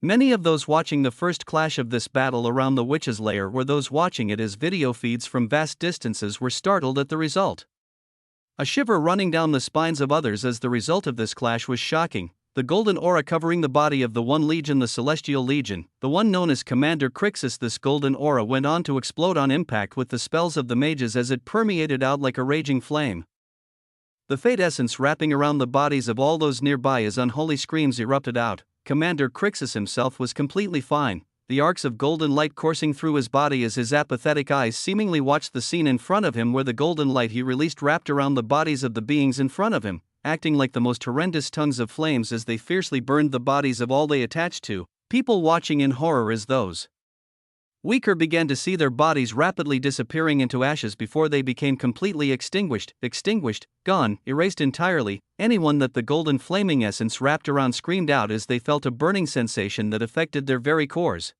Many of those watching the first clash of this battle around the witch's lair were those watching it as video feeds from vast distances were startled at the result. A shiver running down the spines of others as the result of this clash was shocking. The golden aura covering the body of the one legion, the Celestial Legion, the one known as Commander Crixus. This golden aura went on to explode on impact with the spells of the mages as it permeated out like a raging flame. The fate essence wrapping around the bodies of all those nearby as unholy screams erupted out. Commander Crixus himself was completely fine, the arcs of golden light coursing through his body as his apathetic eyes seemingly watched the scene in front of him where the golden light he released wrapped around the bodies of the beings in front of him, acting like the most horrendous tongues of flames as they fiercely burned the bodies of all they attached to. People watching in horror as those weaker began to see their bodies rapidly disappearing into ashes before they became completely extinguished, gone, erased entirely. Anyone that the golden flaming essence wrapped around screamed out as they felt a burning sensation that affected their very cores.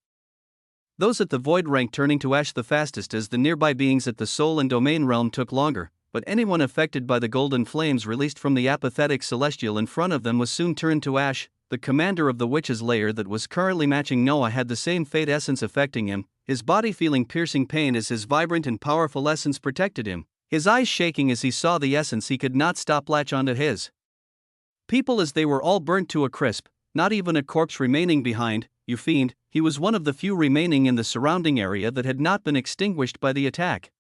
Those at the void rank turning to ash the fastest as the nearby beings at the soul and domain realm took longer, but anyone affected by the golden flames released from the apathetic celestial in front of them was soon turned to ash. The commander of the witch's lair that was currently matching Noah had the same fate essence affecting him, his body feeling piercing pain as his vibrant and powerful essence protected him, his eyes shaking as he saw the essence he could not stop latch onto his people as they were all burnt to a crisp, not even a corpse remaining behind. You fiend, he was one of the few remaining in the surrounding area that had not been extinguished by the attack.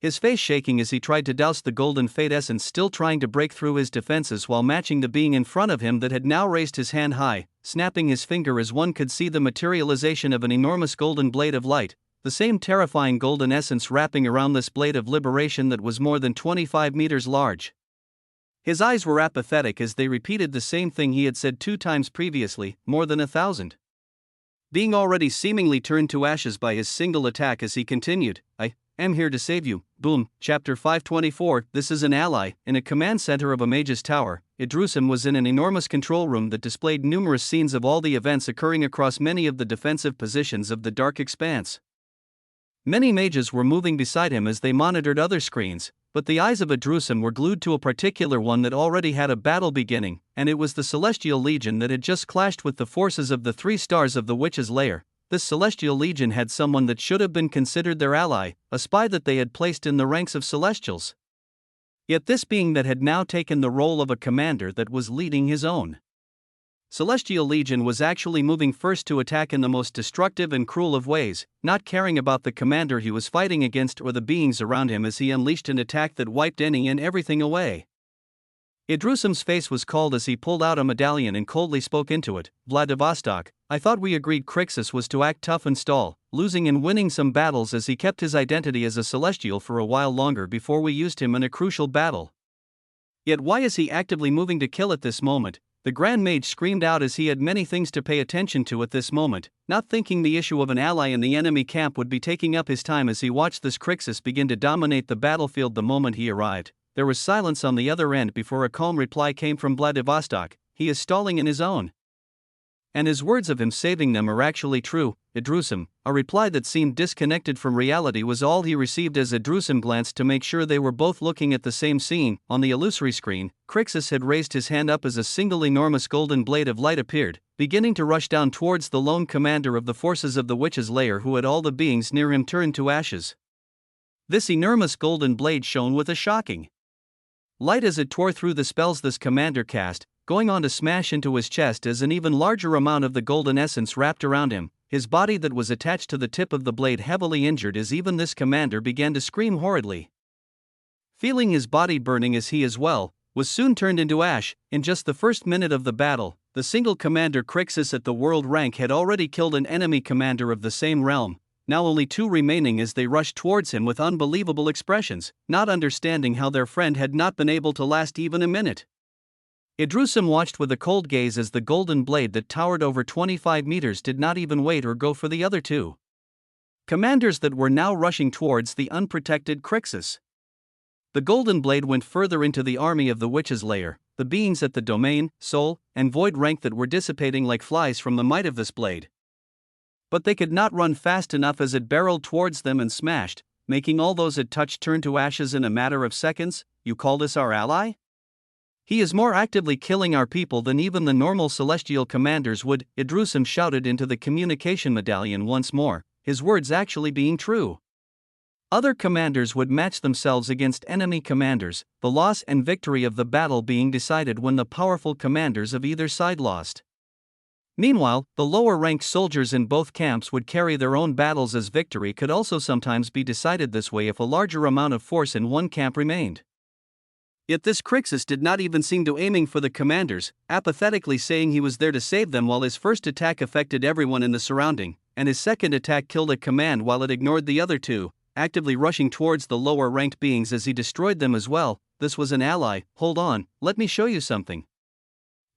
His face shaking as he tried to douse the golden fate essence, still trying to break through his defenses while matching the being in front of him that had now raised his hand high, snapping his finger as one could see the materialization of an enormous golden blade of light, the same terrifying golden essence wrapping around this blade of liberation that was more than 25 meters large. His eyes were apathetic as they repeated the same thing he had said 2 times previously, more than 1,000. Being already seemingly turned to ashes by his single attack as he continued, I am here to save you. Boom. Chapter 524. This is an ally. In a command center of a mage's tower, Idrusim was in an enormous control room that displayed numerous scenes of all the events occurring across many of the defensive positions of the dark expanse. Many mages were moving beside him as they monitored other screens, but the eyes of Idrusim were glued to a particular one that already had a battle beginning, and it was the Celestial Legion that had just clashed with the forces of the 3 stars of the witch's lair. This Celestial Legion had someone that should have been considered their ally, a spy that they had placed in the ranks of Celestials. Yet this being that had now taken the role of a commander that was leading his own Celestial Legion was actually moving first to attack in the most destructive and cruel of ways, not caring about the commander he was fighting against or the beings around him as he unleashed an attack that wiped any and everything away. Idrusim's face was cold as he pulled out a medallion and coldly spoke into it. Vladivostok, I thought we agreed Crixus was to act tough and stall, losing and winning some battles as he kept his identity as a Celestial for a while longer before we used him in a crucial battle. Yet why is he actively moving to kill at this moment? The Grand Mage screamed out as he had many things to pay attention to at this moment, not thinking the issue of an ally in the enemy camp would be taking up his time as he watched this Crixus begin to dominate the battlefield the moment he arrived. There was silence on the other end before a calm reply came from Vladivostok. He is stalling in his own. And his words of him saving them are actually true, Idrusim. A reply that seemed disconnected from reality was all he received as Idrusim glanced to make sure they were both looking at the same scene. On the illusory screen, Crixus had raised his hand up as a single enormous golden blade of light appeared, beginning to rush down towards the lone commander of the forces of the witch's lair who had all the beings near him turned to ashes. This enormous golden blade shone with a shocking light as it tore through the spells this commander cast, going on to smash into his chest as an even larger amount of the golden essence wrapped around him, his body that was attached to the tip of the blade heavily injured as even this commander began to scream horridly. Feeling his body burning as he as well, was soon turned into ash. In just the first minute of the battle, the single commander Crixus at the world rank had already killed an enemy commander of the same realm, now only 2 remaining as they rushed towards him with unbelievable expressions, not understanding how their friend had not been able to last even a minute. Idrusum watched with a cold gaze as the golden blade that towered over 25 meters did not even wait or go for the other two commanders that were now rushing towards the unprotected Crixus. The golden blade went further into the army of the witch's lair, the beings at the domain, soul, and void rank that were dissipating like flies from the might of this blade. But they could not run fast enough as it barreled towards them and smashed, making all those it touched turn to ashes in a matter of seconds. You call this our ally? He is more actively killing our people than even the normal celestial commanders would, Idrusum shouted into the communication medallion once more, his words actually being true. Other commanders would match themselves against enemy commanders, the loss and victory of the battle being decided when the powerful commanders of either side lost. Meanwhile, the lower-ranked soldiers in both camps would carry their own battles, as victory could also sometimes be decided this way if a larger amount of force in one camp remained. Yet this Crixus did not even seem to aiming for the commanders, apathetically saying he was there to save them while his first attack affected everyone in the surrounding, and his second attack killed a command while it ignored the other two, actively rushing towards the lower-ranked beings as he destroyed them as well. This was an ally. Hold on, let me show you something.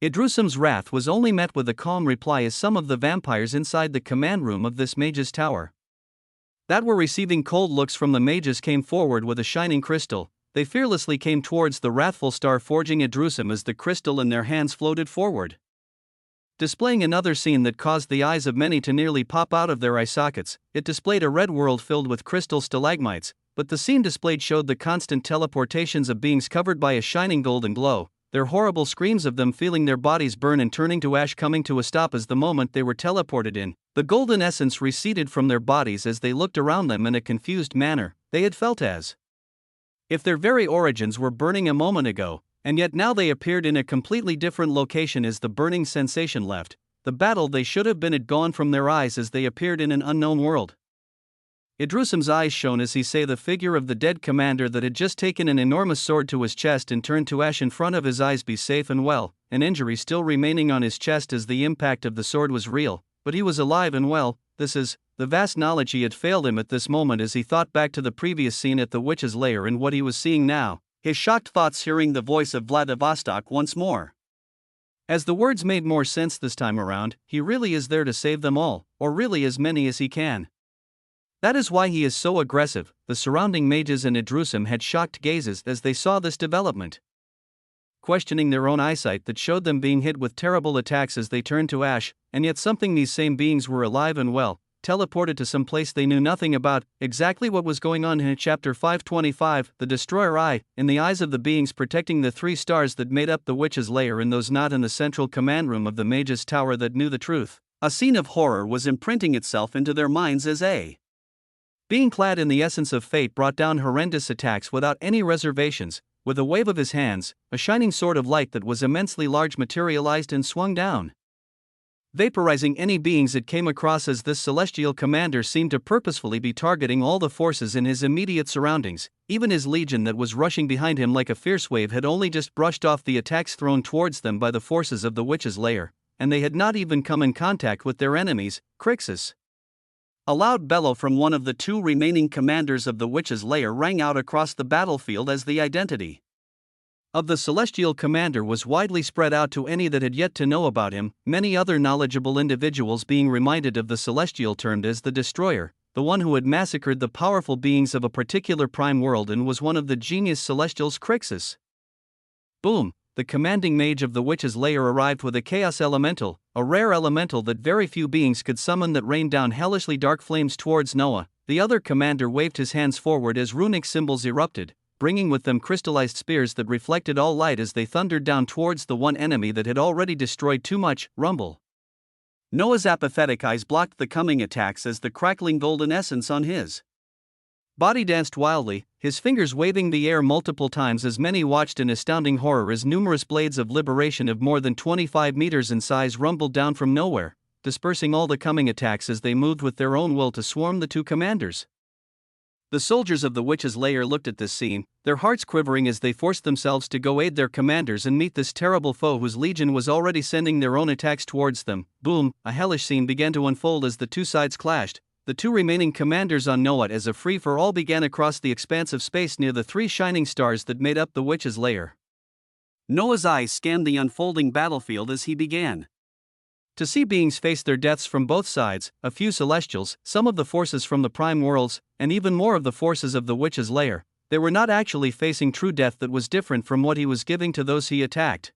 Idrusum's wrath was only met with a calm reply as some of the vampires inside the command room of this mage's tower that were receiving cold looks from the mages came forward with a shining crystal. They fearlessly came towards the wrathful star-forging Idrusum as the crystal in their hands floated forward, displaying another scene that caused the eyes of many to nearly pop out of their eye sockets. It displayed a red world filled with crystal stalagmites, but the scene displayed showed the constant teleportations of beings covered by a shining golden glow, their horrible screams of them feeling their bodies burn and turning to ash coming to a stop as the moment they were teleported in. The golden essence receded from their bodies as they looked around them in a confused manner. They had felt as if their very origins were burning a moment ago, and yet now they appeared in a completely different location as the burning sensation left. The battle they should have been had gone from their eyes as they appeared in an unknown world. Idrusum's eyes shone as he saw the figure of the dead commander that had just taken an enormous sword to his chest and turned to ash in front of his eyes be safe and well, an injury still remaining on his chest as the impact of the sword was real, but he was alive and well. This is the vast knowledge he had failed him at this moment as he thought back to the previous scene at the witch's lair and what he was seeing now, his shocked thoughts hearing the voice of Vladivostok once more. As the words made more sense this time around, he really is there to save them all, or really as many as he can. That is why he is so aggressive. The surrounding mages and Idrusum had shocked gazes as they saw this development, questioning their own eyesight that showed them being hit with terrible attacks as they turned to ash, and yet something these same beings were alive and well, teleported to some place they knew nothing about. Exactly what was going on in chapter 525, the Destroyer Eye, in the eyes of the beings protecting the 3 stars that made up the witch's lair and those not in the central command room of the mage's tower that knew the truth. A scene of horror was imprinting itself into their minds as a being clad in the essence of fate brought down horrendous attacks without any reservations. With a wave of his hands, a shining sword of light that was immensely large materialized and swung down, vaporizing any beings it came across as this celestial commander seemed to purposefully be targeting all the forces in his immediate surroundings. Even his legion that was rushing behind him like a fierce wave had only just brushed off the attacks thrown towards them by the forces of the witch's lair, and they had not even come in contact with their enemies, Crixus. A loud bellow from one of the 2 remaining commanders of the witch's lair rang out across the battlefield as the identity of the celestial commander was widely spread out to any that had yet to know about him, many other knowledgeable individuals being reminded of the celestial termed as the Destroyer, the one who had massacred the powerful beings of a particular prime world and was one of the genius celestials, Crixus. Boom! The commanding mage of the witch's lair arrived with a chaos elemental, a rare elemental that very few beings could summon that rained down hellishly dark flames towards Noah. The other commander waved his hands forward as runic symbols erupted, bringing with them crystallized spears that reflected all light as they thundered down towards the one enemy that had already destroyed too much. Rumble. Noah's apathetic eyes blocked the coming attacks as the crackling golden essence on his body danced wildly, his fingers waving the air multiple times as many watched in astounding horror as numerous blades of liberation of more than 25 meters in size rumbled down from nowhere, dispersing all the coming attacks as they moved with their own will to swarm the 2 commanders. The soldiers of the witch's lair looked at this scene, their hearts quivering as they forced themselves to go aid their commanders and meet this terrible foe whose legion was already sending their own attacks towards them. Boom! A hellish scene began to unfold as the 2 sides clashed. The 2 remaining commanders on Noat as a free-for-all began across the expanse of space near the 3 shining stars that made up the witch's lair. Noah's eyes scanned the unfolding battlefield as he began To see beings face their deaths from both sides, a few celestials, some of the forces from the prime worlds, and even more of the forces of the witch's lair. They were not actually facing true death that was different from what he was giving to those he attacked.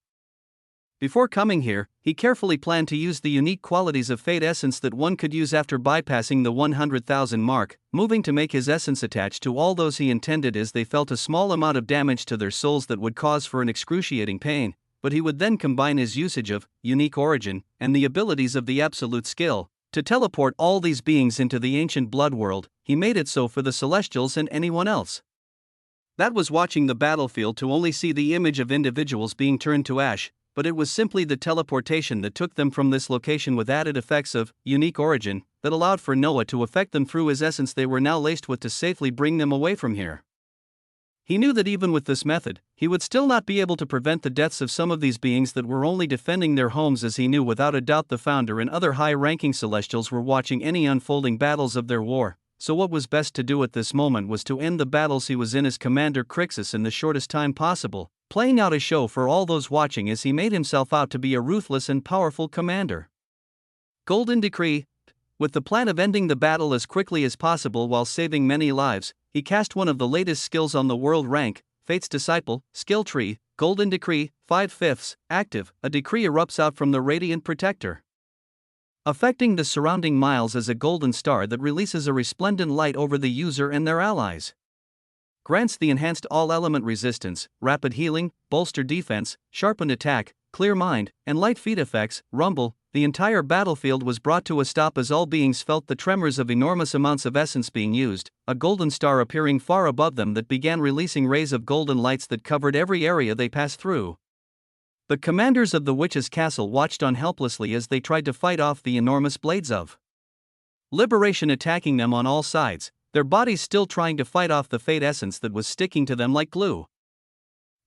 Before coming here, he carefully planned to use the unique qualities of Fate Essence that one could use after bypassing the 100,000 mark, moving to make his essence attached to all those he intended as they felt a small amount of damage to their souls that would cause for an excruciating pain, but he would then combine his usage of unique origin and the abilities of the absolute skill to teleport all these beings into the ancient blood world. He made it so for the celestials and anyone else that was watching the battlefield to only see the image of individuals being turned to ash, but it was simply the teleportation that took them from this location with added effects of unique origin that allowed for Noah to affect them through his essence they were now laced with to safely bring them away from here. He knew that even with this method, he would still not be able to prevent the deaths of some of these beings that were only defending their homes, as he knew without a doubt the Founder and other high-ranking celestials were watching any unfolding battles of their war. So what was best to do at this moment was to end the battles he was in as Commander Crixus in the shortest time possible, playing out a show for all those watching as he made himself out to be a ruthless and powerful commander. Golden Decree. With the plan of ending the battle as quickly as possible while saving many lives, he cast one of the latest skills on the world rank, Fate's Disciple, Skill Tree, Golden Decree, 5/5, active. A decree erupts out from the Radiant Protector, affecting the surrounding miles as a golden star that releases a resplendent light over the user and their allies. Grants the enhanced all-element resistance, rapid healing, bolster defense, sharpened attack, clear mind, and light feet effects. Rumble. The entire battlefield was brought to a stop as all beings felt the tremors of enormous amounts of essence being used, a golden star appearing far above them that began releasing rays of golden lights that covered every area they passed through. The commanders of the witch's castle watched on helplessly as they tried to fight off the enormous blades of liberation attacking them on all sides, their bodies still trying to fight off the fate essence that was sticking to them like glue.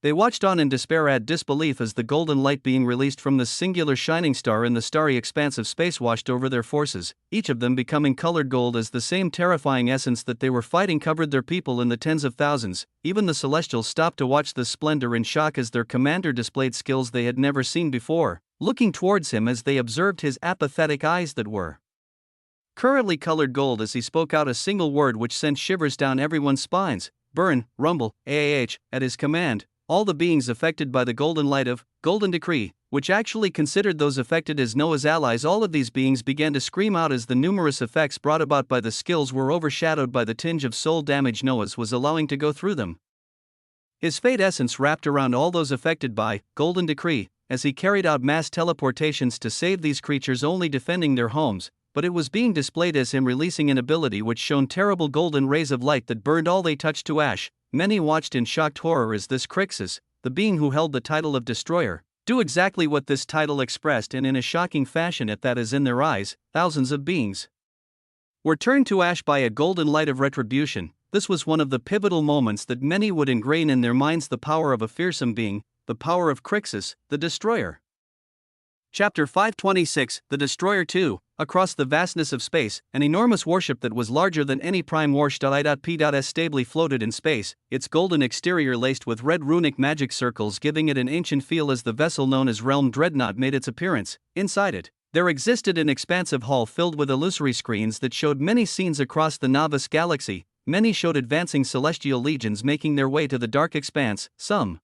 They watched on in despair at disbelief as the golden light being released from the singular shining star in the starry expanse of space washed over their forces, each of them becoming colored gold as the same terrifying essence that they were fighting covered their people in the tens of thousands. Even the celestials stopped to watch this splendor in shock as their commander displayed skills they had never seen before, looking towards him as they observed his apathetic eyes that were currently colored gold as he spoke out a single word which sent shivers down everyone's spines. Burn, rumble, AAH, at his command. All the beings affected by the golden light of Golden Decree, which actually considered those affected as Noah's allies, all of these beings began to scream out as the numerous effects brought about by the skills were overshadowed by the tinge of soul damage Noah's was allowing to go through them. His fate essence wrapped around all those affected by Golden Decree, as he carried out mass teleportations to save these creatures only defending their homes, but it was being displayed as him releasing an ability which shone terrible golden rays of light that burned all they touched to ash. Many watched in shocked horror as this Crixus, the being who held the title of Destroyer, do exactly what this title expressed, and in a shocking fashion at that, as in their eyes, thousands of beings were turned to ash by a golden light of retribution. This was one of the pivotal moments that many would ingrain in their minds: the power of a fearsome being, the power of Crixus, the Destroyer. Chapter 526, The Destroyer 2. Across the vastness of space, an enormous warship that was larger than any prime warship I.P.S. stably floated in space, its golden exterior laced with red runic magic circles giving it an ancient feel as the vessel known as Realm Dreadnought made its appearance. Inside it, there existed an expansive hall filled with illusory screens that showed many scenes across the Novus galaxy. Many showed advancing celestial legions making their way to the dark expanse, some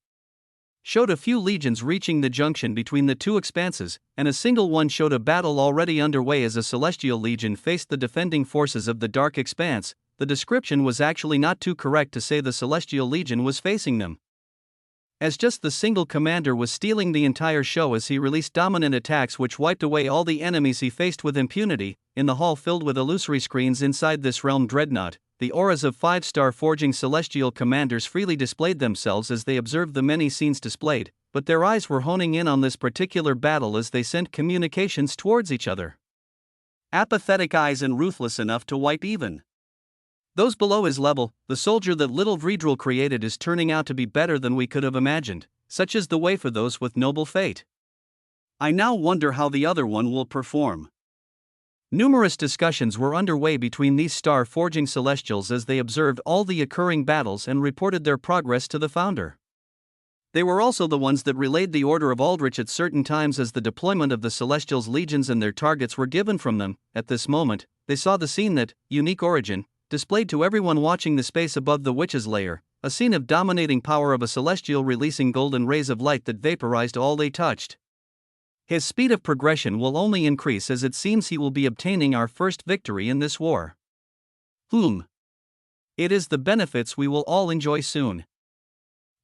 showed a few legions reaching the junction between the two expanses, and a single one showed a battle already underway as a celestial legion faced the defending forces of the dark expanse. The description was actually not too correct to say the celestial legion was facing them, as just the single commander was stealing the entire show as he released dominant attacks which wiped away all the enemies he faced with impunity. In the hall filled with illusory screens inside this Realm Dreadnought, the auras of five-star forging celestial commanders freely displayed themselves as they observed the many scenes displayed, but their eyes were honing in on this particular battle as they sent communications towards each other. Apathetic eyes and ruthless enough to wipe even those below his level. The soldier that little Vredrel created is turning out to be better than we could have imagined. Such is the way for those with noble fate. I now wonder how the other one will perform. Numerous discussions were underway between these star-forging celestials as they observed all the occurring battles and reported their progress to the Founder. They were also the ones that relayed the order of Aldrich at certain times as the deployment of the Celestials' legions and their targets were given from them. At this moment, they saw the scene that, unique origin, displayed to everyone watching the space above the Witch's lair, a scene of dominating power of a Celestial releasing golden rays of light that vaporized all they touched. His speed of progression will only increase as it seems he will be obtaining our first victory in this war. It is the benefits we will all enjoy soon.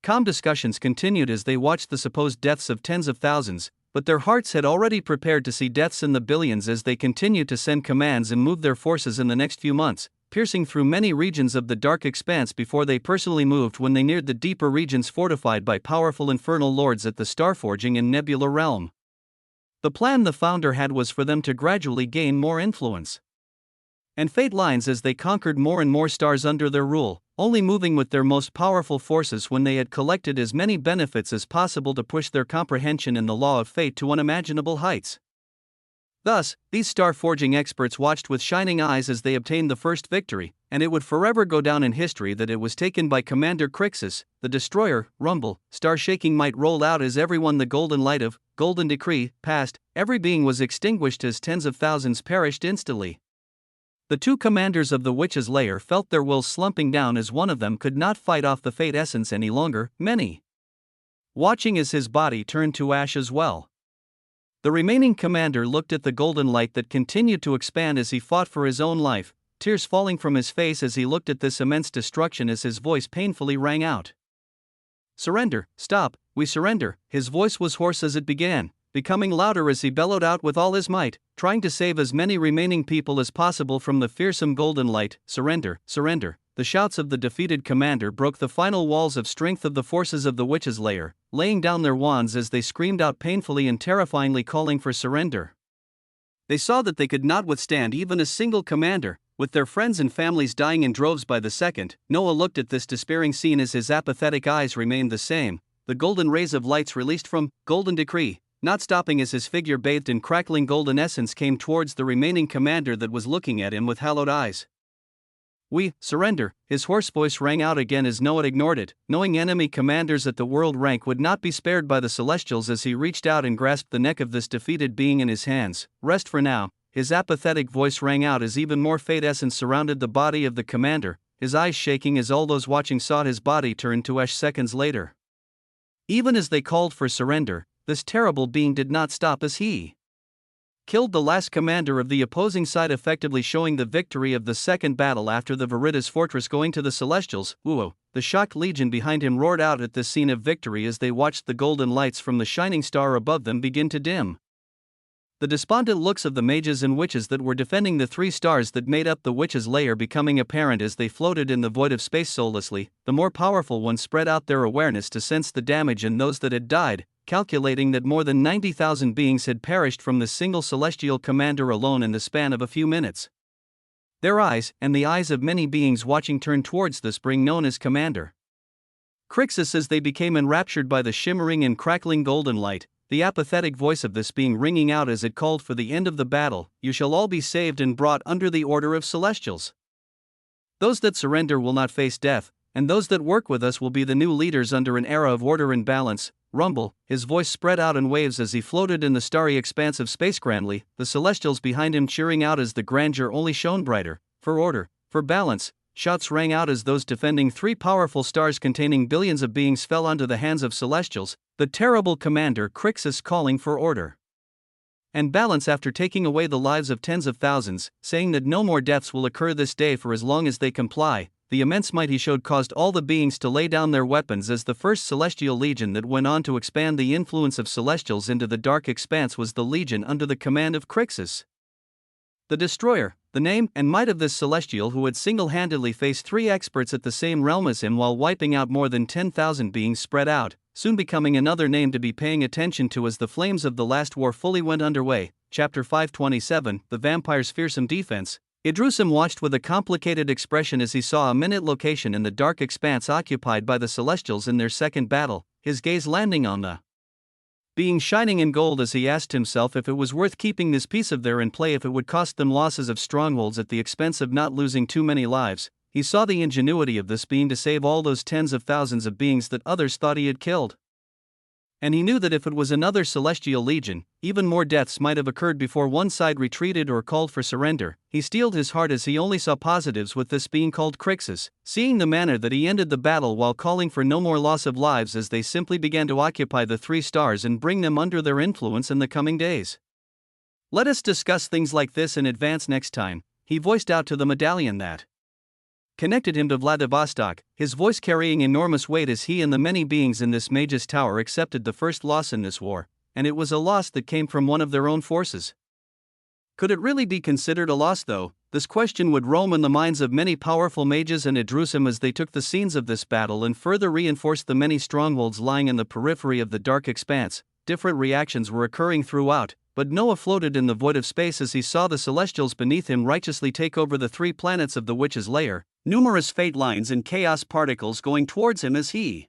Calm discussions continued as they watched the supposed deaths of tens of thousands, but their hearts had already prepared to see deaths in the billions as they continued to send commands and move their forces in the next few months, piercing through many regions of the dark expanse before they personally moved when they neared the deeper regions fortified by powerful infernal lords at the Starforging and Nebula realm. The plan the founder had was for them to gradually gain more influence and fate lines as they conquered more and more stars under their rule, only moving with their most powerful forces when they had collected as many benefits as possible to push their comprehension in the law of fate to unimaginable heights. Thus, these star-forging experts watched with shining eyes as they obtained the first victory, and it would forever go down in history that it was taken by Commander Crixus, the destroyer. Rumble, star-shaking might rolled out as everyone the golden light of, golden decree, passed, every being was extinguished as tens of thousands perished instantly. The two commanders of the Witch's lair felt their wills slumping down as one of them could not fight off the fate essence any longer, many watching as his body turned to ash as well. The remaining commander looked at the golden light that continued to expand as he fought for his own life, tears falling from his face as he looked at this immense destruction as his voice painfully rang out. Surrender, stop, we surrender. His voice was hoarse as it began, becoming louder as he bellowed out with all his might, trying to save as many remaining people as possible from the fearsome golden light. Surrender, surrender. The shouts of the defeated commander broke the final walls of strength of the forces of the Witch's lair, laying down their wands as they screamed out painfully and terrifyingly calling for surrender. They saw that they could not withstand even a single commander, with their friends and families dying in droves by the second. Noah looked at this despairing scene as his apathetic eyes remained the same, the golden rays of lights released from Golden Decree, not stopping as his figure bathed in crackling golden essence came towards the remaining commander that was looking at him with hallowed eyes. We surrender, his hoarse voice rang out again as Noah ignored it, knowing enemy commanders at the world rank would not be spared by the Celestials as he reached out and grasped the neck of this defeated being in his hands. Rest for now, his apathetic voice rang out as even more fate essence surrounded the body of the commander, his eyes shaking as all those watching saw his body turn to ash seconds later. Even as they called for surrender, this terrible being did not stop as he killed the last commander of the opposing side, effectively showing the victory of the second battle after the Veritas fortress going to the Celestials. Whoa! The shocked legion behind him roared out at this scene of victory as they watched the golden lights from the shining star above them begin to dim. The despondent looks of the mages and witches that were defending the three stars that made up the Witch's lair becoming apparent as they floated in the void of space soullessly. The more powerful ones spread out their awareness to sense the damage in those that had died, calculating that more than 90,000 beings had perished from the single celestial commander alone in the span of a few minutes. Their eyes, and the eyes of many beings watching, turned towards the spring known as Commander Crixus as they became enraptured by the shimmering and crackling golden light, the apathetic voice of this being ringing out as it called for the end of the battle. You shall all be saved and brought under the order of Celestials. Those that surrender will not face death, and those that work with us will be the new leaders under an era of order and balance. Rumble, his voice spread out in waves as he floated in the starry expanse of space grandly, the Celestials behind him cheering out as the grandeur only shone brighter. For order, for balance, shouts rang out as those defending three powerful stars containing billions of beings fell onto the hands of Celestials, the terrible commander Crixus calling for order and balance after taking away the lives of tens of thousands, saying that no more deaths will occur this day for as long as they comply. The immense might he showed caused all the beings to lay down their weapons as the first celestial legion that went on to expand the influence of Celestials into the dark expanse was the legion under the command of Crixus the Destroyer. The name and might of this celestial who had single-handedly faced three experts at the same realm as him while wiping out more than 10,000 beings spread out, soon becoming another name to be paying attention to as the flames of the last war fully went underway. Chapter 527, The Vampire's Fearsome Defense. Idrusim watched with a complicated expression as he saw a minute location in the dark expanse occupied by the Celestials in their second battle, his gaze landing on the being shining in gold as he asked himself if it was worth keeping this piece of there in play if it would cost them losses of strongholds at the expense of not losing too many lives. He saw the ingenuity of this being to save all those tens of thousands of beings that others thought he had killed. And he knew that if it was another celestial legion, even more deaths might have occurred before one side retreated or called for surrender. He steeled his heart as he only saw positives with this being called Crixus, seeing the manner that he ended the battle while calling for no more loss of lives as they simply began to occupy the 3 stars and bring them under their influence in the coming days. Let us discuss things like this in advance next time, he voiced out to the medallion that connected him to Vladivostok, his voice carrying enormous weight as he and the many beings in this Magus Tower accepted the first loss in this war, and it was a loss that came from one of their own forces. Could it really be considered a loss though? This question would roam in the minds of many powerful mages and Idrusim as they took the scenes of this battle and further reinforced the many strongholds lying in the periphery of the dark expanse. Different reactions were occurring throughout, but Noah floated in the void of space as he saw the celestials beneath him righteously take over the 3 planets of the Witch's Lair, numerous fate lines and chaos particles going towards him as he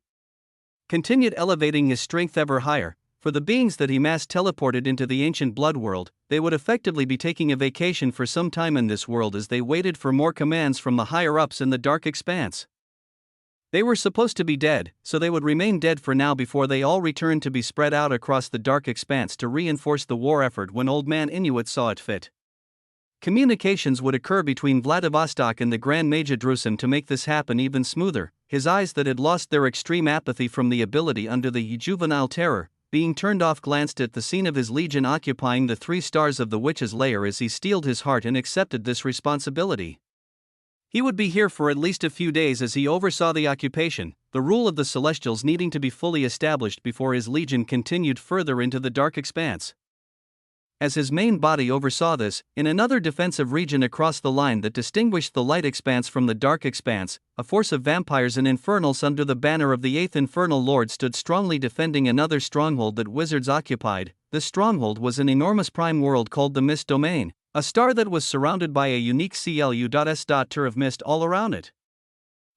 continued elevating his strength ever higher. For the beings that he mass teleported into the ancient blood world, they would effectively be taking a vacation for some time in this world as they waited for more commands from the higher-ups in the dark expanse. They were supposed to be dead, so they would remain dead for now before they all returned to be spread out across the dark expanse to reinforce the war effort when Old Man Inuit saw it fit. Communications would occur between Vladivostok and the Grand Mage Idrusim to make this happen even smoother. His eyes that had lost their extreme apathy from the ability under the juvenile terror, being turned off, glanced at the scene of his legion occupying the 3 stars of the Witch's Lair as he steeled his heart and accepted this responsibility. He would be here for at least a few days as he oversaw the occupation, the rule of the Celestials needing to be fully established before his legion continued further into the dark expanse. As his main body oversaw this, in another defensive region across the line that distinguished the light expanse from the dark expanse, a force of vampires and infernals under the banner of the 8th Infernal Lord stood strongly defending another stronghold that wizards occupied. This stronghold was an enormous prime world called the Mist Domain, a star that was surrounded by a unique CLU.S.tur of mist all around it.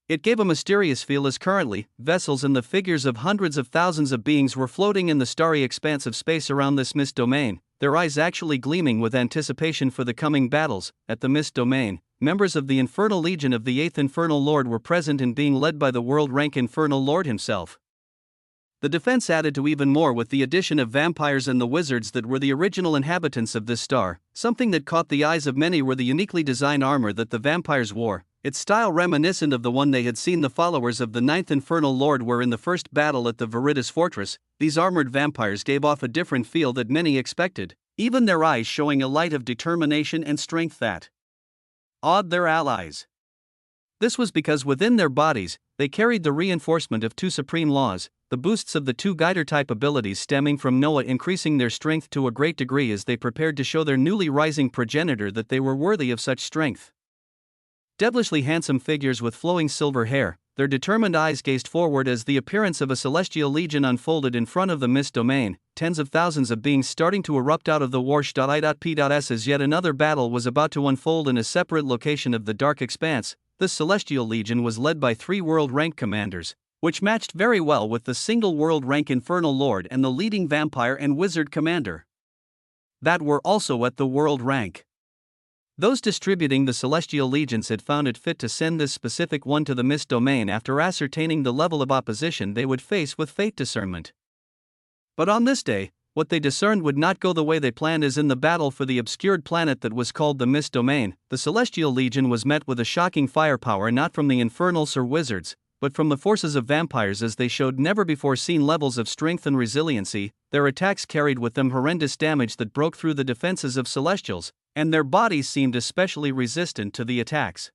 It gave a mysterious feel as currently, vessels in the figures of hundreds of thousands of beings were floating in the starry expanse of space around this Mist Domain, their eyes actually gleaming with anticipation for the coming battles. At the Mist Domain, members of the Infernal Legion of the 8th Infernal Lord were present and being led by the world-rank Infernal Lord himself. The defense added to even more with the addition of vampires and the wizards that were the original inhabitants of this star. Something that caught the eyes of many were the uniquely designed armor that the vampires wore, its style reminiscent of the one they had seen the followers of the 9th Infernal Lord wear in the first battle at the Veritas Fortress. These armored vampires gave off a different feel that many expected, even their eyes showing a light of determination and strength that awed their allies. This was because within their bodies, they carried the reinforcement of 2 supreme laws, the boosts of the 2 guider-type abilities stemming from Noah increasing their strength to a great degree as they prepared to show their newly rising progenitor that they were worthy of such strength. Devilishly handsome figures with flowing silver hair, their determined eyes gazed forward as the appearance of a celestial legion unfolded in front of the Mist Domain, tens of thousands of beings starting to erupt out of the war.I.P.S. as yet another battle was about to unfold in a separate location of the dark expanse. This celestial legion was led by 3 world-rank commanders, which matched very well with the single world-rank Infernal Lord and the leading vampire and wizard commander that were also at the world rank. Those distributing the celestial legions had found it fit to send this specific one to the Mist Domain after ascertaining the level of opposition they would face with fate discernment. But on this day, what they discerned would not go the way they planned as in the battle for the obscured planet that was called the Mist Domain. The celestial legion was met with a shocking firepower not from the infernals or wizards, but from the forces of vampires as they showed never-before-seen levels of strength and resiliency. Their attacks carried with them horrendous damage that broke through the defenses of celestials, and their bodies seemed especially resistant to the attacks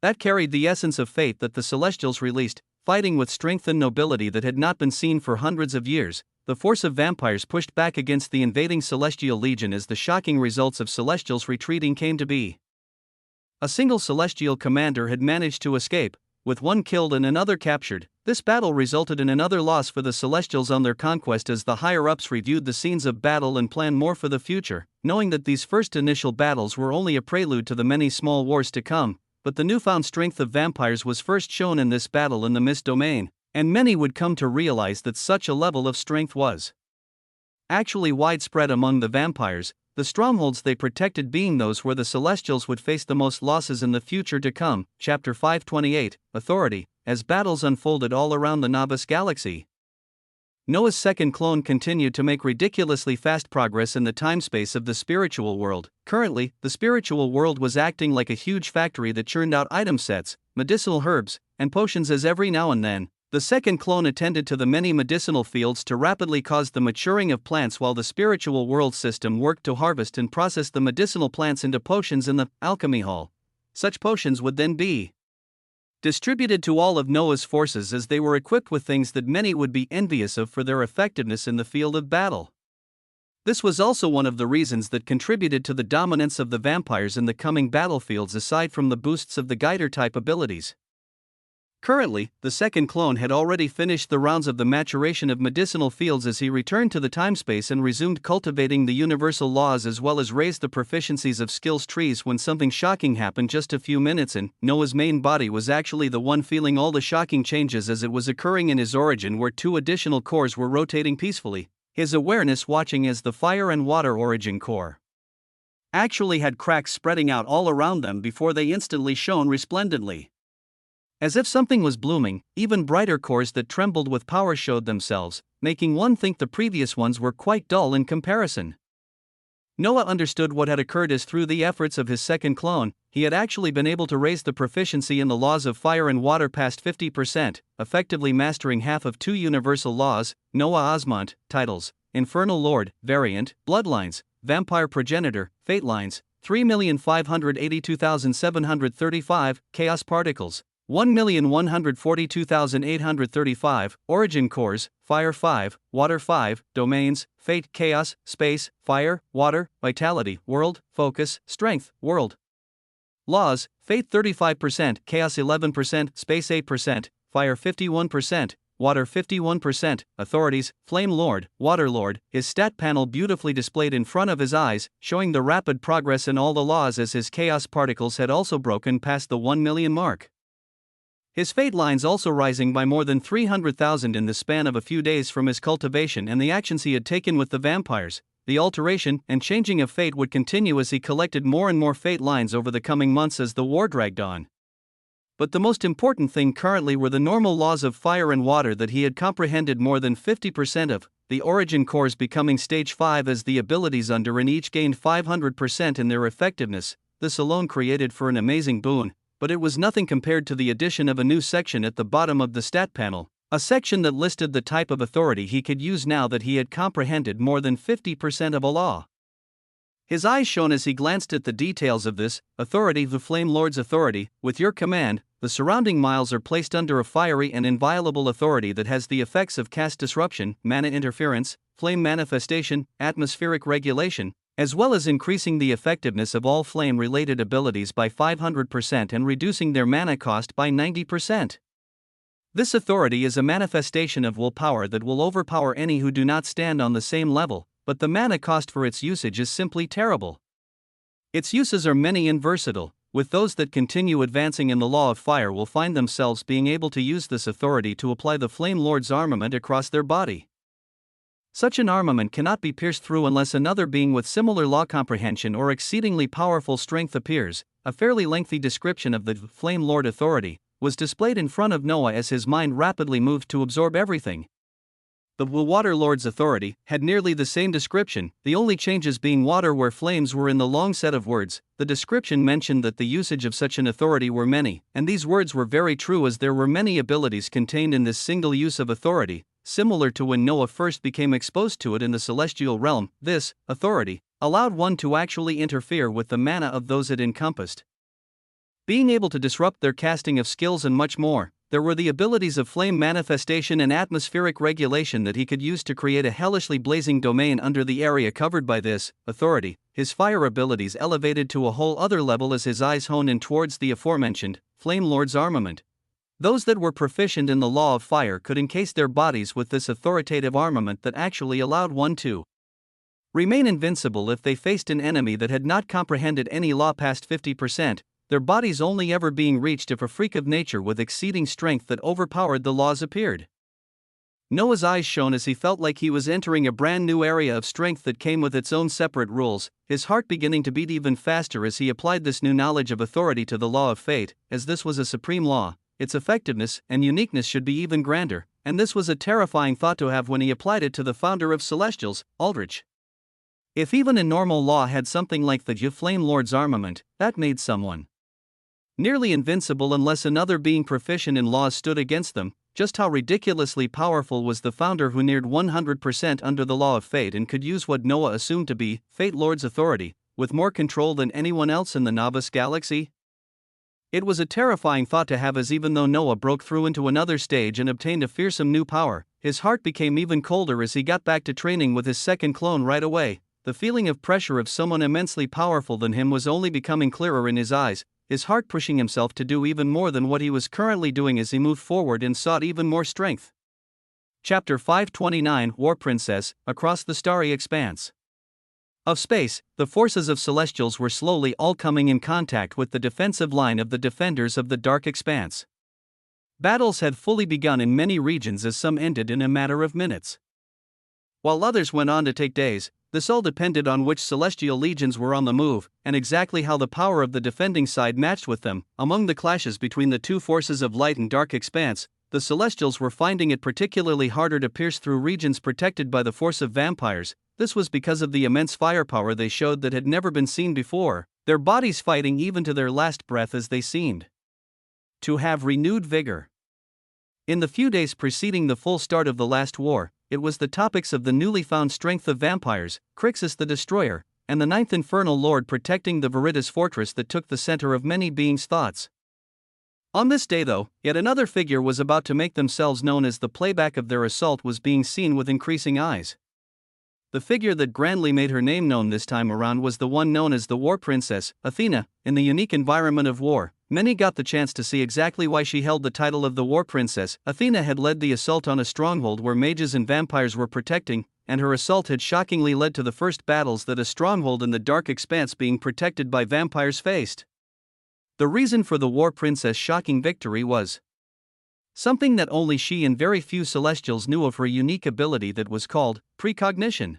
that carried the essence of fate that the celestials released, fighting with strength and nobility that had not been seen for hundreds of years. The force of vampires pushed back against the invading celestial legion as the shocking results of celestials retreating came to be. A single celestial commander had managed to escape, with 1 killed and another captured. This battle resulted in another loss for the Celestials on their conquest as the higher-ups reviewed the scenes of battle and planned more for the future, knowing that these first initial battles were only a prelude to the many small wars to come. But the newfound strength of vampires was first shown in this battle in the Mist Domain, and many would come to realize that such a level of strength was actually widespread among the vampires, the strongholds they protected being those where the Celestials would face the most losses in the future to come. Chapter 528, Authority. As battles unfolded all around the Nabis galaxy, Noah's second clone continued to make ridiculously fast progress in the time-space of the spiritual world. Currently, the spiritual world was acting like a huge factory that churned out item sets, medicinal herbs, and potions as every now and then. The second clone attended to the many medicinal fields to rapidly cause the maturing of plants, while the spiritual world system worked to harvest and process the medicinal plants into potions in the alchemy hall. Such potions would then be distributed to all of Noah's forces, as they were equipped with things that many would be envious of for their effectiveness in the field of battle. This was also one of the reasons that contributed to the dominance of the vampires in the coming battlefields, aside from the boosts of the guider-type abilities. Currently, the second clone had already finished the rounds of the maturation of medicinal fields as he returned to the timespace and resumed cultivating the universal laws, as well as raised the proficiencies of skills trees, when something shocking happened just a few minutes in. Noah's main body was actually the one feeling all the shocking changes as it was occurring in his origin, where two additional cores were rotating peacefully, his awareness watching as the fire and water origin core actually had cracks spreading out all around them before they instantly shone resplendently. As if something was blooming, even brighter cores that trembled with power showed themselves, making one think the previous ones were quite dull in comparison. Noah understood what had occurred, as through the efforts of his second clone, he had actually been able to raise the proficiency in the laws of fire and water past 50%, effectively mastering half of two universal laws: Noah Osmont, titles, Infernal Lord, variant, Bloodlines, Vampire Progenitor, Fate Lines, 3,582,735, Chaos Particles, 1,142,835, Origin Cores, Fire 5, Water 5, Domains, Fate, Chaos, Space, Fire, Water, Vitality, World, Focus, Strength, World. Laws, Fate 35%, Chaos 11%, Space 8%, Fire 51%, Water 51%, Authorities, Flame Lord, Water Lord. His stat panel beautifully displayed in front of his eyes, showing the rapid progress in all the laws as his Chaos Particles had also broken past the 1 million mark. His fate lines also rising by more than 300,000 in the span of a few days from his cultivation and the actions he had taken with the vampires. The alteration and changing of fate would continue as he collected more and more fate lines over the coming months as the war dragged on. But the most important thing currently were the normal laws of fire and water that he had comprehended more than 50% of, the origin cores becoming stage 5 as the abilities under and each gained 500% in their effectiveness. This alone created for an amazing boon, but it was nothing compared to the addition of a new section at the bottom of the stat panel, a section that listed the type of authority he could use now that he had comprehended more than 50% of a law. His eyes shone as he glanced at the details of this authority: the Flame Lord's authority. With your command, the surrounding miles are placed under a fiery and inviolable authority that has the effects of cast disruption, mana interference, flame manifestation, atmospheric regulation, as well as increasing the effectiveness of all flame-related abilities by 500% and reducing their mana cost by 90%. This authority is a manifestation of willpower that will overpower any who do not stand on the same level, but the mana cost for its usage is simply terrible. Its uses are many and versatile, with those that continue advancing in the law of fire will find themselves being able to use this authority to apply the Flame Lord's armament across their body. Such an armament cannot be pierced through unless another being with similar law comprehension or exceedingly powerful strength appears. A fairly lengthy description of the Flame Lord authority was displayed in front of Noah as his mind rapidly moved to absorb everything. The Water Lord's authority had nearly the same description, the only changes being water where flames were in the long set of words. The description mentioned that the usage of such an authority were many, and these words were very true, as there were many abilities contained in this single use of authority. Similar to when Noah first became exposed to it in the celestial realm, this authority allowed one to actually interfere with the mana of those it encompassed, being able to disrupt their casting of skills and much more. There were the abilities of flame manifestation and atmospheric regulation that he could use to create a hellishly blazing domain under the area covered by this authority. His fire abilities elevated to a whole other level as his eyes honed in towards the aforementioned Flame Lord's armament. Those that were proficient in the law of fire could encase their bodies with this authoritative armament that actually allowed one to remain invincible if they faced an enemy that had not comprehended any law past 50%, their bodies only ever being reached if a freak of nature with exceeding strength that overpowered the laws appeared. Noah's eyes shone as he felt like he was entering a brand new area of strength that came with its own separate rules, his heart beginning to beat even faster as he applied this new knowledge of authority to the law of fate. As this was a supreme law, its effectiveness and uniqueness should be even grander, and this was a terrifying thought to have when he applied it to the founder of Celestials, Aldrich. If even a normal law had something like the Flame Lord's armament, that made someone nearly invincible unless another being proficient in laws stood against them. Just how ridiculously powerful was the founder who neared 100% under the law of fate and could use what Noah assumed to be Fate Lord's authority, with more control than anyone else in the Novice Galaxy? It was a terrifying thought to have, as even though Noah broke through into another stage and obtained a fearsome new power, his heart became even colder as he got back to training with his second clone right away. The feeling of pressure of someone immensely powerful than him was only becoming clearer in his eyes, his heart pushing himself to do even more than what he was currently doing as he moved forward and sought even more strength. Chapter 529 War Princess, Across the Starry Expanse of Space, the forces of Celestials were slowly all coming in contact with the defensive line of the defenders of the Dark Expanse. Battles had fully begun in many regions, as some ended in a matter of minutes, while others went on to take days. This all depended on which celestial legions were on the move, and exactly how the power of the defending side matched with them. Among the clashes between the two forces of light and dark expanse, the Celestials were finding it particularly harder to pierce through regions protected by the force of vampires. This was because of the immense firepower they showed that had never been seen before, their bodies fighting even to their last breath as they seemed to have renewed vigor. In the few days preceding the full start of the last war, it was the topics of the newly found strength of vampires, Crixus the Destroyer, and the Ninth Infernal Lord protecting the Veritas Fortress that took the center of many beings' thoughts. On this day, though, yet another figure was about to make themselves known as the playback of their assault was being seen with increasing eyes. The figure that grandly made her name known this time around was the one known as the War Princess, Athena. In the unique environment of war, many got the chance to see exactly why she held the title of the War Princess. Athena had led the assault on a stronghold where mages and vampires were protecting, and her assault had shockingly led to the first battles that a stronghold in the Dark Expanse being protected by vampires faced. The reason for the War Princess' shocking victory was something that only she and very few Celestials knew of: her unique ability that was called precognition.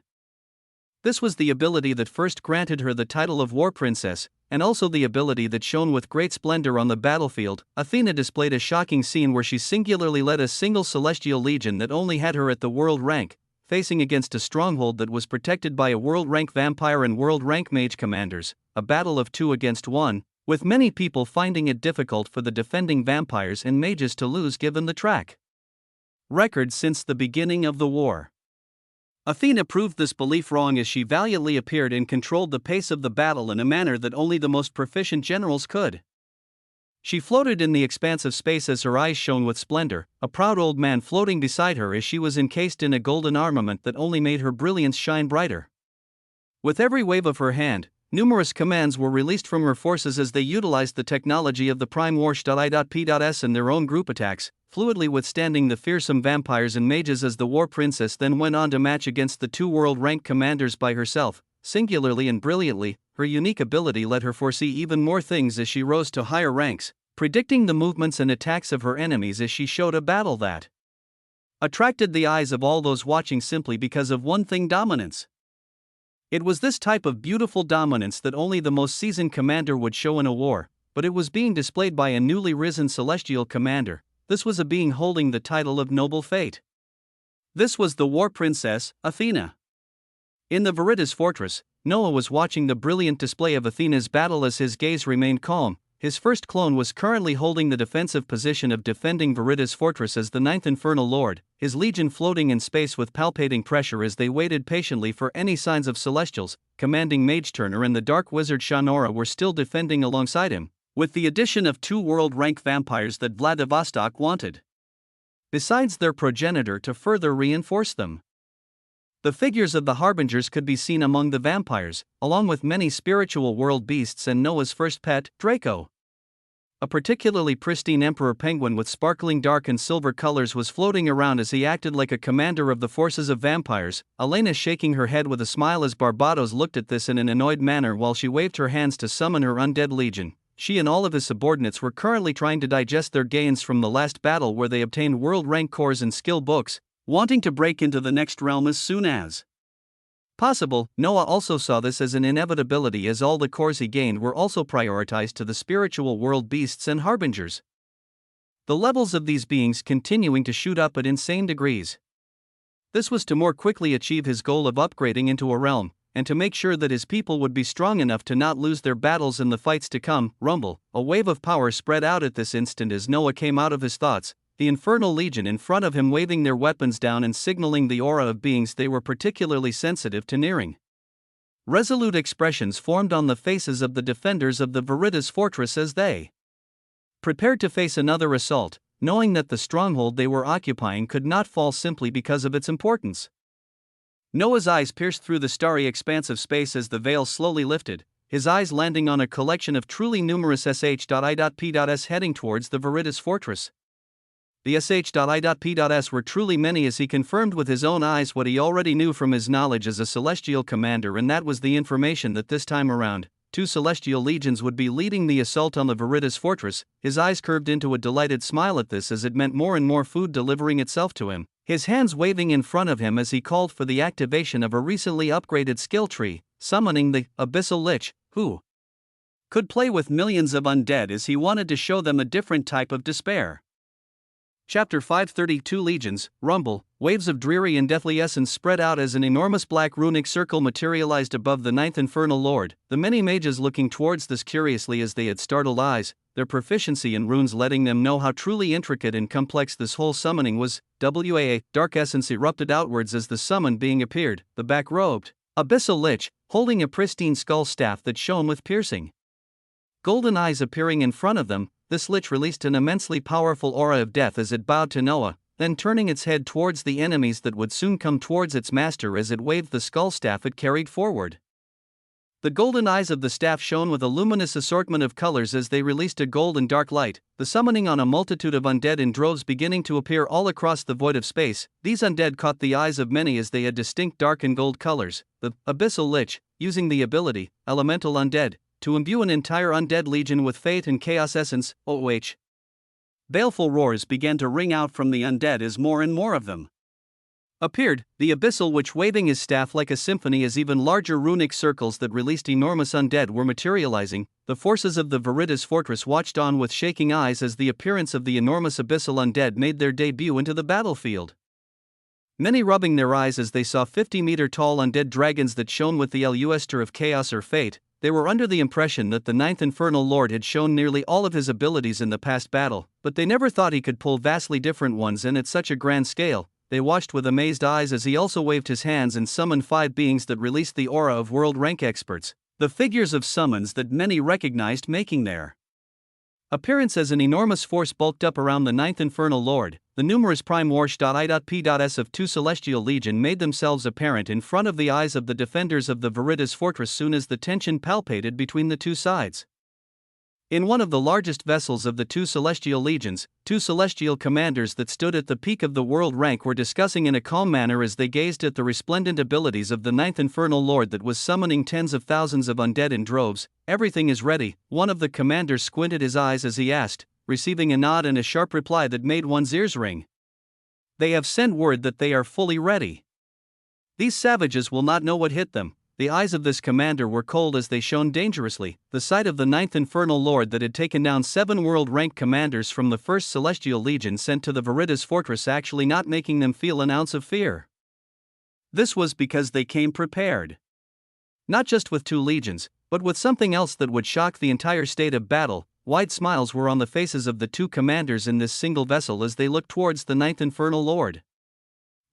This was the ability that first granted her the title of War Princess, and also the ability that shone with great splendor on the battlefield. Athena displayed a shocking scene where she singularly led a single celestial legion that only had her at the world rank, facing against a stronghold that was protected by a world rank vampire and world rank mage commanders, a battle of 2 against 1, with many people finding it difficult for the defending vampires and mages to lose given the track record since the beginning of the war. Athena proved this belief wrong as she valiantly appeared and controlled the pace of the battle in a manner that only the most proficient generals could. She floated in the expanse of space as her eyes shone with splendor, a proud old man floating beside her as she was encased in a golden armament that only made her brilliance shine brighter. With every wave of her hand, numerous commands were released from her forces as they utilized the technology of the Prime War.I.P.S in their own group attacks, fluidly withstanding the fearsome vampires and mages as the War Princess then went on to match against the 2 world-ranked commanders by herself. Singularly and brilliantly, her unique ability let her foresee even more things as she rose to higher ranks, predicting the movements and attacks of her enemies as she showed a battle that attracted the eyes of all those watching simply because of one thing: dominance. It was this type of beautiful dominance that only the most seasoned commander would show in a war, but it was being displayed by a newly risen celestial commander. This was a being holding the title of Noble Fate. This was the War Princess, Athena. In the Veritas Fortress, Noah was watching the brilliant display of Athena's battle as his gaze remained calm. His first clone was currently holding the defensive position of defending Veritas Fortress as the Ninth Infernal Lord, his legion floating in space with palpating pressure as they waited patiently for any signs of Celestials. Commanding Mage Turner and the Dark Wizard Shanora were still defending alongside him, with the addition of 2 world-rank vampires that Vladivostok wanted, besides their progenitor, to further reinforce them. The figures of the Harbingers could be seen among the vampires, along with many spiritual world beasts and Noah's first pet, Draco. A particularly pristine emperor penguin with sparkling dark and silver colors was floating around as he acted like a commander of the forces of vampires, Elena shaking her head with a smile as Barbados looked at this in an annoyed manner while she waved her hands to summon her undead legion. She and all of his subordinates were currently trying to digest their gains from the last battle where they obtained world rank cores and skill books, wanting to break into the next realm as soon as possible. Noah also saw this as an inevitability as all the cores he gained were also prioritized to the spiritual world beasts and harbingers. the levels of these beings continuing to shoot up at insane degrees. This was to more quickly achieve his goal of upgrading into a realm, and to make sure that his people would be strong enough to not lose their battles in the fights to come. Rumble, a wave of power spread out at this instant as Noah came out of his thoughts, the Infernal Legion in front of him waving their weapons down and signaling the aura of beings they were particularly sensitive to nearing. Resolute expressions formed on the faces of the defenders of the Veritas fortress as they prepared to face another assault, knowing that the stronghold they were occupying could not fall simply because of its importance. Noah's eyes pierced through the starry expanse of space as the veil slowly lifted, his eyes landing on a collection of truly numerous sh.i.p.s heading towards the Veritas fortress. The sh.i.p.s were truly many as he confirmed with his own eyes what he already knew from his knowledge as a celestial commander, and that was the information that this time around, 2 celestial legions would be leading the assault on the Veritas fortress. His eyes curved into a delighted smile at this as it meant more and more food delivering itself to him, his hands waving in front of him as he called for the activation of a recently upgraded skill tree, summoning the Abyssal Lich, who could play with millions of undead as he wanted to show them a different type of despair. Chapter 532 Legions, Rumble, waves of dreary and deathly essence spread out as an enormous black runic circle materialized above the 9th Infernal Lord, the many mages looking towards this curiously as they had startled eyes, their proficiency in runes letting them know how truly intricate and complex this whole summoning was. Dark essence erupted outwards as the summoned being appeared, the back-robed Abyssal Lich, holding a pristine skull staff that shone with piercing golden eyes appearing in front of them. This lich released an immensely powerful aura of death as it bowed to Noah, then turning its head towards the enemies that would soon come towards its master as it waved the skull staff it carried forward. The golden eyes of the staff shone with a luminous assortment of colors as they released a gold and dark light, the summoning on a multitude of undead in droves beginning to appear all across the void of space. These undead caught the eyes of many as they had distinct dark and gold colors. The Abyssal Lich, using the ability, Elemental Undead, to imbue an entire undead legion with fate and chaos essence. Baleful roars began to ring out from the undead as more and more of them appeared, the Abyssal Witch waving his staff like a symphony as even larger runic circles that released enormous undead were materializing. The forces of the Veritas fortress watched on with shaking eyes as the appearance of the enormous Abyssal undead made their debut into the battlefield. Many rubbing their eyes as they saw 50-meter-tall undead dragons that shone with the luster of chaos or fate. They were under the impression that the 9th Infernal Lord had shown nearly all of his abilities in the past battle, but they never thought he could pull vastly different ones and at such a grand scale. They watched with amazed eyes as he also waved his hands and summoned 5 beings that released the aura of world rank experts, the figures of summons that many recognized making their appearance as an enormous force bulked up around the 9th Infernal Lord. The numerous prime warsh.i.p.s of 2 celestial legion made themselves apparent in front of the eyes of the defenders of the Veritas fortress soon as the tension palpated between the two sides. In one of the largest vessels of the 2 celestial legions, 2 celestial commanders that stood at the peak of the world rank were discussing in a calm manner as they gazed at the resplendent abilities of the 9th Infernal Lord that was summoning tens of thousands of undead in droves. Everything is ready, one of the commanders squinted his eyes as he asked, receiving a nod and a sharp reply that made one's ears ring. They have sent word that they are fully ready. These savages will not know what hit them. The eyes of this commander were cold as they shone dangerously, the sight of the 9th Infernal Lord that had taken down 7 world-rank commanders from the 1st Celestial Legion sent to the Veritas fortress actually not making them feel an ounce of fear. This was because they came prepared. Not just with 2 legions, but with something else that would shock the entire state of battle. Wide smiles were on the faces of the 2 commanders in this single vessel as they looked towards the 9th Infernal Lord.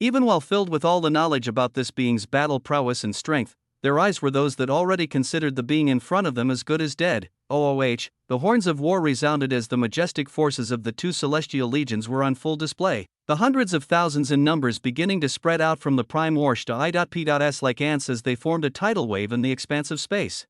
Even while filled with all the knowledge about this being's battle prowess and strength, their eyes were those that already considered the being in front of them as good as dead. The horns of war resounded as the majestic forces of the 2 celestial legions were on full display, the hundreds of thousands in numbers beginning to spread out from the prime warsh.i.p.s like ants as they formed a tidal wave in the expanse of space.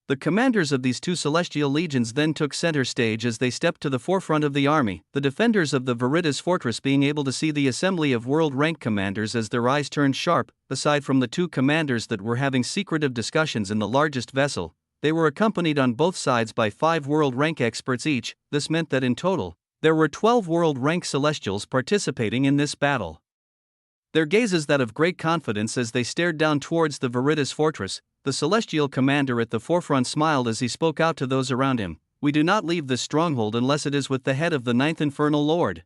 The commanders of these 2 celestial legions then took center stage as they stepped to the forefront of the army, the defenders of the Veritas fortress being able to see the assembly of world-rank commanders as their eyes turned sharp. Aside from the 2 commanders that were having secretive discussions in the largest vessel, they were accompanied on both sides by 5 world-rank experts each. This meant that in total, there were 12 world-rank celestials participating in this battle. Their gazes that of great confidence as they stared down towards the Veritas fortress. The celestial commander at the forefront smiled as he spoke out to those around him. we do not leave this stronghold unless it is with the head of the ninth infernal lord.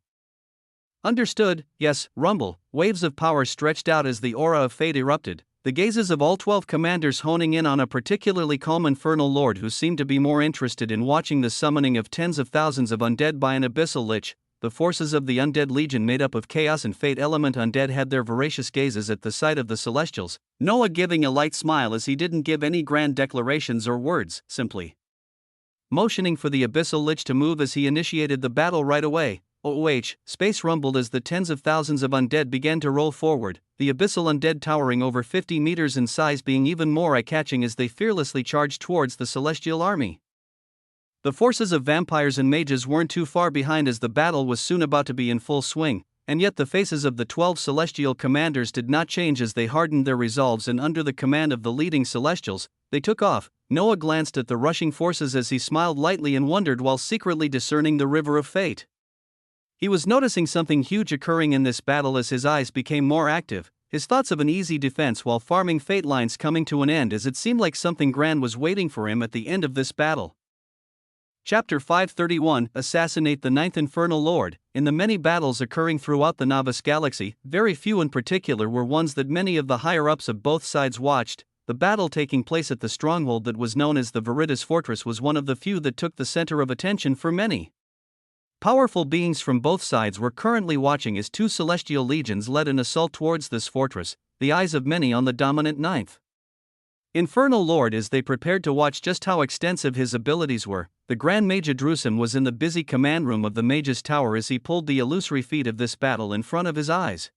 Understood, yes, rumble. Waves of power stretched out as the aura of fate erupted, the gazes of all 12 commanders honing in on a particularly calm infernal lord who seemed to be more interested in watching the summoning of tens of thousands of undead by an abyssal lich. The forces of the undead legion made up of chaos and fate element undead had their voracious gazes at the sight of the celestials, Noah giving a light smile as he didn't give any grand declarations or words, simply motioning for the abyssal lich to move as he initiated the battle right away. Space rumbled as the tens of thousands of undead began to roll forward, the abyssal undead towering over 50 meters in size being even more eye-catching as they fearlessly charged towards the celestial army. The forces of vampires and mages weren't too far behind as the battle was soon about to be in full swing, and yet the faces of the 12 celestial commanders did not change as they hardened their resolves, and under the command of the leading celestials, they took off. Noah glanced at the rushing forces as he smiled lightly and wondered while secretly discerning the river of fate. He was noticing something huge occurring in this battle as his eyes became more active, his thoughts of an easy defense while farming fate lines coming to an end as it seemed like something grand was waiting for him at the end of this battle. Chapter 531 Assassinate the Ninth Infernal Lord. In the many battles occurring throughout the Novice Galaxy, very few in particular were ones that many of the higher-ups of both sides watched. The battle taking place at the stronghold that was known as the Viridius Fortress was one of the few that took the center of attention for many. Powerful beings from both sides were currently watching as two celestial legions led an assault towards this fortress, the eyes of many on the dominant ninth Infernal Lord as they prepared to watch just how extensive his abilities were. The Grand Mage Drusim was in the busy command room of the Mage's Tower as he pulled the illusory feat of this battle in front of his eyes.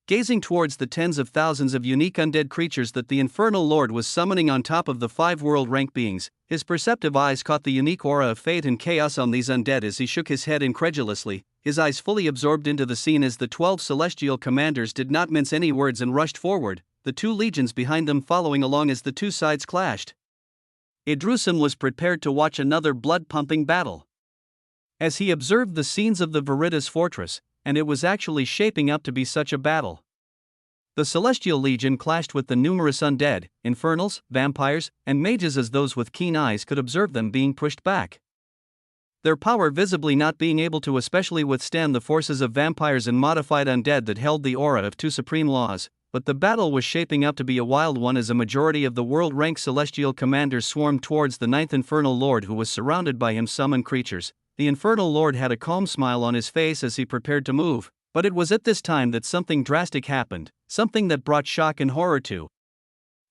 Gazing towards the tens of thousands of unique undead creatures that the Infernal Lord was summoning on top of the 5 world rank beings, his perceptive eyes caught the unique aura of fate and chaos on these undead as he shook his head incredulously, his eyes fully absorbed into the scene as the 12 celestial commanders did not mince any words and rushed forward, the 2 legions behind them following along as the 2 sides clashed. Idrusim was prepared to watch another blood-pumping battle. As he observed the scenes of the Viridius Fortress, and it was actually shaping up to be such a battle. The Celestial Legion clashed with the numerous undead, infernals, vampires, and mages as those with keen eyes could observe them being pushed back. Their power visibly not being able to especially withstand the forces of vampires and modified undead that held the aura of 2 supreme laws, but the battle was shaping up to be a wild one as a majority of the world-rank celestial commanders swarmed towards the ninth Infernal Lord who was surrounded by him summoned creatures. The Infernal Lord had a calm smile on his face as he prepared to move, but it was at this time that something drastic happened, something that brought shock and horror to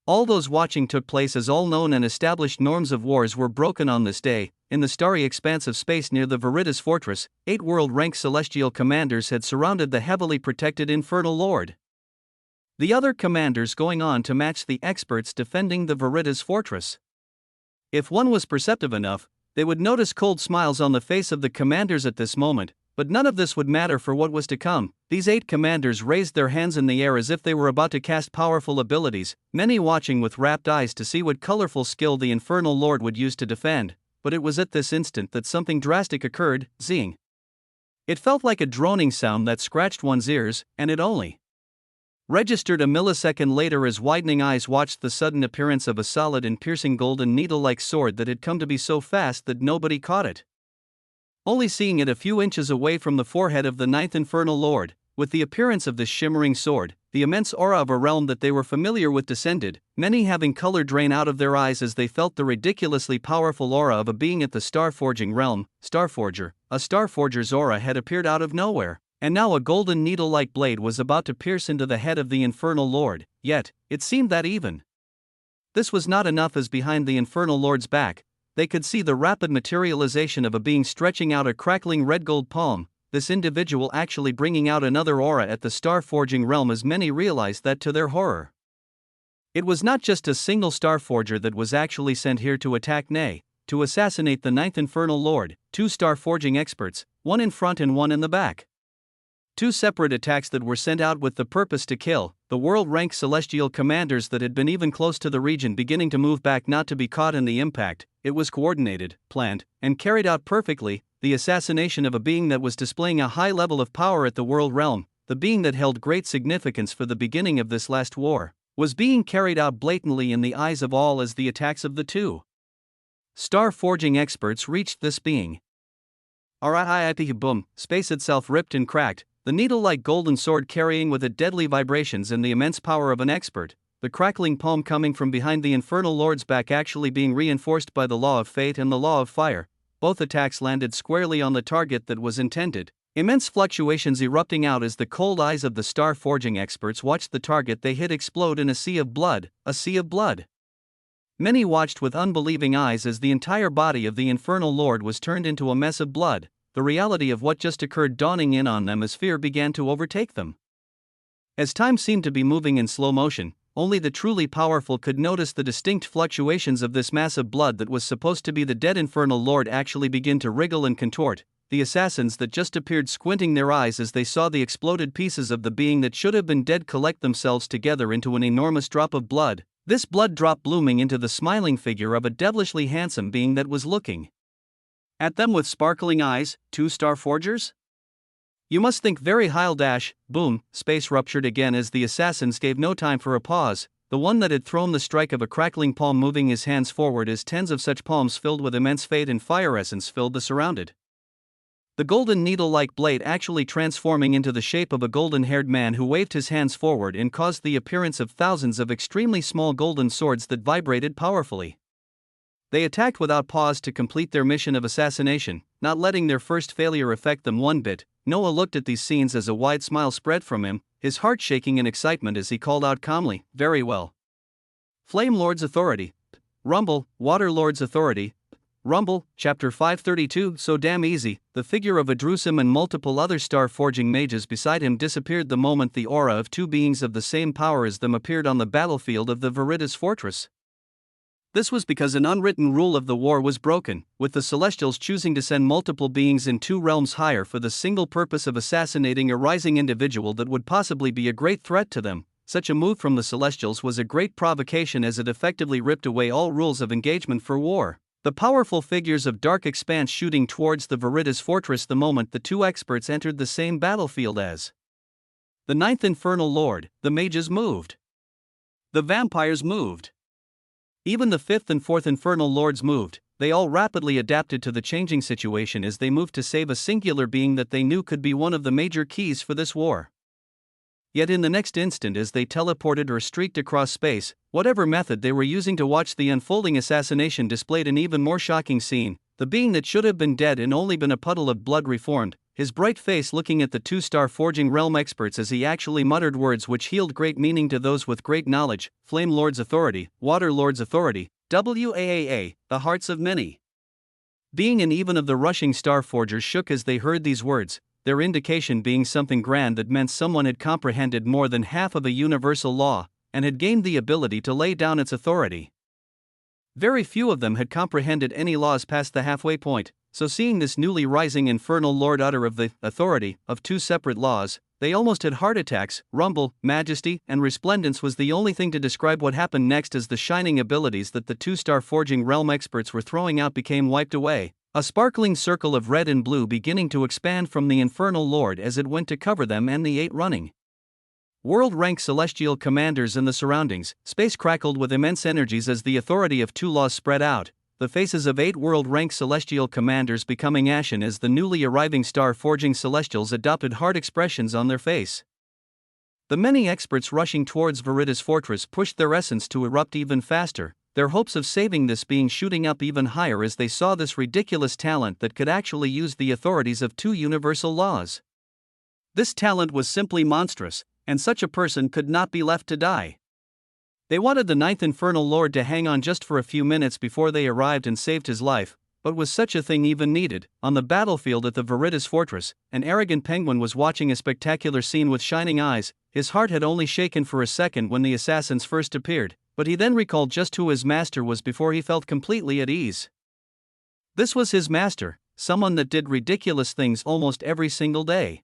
all those watching. Took place as all known and established norms of wars were broken on this day. In the starry expanse of space near the Viridius Fortress, 8 world-rank celestial commanders had surrounded the heavily protected Infernal Lord. The other commanders going on to match the experts defending the Viridius Fortress. If one was perceptive enough, they would notice cold smiles on the face of the commanders at this moment, but none of this would matter for what was to come. These 8 commanders raised their hands in the air as if they were about to cast powerful abilities, many watching with rapt eyes to see what colorful skill the Infernal Lord would use to defend. But it was at this instant that something drastic occurred. Zing. It felt like a droning sound that scratched one's ears, and it only registered a millisecond later as widening eyes watched the sudden appearance of a solid and piercing golden needle-like sword that had come to be so fast that nobody caught it. Only seeing it a few inches away from the forehead of the ninth Infernal Lord. With the appearance of this shimmering sword, the immense aura of a realm that they were familiar with descended, many having color drain out of their eyes as they felt the ridiculously powerful aura of a being at the star-forging realm. Starforger. A Starforger's aura had appeared out of nowhere, and now a golden needle-like blade was about to pierce into the head of the Infernal Lord. Yet, it seemed that even this was not enough, as behind the Infernal Lord's back, they could see the rapid materialization of a being stretching out a crackling red gold palm, this individual actually bringing out another aura at the star-forging realm as many realized that to their horror. It was not just a single Starforger that was actually sent here to attack, nay, to assassinate the ninth Infernal Lord. 2 star-forging experts, one in front and one in the back. 2 separate attacks that were sent out with the purpose to kill the world-rank celestial commanders that had been even close to the region beginning to move back not to be caught in the impact. It was coordinated, planned, and carried out perfectly. The assassination of a being that was displaying a high level of power at the world realm, the being that held great significance for the beginning of this last war, was being carried out blatantly in the eyes of all as the attacks of the 2 Star forging experts reached this being. Boom, space itself ripped and cracked, the needle-like golden sword carrying with it deadly vibrations and the immense power of an expert, the crackling palm coming from behind the infernal lord's back actually being reinforced by the law of fate and the law of fire. Both attacks landed squarely on the target that was intended. Immense fluctuations erupting out as the cold eyes of the star forging experts watched the target they hit explode in a sea of blood, a sea of blood. Many watched with unbelieving eyes as the entire body of the infernal lord was turned into a mess of blood, the reality of what just occurred dawning in on them as fear began to overtake them. As time seemed to be moving in slow motion, only the truly powerful could notice the distinct fluctuations of this mass of blood that was supposed to be the dead infernal lord actually begin to wriggle and contort. The assassins that just appeared squinting their eyes as they saw the exploded pieces of the being that should have been dead collect themselves together into an enormous drop of blood, this blood drop blooming into the smiling figure of a devilishly handsome being that was looking at them with sparkling eyes. Two star forgers? You must think very high. Boom, space ruptured again as the assassins gave no time for a pause, the one that had thrown the strike of a crackling palm moving his hands forward as tens of such palms filled with immense fate and fire essence filled the surrounded. The golden needle-like blade actually transforming into the shape of a golden-haired man who waved his hands forward and caused the appearance of thousands of extremely small golden swords that vibrated powerfully. They attacked without pause to complete their mission of assassination, not letting their first failure affect them one bit. Noah looked at these scenes as a wide smile spread from him, his heart shaking in excitement as he called out calmly, "Very well. Flame Lord's authority. Rumble, Water Lord's authority. Rumble." Chapter 532. So damn easy. The figure of Adrusim and multiple other star forging mages beside him disappeared the moment the aura of two beings of the same power as them appeared on the battlefield of the Veritas fortress. This was because an unwritten rule of the war was broken, with the Celestials choosing to send multiple beings in two realms higher for the single purpose of assassinating a rising individual that would possibly be a great threat to them. Such a move from the Celestials was a great provocation as it effectively ripped away all rules of engagement for war. The powerful figures of Dark Expanse shooting towards the Veritas fortress the moment the two experts entered the same battlefield as the ninth infernal lord. The mages moved. The vampires moved. Even the fifth and fourth infernal lords moved. They all rapidly adapted to the changing situation as they moved to save a singular being that they knew could be one of the major keys for this war. Yet in the next instant, as they teleported or streaked across space, whatever method they were using to watch the unfolding assassination displayed an even more shocking scene. The being that should have been dead and only been a puddle of blood reformed, his bright face looking at the two-star forging realm experts as he actually muttered words which held great meaning to those with great knowledge. Flame Lord's authority, Water Lord's authority, WAAA, the hearts of many being and even of the rushing star forgers shook as they heard these words, their indication being something grand that meant someone had comprehended more than half of a universal law, and had gained the ability to lay down its authority. Very few of them had comprehended any laws past the halfway point, so seeing this newly rising infernal lord utter of the authority of two separate laws, they almost had heart attacks. Rumble, majesty, and resplendence was the only thing to describe what happened next as the shining abilities that the two-star forging realm experts were throwing out became wiped away. A sparkling circle of red and blue beginning to expand from the infernal lord as it went to cover them and the 8 running world-rank celestial commanders in the surroundings. Space crackled with immense energies as the authority of two laws spread out, the faces of 8 world-rank celestial commanders becoming ashen as the newly arriving star-forging celestials adopted hard expressions on their face. The many experts rushing towards Veritas Fortress pushed their essence to erupt even faster, their hopes of saving this being shooting up even higher as they saw this ridiculous talent that could actually use the authorities of 2 universal laws. This talent was simply monstrous, and such a person could not be left to die. They wanted the ninth infernal lord to hang on just for a few minutes before they arrived and saved his life, but was such a thing even needed? On the battlefield at the Veritas Fortress, an arrogant penguin was watching a spectacular scene with shining eyes. His heart had only shaken for a second when the assassins first appeared, but he then recalled just who his master was before he felt completely at ease. This was his master, someone that did ridiculous things almost every single day.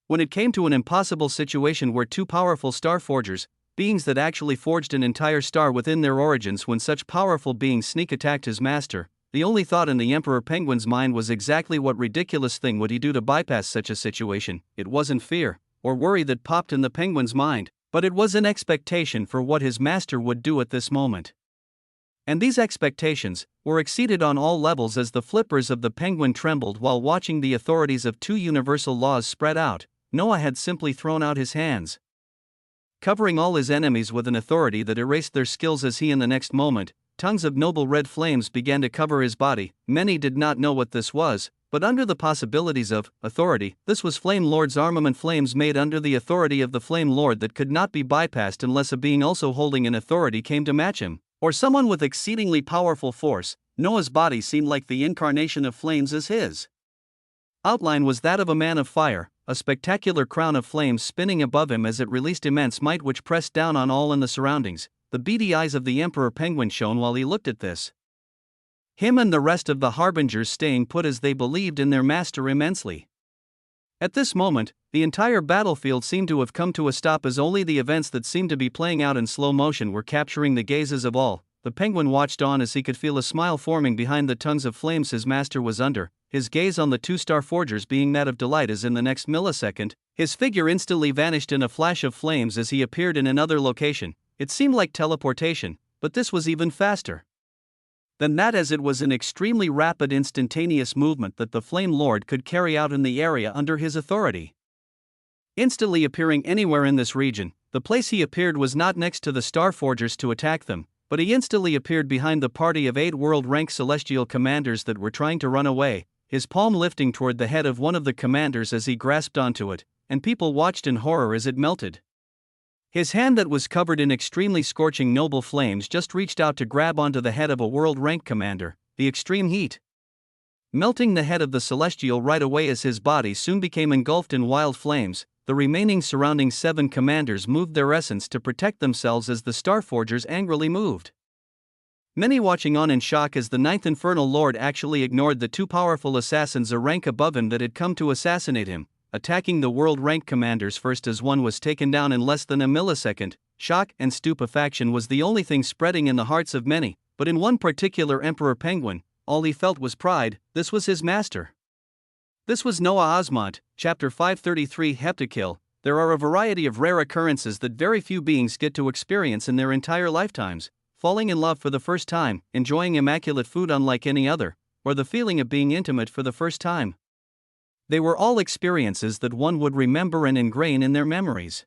When it came to an impossible situation where 2 powerful star forgers, beings that actually forged an entire star within their origins, when such powerful beings sneak attacked his master, the only thought in the Emperor Penguin's mind was exactly what ridiculous thing would he do to bypass such a situation. It wasn't fear or worry that popped in the penguin's mind, but it was an expectation for what his master would do at this moment. And these expectations were exceeded on all levels as the flippers of the penguin trembled while watching the authorities of two universal laws spread out. Noah had simply thrown out his hands, covering all his enemies with an authority that erased their skills as he in the next moment, tongues of noble red flames began to cover his body. Many did not know what this was, but under the possibilities of authority, this was Flame Lord's armament, flames made under the authority of the Flame Lord that could not be bypassed unless a being also holding an authority came to match him, or someone with exceedingly powerful force. Noah's body seemed like the incarnation of flames as his outline was that of a man of fire, a spectacular crown of flames spinning above him as it released immense might which pressed down on all in the surroundings. The beady eyes of the Emperor Penguin shone while he looked at this. Him and the rest of the harbingers staying put as they believed in their master immensely. At this moment, the entire battlefield seemed to have come to a stop as only the events that seemed to be playing out in slow motion were capturing the gazes of all. The penguin watched on as he could feel a smile forming behind the tongues of flames his master was under, his gaze on the two star forgers being that of delight as in the next millisecond, his figure instantly vanished in a flash of flames as he appeared in another location. It seemed like teleportation, but this was even faster than that, as it was an extremely rapid instantaneous movement that the Flame Lord could carry out in the area under his authority. Instantly appearing anywhere in this region, the place he appeared was not next to the Star Forgers to attack them, but he instantly appeared behind the party of 8 world-rank celestial commanders that were trying to run away, his palm lifting toward the head of one of the commanders as he grasped onto it, and people watched in horror as it melted. His hand that was covered in extremely scorching noble flames just reached out to grab onto the head of a world-rank commander, the extreme heat melting the head of the celestial right away as his body soon became engulfed in wild flames. The remaining surrounding 7 commanders moved their essence to protect themselves as the Starforgers angrily moved. Many watching on in shock as the 9th Infernal Lord actually ignored the 2 powerful assassins a rank above him that had come to assassinate him, attacking the world-rank commanders first as one was taken down in less than a millisecond. Shock and stupefaction was the only thing spreading in the hearts of many, but in one particular Emperor Penguin, all he felt was pride. This was his master. This was Noah Osmont. Chapter 533 Heptakill. There are a variety of rare occurrences that very few beings get to experience in their entire lifetimes: falling in love for the first time, enjoying immaculate food unlike any other, or the feeling of being intimate for the first time. They were all experiences that one would remember and ingrain in their memories.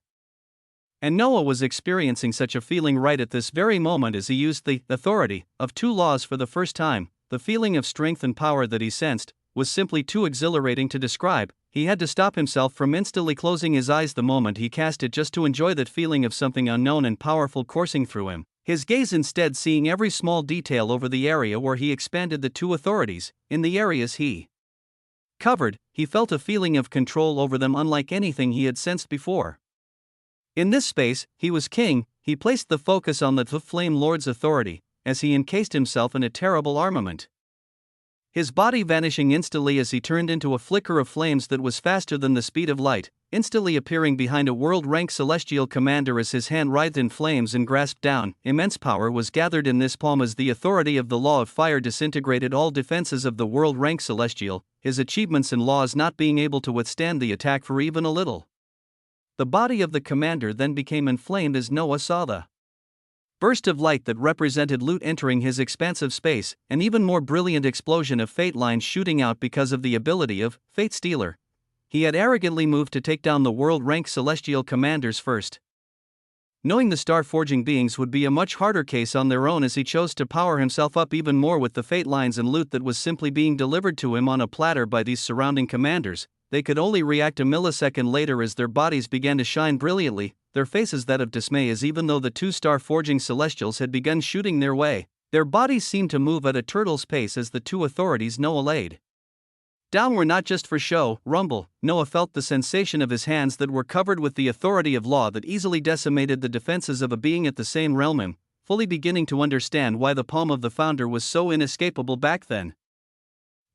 And Noah was experiencing such a feeling right at this very moment as he used the authority of 2 laws for the first time. The feeling of strength and power that he sensed was simply too exhilarating to describe. He had to stop himself from instantly closing his eyes the moment he cast it just to enjoy that feeling of something unknown and powerful coursing through him, his gaze instead seeing every small detail over the area where he expanded the 2 authorities. In the areas he covered, he felt a feeling of control over them unlike anything he had sensed before. In this space, he was king. He placed the focus on the Flame Lord's authority, as he encased himself in a terrible armament, his body vanishing instantly as he turned into a flicker of flames that was faster than the speed of light, instantly appearing behind a world-rank celestial commander as his hand writhed in flames and grasped down. Immense power was gathered in this palm as the authority of the law of fire disintegrated all defenses of the world-rank celestial, his achievements and laws not being able to withstand the attack for even a little. The body of the commander then became inflamed as Noah saw the burst of light that represented loot entering his expansive space, an even more brilliant explosion of fate lines shooting out because of the ability of Fate Stealer. He had arrogantly moved to take down the world-rank celestial commanders first, knowing the star-forging beings would be a much harder case on their own, as he chose to power himself up even more with the fate lines and loot that was simply being delivered to him on a platter by these surrounding commanders. They could only react a millisecond later as their bodies began to shine brilliantly, their faces that of dismay, as even though the 2 star-forging celestials had begun shooting their way, their bodies seemed to move at a turtle's pace as the 2 authorities Noah laid down were not just for show. Rumble. Noah felt the sensation of his hands that were covered with the authority of law that easily decimated the defenses of a being at the same realm him, fully beginning to understand why the palm of the founder was so inescapable back then.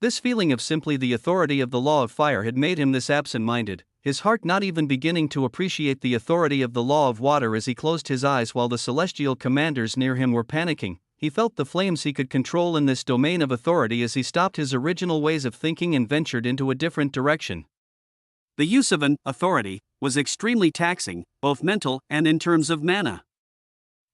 This feeling of simply the authority of the law of fire had made him this absent-minded, his heart not even beginning to appreciate the authority of the law of water as he closed his eyes while the celestial commanders near him were panicking. He felt the flames he could control in this domain of authority as he stopped his original ways of thinking and ventured into a different direction. The use of an authority was extremely taxing, both mental and in terms of mana.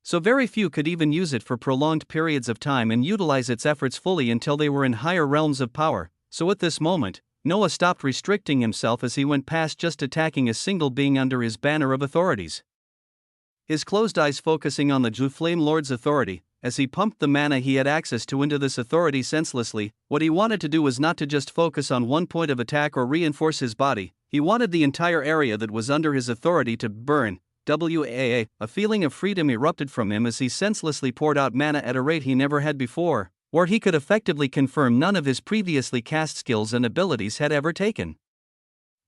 So very few could even use it for prolonged periods of time and utilize its efforts fully until they were in higher realms of power. So at this moment, Noah stopped restricting himself as he went past just attacking a single being under his banner of authorities. His closed eyes focusing on the Flame Lord's authority, as he pumped the mana he had access to into this authority senselessly. What he wanted to do was not to just focus on one point of attack or reinforce his body, he wanted the entire area that was under his authority to burn. A feeling of freedom erupted from him as he senselessly poured out mana at a rate he never had before, where he could effectively confirm none of his previously cast skills and abilities had ever taken.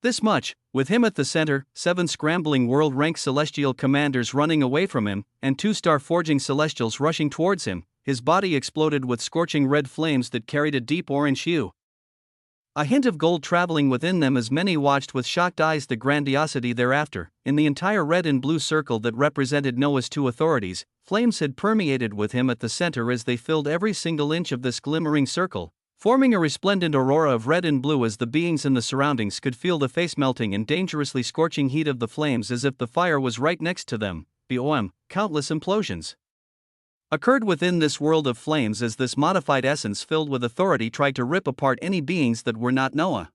This much, with him at the center, 7 scrambling world-rank celestial commanders running away from him, and 2 star-forging celestials rushing towards him, his body exploded with scorching red flames that carried a deep orange hue. A hint of gold traveling within them as many watched with shocked eyes the grandiosity thereafter. In the entire red and blue circle that represented Noah's 2 authorities, flames had permeated with him at the center as they filled every single inch of this glimmering circle, forming a resplendent aurora of red and blue as the beings in the surroundings could feel the face melting and dangerously scorching heat of the flames as if the fire was right next to them. Countless implosions occurred within this world of flames as this modified essence filled with authority tried to rip apart any beings that were not Noah.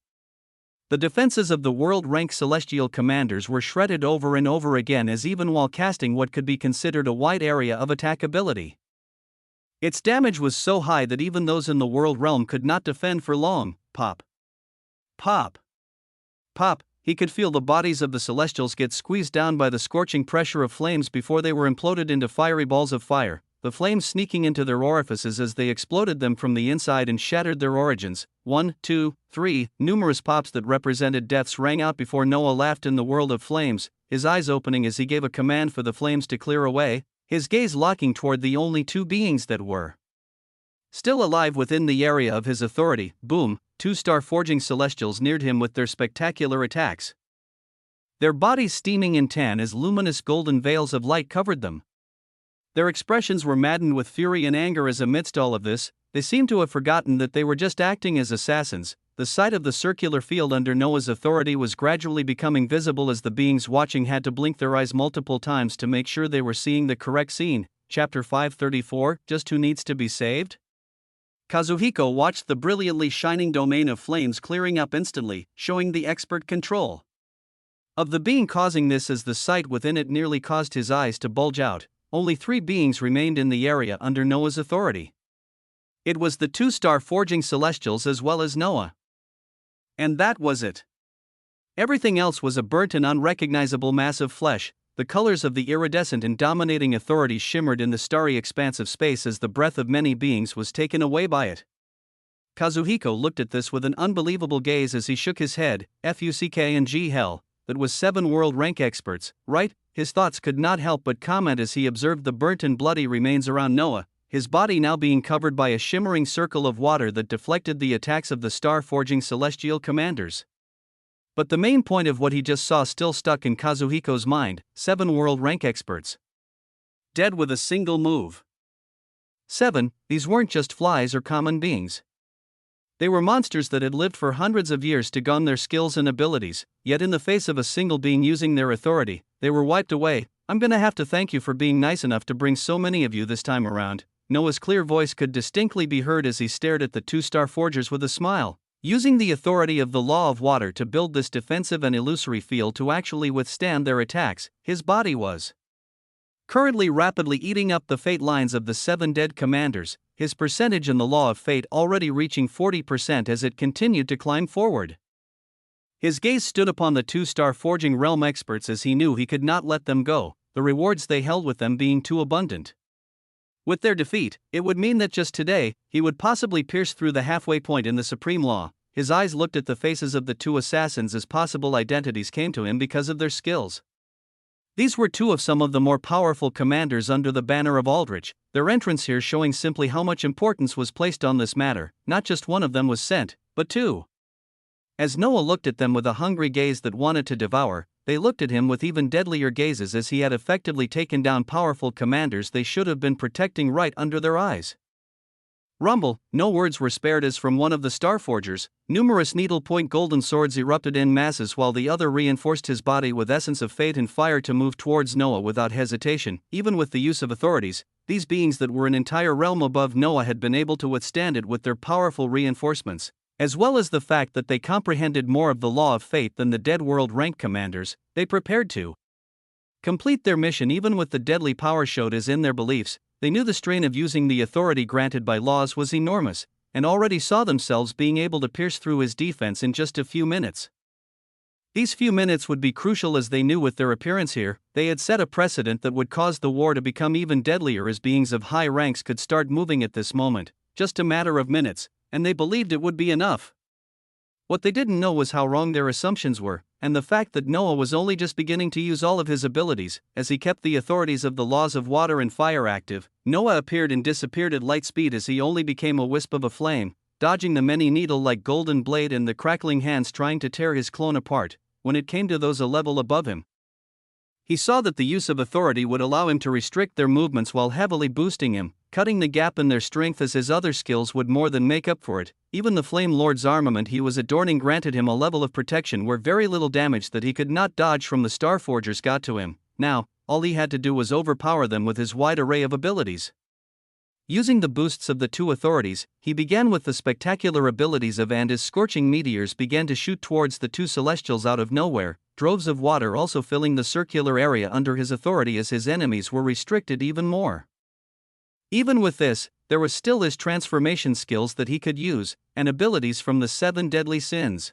The defenses of the world-rank celestial commanders were shredded over and over again as even while casting what could be considered a wide area of attackability, its damage was so high that even those in the world realm could not defend for long. Pop. Pop. Pop. He could feel the bodies of the celestials get squeezed down by the scorching pressure of flames before they were imploded into fiery balls of fire, the flames sneaking into their orifices as they exploded them from the inside and shattered their origins. 1, 2, 3, numerous pops that represented deaths rang out before Noah laughed in the world of flames, his eyes opening as he gave a command for the flames to clear away, his gaze locking toward the only 2 beings that were still alive within the area of his authority. Boom, 2 star-forging celestials neared him with their spectacular attacks, their bodies steaming in tan as luminous golden veils of light covered them. Their expressions were maddened with fury and anger as amidst all of this, they seemed to have forgotten that they were just acting as assassins. The sight of the circular field under Noah's authority was gradually becoming visible as the beings watching had to blink their eyes multiple times to make sure they were seeing the correct scene. Chapter 534, Just Who Needs to Be Saved? Kazuhiko watched the brilliantly shining domain of flames clearing up instantly, showing the expert control of the being causing this as the sight within it nearly caused his eyes to bulge out. Only 3 beings remained in the area under Noah's authority. It was the 2 star-forging celestials as well as Noah. And that was it. Everything else was a burnt and unrecognizable mass of flesh. The colors of the iridescent and dominating authorities shimmered in the starry expanse of space as the breath of many beings was taken away by it. Kazuhiko looked at this with an unbelievable gaze as he shook his head. Fuck hell, that was 7 world rank experts, right? His thoughts could not help but comment as he observed the burnt and bloody remains around Noah, his body now being covered by a shimmering circle of water that deflected the attacks of the star-forging celestial commanders. But the main point of what he just saw still stuck in Kazuhiko's mind: 7 world-rank experts dead with a single move. 7, these weren't just flies or common beings. They were monsters that had lived for hundreds of years to gun their skills and abilities, yet in the face of a single being using their authority, they were wiped away. I'm gonna have to thank you for being nice enough to bring so many of you this time around. Noah's clear voice could distinctly be heard as he stared at the 2 star forgers with a smile. Using the authority of the law of water to build this defensive and illusory field to actually withstand their attacks, his body was currently rapidly eating up the fate lines of the 7 dead commanders, his percentage in the law of fate already reaching 40% as it continued to climb forward. His gaze stood upon the 2 star forging realm experts as he knew he could not let them go, the rewards they held with them being too abundant. With their defeat, it would mean that just today, he would possibly pierce through the halfway point in the supreme law. His eyes looked at the faces of the 2 assassins as possible identities came to him because of their skills. These were 2 of some of the more powerful commanders under the banner of Aldrich, their entrance here showing simply how much importance was placed on this matter. Not just one of them was sent, but 2. As Noah looked at them with a hungry gaze that wanted to devour, they looked at him with even deadlier gazes as he had effectively taken down powerful commanders they should have been protecting right under their eyes. Rumble, no words were spared as from one of the Starforgers, numerous needle-point golden swords erupted en masses while the other reinforced his body with essence of fate and fire to move towards Noah without hesitation. Even with the use of authorities, these beings that were an entire realm above Noah had been able to withstand it with their powerful reinforcements, as well as the fact that they comprehended more of the law of fate than the Dead World rank commanders. They prepared to complete their mission even with the deadly power showed as in their beliefs. They knew the strain of using the authority granted by laws was enormous, and already saw themselves being able to pierce through his defense in just a few minutes. These few minutes would be crucial as they knew with their appearance here, they had set a precedent that would cause the war to become even deadlier as beings of high ranks could start moving at this moment, just a matter of minutes, and they believed it would be enough. What they didn't know was how wrong their assumptions were, and the fact that Noah was only just beginning to use all of his abilities, as he kept the authorities of the laws of water and fire active. Noah appeared and disappeared at light speed as he only became a wisp of a flame, dodging the many needle-like golden blade and the crackling hands trying to tear his clone apart. When it came to those a level above him, he saw that the use of authority would allow him to restrict their movements while heavily boosting him, cutting the gap in their strength as his other skills would more than make up for it. Even the Flame Lord's armament he was adorning granted him a level of protection where very little damage that he could not dodge from the Starforgers got to him. Now, all he had to do was overpower them with his wide array of abilities. Using the boosts of the two authorities, he began with the spectacular abilities of and his scorching meteors began to shoot towards the two celestials out of nowhere, droves of water also filling the circular area under his authority as his enemies were restricted even more. Even with this, there was still his transformation skills that he could use, and abilities from the 7 deadly sins.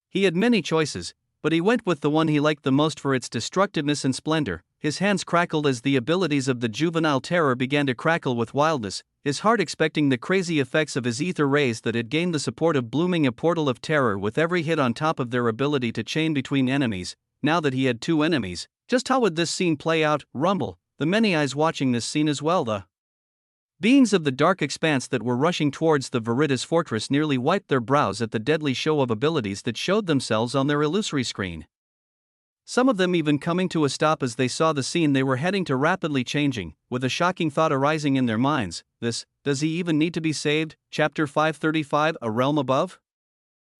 He had many choices, but he went with the one he liked the most for its destructiveness and splendor. His hands crackled as the abilities of the juvenile terror began to crackle with wildness, his heart expecting the crazy effects of his ether rays that had gained the support of blooming a portal of terror with every hit on top of their ability to chain between enemies. Now that he had 2 enemies, just how would this scene play out? Rumble, the many eyes watching this scene as well. The beings of the dark expanse that were rushing towards the Veritas fortress nearly wiped their brows at the deadly show of abilities that showed themselves on their illusory screen. Some of them even coming to a stop as they saw the scene they were heading to rapidly changing, with a shocking thought arising in their minds. Does he even need to be saved? Chapter 535, A Realm Above?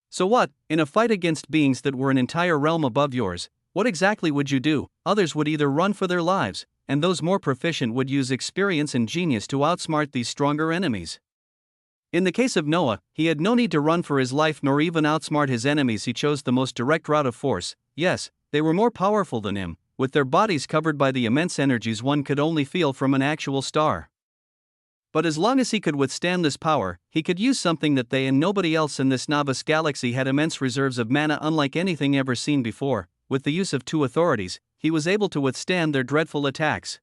So what, in a fight against beings that were an entire realm above yours, what exactly would you do? Others would either run for their lives, and those more proficient would use experience and genius to outsmart these stronger enemies. In the case of Noah, he had no need to run for his life nor even outsmart his enemies. He chose the most direct route of force. Yes, they were more powerful than him, with their bodies covered by the immense energies one could only feel from an actual star. But as long as he could withstand this power, he could use something that they and nobody else in this novice galaxy had: immense reserves of mana unlike anything ever seen before. With the use of 2 authorities, he was able to withstand their dreadful attacks.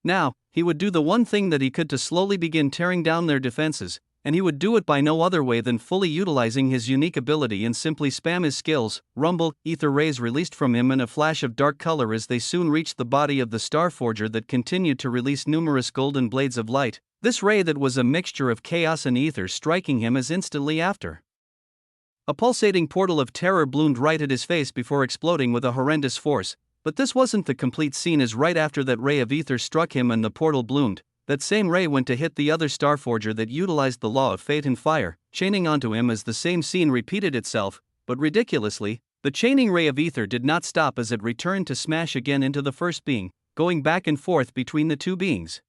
Now, he would do the one thing that he could to slowly begin tearing down their defenses, and he would do it by no other way than fully utilizing his unique ability and simply spam his skills. Rumble, ether rays released from him in a flash of dark color as they soon reached the body of the Starforger that continued to release numerous golden blades of light, this ray that was a mixture of chaos and ether striking him as instantly after. A pulsating portal of terror bloomed right at his face before exploding with a horrendous force. But this wasn't the complete scene, as right after that ray of ether struck him and the portal bloomed, that same ray went to hit the other Starforger that utilized the law of fate and fire, chaining onto him as the same scene repeated itself. But ridiculously, the chaining ray of ether did not stop as it returned to smash again into the first being, going back and forth between the 2 beings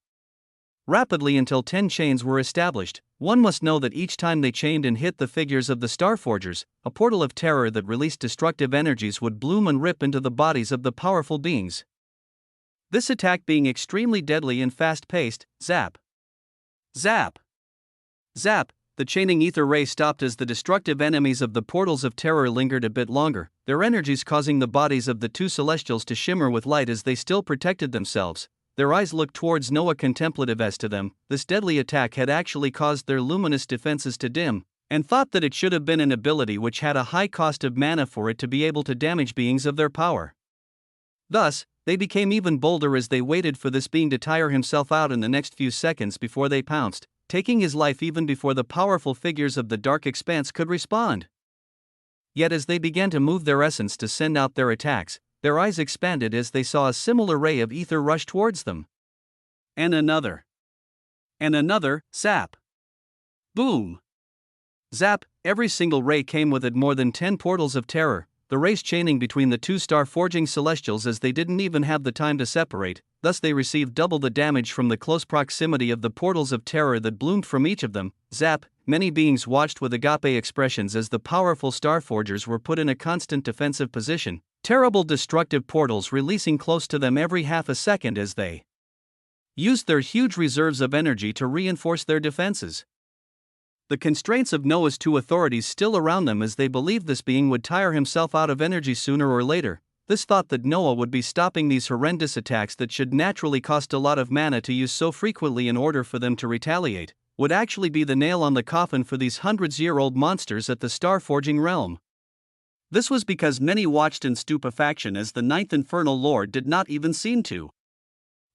rapidly until 10 chains were established. One must know that each time they chained and hit the figures of the Starforgers, a portal of terror that released destructive energies would bloom and rip into the bodies of the powerful beings. This attack being extremely deadly and fast-paced. Zap! Zap! Zap! The chaining ether ray stopped as the destructive enemies of the portals of terror lingered a bit longer, their energies causing the bodies of the 2 celestials to shimmer with light as they still protected themselves. Their eyes looked towards Noah contemplative as to them. This deadly attack had actually caused their luminous defenses to dim, and thought that it should have been an ability which had a high cost of mana for it to be able to damage beings of their power. Thus, they became even bolder as they waited for this being to tire himself out in the next few seconds before they pounced, taking his life even before the powerful figures of the dark expanse could respond. Yet as they began to move their essence to send out their attacks, their eyes expanded as they saw a similar ray of ether rush towards them. And another. And another, sap. Boom! Zap, every single ray came with it more than 10 portals of terror, the rays chaining between the two star-forging celestials as they didn't even have the time to separate, thus they received double the damage from the close proximity of the portals of terror that bloomed from each of them. Zap, many beings watched with agape expressions as the powerful starforgers were put in a constant defensive position, terrible destructive portals releasing close to them every half a second as they used their huge reserves of energy to reinforce their defenses. The constraints of Noah's two authorities still around them as they believed this being would tire himself out of energy sooner or later. This thought that Noah would be stopping these horrendous attacks that should naturally cost a lot of mana to use so frequently in order for them to retaliate, would actually be the nail on the coffin for these hundreds-year-old monsters at the star-forging realm. This was because many watched in stupefaction as the ninth infernal lord did not even seem to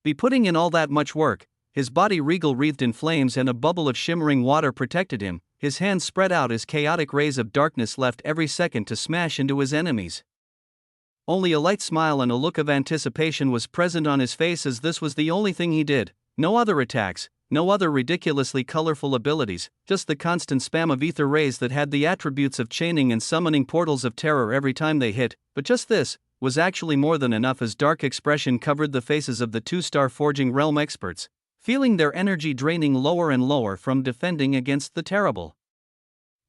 be putting in all that much work. His body regal wreathed in flames and a bubble of shimmering water protected him, his hands spread out as chaotic rays of darkness left every second to smash into his enemies. Only a light smile and a look of anticipation was present on his face as this was the only thing he did. No other attacks, no other ridiculously colorful abilities, just the constant spam of ether rays that had the attributes of chaining and summoning portals of terror every time they hit, but just this was actually more than enough as dark expression covered the faces of the two star-forging realm experts, feeling their energy draining lower and lower from defending against the terrible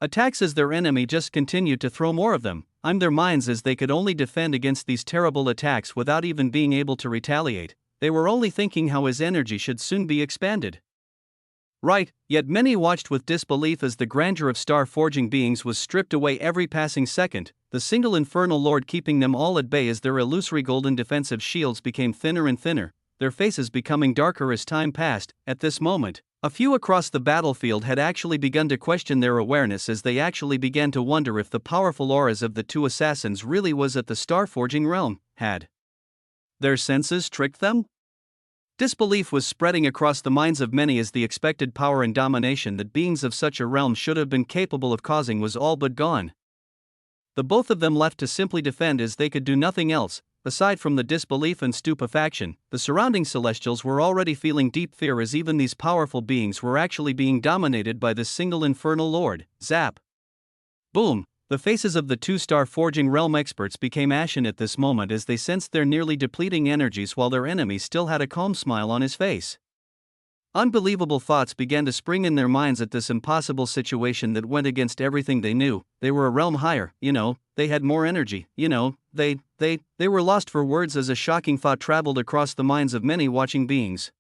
attacks as their enemy just continued to throw more of them, in their minds as they could only defend against these terrible attacks without even being able to retaliate. They were only thinking how his energy should soon be expanded. Right, yet many watched with disbelief as the grandeur of star-forging beings was stripped away every passing second, the single infernal lord keeping them all at bay as their illusory golden defensive shields became thinner and thinner, their faces becoming darker as time passed. At this moment, a few across the battlefield had actually begun to question their awareness as they actually began to wonder if the powerful auras of the two assassins really was at the star-forging realm. Had their senses tricked them? Disbelief was spreading across the minds of many as the expected power and domination that beings of such a realm should have been capable of causing was all but gone. The both of them left to simply defend as they could do nothing else. Aside from the disbelief and stupefaction, the surrounding celestials were already feeling deep fear as even these powerful beings were actually being dominated by this single infernal lord. Zap! Boom! The faces of the two star-forging realm experts became ashen at this moment as they sensed their nearly depleting energies while their enemy still had a calm smile on his face. Unbelievable thoughts began to spring in their minds at this impossible situation that went against everything they knew. They were a realm higher, they had more energy, they were lost for words as a shocking thought traveled across the minds of many watching beings.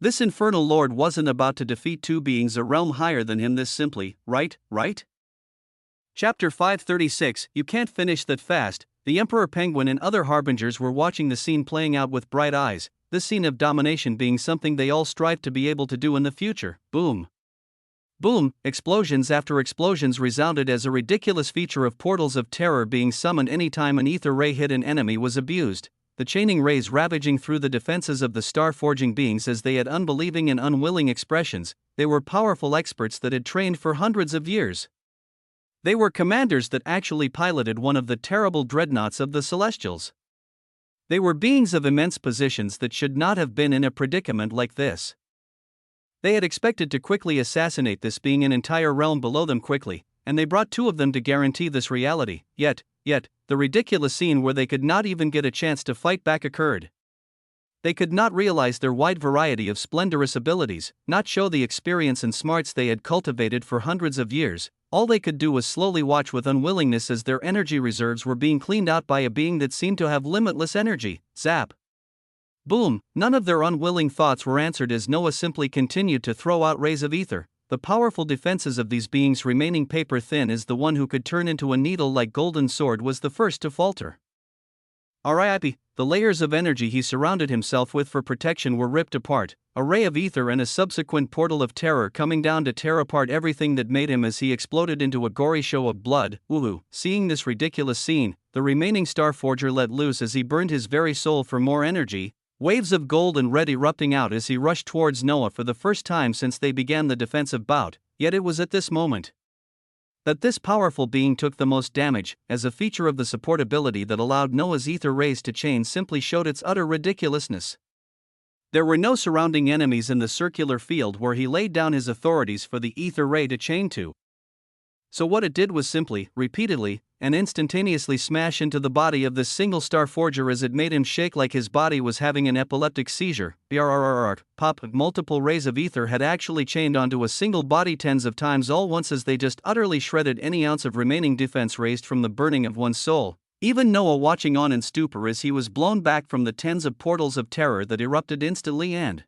This infernal lord wasn't about to defeat two beings a realm higher than him this simply, right? Chapter 536, You Can't Finish That Fast. The Emperor Penguin and other harbingers were watching the scene playing out with bright eyes, this scene of domination being something they all strive to be able to do in the future. Boom! Boom! Explosions after explosions resounded as a ridiculous feature of portals of terror being summoned anytime an ether ray hit an enemy was abused, the chaining rays ravaging through the defenses of the star-forging beings as they had unbelieving and unwilling expressions. They were powerful experts that had trained for hundreds of years. They were commanders that actually piloted one of the terrible dreadnoughts of the Celestials. They were beings of immense positions that should not have been in a predicament like this. They had expected to quickly assassinate this being an entire realm below them quickly, and they brought two of them to guarantee this reality. Yet, the ridiculous scene where they could not even get a chance to fight back occurred. They could not realize their wide variety of splendorous abilities, not show the experience and smarts they had cultivated for hundreds of years. All they could do was slowly watch with unwillingness as their energy reserves were being cleaned out by a being that seemed to have limitless energy. Zap! Boom! None of their unwilling thoughts were answered as Noah simply continued to throw out rays of ether, the powerful defenses of these beings remaining paper thin as the one who could turn into a needle-like golden sword was the first to falter. RIP, the layers of energy he surrounded himself with for protection were ripped apart, a ray of ether and a subsequent portal of terror coming down to tear apart everything that made him as he exploded into a gory show of blood. Woohoo! Seeing this ridiculous scene, the remaining Starforger let loose as he burned his very soul for more energy, waves of gold and red erupting out as he rushed towards Noah for the first time since they began the defensive bout. Yet it was at this moment that this powerful being took the most damage, as a feature of the support ability that allowed Noah's ether rays to chain simply showed its utter ridiculousness. There were no surrounding enemies in the circular field where he laid down his authorities for the ether ray to chain to. So what it did was simply, repeatedly, and instantaneously smash into the body of this single star forger as it made him shake like his body was having an epileptic seizure. Pop. Multiple rays of ether had actually chained onto a single body tens of times all once as they just utterly shredded any ounce of remaining defense raised from the burning of one's soul. Even Noah watching on in stupor as he was blown back from the tens of portals of terror that erupted instantly and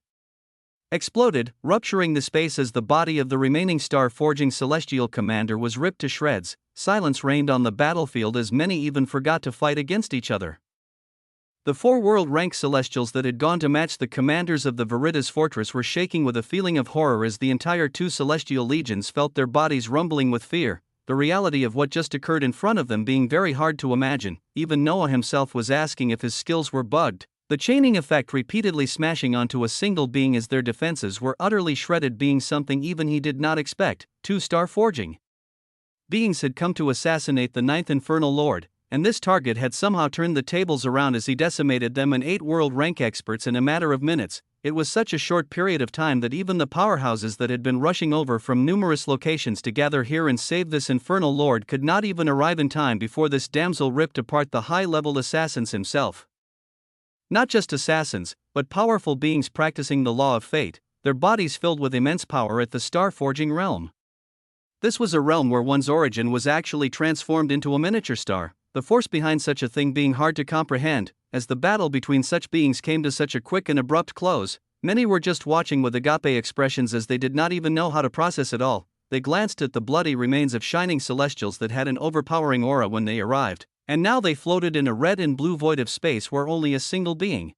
exploded, rupturing the space as the body of the remaining star-forging celestial commander was ripped to shreds. Silence reigned on the battlefield as many even forgot to fight against each other. The 4 world-rank celestials that had gone to match the commanders of the Veritas fortress were shaking with a feeling of horror as the entire 2 celestial legions felt their bodies rumbling with fear, the reality of what just occurred in front of them being very hard to imagine. Even Noah himself was asking if his skills were bugged. The chaining effect repeatedly smashing onto a single being as their defenses were utterly shredded being something even he did not expect. 2 star forging beings had come to assassinate the 9th infernal lord, and this target had somehow turned the tables around as he decimated them and 8 world rank experts in a matter of minutes. It was such a short period of time that even the powerhouses that had been rushing over from numerous locations to gather here and save this infernal lord could not even arrive in time before this damsel ripped apart the high-level assassins himself. Not just assassins, but powerful beings practicing the law of fate, their bodies filled with immense power at the star-forging realm. This was a realm where one's origin was actually transformed into a miniature star, the force behind such a thing being hard to comprehend. As the battle between such beings came to such a quick and abrupt close, many were just watching with agape expressions as they did not even know how to process it all. They glanced at the bloody remains of shining celestials that had an overpowering aura when they arrived, and now they floated in a red and blue void of space where only a single being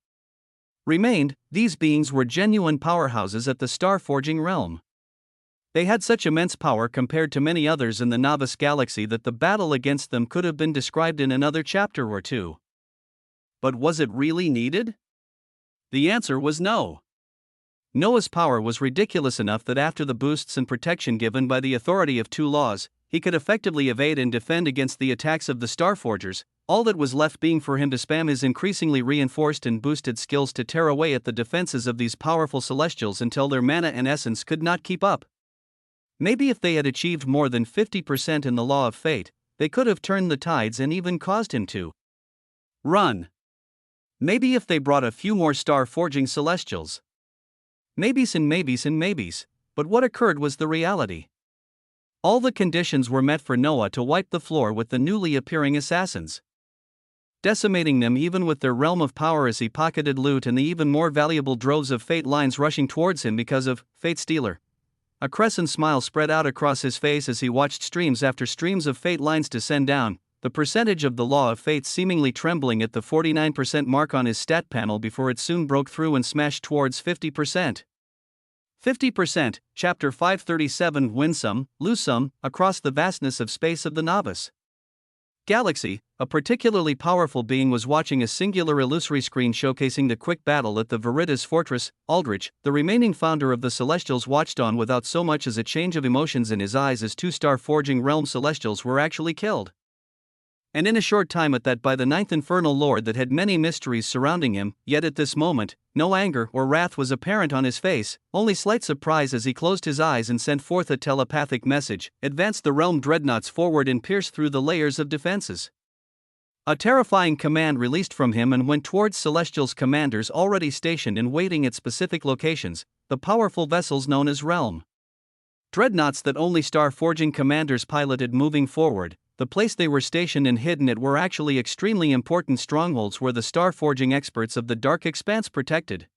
remained. These beings were genuine powerhouses at the star-forging realm. They had such immense power compared to many others in the Novice Galaxy that the battle against them could have been described in another chapter or two. But was it really needed? The answer was no. Noah's power was ridiculous enough that after the boosts and protection given by the authority of 2 laws, he could effectively evade and defend against the attacks of the Starforgers. All that was left being for him to spam his increasingly reinforced and boosted skills to tear away at the defenses of these powerful celestials until their mana and essence could not keep up. Maybe if they had achieved more than 50% in the law of fate, they could have turned the tides and even caused him to run. Maybe if they brought a few more star-forging celestials. Maybes and maybes and maybes, but what occurred was the reality. All the conditions were met for Noah to wipe the floor with the newly appearing assassins, decimating them even with their realm of power as he pocketed loot and the even more valuable droves of fate lines rushing towards him because of Fate Stealer. A crescent smile spread out across his face as he watched streams after streams of fate lines descend down, the percentage of the law of fate seemingly trembling at the 49% mark on his stat panel before it soon broke through and smashed towards 50%. 50%, Chapter 537. Win some, lose some, across the vastness of space of the Novice Galaxy, a particularly powerful being was watching a singular illusory screen showcasing the quick battle at the Veritas fortress. Aldrich, the remaining founder of the Celestials, watched on without so much as a change of emotions in his eyes as 2 star-forging realm Celestials were actually killed. And in a short time at that by the 9th infernal lord that had many mysteries surrounding him. Yet at this moment, no anger or wrath was apparent on his face, only slight surprise as he closed his eyes and sent forth a telepathic message. Advance the realm dreadnoughts forward and pierce through the layers of defenses. A terrifying command released from him and went towards Celestials commanders already stationed and waiting at specific locations, the powerful vessels known as realm dreadnoughts that only star-forging commanders piloted. Moving forward, the place they were stationed and hidden at were actually extremely important strongholds where the star-forging experts of the Dark Expanse protected.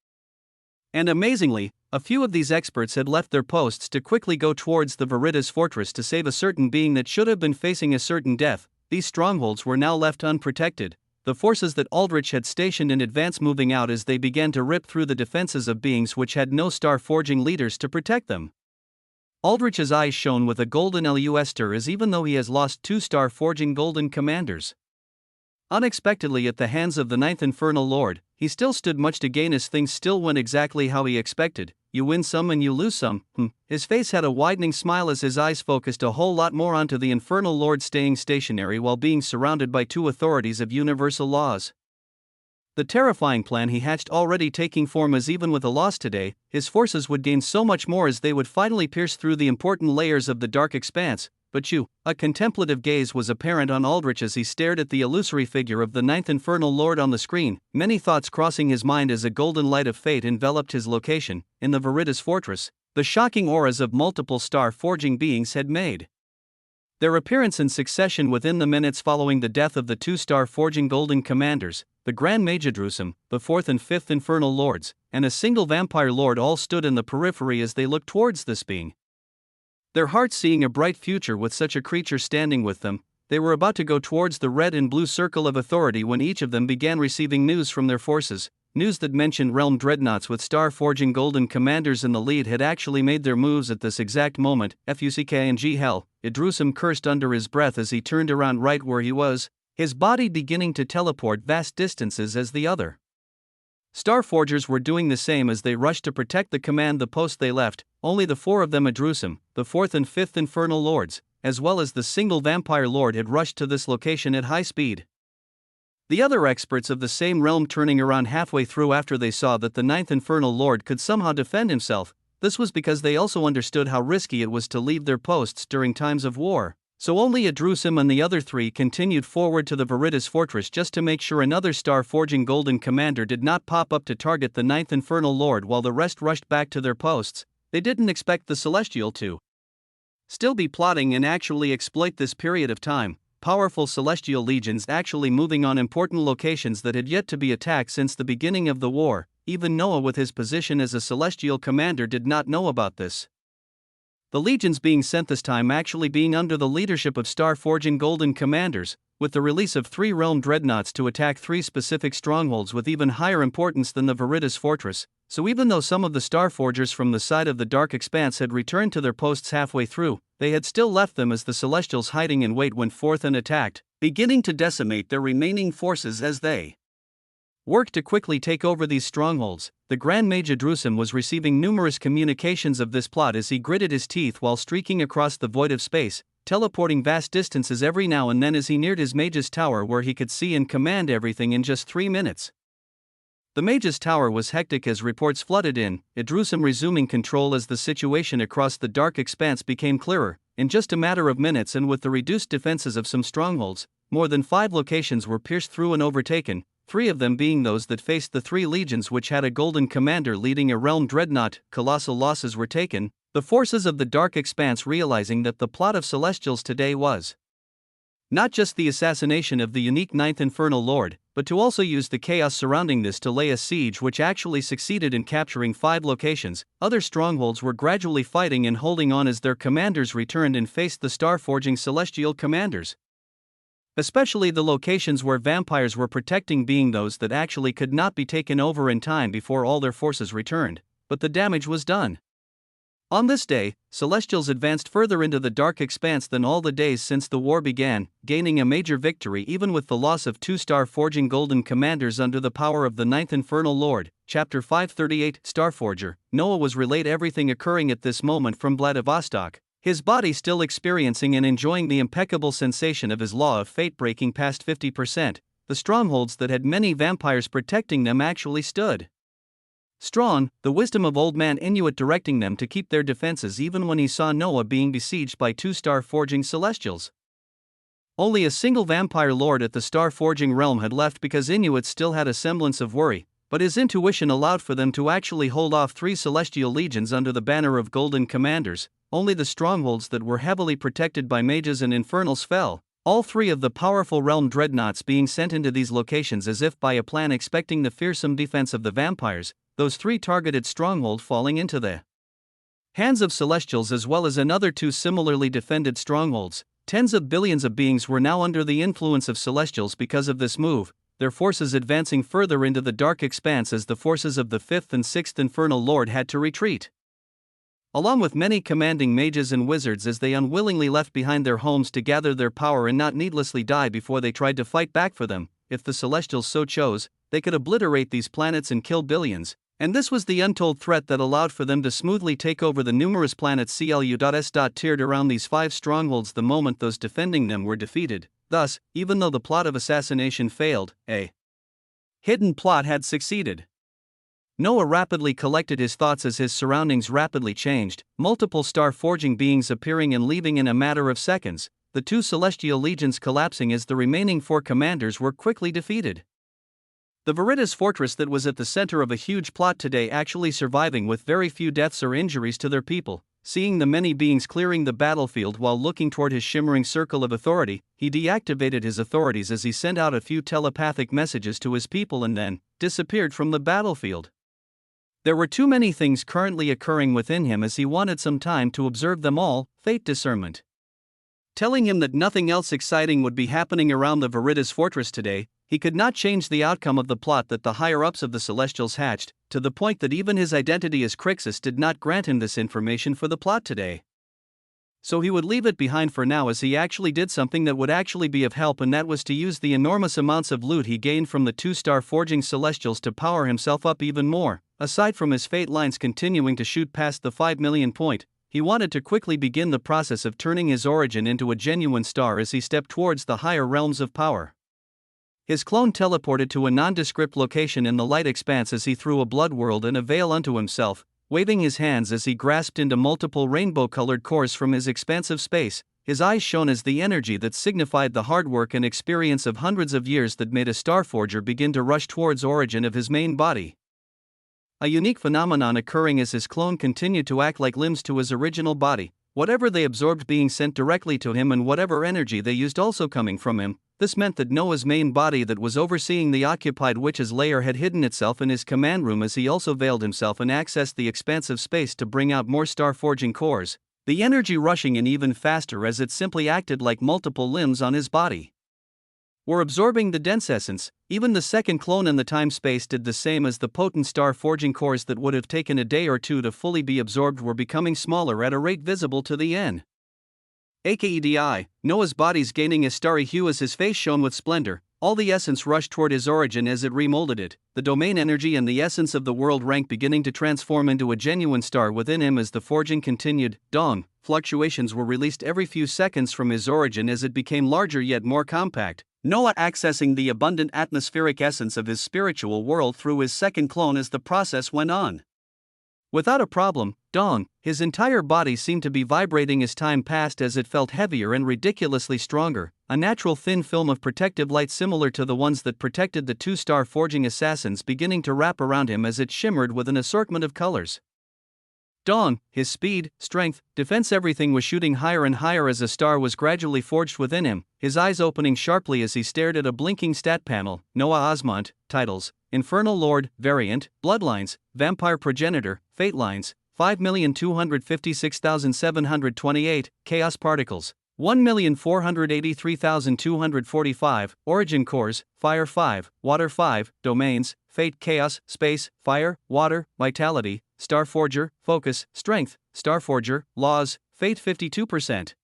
And amazingly, a few of these experts had left their posts to quickly go towards the Veritas fortress to save a certain being that should have been facing a certain death. These strongholds were now left unprotected, the forces that Aldrich had stationed in advance moving out as they began to rip through the defenses of beings which had no star-forging leaders to protect them. Aldrich's eyes shone with a golden luster as even though he has lost 2 star-forging golden commanders unexpectedly at the hands of the 9th infernal lord, he still stood much to gain as things still went exactly how he expected. You win some and you lose some. His face had a widening smile as his eyes focused a whole lot more onto the infernal lord staying stationary while being surrounded by 2 authorities of universal laws. The terrifying plan he hatched already taking form, as even with a loss today, his forces would gain so much more as they would finally pierce through the important layers of the dark expanse. But a contemplative gaze was apparent on Aldrich as he stared at the illusory figure of the ninth infernal lord on the screen, many thoughts crossing his mind as a golden light of fate enveloped his location. In the Veritas fortress, the shocking auras of multiple star-forging beings had made their appearance in succession within the minutes following the death of the two star-forging golden commanders. The Grand Mage Adrusum, the fourth and fifth infernal lords, and a single vampire lord all stood in the periphery as they looked towards this being. Their hearts seeing a bright future with such a creature standing with them, they were about to go towards the red and blue circle of authority when each of them began receiving news from their forces. News that mentioned realm dreadnoughts with star-forging golden commanders in the lead had actually made their moves at this exact moment. Fuck hell, Idrusum cursed under his breath as he turned around right where he was, his body beginning to teleport vast distances as the other Starforgers were doing the same as they rushed to protect the command the post they left. Only the four of them, Idrusum, the fourth and fifth infernal lords, as well as the single vampire lord, had rushed to this location at high speed. The other experts of the same realm turning around halfway through after they saw that the ninth infernal lord could somehow defend himself. This was because they also understood how risky it was to leave their posts during times of war. So only Idrusum and the other three continued forward to the Veritas fortress just to make sure another star-forging golden commander did not pop up to target the ninth infernal lord, while the rest rushed back to their posts. They didn't expect the Celestial to still be plotting and actually exploit this period of time. Powerful celestial legions actually moving on important locations that had yet to be attacked since the beginning of the war. Even Noah, with his position as a celestial commander, did not know about this. The legions being sent this time actually being under the leadership of star-forging golden commanders, with the release of 3 realm dreadnoughts to attack 3 specific strongholds with even higher importance than the Veritas fortress. So even though some of the starforgers from the side of the dark expanse had returned to their posts halfway through, they had still left them as the Celestials hiding in wait went forth and attacked, beginning to decimate their remaining forces as they worked to quickly take over these strongholds. The Grand Mage Idrusum was receiving numerous communications of this plot as he gritted his teeth while streaking across the void of space, teleporting vast distances every now and then as he neared his mage's tower, where he could see and command everything in just 3 minutes. The mage's tower was hectic as reports flooded in, Idrusum resuming control as the situation across the dark expanse became clearer. In just a matter of minutes, and with the reduced defenses of some strongholds, more than 5 locations were pierced through and overtaken, 3 of them being those that faced the 3 legions which had a golden commander leading a realm dreadnought. Colossal losses were taken, the forces of the dark expanse realizing that the plot of Celestials today was not just the assassination of the unique ninth infernal lord, but to also use the chaos surrounding this to lay a siege, which actually succeeded in capturing 5 locations. Other strongholds were gradually fighting and holding on as their commanders returned and faced the star-forging celestial commanders. Especially the locations where vampires were protecting being those that actually could not be taken over in time before all their forces returned, but the damage was done. On this day, Celestials advanced further into the dark expanse than all the days since the war began, gaining a major victory even with the loss of 2 star-forging golden commanders under the power of the ninth infernal lord. Chapter 538 Starforger. Noah was relayed everything occurring at this moment from Vladivostok, his body still experiencing and enjoying the impeccable sensation of his law of fate breaking past 50%. The strongholds that had many vampires protecting them actually stood strong, the wisdom of Old Man Inuit directing them to keep their defenses even when he saw Noah being besieged by 2 star-forging celestials. Only a single vampire lord at the star-forging realm had left because Inuit still had a semblance of worry, but his intuition allowed for them to actually hold off 3 celestial legions under the banner of golden commanders. Only the strongholds that were heavily protected by mages and infernals fell, all 3 of the powerful realm dreadnoughts being sent into these locations as if by a plan, expecting the fearsome defense of the vampires, those 3 targeted strongholds falling into the hands of celestials, as well as another 2 similarly defended strongholds. Tens of billions of beings were now under the influence of celestials because of this move, their forces advancing further into the dark expanse as the forces of the 5th and 6th infernal lord had to retreat, along with many commanding mages and wizards, as they unwillingly left behind their homes to gather their power and not needlessly die before they tried to fight back for them. If the Celestials so chose, they could obliterate these planets and kill billions, and this was the untold threat that allowed for them to smoothly take over the numerous planets CLU.S. tiered around these 5 strongholds the moment those defending them were defeated. Thus, even though the plot of assassination failed, a hidden plot had succeeded. Noah rapidly collected his thoughts as his surroundings rapidly changed, multiple star-forging beings appearing and leaving in a matter of seconds, the two celestial legions collapsing as the remaining four commanders were quickly defeated. The Veritas fortress that was at the center of a huge plot today actually surviving with very few deaths or injuries to their people. Seeing the many beings clearing the battlefield while looking toward his shimmering circle of authority, he deactivated his authorities as he sent out a few telepathic messages to his people and then disappeared from the battlefield. There were too many things currently occurring within him as he wanted some time to observe them all, fate discernment. Telling him that nothing else exciting would be happening around the Veritas fortress today, he could not change the outcome of the plot that the higher-ups of the Celestials hatched, to the point that even his identity as Crixus did not grant him this information for the plot today. So he would leave it behind for now as he actually did something that would actually be of help, and that was to use the enormous amounts of loot he gained from the two-star forging Celestials to power himself up even more. Aside from his fate lines continuing to shoot past the 5 million point, he wanted to quickly begin the process of turning his origin into a genuine star as he stepped towards the higher realms of power. His clone teleported to a nondescript location in the light expanse as he threw a blood world and a veil unto himself, waving his hands as he grasped into multiple rainbow-colored cores from his expansive space. His eyes shone as the energy that signified the hard work and experience of hundreds of years that made a starforger begin to rush towards origin of his main body. A unique phenomenon occurring as his clone continued to act like limbs to his original body, whatever they absorbed being sent directly to him and whatever energy they used also coming from him. This meant that Noah's main body that was overseeing the occupied witch's lair had hidden itself in his command room as he also veiled himself and accessed the expansive space to bring out more star-forging cores, the energy rushing in even faster as it simply acted like multiple limbs on his body were absorbing the dense essence. Even the second clone in the time-space did the same as the potent star-forging cores that would have taken a day or two to fully be absorbed were becoming smaller at a rate visible to the N. AKEDI, Noah's body's gaining a starry hue as his face shone with splendor. All the essence rushed toward his origin as it remolded it, the domain energy and the essence of the world rank beginning to transform into a genuine star within him as the forging continued. Dawn, fluctuations were released every few seconds from his origin as it became larger yet more compact. Noah accessing the abundant atmospheric essence of his spiritual world through his second clone as the process went on. Without a problem, Dawn, his entire body seemed to be vibrating as time passed as it felt heavier and ridiculously stronger, a natural thin film of protective light similar to the ones that protected the two-star forging assassins beginning to wrap around him as it shimmered with an assortment of colors. Dawn, his speed, strength, defense, everything was shooting higher and higher as a star was gradually forged within him, his eyes opening sharply as he stared at a blinking stat panel. Noah Osmont, titles, Infernal Lord, Variant, Bloodlines, Vampire Progenitor, Fate Lines, 5,256,728, Chaos Particles, 1,483,245, Origin Cores, Fire 5, Water 5, Domains, Fate, Chaos, Space, Fire, Water, Vitality, Starforger, Focus, Strength, Starforger, Laws, Fate 52%.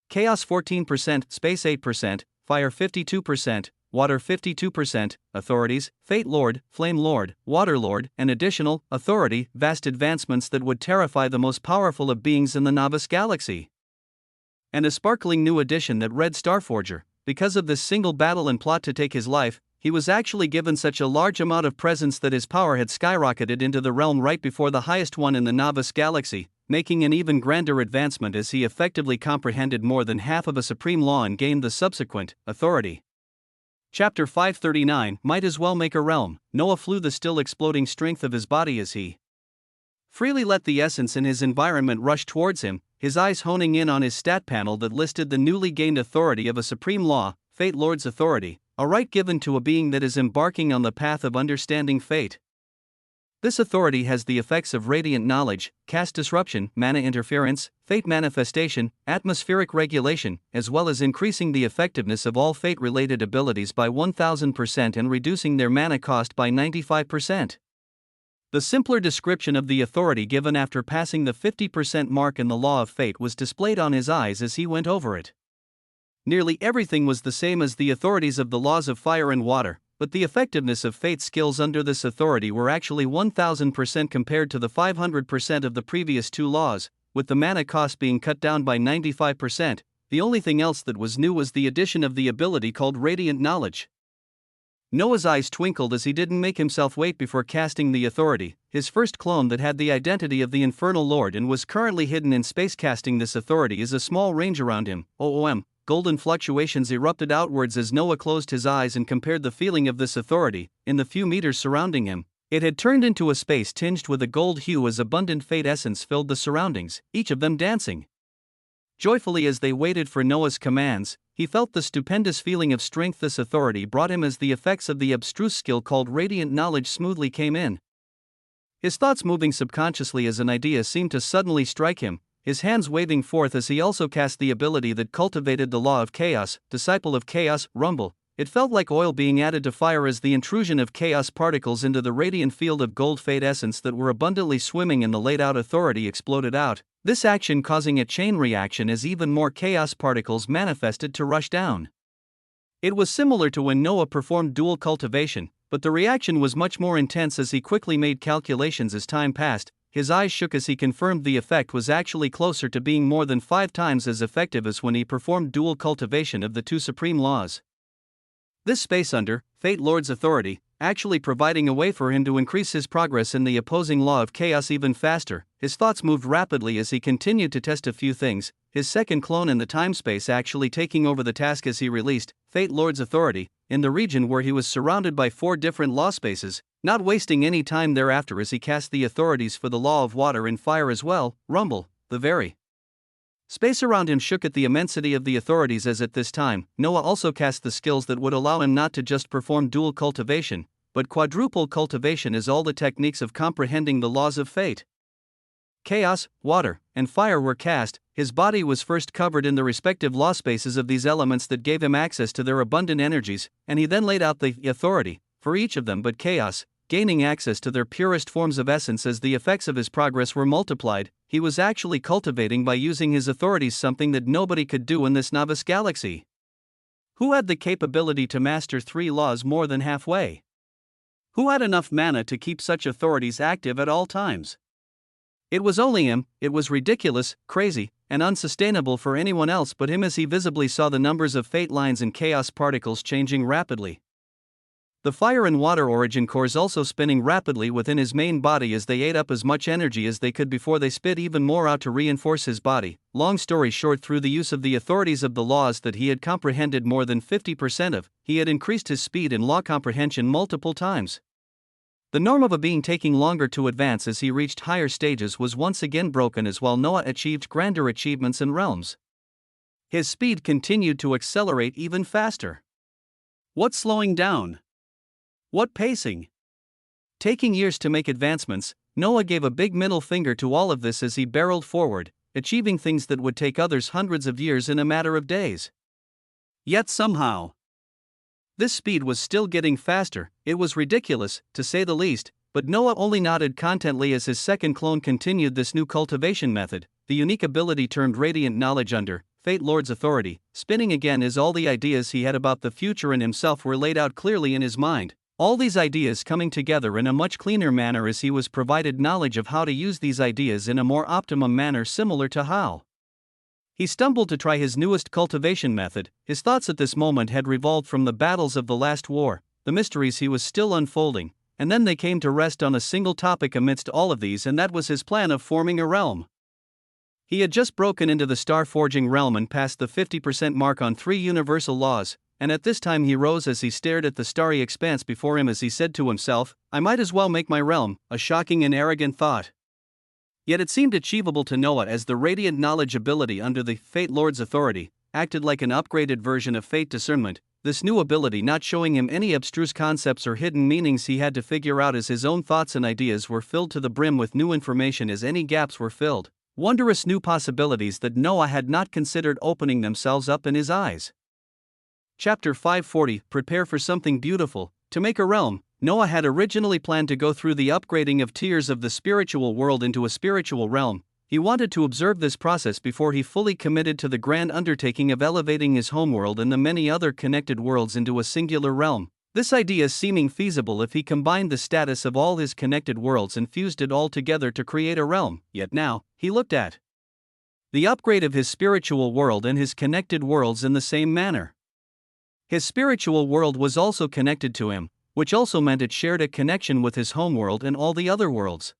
Chaos 14%, Space 8%, Fire 52%, Water 52%, Authorities, Fate Lord, Flame Lord, Water Lord, and additional authority, vast advancements that would terrify the most powerful of beings in the novice galaxy. And a sparkling new addition that read Starforger. Because of this single battle and plot to take his life, he was actually given such a large amount of presence that his power had skyrocketed into the realm right before the highest one in the novice galaxy, making an even grander advancement as he effectively comprehended more than half of a supreme law and gained the subsequent authority. Chapter 539 Might as well make a realm. Noah flew the still exploding strength of his body as he freely let the essence in his environment rush towards him, his eyes honing in on his stat panel that listed the newly gained authority of a supreme law, Fate Lord's authority, a right given to a being that is embarking on the path of understanding fate. This authority has the effects of radiant knowledge, caste disruption, mana interference, fate manifestation, atmospheric regulation, as well as increasing the effectiveness of all fate-related abilities by 1000% and reducing their mana cost by 95%. The simpler description of the authority given after passing the 50% mark in the law of fate was displayed on his eyes as he went over it. Nearly everything was the same as the authorities of the laws of fire and water, but the effectiveness of fate's skills under this authority were actually 1000% compared to the 500% of the previous two laws, with the mana cost being cut down by 95%. The only thing else that was new was the addition of the ability called Radiant Knowledge. Noah's eyes twinkled as he didn't make himself wait before casting the authority, his first clone that had the identity of the Infernal Lord and was currently hidden in space. Casting this authority is a small range around him. Golden fluctuations erupted outwards as Noah closed his eyes and compared the feeling of this authority. In the few meters surrounding him, it had turned into a space tinged with a gold hue as abundant fate essence filled the surroundings, each of them dancing joyfully as they waited for Noah's commands. He felt the stupendous feeling of strength this authority brought him as the effects of the abstruse skill called radiant knowledge smoothly came in. His thoughts moving subconsciously as an idea seemed to suddenly strike him, his hands waving forth as he also cast the ability that cultivated the law of chaos, disciple of chaos, rumble. It felt like oil being added to fire as the intrusion of chaos particles into the radiant field of gold fate essence that were abundantly swimming in the laid-out authority exploded out, this action causing a chain reaction as even more chaos particles manifested to rush down. It was similar to when Noah performed dual cultivation, but the reaction was much more intense as he quickly made calculations as time passed. His eyes shook as he confirmed the effect was actually closer to being more than 5 times as effective as when he performed dual cultivation of the two supreme laws. This space under Fate Lord's authority, actually providing a way for him to increase his progress in the opposing law of chaos even faster. His thoughts moved rapidly as he continued to test a few things, his second clone in the time-space actually taking over the task as he released Fate Lord's authority in the region where he was surrounded by 4 different law spaces, not wasting any time thereafter as he cast the authorities for the law of water and fire as well. Rumble, the very space around him shook at the immensity of the authorities as at this time, Noah also cast the skills that would allow him not to just perform dual cultivation, but quadruple cultivation as all the techniques of comprehending the laws of fate. Chaos, water, and fire were cast. His body was first covered in the respective law spaces of these elements that gave him access to their abundant energies, and he then laid out the authority for each of them but chaos, gaining access to their purest forms of essence as the effects of his progress were multiplied. He was actually cultivating by using his authorities something that nobody could do in this novice galaxy. Who had the capability to master 3 laws more than halfway? Who had enough mana to keep such authorities active at all times? It was only him. It was ridiculous, crazy, and unsustainable for anyone else but him as he visibly saw the numbers of fate lines and chaos particles changing rapidly. The fire and water origin cores also spinning rapidly within his main body as they ate up as much energy as they could before they spit even more out to reinforce his body. Long story short, through the use of the authorities of the laws that he had comprehended more than 50% of, he had increased his speed in law comprehension multiple times. The norm of a being taking longer to advance as he reached higher stages was once again broken as while Noah achieved grander achievements in realms, his speed continued to accelerate even faster. What slowing down? What pacing? Taking years to make advancements, Noah gave a big middle finger to all of this as he barreled forward, achieving things that would take others hundreds of years in a matter of days. Yet somehow, this speed was still getting faster. It was ridiculous, to say the least, but Noah only nodded contently as his second clone continued this new cultivation method, the unique ability termed radiant knowledge under Fate Lord's authority, spinning again as all the ideas he had about the future and himself were laid out clearly in his mind. All these ideas coming together in a much cleaner manner as he was provided knowledge of how to use these ideas in a more optimum manner similar to how he stumbled to try his newest cultivation method. His thoughts at this moment had revolved from the battles of the last war, the mysteries he was still unfolding, and then they came to rest on a single topic amidst all of these, and that was his plan of forming a realm. He had just broken into the star-forging realm and passed the 50% mark on 3 universal laws, and at this time he rose as he stared at the starry expanse before him as he said to himself, I might as well make my realm, a shocking and arrogant thought. Yet it seemed achievable to Noah as the radiant knowledge ability under the Fate Lord's authority acted like an upgraded version of Fate Discernment, this new ability not showing him any abstruse concepts or hidden meanings he had to figure out as his own thoughts and ideas were filled to the brim with new information as any gaps were filled, wondrous new possibilities that Noah had not considered opening themselves up in his eyes. Chapter 540 Prepare for something beautiful. To make a realm, Noah had originally planned to go through the upgrading of tiers of the spiritual world into a spiritual realm. He wanted to observe this process before he fully committed to the grand undertaking of elevating his homeworld and the many other connected worlds into a singular realm. This idea seeming feasible if he combined the status of all his connected worlds and fused it all together to create a realm. Yet now, he looked at the upgrade of his spiritual world and his connected worlds in the same manner. His spiritual world was also connected to him, which also meant it shared a connection with his homeworld and all the other worlds.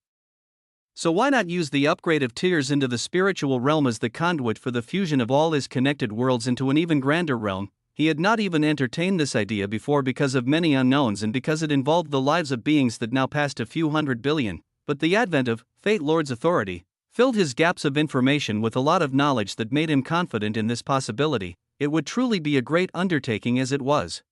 So why not use the upgrade of Tears into the spiritual realm as the conduit for the fusion of all his connected worlds into an even grander realm? He had not even entertained this idea before because of many unknowns and because it involved the lives of beings that now passed a few 100 billion, but the advent of Fate Lord's authority filled his gaps of information with a lot of knowledge that made him confident in this possibility. It would truly be a great undertaking as it was.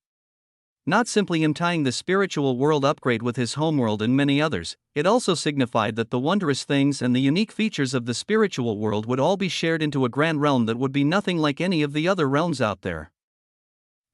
Not simply him tying the spiritual world upgrade with his homeworld and many others, it also signified that the wondrous things and the unique features of the spiritual world would all be shared into a grand realm that would be nothing like any of the other realms out there.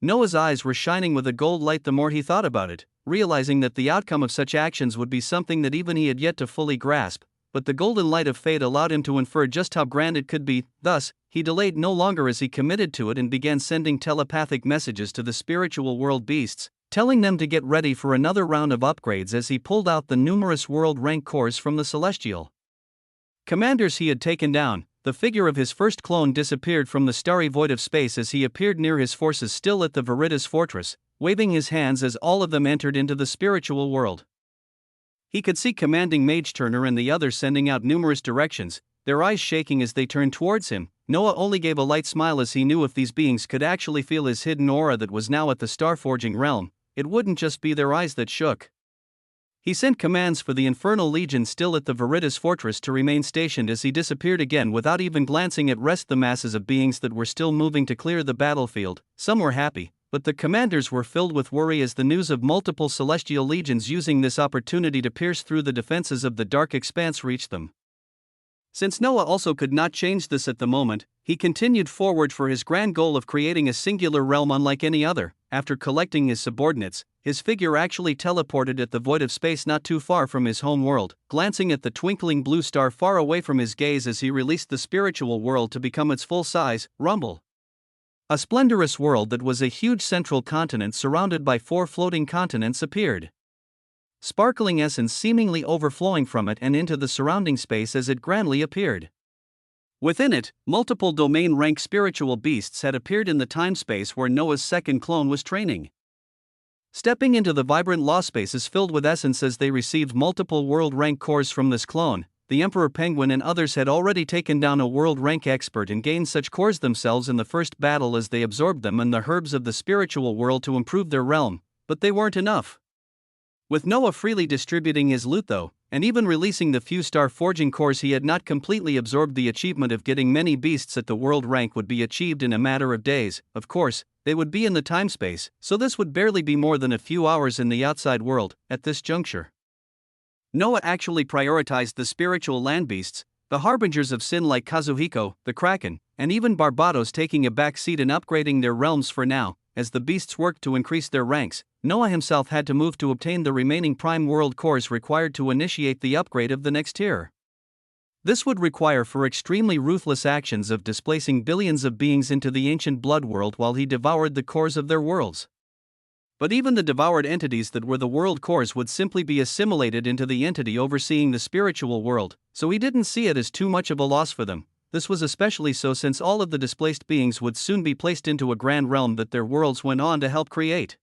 Noah's eyes were shining with a gold light the more he thought about it, realizing that the outcome of such actions would be something that even he had yet to fully grasp, but the golden light of fate allowed him to infer just how grand it could be. Thus, he delayed no longer as he committed to it and began sending telepathic messages to the spiritual world beasts, telling them to get ready for another round of upgrades as he pulled out the numerous world rank cores from the celestial commanders he had taken down. The figure of his first clone disappeared from the starry void of space as he appeared near his forces still at the Veritas fortress, waving his hands as all of them entered into the spiritual world. He could see Commanding Mage Turner and the others sending out numerous directions, their eyes shaking as they turned towards him. Noah only gave a light smile as he knew if these beings could actually feel his hidden aura that was now at the Starforging realm, it wouldn't just be their eyes that shook. He sent commands for the Infernal Legion still at the Veritas fortress to remain stationed as he disappeared again without even glancing at rest the masses of beings that were still moving to clear the battlefield. Some were happy, but the commanders were filled with worry as the news of multiple celestial legions using this opportunity to pierce through the defenses of the dark expanse reached them. Since Noah also could not change this at the moment, he continued forward for his grand goal of creating a singular realm unlike any other. After collecting his subordinates, his figure actually teleported at the void of space not too far from his home world, glancing at the twinkling blue star far away from his gaze as he released the spiritual world to become its full size, Rumble. A splendorous world that was a huge central continent surrounded by 4 floating continents appeared. Sparkling essence seemingly overflowing from it and into the surrounding space as it grandly appeared. Within it, multiple domain-rank spiritual beasts had appeared in the time-space where Noah's second clone was training. Stepping into the vibrant law spaces filled with essence as they received multiple world-rank cores from this clone, the Emperor Penguin and others had already taken down a world-rank expert and gained such cores themselves in the first battle as they absorbed them and the herbs of the spiritual world to improve their realm, but they weren't enough. With Noah freely distributing his loot though, and even releasing the few star forging cores he had not completely absorbed, the achievement of getting many beasts at the world rank would be achieved in a matter of days. Of course, they would be in the time space, so this would barely be more than a few hours in the outside world at this juncture. Noah actually prioritized the spiritual land beasts, the harbingers of sin like Kazuhiko, the Kraken, and even Barbados taking a back seat in upgrading their realms for now. As the beasts worked to increase their ranks, Noah himself had to move to obtain the remaining prime world cores required to initiate the upgrade of the next tier. This would require for extremely ruthless actions of displacing billions of beings into the ancient blood world while he devoured the cores of their worlds. But even the devoured entities that were the world cores would simply be assimilated into the entity overseeing the spiritual world, so he didn't see it as too much of a loss for them. This was especially so since all of the displaced beings would soon be placed into a grand realm that their worlds went on to help create.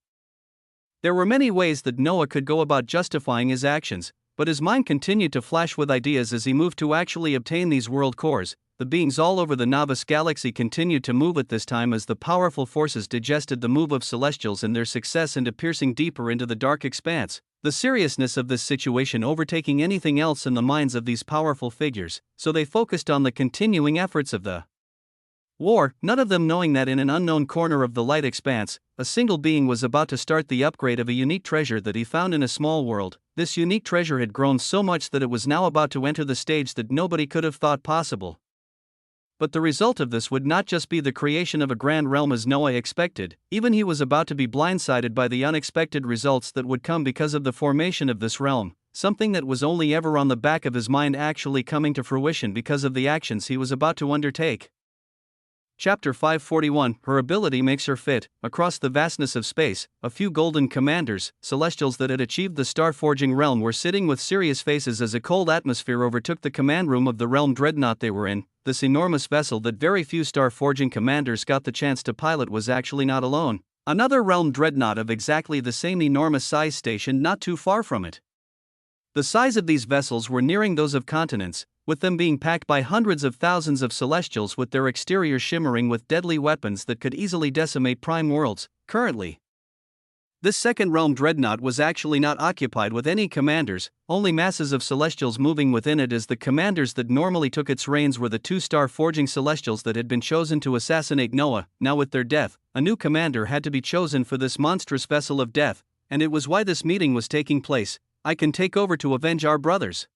There were many ways that Noah could go about justifying his actions, but his mind continued to flash with ideas as he moved to actually obtain these world cores. The beings all over the Navas galaxy continued to move at this time as the powerful forces digested the move of Celestials and their success into piercing deeper into the dark expanse, the seriousness of this situation overtaking anything else in the minds of these powerful figures, so they focused on the continuing efforts of the war, none of them knowing that in an unknown corner of the light expanse, a single being was about to start the upgrade of a unique treasure that he found in a small world. This unique treasure had grown so much that it was now about to enter the stage that nobody could have thought possible. But the result of this would not just be the creation of a grand realm as Noah expected, even he was about to be blindsided by the unexpected results that would come because of the formation of this realm, something that was only ever on the back of his mind actually coming to fruition because of the actions he was about to undertake. Chapter 541, Her ability makes her fit. Across the vastness of space, a few golden commanders, celestials that had achieved the star-forging realm were sitting with serious faces as a cold atmosphere overtook the command room of the realm dreadnought they were in. This enormous vessel that very few star-forging commanders got the chance to pilot was actually not alone. Another realm dreadnought of exactly the same enormous size stationed not too far from it. The size of these vessels were nearing those of continents, with them being packed by hundreds of thousands of celestials with their exteriors shimmering with deadly weapons that could easily decimate prime worlds. Currently, this second realm dreadnought was actually not occupied with any commanders, only masses of celestials moving within it, as the commanders that normally took its reins were the two-star forging celestials that had been chosen to assassinate Noah. Now with their death, a new commander had to be chosen for this monstrous vessel of death, and it was why this meeting was taking place. I can take over to avenge our brothers.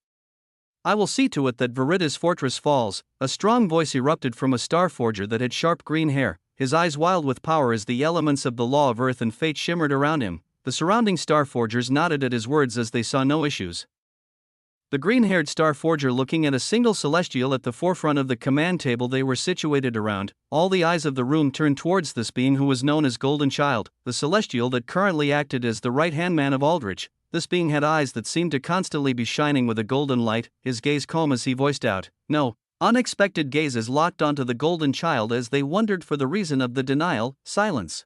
I will see to it that Veritas Fortress falls, a strong voice erupted from a Starforger that had sharp green hair, his eyes wild with power as the elements of the law of earth and fate shimmered around him. The surrounding Starforgers nodded at his words as they saw no issues. The green-haired Starforger looking at a single celestial at the forefront of the command table they were situated around, all the eyes of the room turned towards this being who was known as Golden Child, the celestial that currently acted as the right-hand man of Aldrich. This being had eyes that seemed to constantly be shining with a golden light, his gaze calm as he voiced out, "No." Unexpected gazes locked onto the Golden Child as they wondered for the reason of the denial. Silence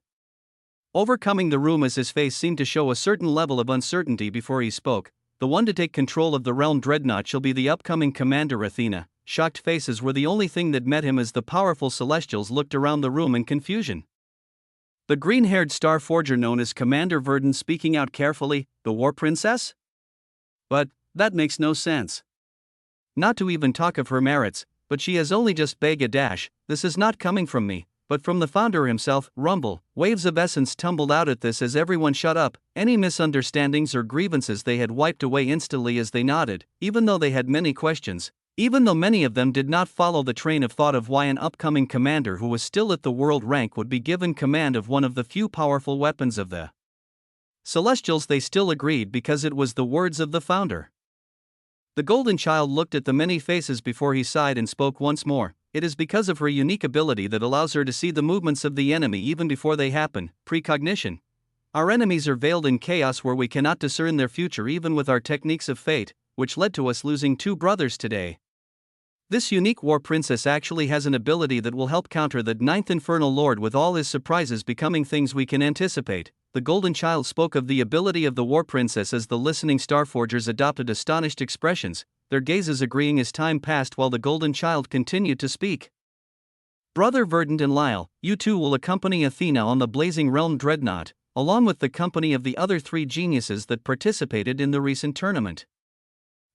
overcoming the room as his face seemed to show a certain level of uncertainty before he spoke. "The one to take control of the realm dreadnought shall be the upcoming commander Athena." Shocked faces were the only thing that met him as the powerful celestials looked around the room in confusion. The green-haired Starforger known as Commander Verdun speaking out carefully, "The War Princess? But that makes no sense. Not to even talk of her merits, but she has only just begged a dash. This is not coming from me, but from the founder himself." Rumble. Waves of essence tumbled out at this as everyone shut up. Any misunderstandings or grievances they had wiped away instantly as they nodded, even though they had many questions. Even though many of them did not follow the train of thought of why an upcoming commander who was still at the world rank would be given command of one of the few powerful weapons of the Celestials, they still agreed because it was the words of the founder. The Golden Child looked at the many faces before he sighed and spoke once more. "It is because of her unique ability that allows her to see the movements of the enemy even before they happen. Precognition. Our enemies are veiled in chaos where we cannot discern their future even with our techniques of fate, which led to us losing 2 brothers today. This unique War Princess actually has an ability that will help counter the 9th Infernal Lord with all his surprises becoming things we can anticipate." The Golden Child spoke of the ability of the War Princess as the listening Starforgers adopted astonished expressions, their gazes agreeing as time passed while the Golden Child continued to speak. "Brother Verdant and Lyle, you two will accompany Athena on the Blazing Realm Dreadnought, along with the company of the other 3 geniuses that participated in the recent tournament.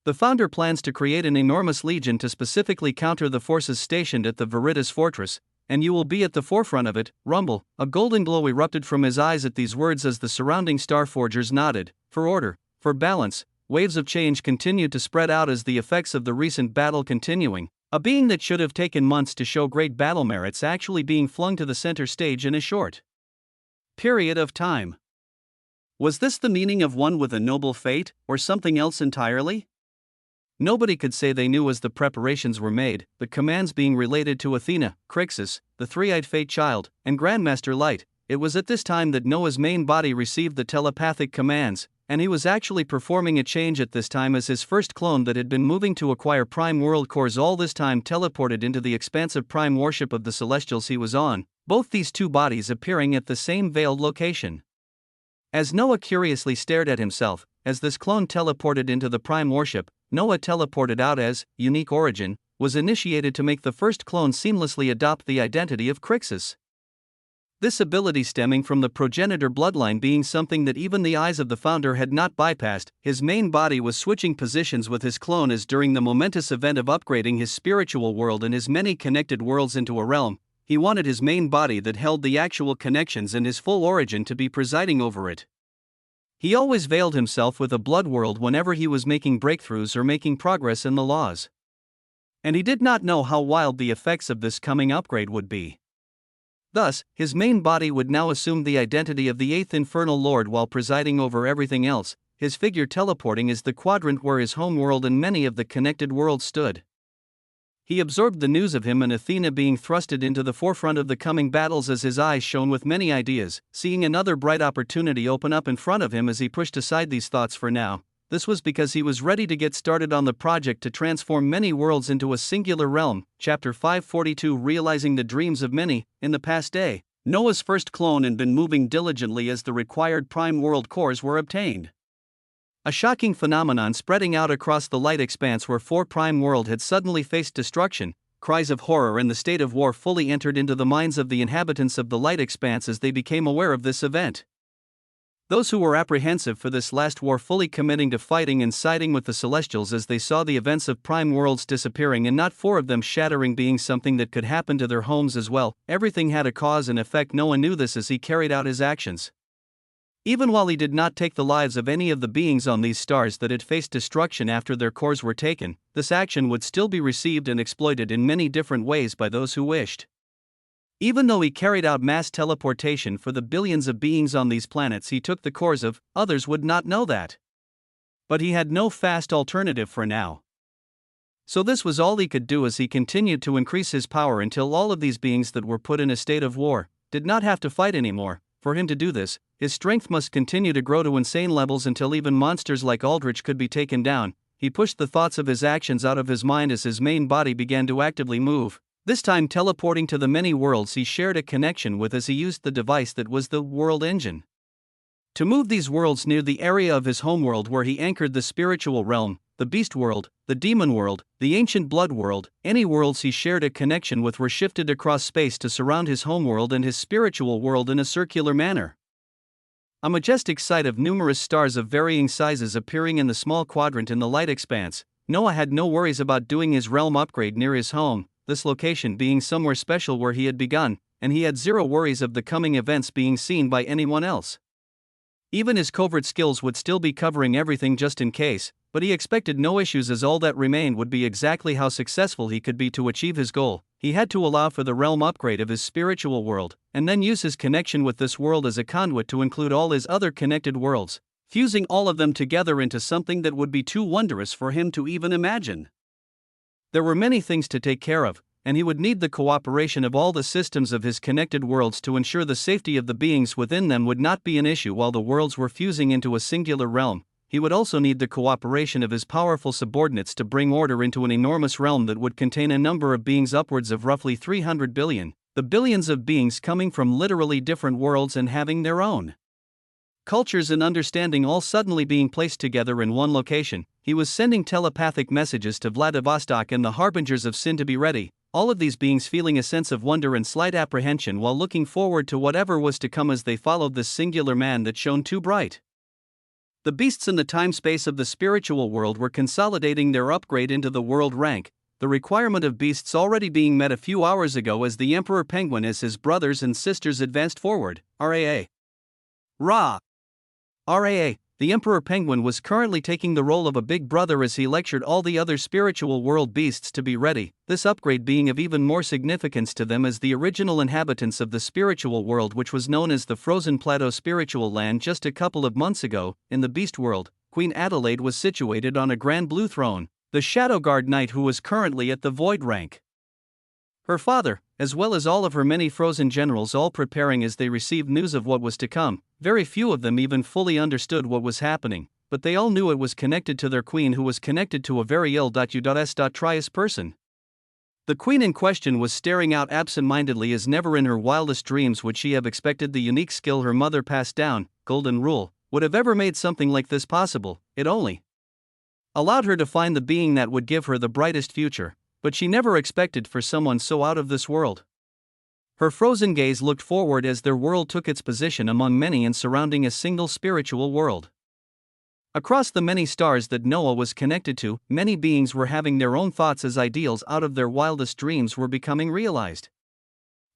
The founder plans to create an enormous legion to specifically counter the forces stationed at the Veritas Fortress, and you will be at the forefront of it." Rumble. A golden glow erupted from his eyes at these words as the surrounding Starforgers nodded. For order, for balance, waves of change continued to spread out as the effects of the recent battle continuing. A being that should have taken months to show great battle merits actually being flung to the center stage in a short period of time. Was this the meaning of one with a noble fate, or something else entirely? Nobody could say they knew as the preparations were made, the commands being related to Athena, Crixus, the three-eyed Fate Child, and Grandmaster Light. It was at this time that Noah's main body received the telepathic commands, and he was actually performing a change at this time as his first clone that had been moving to acquire Prime World cores all this time teleported into the expansive Prime warship of the Celestials he was on, both these 2 bodies appearing at the same veiled location. As Noah curiously stared at himself, as this clone teleported into the Prime warship, Noah teleported out as Unique Origin, was initiated to make the first clone seamlessly adopt the identity of Crixus. This ability stemming from the progenitor bloodline being something that even the eyes of the founder had not bypassed. His main body was switching positions with his clone as during the momentous event of upgrading his spiritual world and his many connected worlds into a realm, he wanted his main body that held the actual connections and his full origin to be presiding over it. He always veiled himself with a blood world whenever he was making breakthroughs or making progress in the laws. And he did not know how wild the effects of this coming upgrade would be. Thus, his main body would now assume the identity of the 8th Infernal Lord while presiding over everything else, his figure teleporting is the quadrant where his home world and many of the connected worlds stood. He absorbed the news of him and Athena being thrusted into the forefront of the coming battles as his eyes shone with many ideas, seeing another bright opportunity open up in front of him as he pushed aside these thoughts for now. This was because he was ready to get started on the project to transform many worlds into a singular realm. Chapter 542 Realizing the Dreams of Many. In the past day, Noah's first clone had been moving diligently as the required prime world cores were obtained. A shocking phenomenon spreading out across the light expanse where 4 Prime World had suddenly faced destruction. Cries of horror and the state of war fully entered into the minds of the inhabitants of the light expanse as they became aware of this event. Those who were apprehensive for this last war fully committing to fighting and siding with the Celestials as they saw the events of Prime Worlds disappearing and not 4 of them shattering being something that could happen to their homes as well. Everything had a cause and effect. Noah knew this as he carried out his actions. Even while he did not take the lives of any of the beings on these stars that had faced destruction after their cores were taken, this action would still be received and exploited in many different ways by those who wished. Even though he carried out mass teleportation for the billions of beings on these planets he took the cores of, others would not know that. But he had no fast alternative for now. So this was all he could do as he continued to increase his power until all of these beings that were put in a state of war did not have to fight anymore. For him to do this, his strength must continue to grow to insane levels until even monsters like Aldrich could be taken down. He pushed the thoughts of his actions out of his mind as his main body began to actively move, this time teleporting to the many worlds he shared a connection with as he used the device that was the World Engine. To move these worlds near the area of his homeworld where he anchored the spiritual realm, the beast world, the demon world, the ancient blood world, any worlds he shared a connection with were shifted across space to surround his homeworld and his spiritual world in a circular manner. A majestic sight of numerous stars of varying sizes appearing in the small quadrant in the light expanse, Noah had no worries about doing his realm upgrade near his home, this location being somewhere special where he had begun, and he had zero worries of the coming events being seen by anyone else. Even his covert skills would still be covering everything just in case, but he expected no issues as all that remained would be exactly how successful he could be to achieve his goal. He had to allow for the realm upgrade of his spiritual world, and then use his connection with this world as a conduit to include all his other connected worlds, fusing all of them together into something that would be too wondrous for him to even imagine. There were many things to take care of, and he would need the cooperation of all the systems of his connected worlds to ensure the safety of the beings within them would not be an issue while the worlds were fusing into a singular realm. He would also need the cooperation of his powerful subordinates to bring order into an enormous realm that would contain a number of beings upwards of roughly 300 billion, the billions of beings coming from literally different worlds and having their own cultures and understanding all suddenly being placed together in one location. He was sending telepathic messages to Vladivostok and the harbingers of sin to be ready, all of these beings feeling a sense of wonder and slight apprehension while looking forward to whatever was to come as they followed this singular man that shone too bright. The beasts in the time-space of the spiritual world were consolidating their upgrade into the world rank, the requirement of beasts already being met a few hours ago as the Emperor Penguin as his brothers and sisters advanced forward. RAA. RAA, the Emperor Penguin was currently taking the role of a big brother as he lectured all the other spiritual world beasts to be ready, this upgrade being of even more significance to them as the original inhabitants of the spiritual world which was known as the Frozen Plateau Spiritual Land just a couple of months ago. In the beast world, Queen Adelaide was situated on a grand blue throne, the Shadow Guard Knight who was currently at the Void rank. Her father, as well as all of her many frozen generals all preparing as they received news of what was to come. Very few of them even fully understood what was happening, but they all knew it was connected to their queen who was connected to a very ill-trious person. The queen in question was staring out absent-mindedly as never in her wildest dreams would she have expected the unique skill her mother passed down, Golden Rule, would have ever made something like this possible. It only allowed her to find the being that would give her the brightest future, but she never expected for someone so out of this world. Her frozen gaze looked forward as their world took its position among many and surrounding a single spiritual world. Across the many stars that Noah was connected to, many beings were having their own thoughts as ideals out of their wildest dreams were becoming realized.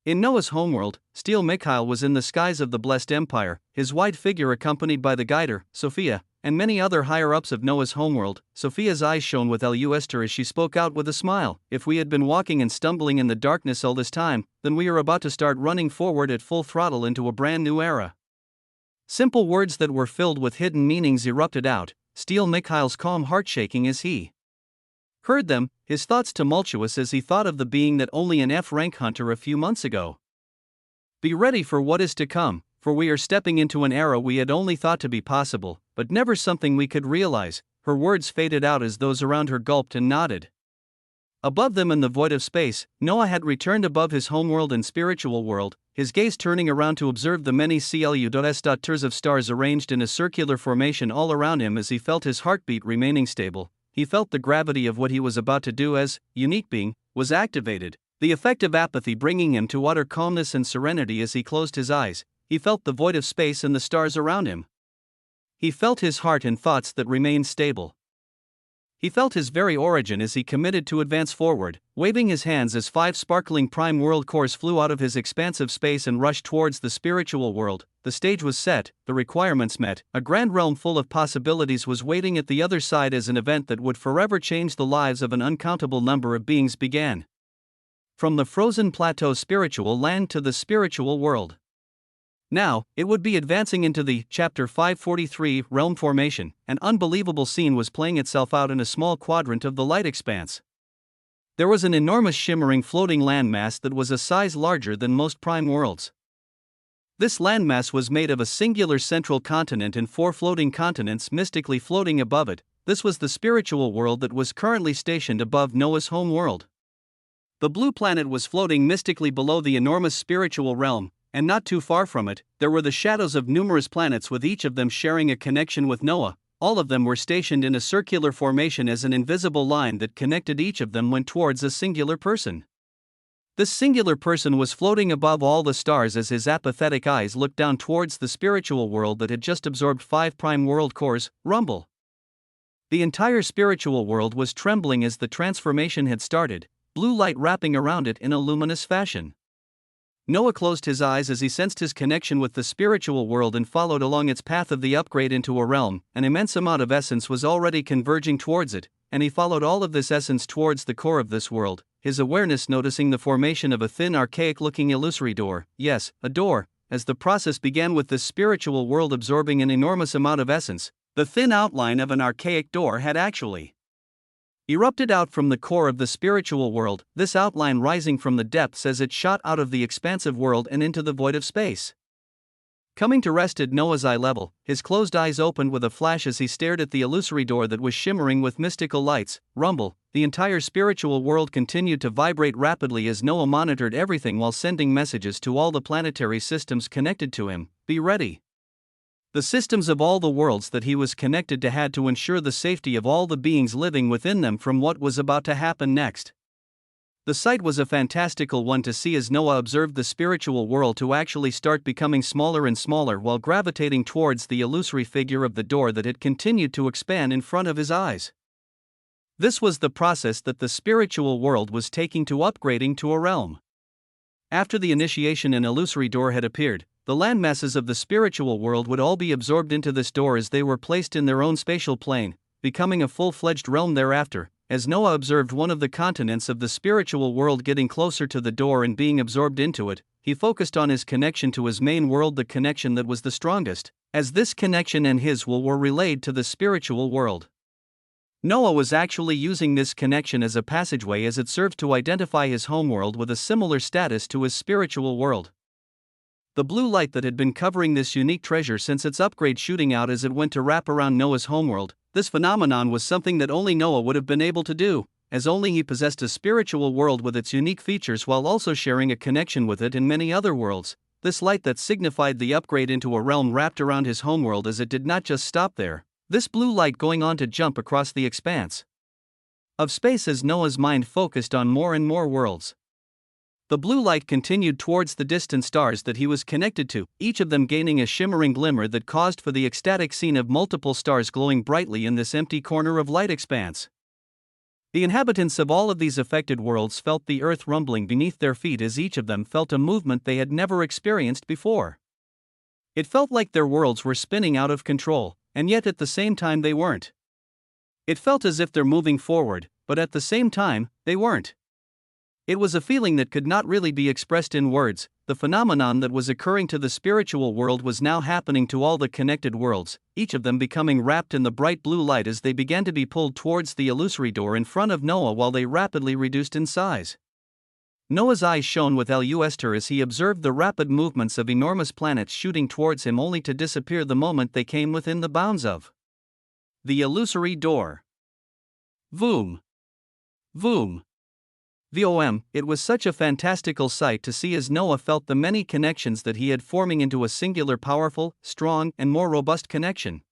In Noah's homeworld, Steel Mikhail was in the skies of the Blessed Empire, his white figure accompanied by the guider, Sophia, and many other higher-ups of Noah's homeworld. Sophia's eyes shone with luster as she spoke out with a smile. If we had been walking and stumbling in the darkness all this time, then we are about to start running forward at full throttle into a brand new era. Simple words that were filled with hidden meanings erupted out, Steel Mikhail's calm heart shaking as he heard them, his thoughts tumultuous as he thought of the being that only an F-rank hunter a few months ago. Be ready for what is to come, for we are stepping into an era we had only thought to be possible, but never something we could realize. Her words faded out as those around her gulped and nodded. Above them in the void of space, Noah had returned above his homeworld and spiritual world, his gaze turning around to observe the many clus of stars arranged in a circular formation all around him. As he felt his heartbeat remaining stable, he felt the gravity of what he was about to do as, unique being, was activated, the effect of apathy bringing him to utter calmness and serenity. As he closed his eyes, he felt the void of space and the stars around him. He felt his heart and thoughts that remained stable. He felt his very origin as he committed to advance forward, waving his hands as 5 sparkling prime world cores flew out of his expansive space and rushed towards the spiritual world. The stage was set, the requirements met, a grand realm full of possibilities was waiting at the other side as an event that would forever change the lives of an uncountable number of beings began. From the frozen plateau spiritual land to the spiritual world. Now, it would be advancing into the Chapter 543 realm formation. An unbelievable scene was playing itself out in a small quadrant of the light expanse. There was an enormous shimmering floating landmass that was a size larger than most prime worlds. This landmass was made of a singular central continent and 4 floating continents mystically floating above it. This was the spiritual world that was currently stationed above Noah's home world. The blue planet was floating mystically below the enormous spiritual realm, and not too far from it, there were the shadows of numerous planets, with each of them sharing a connection with Noah. All of them were stationed in a circular formation as an invisible line that connected each of them went towards a singular person. This singular person was floating above all the stars as his apathetic eyes looked down towards the spiritual world that had just absorbed 5 prime world cores. Rumble. The entire spiritual world was trembling as the transformation had started, blue light wrapping around it in a luminous fashion. Noah closed his eyes as he sensed his connection with the spiritual world and followed along its path of the upgrade into a realm. An immense amount of essence was already converging towards it, and he followed all of this essence towards the core of this world, his awareness noticing the formation of a thin, archaic-looking illusory door. Yes, a door. As the process began with this spiritual world absorbing an enormous amount of essence, the thin outline of an archaic door had actually erupted out from the core of the spiritual world, this outline rising from the depths as it shot out of the expansive world and into the void of space. Coming to rest at Noah's eye level, his closed eyes opened with a flash as he stared at the illusory door that was shimmering with mystical lights. Rumble. The entire spiritual world continued to vibrate rapidly as Noah monitored everything while sending messages to all the planetary systems connected to him. Be ready. The systems of all the worlds that he was connected to had to ensure the safety of all the beings living within them from what was about to happen next. The sight was a fantastical one to see as Noah observed the spiritual world to actually start becoming smaller and smaller while gravitating towards the illusory figure of the door that had continued to expand in front of his eyes. This was the process that the spiritual world was taking to upgrading to a realm. After the initiation, an illusory door had appeared. The landmasses of the spiritual world would all be absorbed into this door as they were placed in their own spatial plane, becoming a full-fledged realm thereafter. As Noah observed one of the continents of the spiritual world getting closer to the door and being absorbed into it, he focused on his connection to his main world, the connection that was the strongest, as this connection and his will were relayed to the spiritual world. Noah was actually using this connection as a passageway as it served to identify his homeworld with a similar status to his spiritual world. The blue light that had been covering this unique treasure since its upgrade shooting out as it went to wrap around Noah's homeworld, this phenomenon was something that only Noah would have been able to do, as only he possessed a spiritual world with its unique features while also sharing a connection with it in many other worlds. This light that signified the upgrade into a realm wrapped around his homeworld as it did not just stop there, this blue light going on to jump across the expanse of space as Noah's mind focused on more and more worlds. The blue light continued towards the distant stars that he was connected to, each of them gaining a shimmering glimmer that caused for the ecstatic scene of multiple stars glowing brightly in this empty corner of light expanse. The inhabitants of all of these affected worlds felt the earth rumbling beneath their feet as each of them felt a movement they had never experienced before. It felt like their worlds were spinning out of control, and yet at the same time they weren't. It felt as if they're moving forward, but at the same time, they weren't. It was a feeling that could not really be expressed in words. The phenomenon that was occurring to the spiritual world was now happening to all the connected worlds, each of them becoming wrapped in the bright blue light as they began to be pulled towards the illusory door in front of Noah while they rapidly reduced in size. Noah's eyes shone with luster as he observed the rapid movements of enormous planets shooting towards him only to disappear the moment they came within the bounds of the illusory door. Voom! Voom! It was such a fantastical sight to see as Noah felt the many connections that he had forming into a singular powerful, strong, and more robust connection.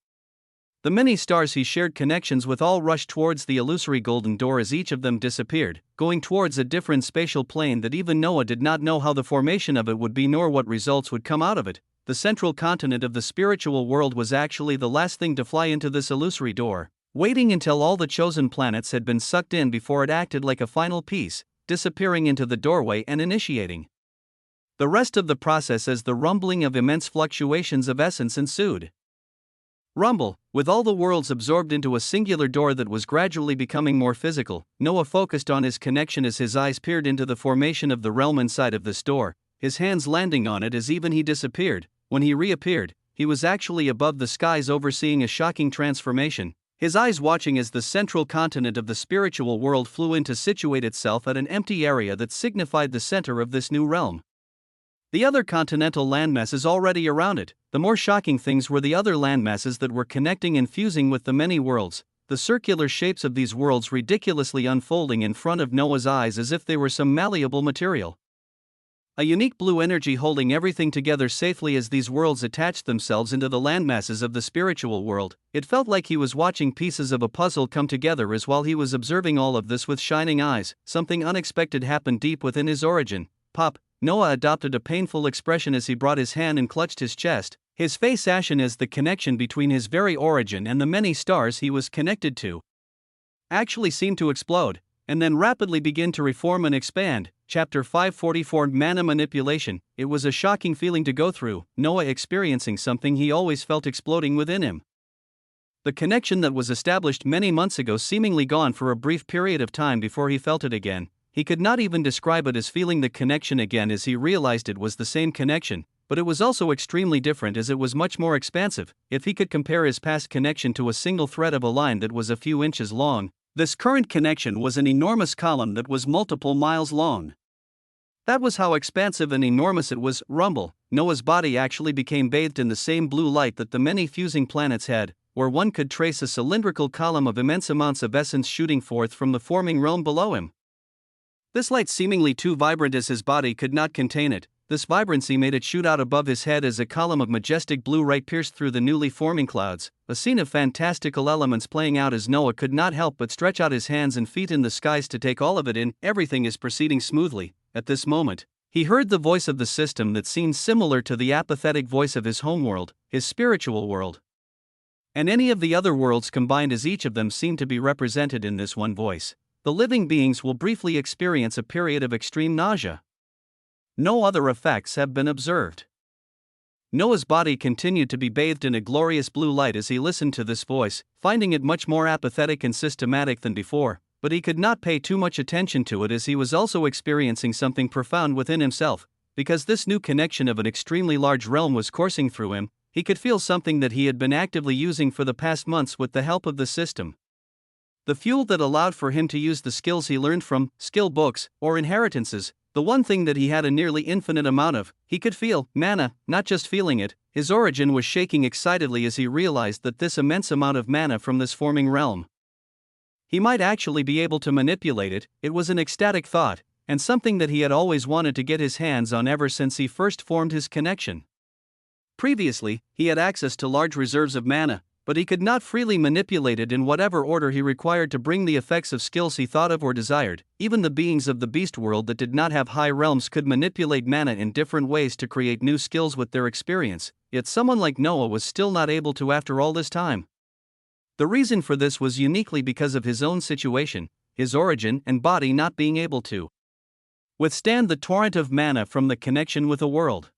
The many stars he shared connections with all rushed towards the illusory golden door as each of them disappeared, going towards a different spatial plane that even Noah did not know how the formation of it would be nor what results would come out of it. The central continent of the spiritual world was actually the last thing to fly into this illusory door, waiting until all the chosen planets had been sucked in before it acted like a final piece, disappearing into the doorway and initiating the rest of the process as the rumbling of immense fluctuations of essence ensued. Rumble, with all the worlds absorbed into a singular door that was gradually becoming more physical. Noah focused on his connection as his eyes peered into the formation of the realm inside of this door, his hands landing on it as even he disappeared. When he reappeared, he was actually above the skies overseeing a shocking transformation, his eyes watching as the central continent of the spiritual world flew in to situate itself at an empty area that signified the center of this new realm. The other continental landmasses already around it. The more shocking things were the other landmasses that were connecting and fusing with the many worlds, the circular shapes of these worlds ridiculously unfolding in front of Noah's eyes as if they were some malleable material. A unique blue energy holding everything together safely as these worlds attached themselves into the landmasses of the spiritual world. It felt like he was watching pieces of a puzzle come together as while he was observing all of this with shining eyes, something unexpected happened deep within his origin. Pop! Noah adopted a painful expression as he brought his hand and clutched his chest, his face ashen as the connection between his very origin and the many stars he was connected to actually seemed to explode, and then rapidly begin to reform and expand. Chapter 544 Mana Manipulation. It was a shocking feeling to go through, Noah experiencing something he always felt exploding within him. The connection that was established many months ago seemingly gone for a brief period of time before he felt it again. He could not even describe it as feeling the connection again as he realized it was the same connection, but it was also extremely different as it was much more expansive. If he could compare his past connection to a single thread of a line that was a few inches long, this current connection was an enormous column that was multiple miles long. That was how expansive and enormous it was. Rumble. Noah's body actually became bathed in the same blue light that the many fusing planets had, where one could trace a cylindrical column of immense amounts of essence shooting forth from the forming realm below him. This light seemingly too vibrant as his body could not contain it. This vibrancy made it shoot out above his head as a column of majestic blue light pierced through the newly forming clouds, a scene of fantastical elements playing out as Noah could not help but stretch out his hands and feet in the skies to take all of it in. Everything is proceeding smoothly. At this moment, he heard the voice of the system that seemed similar to the apathetic voice of his homeworld, his spiritual world, and any of the other worlds combined, as each of them seemed to be represented in this one voice. The living beings will briefly experience a period of extreme nausea. No other effects have been observed. Noah's body continued to be bathed in a glorious blue light as he listened to this voice, finding it much more apathetic and systematic than before, but he could not pay too much attention to it as he was also experiencing something profound within himself. Because this new connection of an extremely large realm was coursing through him, he could feel something that he had been actively using for the past months with the help of the system. The fuel that allowed for him to use the skills he learned from skill books or inheritances, the one thing that he had a nearly infinite amount of. He could feel mana, not just feeling it. His origin was shaking excitedly as he realized that this immense amount of mana from this forming realm, he might actually be able to manipulate it. It was an ecstatic thought, and something that he had always wanted to get his hands on ever since he first formed his connection. Previously, he had access to large reserves of mana, but he could not freely manipulate it in whatever order he required to bring the effects of skills he thought of or desired. Even the beings of the beast world that did not have high realms could manipulate mana in different ways to create new skills with their experience, yet someone like Noah was still not able to after all this time. The reason for this was uniquely because of his own situation, his origin and body not being able to withstand the torrent of mana from the connection with a world,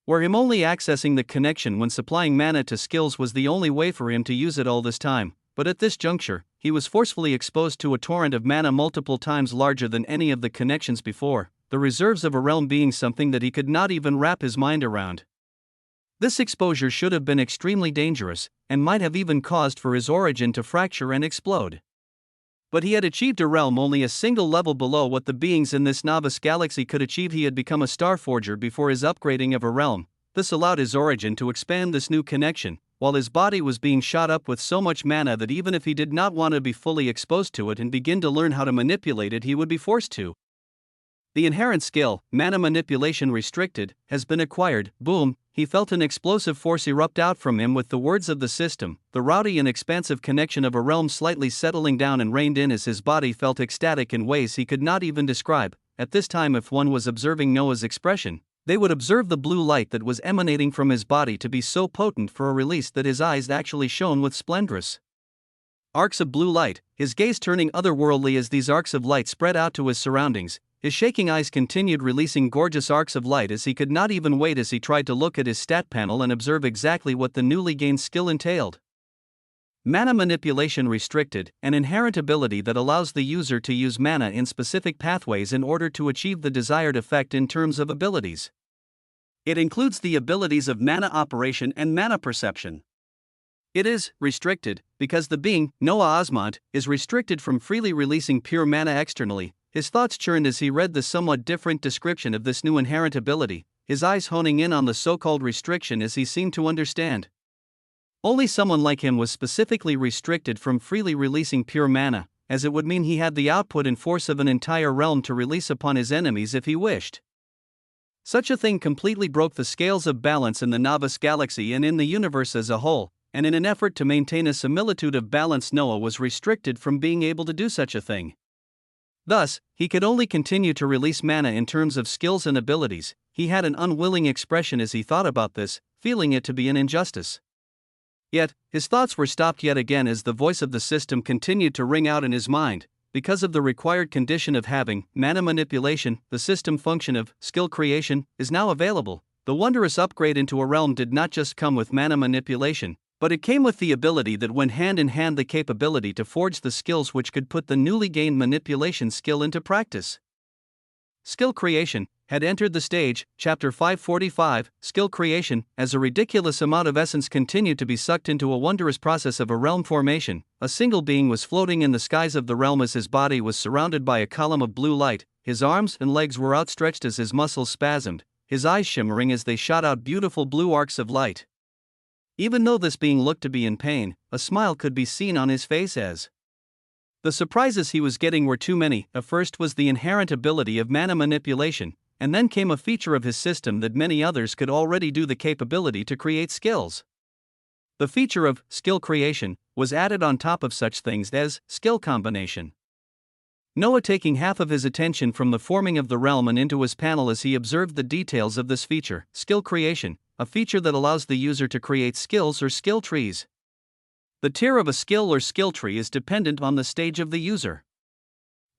where him only accessing the connection when supplying mana to skills was the only way for him to use it all this time. But at this juncture, he was forcefully exposed to a torrent of mana multiple times larger than any of the connections before, the reserves of a realm being something that he could not even wrap his mind around. This exposure should have been extremely dangerous, and might have even caused for his origin to fracture and explode. But he had achieved a realm only a single level below what the beings in this novice galaxy could achieve. He had become a star forger before his upgrading of a realm. This allowed his origin to expand this new connection, while his body was being shot up with so much mana that even if he did not want to be fully exposed to it and begin to learn how to manipulate it, he would be forced to. The inherent skill, mana manipulation restricted, has been acquired. Boom, he felt an explosive force erupt out from him with the words of the system, the rowdy and expansive connection of a realm slightly settling down and reined in as his body felt ecstatic in ways he could not even describe. At this time, if one was observing Noah's expression, they would observe the blue light that was emanating from his body to be so potent for a release that his eyes actually shone with splendorous arcs of blue light, his gaze turning otherworldly as these arcs of light spread out to his surroundings. His shaking eyes continued releasing gorgeous arcs of light as he could not even wait as he tried to look at his stat panel and observe exactly what the newly gained skill entailed. Mana manipulation restricted, an inherent ability that allows the user to use mana in specific pathways in order to achieve the desired effect in terms of abilities. It includes the abilities of mana operation and mana perception. It is restricted because the being, Noah Osmond, is restricted from freely releasing pure mana externally. His thoughts churned as he read the somewhat different description of this new inherent ability, his eyes honing in on the so-called restriction as he seemed to understand. Only someone like him was specifically restricted from freely releasing pure mana, as it would mean he had the output and force of an entire realm to release upon his enemies if he wished. Such a thing completely broke the scales of balance in the novice galaxy and in the universe as a whole, and in an effort to maintain a similitude of balance, Noah was restricted from being able to do such a thing. Thus, he could only continue to release mana in terms of skills and abilities. He had an unwilling expression as he thought about this, feeling it to be an injustice. Yet, his thoughts were stopped yet again as the voice of the system continued to ring out in his mind. Because of the required condition of having mana manipulation, the system function of skill creation is now available. The wondrous upgrade into a realm did not just come with mana manipulation, but it came with the ability that went hand in hand, the capability to forge the skills which could put the newly gained manipulation skill into practice. Skill creation had entered the stage. Chapter 545, Skill creation, as a ridiculous amount of essence continued to be sucked into a wondrous process of a realm formation. A single being was floating in the skies of the realm as his body was surrounded by a column of blue light. His arms and legs were outstretched as his muscles spasmed, his eyes shimmering as they shot out beautiful blue arcs of light. Even though this being looked to be in pain, a smile could be seen on his face as the surprises he was getting were too many. First was the inherent ability of mana manipulation, and then came a feature of his system that many others could already do, the capability to create skills. The feature of skill creation was added on top of such things as skill combination. Noah taking half of his attention from the forming of the realm and into his panel as he observed the details of this feature, skill creation, a feature that allows the user to create skills or skill trees. The tier of a skill or skill tree is dependent on the stage of the user.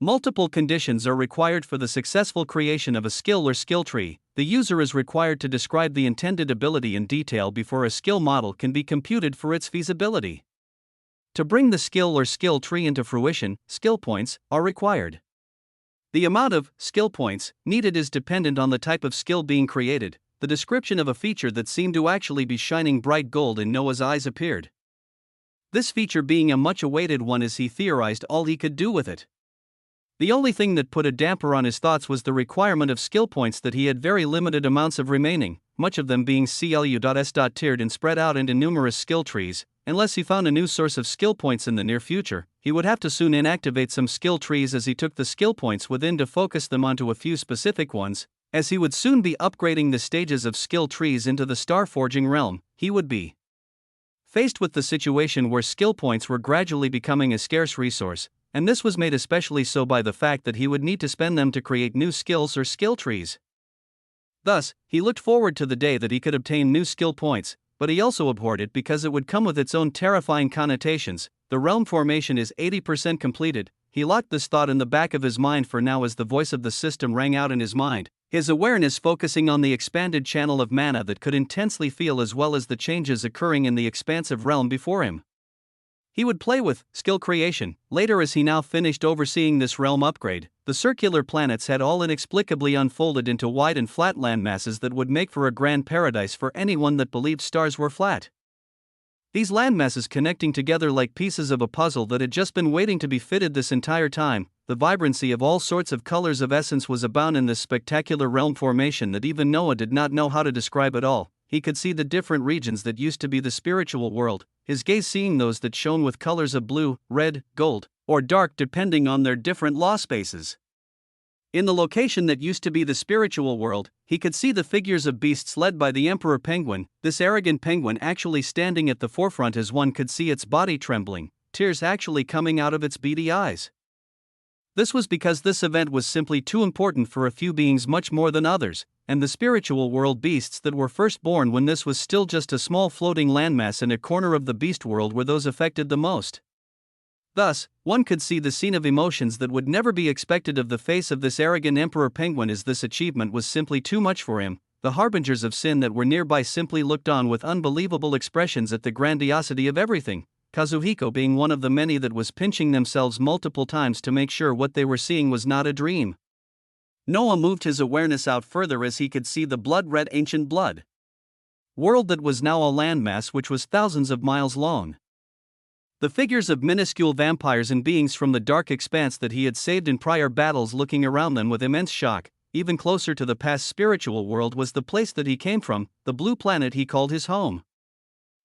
Multiple conditions are required for the successful creation of a skill or skill tree. The user is required to describe the intended ability in detail before a skill model can be computed for its feasibility. To bring the skill or skill tree into fruition, skill points are required. The amount of skill points needed is dependent on the type of skill being created. The description of a feature that seemed to actually be shining bright gold in Noah's eyes appeared. This feature being a much awaited one as he theorized all he could do with it. The only thing that put a damper on his thoughts was the requirement of skill points that he had very limited amounts of remaining, much of them being CLU.S.tiered and spread out into numerous skill trees. Unless he found a new source of skill points in the near future, he would have to soon inactivate some skill trees as he took the skill points within to focus them onto a few specific ones. As he would soon be upgrading the stages of skill trees into the star forging realm, he would be faced with the situation where skill points were gradually becoming a scarce resource, and this was made especially so by the fact that he would need to spend them to create new skills or skill trees. Thus, he looked forward to the day that he could obtain new skill points, but he also abhorred it because it would come with its own terrifying connotations. The realm formation is 80% completed. He locked this thought in the back of his mind for now as the voice of the system rang out in his mind, his awareness focusing on the expanded channel of mana that could intensely feel as well as the changes occurring in the expansive realm before him. He would play with skill creation later as he now finished overseeing this realm upgrade. The circular planets had all inexplicably unfolded into wide and flat landmasses that would make for a grand paradise for anyone that believed stars were flat. These landmasses connecting together like pieces of a puzzle that had just been waiting to be fitted this entire time. The vibrancy of all sorts of colors of essence was abound in this spectacular realm formation that even Noah did not know how to describe at all. he could see the different regions that used to be the spiritual world, his gaze seeing those that shone with colors of blue, red, gold, or dark depending on their different law spaces. In the location that used to be the spiritual world, he could see the figures of beasts led by the emperor penguin, this arrogant penguin actually standing at the forefront as one could see its body trembling, tears actually coming out of its beady eyes. This was because this event was simply too important for a few beings much more than others, and the spiritual world beasts that were first born when this was still just a small floating landmass in a corner of the beast world were those affected the most. Thus, one could see the scene of emotions that would never be expected of the face of this arrogant emperor penguin, as this achievement was simply too much for him. The harbingers of sin that were nearby simply looked on with unbelievable expressions at the grandiosity of everything, Kazuhiko being one of the many that was pinching themselves multiple times to make sure what they were seeing was not a dream. Noah moved his awareness out further as he could see the blood-red ancient blood world that was now a landmass which was thousands of miles long. The figures of minuscule vampires and beings from the dark expanse that he had saved in prior battles looking around them with immense shock. Even closer to the past spiritual world was the place that he came from, the blue planet he called his home.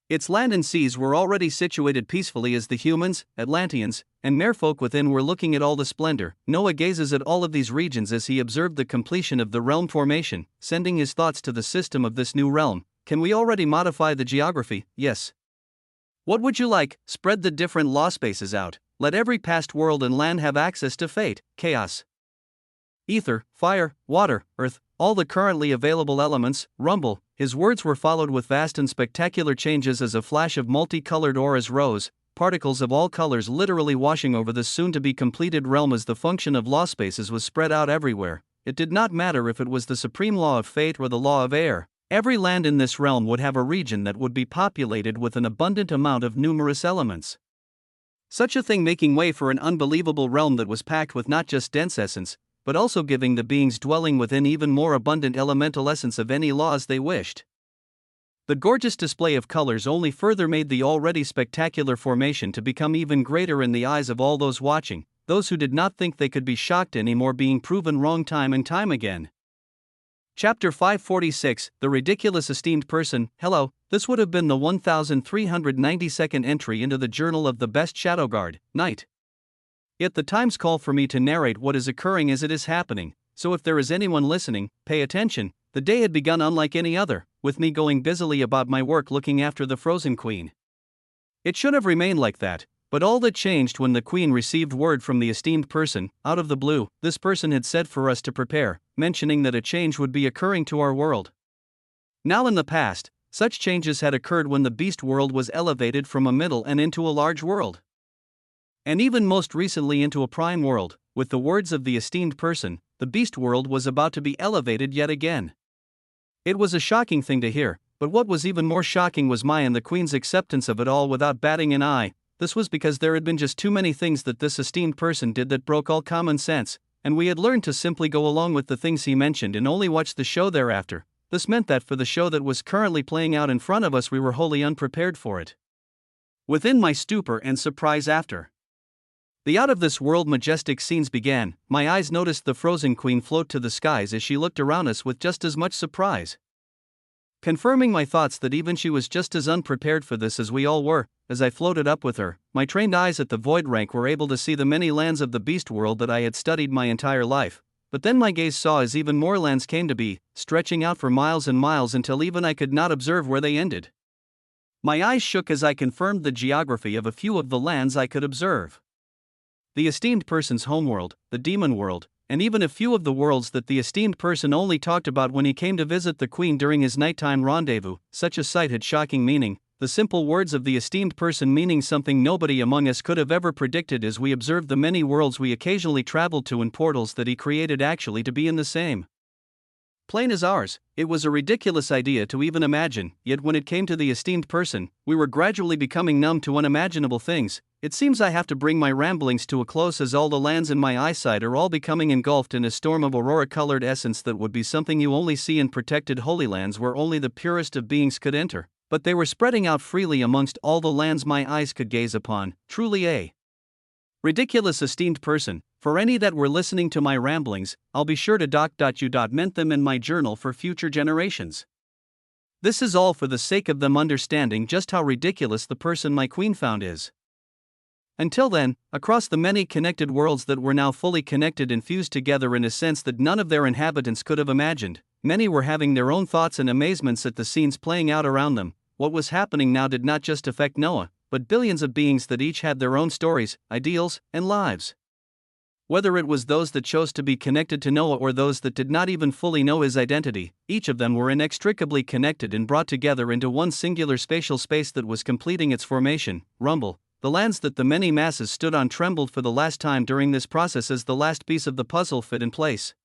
Its land and seas were already situated peacefully as the humans, Atlanteans, and merfolk within were looking at all the splendor. Noah gazes at all of these regions as he observed the completion of the realm formation, sending his thoughts to the system of this new realm. Can we already modify the geography? Yes. What would you like? Spread the different law spaces out. Let every past world and land have access to fate, chaos, ether, fire, water, earth, all the currently available elements, rumble. His words were followed with vast and spectacular changes as a flash of multicolored auras rose, particles of all colors literally washing over the soon-to-be-completed realm as the function of law spaces was spread out everywhere. It did not matter if it was the supreme law of fate or the law of air. Every land in this realm would have a region that would be populated with an abundant amount of numerous elements. Such a thing making way for an unbelievable realm that was packed with not just dense essence, but also giving the beings dwelling within even more abundant elemental essence of any laws they wished. The gorgeous display of colors only further made the already spectacular formation to become even greater in the eyes of all those watching, those who did not think they could be shocked anymore being proven wrong time and time again. Chapter 546, The Ridiculous Esteemed Person. Hello, this would have been the 1392nd entry into the Journal of the Best Shadowguard, Night. Yet the times call for me to narrate what is occurring as it is happening, so if there is anyone listening, pay attention. The day had begun unlike any other, with me going busily about my work looking after the Frozen Queen. It should have remained like that, but all that changed when the Queen received word from the esteemed person. Out of the blue, this person had said for us to prepare, mentioning that a change would be occurring to our world. Now in the past, such changes had occurred when the beast world was elevated from a middle and into a large world, and even most recently into a prime world. With the words of the esteemed person, the beast world was about to be elevated yet again. It was a shocking thing to hear, but what was even more shocking was my and the Queen's acceptance of it all without batting an eye. This was because there had been just too many things that this esteemed person did that broke all common sense, and we had learned to simply go along with the things he mentioned and only watch the show thereafter. This meant that for the show that was currently playing out in front of us we were wholly unprepared for it. Within my stupor and surprise after the out-of-this-world majestic scenes began, my eyes noticed the Frozen Queen float to the skies as she looked around us with just as much surprise, confirming my thoughts that even she was just as unprepared for this as we all were. As I floated up with her, my trained eyes at the void rank were able to see the many lands of the beast world that I had studied my entire life, but then my gaze saw as even more lands came to be, stretching out for miles and miles until even I could not observe where they ended. My eyes shook as I confirmed the geography of a few of the lands I could observe. The esteemed person's homeworld, the demon world, and even a few of the worlds that the esteemed person only talked about when he came to visit the Queen during his nighttime rendezvous. Such a sight had shocking meaning, the simple words of the esteemed person meaning something nobody among us could have ever predicted as we observed the many worlds we occasionally traveled to and portals that he created actually to be in the same plane as ours. It was a ridiculous idea to even imagine, yet when it came to the esteemed person, we were gradually becoming numb to unimaginable things. It seems I have to bring my ramblings to a close as all the lands in my eyesight are all becoming engulfed in a storm of aurora-colored essence that would be something you only see in protected holy lands where only the purest of beings could enter, but they were spreading out freely amongst all the lands my eyes could gaze upon. Truly a ridiculous esteemed person. For any that were listening to my ramblings, I'll be sure to document them in my journal for future generations. This is all for the sake of them understanding just how ridiculous the person my queen found is. Until then, across the many connected worlds that were now fully connected and fused together in a sense that none of their inhabitants could have imagined, many were having their own thoughts and amazements at the scenes playing out around them. What was happening now did not just affect Noah, but billions of beings that each had their own stories, ideals, and lives. Whether it was those that chose to be connected to Noah or those that did not even fully know his identity, each of them were inextricably connected and brought together into one singular spatial space that was completing its formation. Rumble. The lands that the many masses stood on trembled for the last time during this process as the last piece of the puzzle fit in place,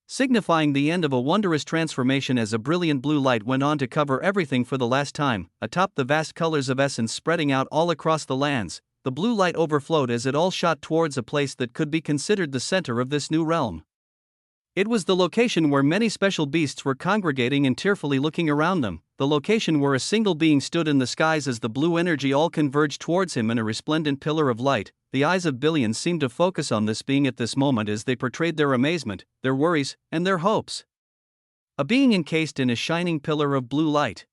signifying the end of a wondrous transformation as a brilliant blue light went on to cover everything for the last time, atop the vast colors of essence spreading out all across the lands. The blue light overflowed as it all shot towards a place that could be considered the center of this new realm. It was the location where many special beasts were congregating and tearfully looking around them, the location where a single being stood in the skies as the blue energy all converged towards him in a resplendent pillar of light. The eyes of billions seemed to focus on this being at this moment as they portrayed their amazement, their worries, and their hopes. A being encased in a shining pillar of blue light,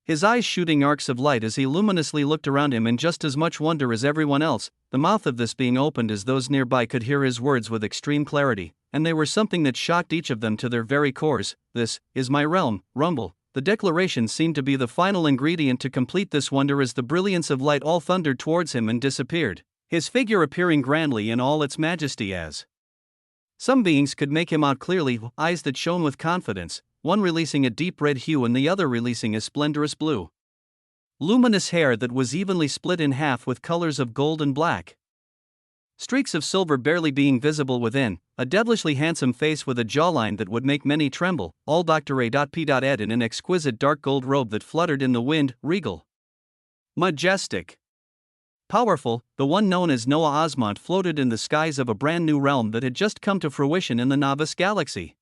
his eyes shooting arcs of light as he luminously looked around him in just as much wonder as everyone else. The mouth of this being opened as those nearby could hear his words with extreme clarity, and they were something that shocked each of them to their very cores. This is my realm, Rumble. The declaration seemed to be the final ingredient to complete this wonder as the brilliance of light all thundered towards him and disappeared, his figure appearing grandly in all its majesty as some beings could make him out clearly, eyes that shone with confidence, one releasing a deep red hue and the other releasing a splendorous blue. Luminous hair that was evenly split in half with colors of gold and black, streaks of silver barely being visible within, a devilishly handsome face with a jawline that would make many tremble, all Dr. A.P.Ed in an exquisite dark gold robe that fluttered in the wind, regal, majestic, powerful. The one known as Noah Osmont floated in the skies of a brand new realm that had just come to fruition in the Novice galaxy.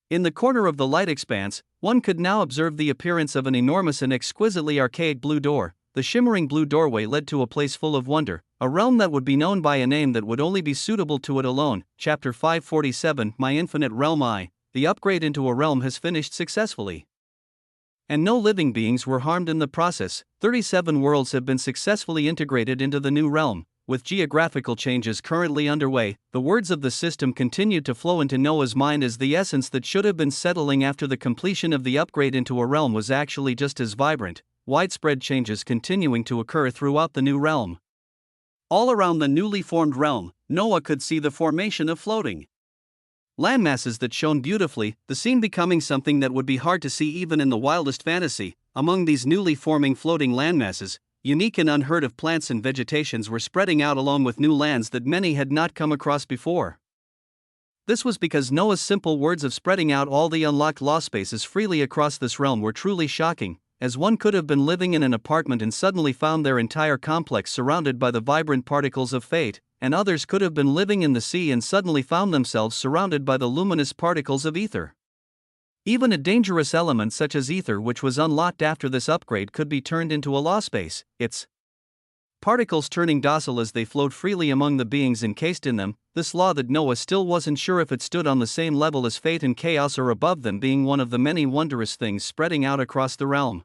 In the corner of the light expanse, one could now observe the appearance of an enormous and exquisitely archaic blue door. The shimmering blue doorway led to a place full of wonder, a realm that would be known by a name that would only be suitable to it alone. Chapter 547, My Infinite Realm. The upgrade into a realm has finished successfully, and no living beings were harmed in the process. 37 worlds have been successfully integrated into the new realm. With geographical changes currently underway, the words of the system continued to flow into Noah's mind as the essence that should have been settling after the completion of the upgrade into a realm was actually just as vibrant, widespread changes continuing to occur throughout the new realm. All around the newly formed realm, Noah could see the formation of floating landmasses that shone beautifully, the scene becoming something that would be hard to see even in the wildest fantasy. Among these newly forming floating landmasses, unique and unheard of plants and vegetations were spreading out along with new lands that many had not come across before. This was because Noah's simple words of spreading out all the unlocked law spaces freely across this realm were truly shocking, as one could have been living in an apartment and suddenly found their entire complex surrounded by the vibrant particles of fate, and others could have been living in the sea and suddenly found themselves surrounded by the luminous particles of ether. Even a dangerous element such as ether, which was unlocked after this upgrade, could be turned into a law space, its particles turning docile as they flowed freely among the beings encased in them. This law that Noah still wasn't sure if it stood on the same level as fate and chaos or above them, being one of the many wondrous things spreading out across the realm.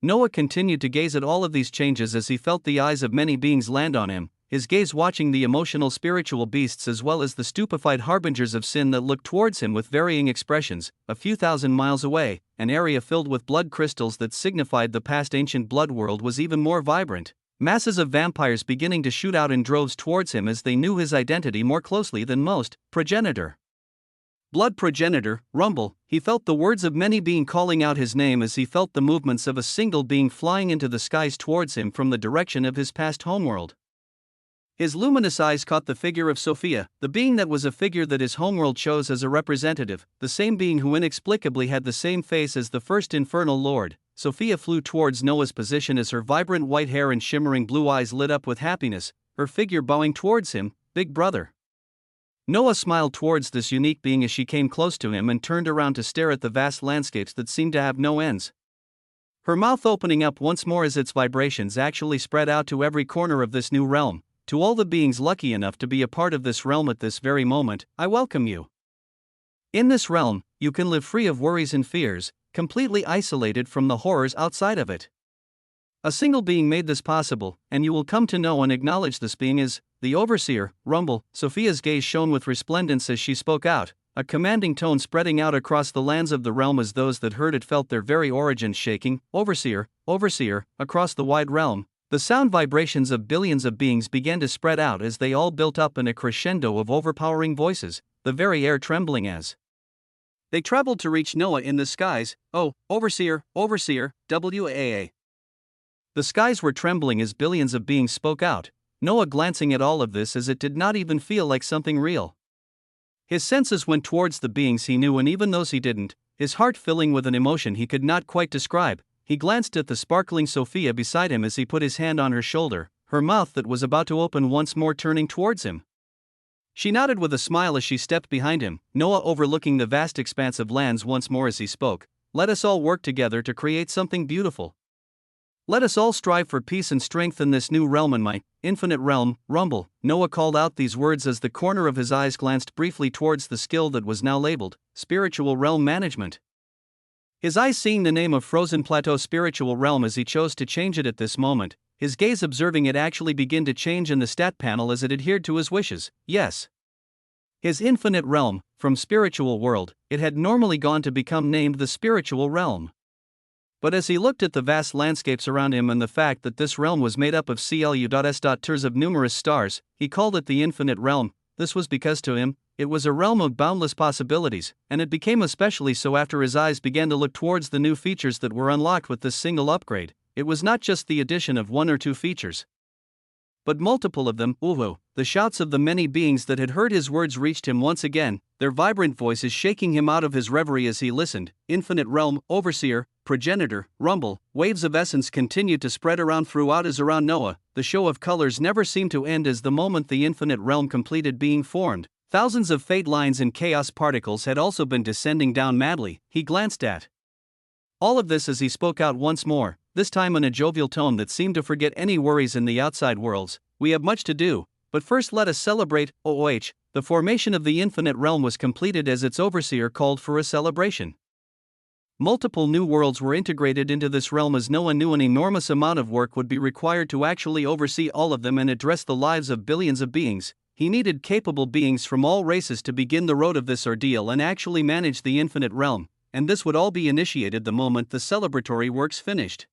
Noah continued to gaze at all of these changes as he felt the eyes of many beings land on him, his gaze watching the emotional spiritual beasts as well as the stupefied harbingers of sin that looked towards him with varying expressions. A few thousand miles away, an area filled with blood crystals that signified the past ancient blood world was even more vibrant, masses of vampires beginning to shoot out in droves towards him as they knew his identity more closely than most. Progenitor. Blood progenitor, Rumble. He felt the words of many being calling out his name as he felt the movements of a single being flying into the skies towards him from the direction of his past homeworld. His luminous eyes caught the figure of Sophia, the being that was a figure that his homeworld chose as a representative, the same being who inexplicably had the same face as the first infernal lord. Sophia flew towards Noah's position as her vibrant white hair and shimmering blue eyes lit up with happiness, her figure bowing towards him. Big brother. Noah smiled towards this unique being as she came close to him and turned around to stare at the vast landscapes that seemed to have no ends, her mouth opening up once more as its vibrations actually spread out to every corner of this new realm. To all the beings lucky enough to be a part of this realm at this very moment, I welcome you. In this realm, you can live free of worries and fears. completely isolated from the horrors outside of it. A single being made this possible, and you will come to know and acknowledge this being is the overseer, Rumble. Sophia's gaze shone with resplendence as she spoke out, a commanding tone spreading out across the lands of the realm as those that heard it felt their very origins shaking. Overseer, overseer, across the wide realm. The sound vibrations of billions of beings began to spread out as they all built up in a crescendo of overpowering voices, the very air trembling as They traveled to reach Noah in the skies. Oh, overseer, overseer, WAA. the skies were trembling as billions of beings spoke out, Noah glancing at all of this as it did not even feel like something real. His senses went towards the beings he knew and even those he didn't, his heart filling with an emotion he could not quite describe. He glanced at the sparkling Sophia beside him as he put his hand on her shoulder, her mouth that was about to open once more turning towards him. She nodded with a smile as she stepped behind him, Noah overlooking the vast expanse of lands once more as he spoke. Let us all work together to create something beautiful. Let us all strive for peace and strength in this new realm and my infinite realm. Rumble. Noah called out these words as the corner of his eyes glanced briefly towards the skill that was now labeled spiritual realm management. His eyes seeing the name of Frozen Plateau Spiritual Realm as he chose to change it at this moment, his gaze observing it actually begin to change in the stat panel as it adhered to his wishes. Yes. His infinite realm, from spiritual world, it had normally gone to become named the spiritual realm. But as he looked at the vast landscapes around him and the fact that this realm was made up of CLU.S.Ters of numerous stars, he called it the infinite realm. This was because to him, it was a realm of boundless possibilities, and it became especially so after his eyes began to look towards the new features that were unlocked with this single upgrade. It was not just the addition of one or two features, but multiple of them. Uhu. The shouts of the many beings that had heard his words reached him once again, their vibrant voices shaking him out of his reverie as he listened. Infinite realm, overseer, progenitor, Rumble. Waves of essence continued to spread around Noah. The show of colors never seemed to end as the moment the infinite realm completed being formed. Thousands of fate lines and chaos particles had also been descending down madly. He glanced at all of this as he spoke out once more, this time in a jovial tone that seemed to forget any worries in the outside worlds. We have much to do, but first let us celebrate. OOH, the formation of the infinite realm was completed as its overseer called for a celebration. Multiple new worlds were integrated into this realm as Noah knew an enormous amount of work would be required to actually oversee all of them and address the lives of billions of beings. He needed capable beings from all races to begin the road of this ordeal and actually manage the infinite realm, and this would all be initiated the moment the celebratory works finished.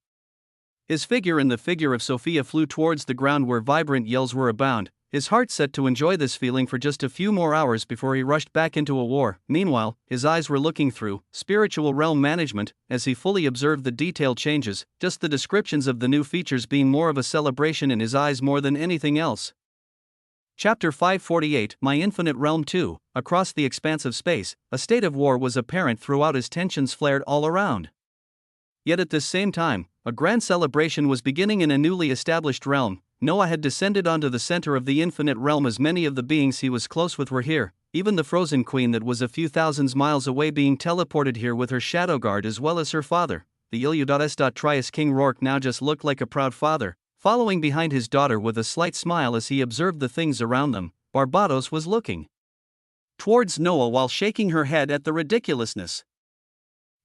His figure and the figure of Sophia flew towards the ground where vibrant yells were abound, his heart set to enjoy this feeling for just a few more hours before he rushed back into a war. Meanwhile, his eyes were looking through spiritual realm management as he fully observed the detailed changes, just the descriptions of the new features being more of a celebration in his eyes more than anything else. Chapter 548, My Infinite Realm 2. Across the expanse of space, a state of war was apparent throughout as tensions flared all around. Yet at this same time, a grand celebration was beginning in a newly established realm. Noah had descended onto the center of the infinite realm as many of the beings he was close with were here, even the frozen queen that was a few thousands miles away being teleported here with her shadow guard as well as her father. The Ilu.S. Trias King Rourke now just looked like a proud father, following behind his daughter with a slight smile as he observed the things around them. Barbados was looking towards Noah while shaking her head at the ridiculousness.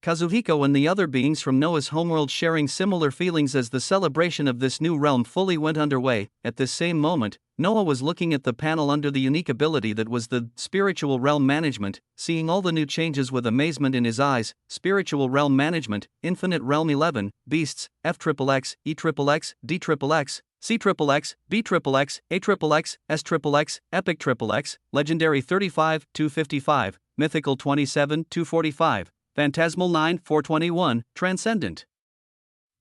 Kazuhiko and the other beings from Noah's homeworld sharing similar feelings as the celebration of this new realm fully went underway. At this same moment, Noah was looking at the panel under the unique ability that was the spiritual realm management, seeing all the new changes with amazement in his eyes. Spiritual realm management, infinite realm 11, beasts, FXXX, EXXX, DXXX, CXXX, BXXX, AXXX, SXXX, Epic XXX, Legendary 35, 255, Mythical 27, 245. Phantasmal 9, 421, Transcendent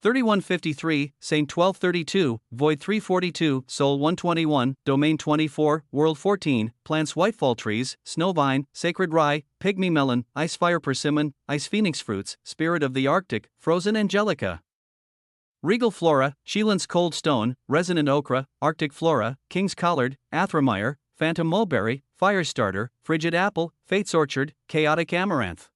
3153, Saint 1232, Void 342, Soul 121, Domain 24, World 14, Plants Whitefall Trees, Snowvine, Sacred Rye, Pygmy Melon, Icefire Persimmon, Ice Phoenix Fruits, Spirit of the Arctic, Frozen Angelica. Regal Flora, Sheelan's Cold Stone, Resonant Ochre, Arctic Flora, King's Collard, Athromire, Phantom Mulberry, Firestarter, Frigid Apple, Fate's Orchard, Chaotic Amaranth.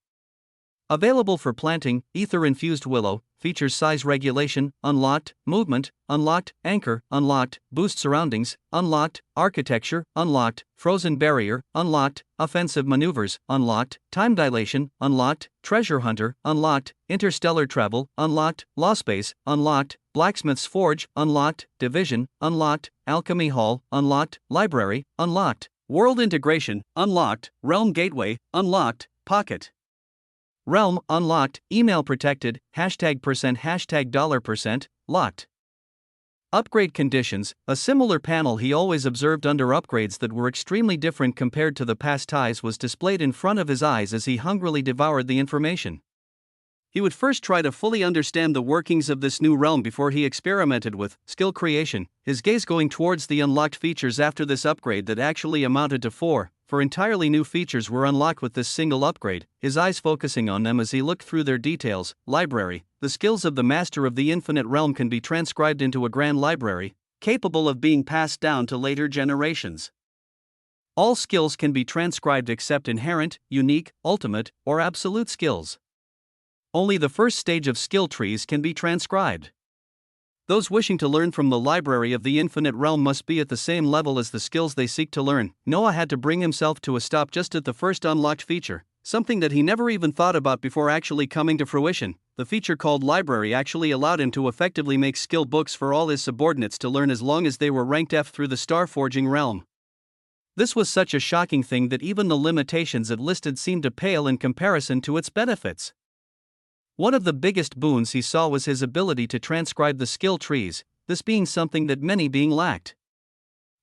Available for planting, Ether-Infused Willow, features size regulation, unlocked, movement, unlocked, anchor, unlocked, boost surroundings, unlocked, architecture, unlocked, frozen barrier, unlocked, offensive maneuvers, unlocked, time dilation, unlocked, treasure hunter, unlocked, interstellar travel, unlocked, law space, unlocked, blacksmith's forge, unlocked, division, unlocked, alchemy hall, unlocked, library, unlocked, World integration, unlocked. Realm gateway, unlocked. Pocket. realm, unlocked, email protected, hashtag $%, locked. Upgrade conditions, a similar panel he always observed under upgrades that were extremely different compared to the past ties was displayed in front of his eyes as he hungrily devoured the information. He would first try to fully understand the workings of this new realm before he experimented with skill creation, his gaze going towards the unlocked features after this upgrade that actually amounted to 4 entirely new features were unlocked with this single upgrade, his eyes focusing on them as he looked through their details. Library. The skills of the Master of the Infinite Realm can be transcribed into a grand library, capable of being passed down to later generations. All skills can be transcribed except inherent, unique, ultimate, or absolute skills. Only the first stage of skill trees can be transcribed. Those wishing to learn from the library of the Infinite Realm must be at the same level as the skills they seek to learn. Noah had to bring himself to a stop just at the first unlocked feature, something that he never even thought about before actually coming to fruition. The feature called Library actually allowed him to effectively make skill books for all his subordinates to learn as long as they were ranked F through the Star Forging realm. This was such a shocking thing that even the limitations it listed seemed to pale in comparison to its benefits. One of the biggest boons he saw was his ability to transcribe the skill trees, this being something that many being lacked.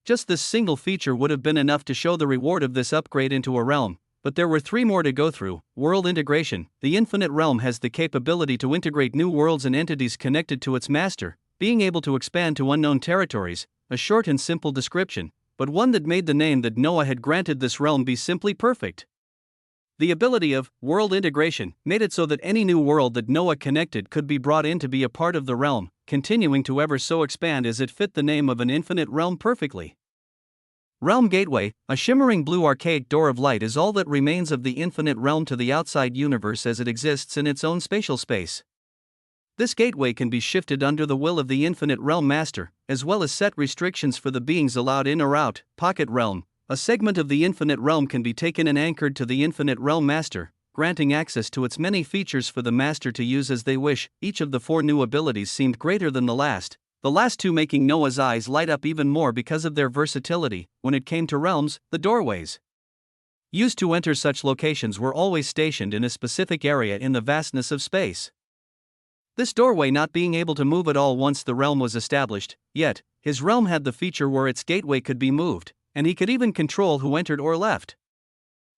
Just this single feature would have been enough to show the reward of this upgrade into a realm, but there were 3 more to go through. World integration. The Infinite Realm has the capability to integrate new worlds and entities connected to its master, being able to expand to unknown territories, a short and simple description, but one that made the name that Noah had granted this realm be simply perfect. The ability of world integration made it so that any new world that Noah connected could be brought in to be a part of the realm, continuing to ever so expand as it fit the name of an infinite realm perfectly. Realm Gateway, a shimmering blue archaic door of light, is all that remains of the infinite realm to the outside universe as it exists in its own spatial space. This gateway can be shifted under the will of the infinite realm master, as well as set restrictions for the beings allowed in or out. Pocket realm. A segment of the infinite realm can be taken and anchored to the infinite realm master, granting access to its many features for the master to use as they wish. Each of the 4 new abilities seemed greater than the last 2 making Noah's eyes light up even more because of their versatility. When it came to realms, the doorways used to enter such locations were always stationed in a specific area in the vastness of space. This doorway not being able to move at all once the realm was established, yet, his realm had the feature where its gateway could be moved, and he could even control who entered or left.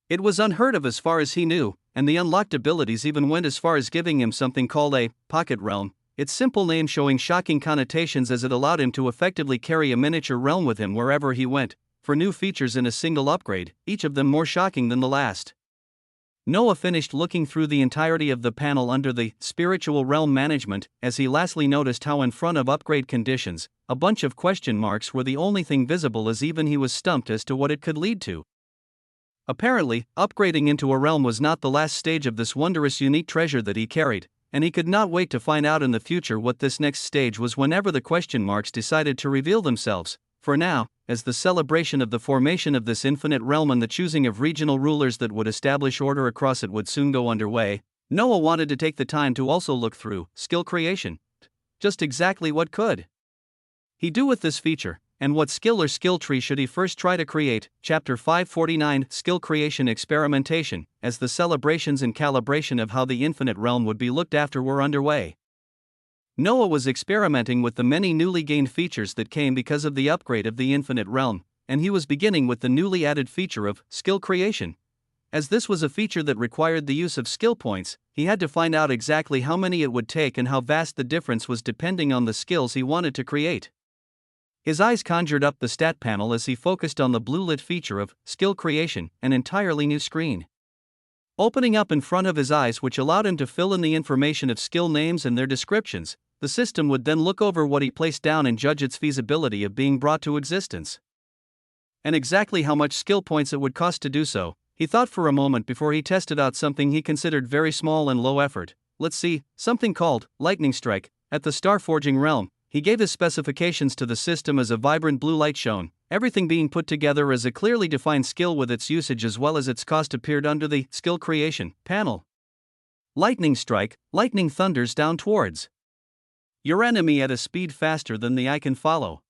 It was unheard of as far as he knew, and the unlocked abilities even went as far as giving him something called a pocket realm, its simple name showing shocking connotations as it allowed him to effectively carry a miniature realm with him wherever he went, for new features in a single upgrade, each of them more shocking than the last. Noah finished looking through the entirety of the panel under the spiritual realm management as he lastly noticed how in front of upgrade conditions, a bunch of question marks were the only thing visible, as even he was stumped as to what it could lead to. Apparently, upgrading into a realm was not the last stage of this wondrous unique treasure that he carried, and he could not wait to find out in the future what this next stage was whenever the question marks decided to reveal themselves. For now, as the celebration of the formation of this infinite realm and the choosing of regional rulers that would establish order across it would soon go underway, Noah wanted to take the time to also look through skill creation. Just exactly what could he do with this feature, and what skill or skill tree should he first try to create? Chapter 549 Skill Creation Experimentation. As the celebrations and calibration of how the infinite realm would be looked after were underway, Noah was experimenting with the many newly gained features that came because of the upgrade of the infinite realm, and he was beginning with the newly added feature of skill creation. As this was a feature that required the use of skill points, he had to find out exactly how many it would take and how vast the difference was depending on the skills he wanted to create. His eyes conjured up the stat panel as he focused on the blue-lit feature of skill creation, an entirely new screen opening up in front of his eyes, which allowed him to fill in the information of skill names and their descriptions. The system would then look over what he placed down and judge its feasibility of being brought to existence. And exactly how much skill points it would cost to do so. He thought for a moment before he tested out something he considered very small and low effort. let's see, something called lightning strike. At the star forging realm, he gave his specifications to the system as a vibrant blue light shone, everything being put together as a clearly defined skill with its usage as well as its cost appeared under the skill creation panel. Lightning strike, lightning thunders down towards your enemy at a speed faster than the eye can follow.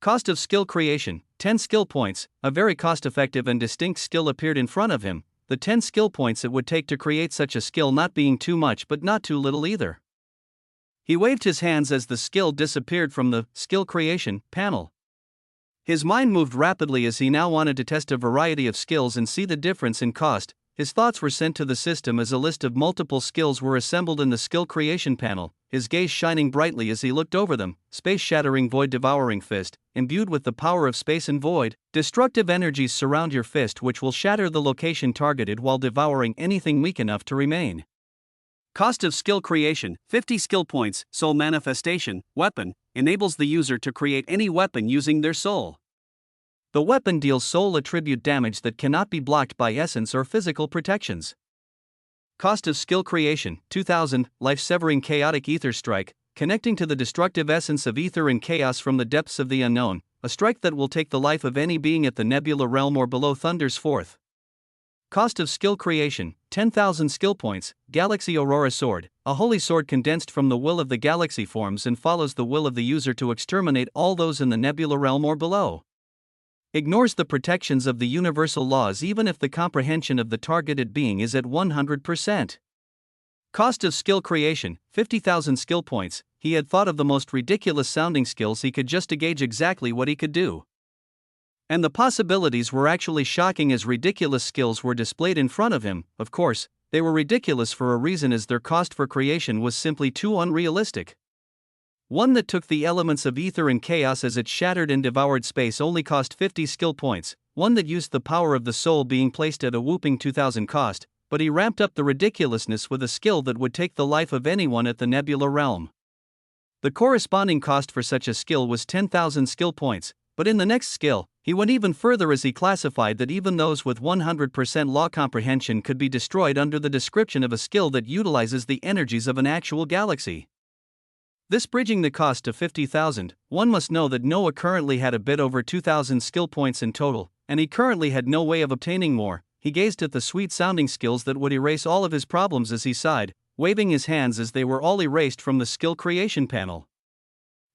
Cost of skill creation, 10 skill points. A very cost-effective and distinct skill appeared in front of him, the 10 skill points it would take to create such a skill not being too much but not too little either. He waved his hands as the skill disappeared from the skill creation panel. His mind moved rapidly as he now wanted to test a variety of skills and see the difference in cost. His thoughts were sent to the system as a list of multiple skills were assembled in the skill creation panel, his gaze shining brightly as he looked over them. Space-shattering void-devouring fist, imbued with the power of space and void, destructive energies surround your fist which will shatter the location targeted while devouring anything weak enough to remain. Cost of skill creation, 50 skill points. Soul manifestation, weapon, enables the user to create any weapon using their soul. The weapon deals soul attribute damage that cannot be blocked by essence or physical protections. Cost of skill creation, 2000, life-severing chaotic ether strike, connecting to the destructive essence of ether and chaos from the depths of the unknown, a strike that will take the life of any being at the nebula realm or below thunders forth. Cost of skill creation, 10,000 skill points. Galaxy Aurora Sword, a holy sword condensed from the will of the galaxy forms and follows the will of the user to exterminate all those in the nebula realm or below. Ignores the protections of the universal laws even if the comprehension of the targeted being is at 100%. Cost of skill creation, 50,000 skill points. He had thought of the most ridiculous sounding skills he could just to gauge exactly what he could do. And the possibilities were actually shocking as ridiculous skills were displayed in front of him. Of course, they were ridiculous for a reason as their cost for creation was simply too unrealistic. One that took the elements of ether and chaos as it shattered and devoured space only cost 50 skill points, one that used the power of the soul being placed at a whooping 2000 cost, but he ramped up the ridiculousness with a skill that would take the life of anyone at the nebula realm. The corresponding cost for such a skill was 10,000 skill points, but in the next skill, he went even further as he classified that even those with 100% law comprehension could be destroyed under the description of a skill that utilizes the energies of an actual galaxy. This bridging the cost to 50,000, one must know that Noah currently had a bit over 2,000 skill points in total, and he currently had no way of obtaining more. He gazed at the sweet-sounding skills that would erase all of his problems as he sighed, waving his hands as they were all erased from the skill creation panel.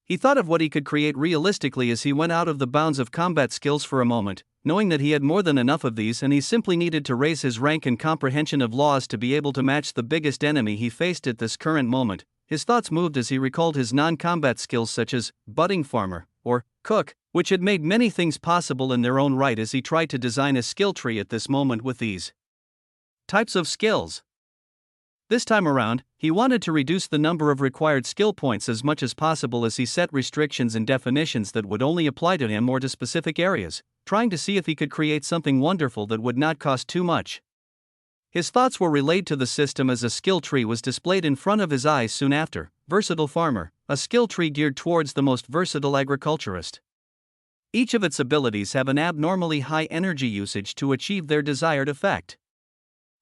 He thought of what he could create realistically as he went out of the bounds of combat skills for a moment, knowing that he had more than enough of these and he simply needed to raise his rank and comprehension of laws to be able to match the biggest enemy he faced at this current moment. His thoughts moved as he recalled his non-combat skills such as budding farmer or cook, which had made many things possible in their own right as he tried to design a skill tree at this moment with these types of skills. This time around, he wanted to reduce the number of required skill points as much as possible as he set restrictions and definitions that would only apply to him or to specific areas, trying to see if he could create something wonderful that would not cost too much. His thoughts were relayed to the system as a skill tree was displayed in front of his eyes soon after. Versatile farmer, a skill tree geared towards the most versatile agriculturist. Each of its abilities have an abnormally high energy usage to achieve their desired effect.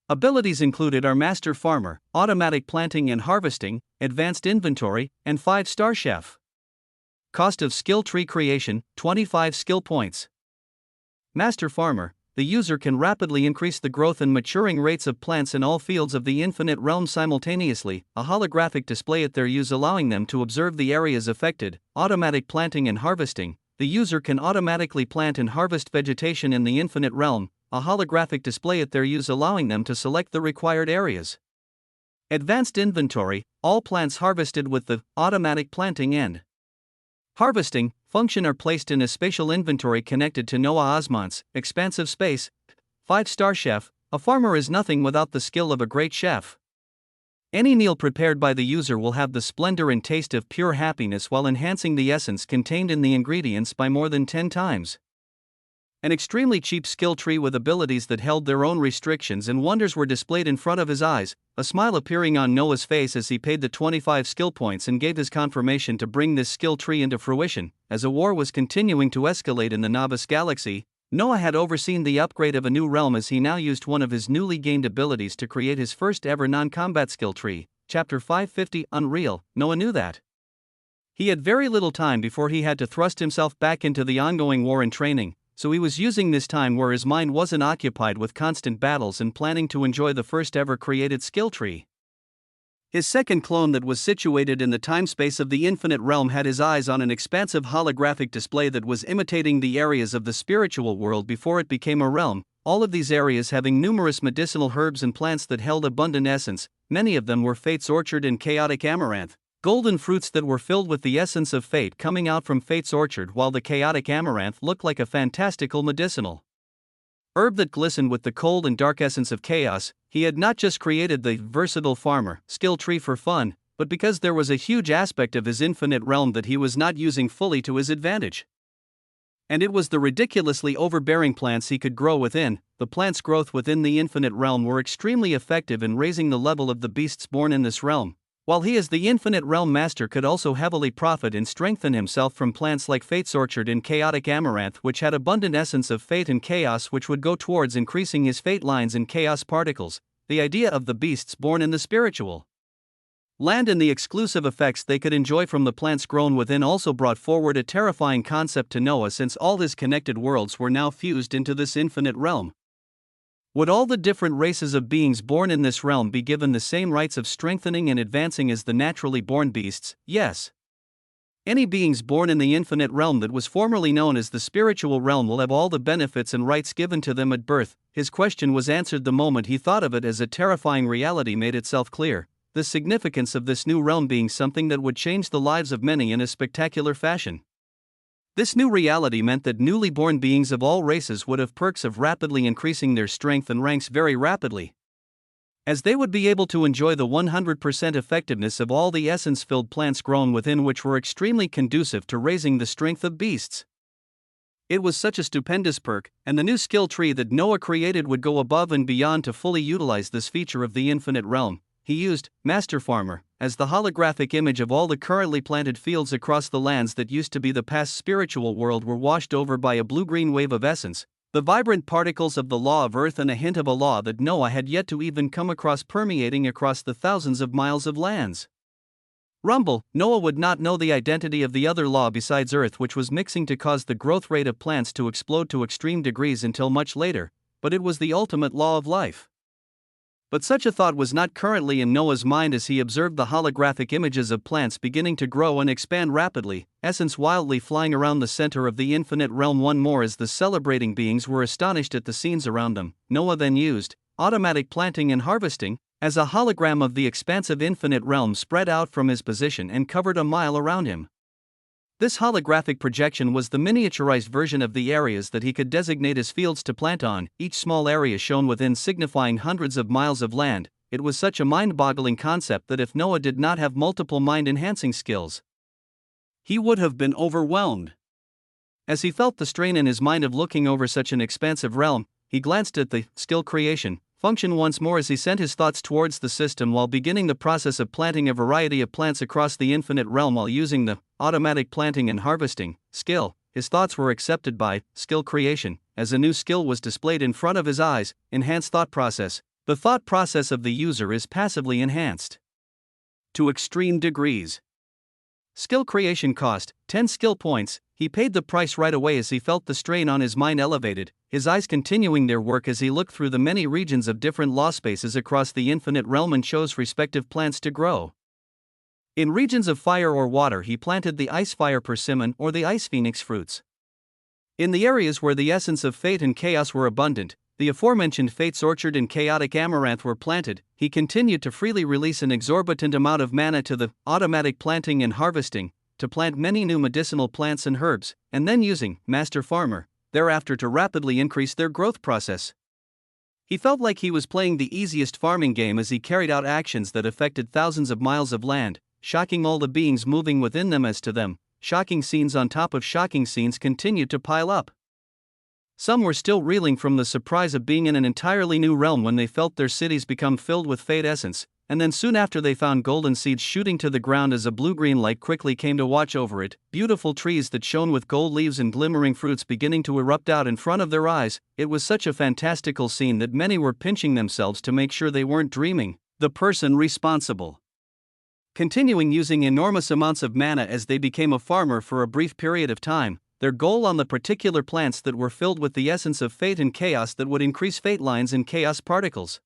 Abilities included are Master Farmer, Automatic Planting and Harvesting, Advanced Inventory, and 5-Star Chef. Cost of skill tree creation, 25 skill points. Master Farmer, the user can rapidly increase the growth and maturing rates of plants in all fields of the infinite realm simultaneously, a holographic display at their use allowing them to observe the areas affected. Automatic Planting and Harvesting, the user can automatically plant and harvest vegetation in the infinite realm, a holographic display at their use allowing them to select the required areas. Advanced Inventory, all plants harvested with the automatic planting and harvesting function are placed in a spatial inventory connected to Noah Osmont's expansive space. 5-Star Chef, a farmer is nothing without the skill of a great chef. Any meal prepared by the user will have the splendor and taste of pure happiness while enhancing the essence contained in the ingredients by more than 10 times. An extremely cheap skill tree with abilities that held their own restrictions and wonders were displayed in front of his eyes, a smile appearing on Noah's face as he paid the 25 skill points and gave his confirmation to bring this skill tree into fruition. As a war was continuing to escalate in the Novice Galaxy, Noah had overseen the upgrade of a new realm as he now used one of his newly gained abilities to create his first ever non-combat skill tree, Chapter 550 Unreal. Noah knew that. He had very little time before he had to thrust himself back into the ongoing war and training, so he was using this time where his mind wasn't occupied with constant battles and planning to enjoy the first ever created skill tree. His second clone that was situated in the time-space of the infinite realm had his eyes on an expansive holographic display that was imitating the areas of the spiritual world before it became a realm, all of these areas having numerous medicinal herbs and plants that held abundant essence. Many of them were Fate's orchard and chaotic amaranth, golden fruits that were filled with the essence of fate coming out from Fate's orchard, while the chaotic amaranth looked like a fantastical medicinal herb that glistened with the cold and dark essence of chaos. He had not just created the versatile farmer skill tree for fun, but because there was a huge aspect of his infinite realm that he was not using fully to his advantage. And it was the ridiculously overbearing plants he could grow within. The plants' growth within the infinite realm were extremely effective in raising the level of the beasts born in this realm, while he as the infinite realm master could also heavily profit and strengthen himself from plants like Fate's orchard and chaotic amaranth, which had abundant essence of fate and chaos, which would go towards increasing his fate lines and chaos particles. The idea of the beasts born in the spiritual land and the exclusive effects they could enjoy from the plants grown within also brought forward a terrifying concept to Noah, since all his connected worlds were now fused into this infinite realm. Would all the different races of beings born in this realm be given the same rights of strengthening and advancing as the naturally born beasts? Yes. Any beings born in the infinite realm that was formerly known as the spiritual realm will have all the benefits and rights given to them at birth. His question was answered the moment he thought of it, as a terrifying reality made itself clear. The significance of this new realm being something that would change the lives of many in a spectacular fashion. This new reality meant that newly born beings of all races would have perks of rapidly increasing their strength and ranks very rapidly, as they would be able to enjoy the 100% effectiveness of all the essence-filled plants grown within, which were extremely conducive to raising the strength of beasts. It was such a stupendous perk, and the new skill tree that Noah created would go above and beyond to fully utilize this feature of the infinite realm. He used Master Farmer as the holographic image of all the currently planted fields across the lands that used to be the past spiritual world were washed over by a blue-green wave of essence, the vibrant particles of the law of earth, and a hint of a law that Noah had yet to even come across permeating across the thousands of miles of lands. Rumble. Noah would not know the identity of the other law besides earth, which was mixing to cause the growth rate of plants to explode to extreme degrees until much later, but it was the ultimate law of life. But such a thought was not currently in Noah's mind as he observed the holographic images of plants beginning to grow and expand rapidly, essence wildly flying around the center of the infinite realm. One more as the celebrating beings were astonished at the scenes around them. Noah then used automatic planting and harvesting as a hologram of the expansive infinite realm spread out from his position and covered a mile around him. This holographic projection was the miniaturized version of the areas that he could designate as fields to plant on, each small area shown within signifying hundreds of miles of land. It was such a mind-boggling concept that if Noah did not have multiple mind-enhancing skills, he would have been overwhelmed. As he felt the strain in his mind of looking over such an expansive realm, he glanced at the skill creation function once more as he sent his thoughts towards the system while beginning the process of planting a variety of plants across the infinite realm. While using the automatic planting and harvesting skill, his thoughts were accepted by skill creation as a new skill was displayed in front of his eyes. Enhanced thought process. The thought process of the user is passively enhanced to extreme degrees. Skill creation cost 10 skill points. He paid the price right away as he felt the strain on his mind elevated, his eyes continuing their work as he looked through the many regions of different law spaces across the infinite realm and chose respective plants to grow. In regions of fire or water, he planted the ice fire persimmon or the ice phoenix fruits. In the areas where the essence of fate and chaos were abundant, the aforementioned Fate's orchard and chaotic amaranth were planted. He continued to freely release an exorbitant amount of mana to the automatic planting and harvesting to plant many new medicinal plants and herbs, and then using Master Farmer thereafter to rapidly increase their growth process. He felt like he was playing the easiest farming game as he carried out actions that affected thousands of miles of land, shocking all the beings moving within them. As to them, shocking scenes on top of shocking scenes continued to pile up. Some were still reeling from the surprise of being in an entirely new realm when they felt their cities become filled with fate essence, and then soon after they found golden seeds shooting to the ground as a blue-green light quickly came to watch over it, beautiful trees that shone with gold leaves and glimmering fruits beginning to erupt out in front of their eyes. It was such a fantastical scene that many were pinching themselves to make sure they weren't dreaming. The person responsible continuing using enormous amounts of mana as they became a farmer for a brief period of time, their goal on the particular plants that were filled with the essence of fate and chaos that would increase fate lines and chaos particles.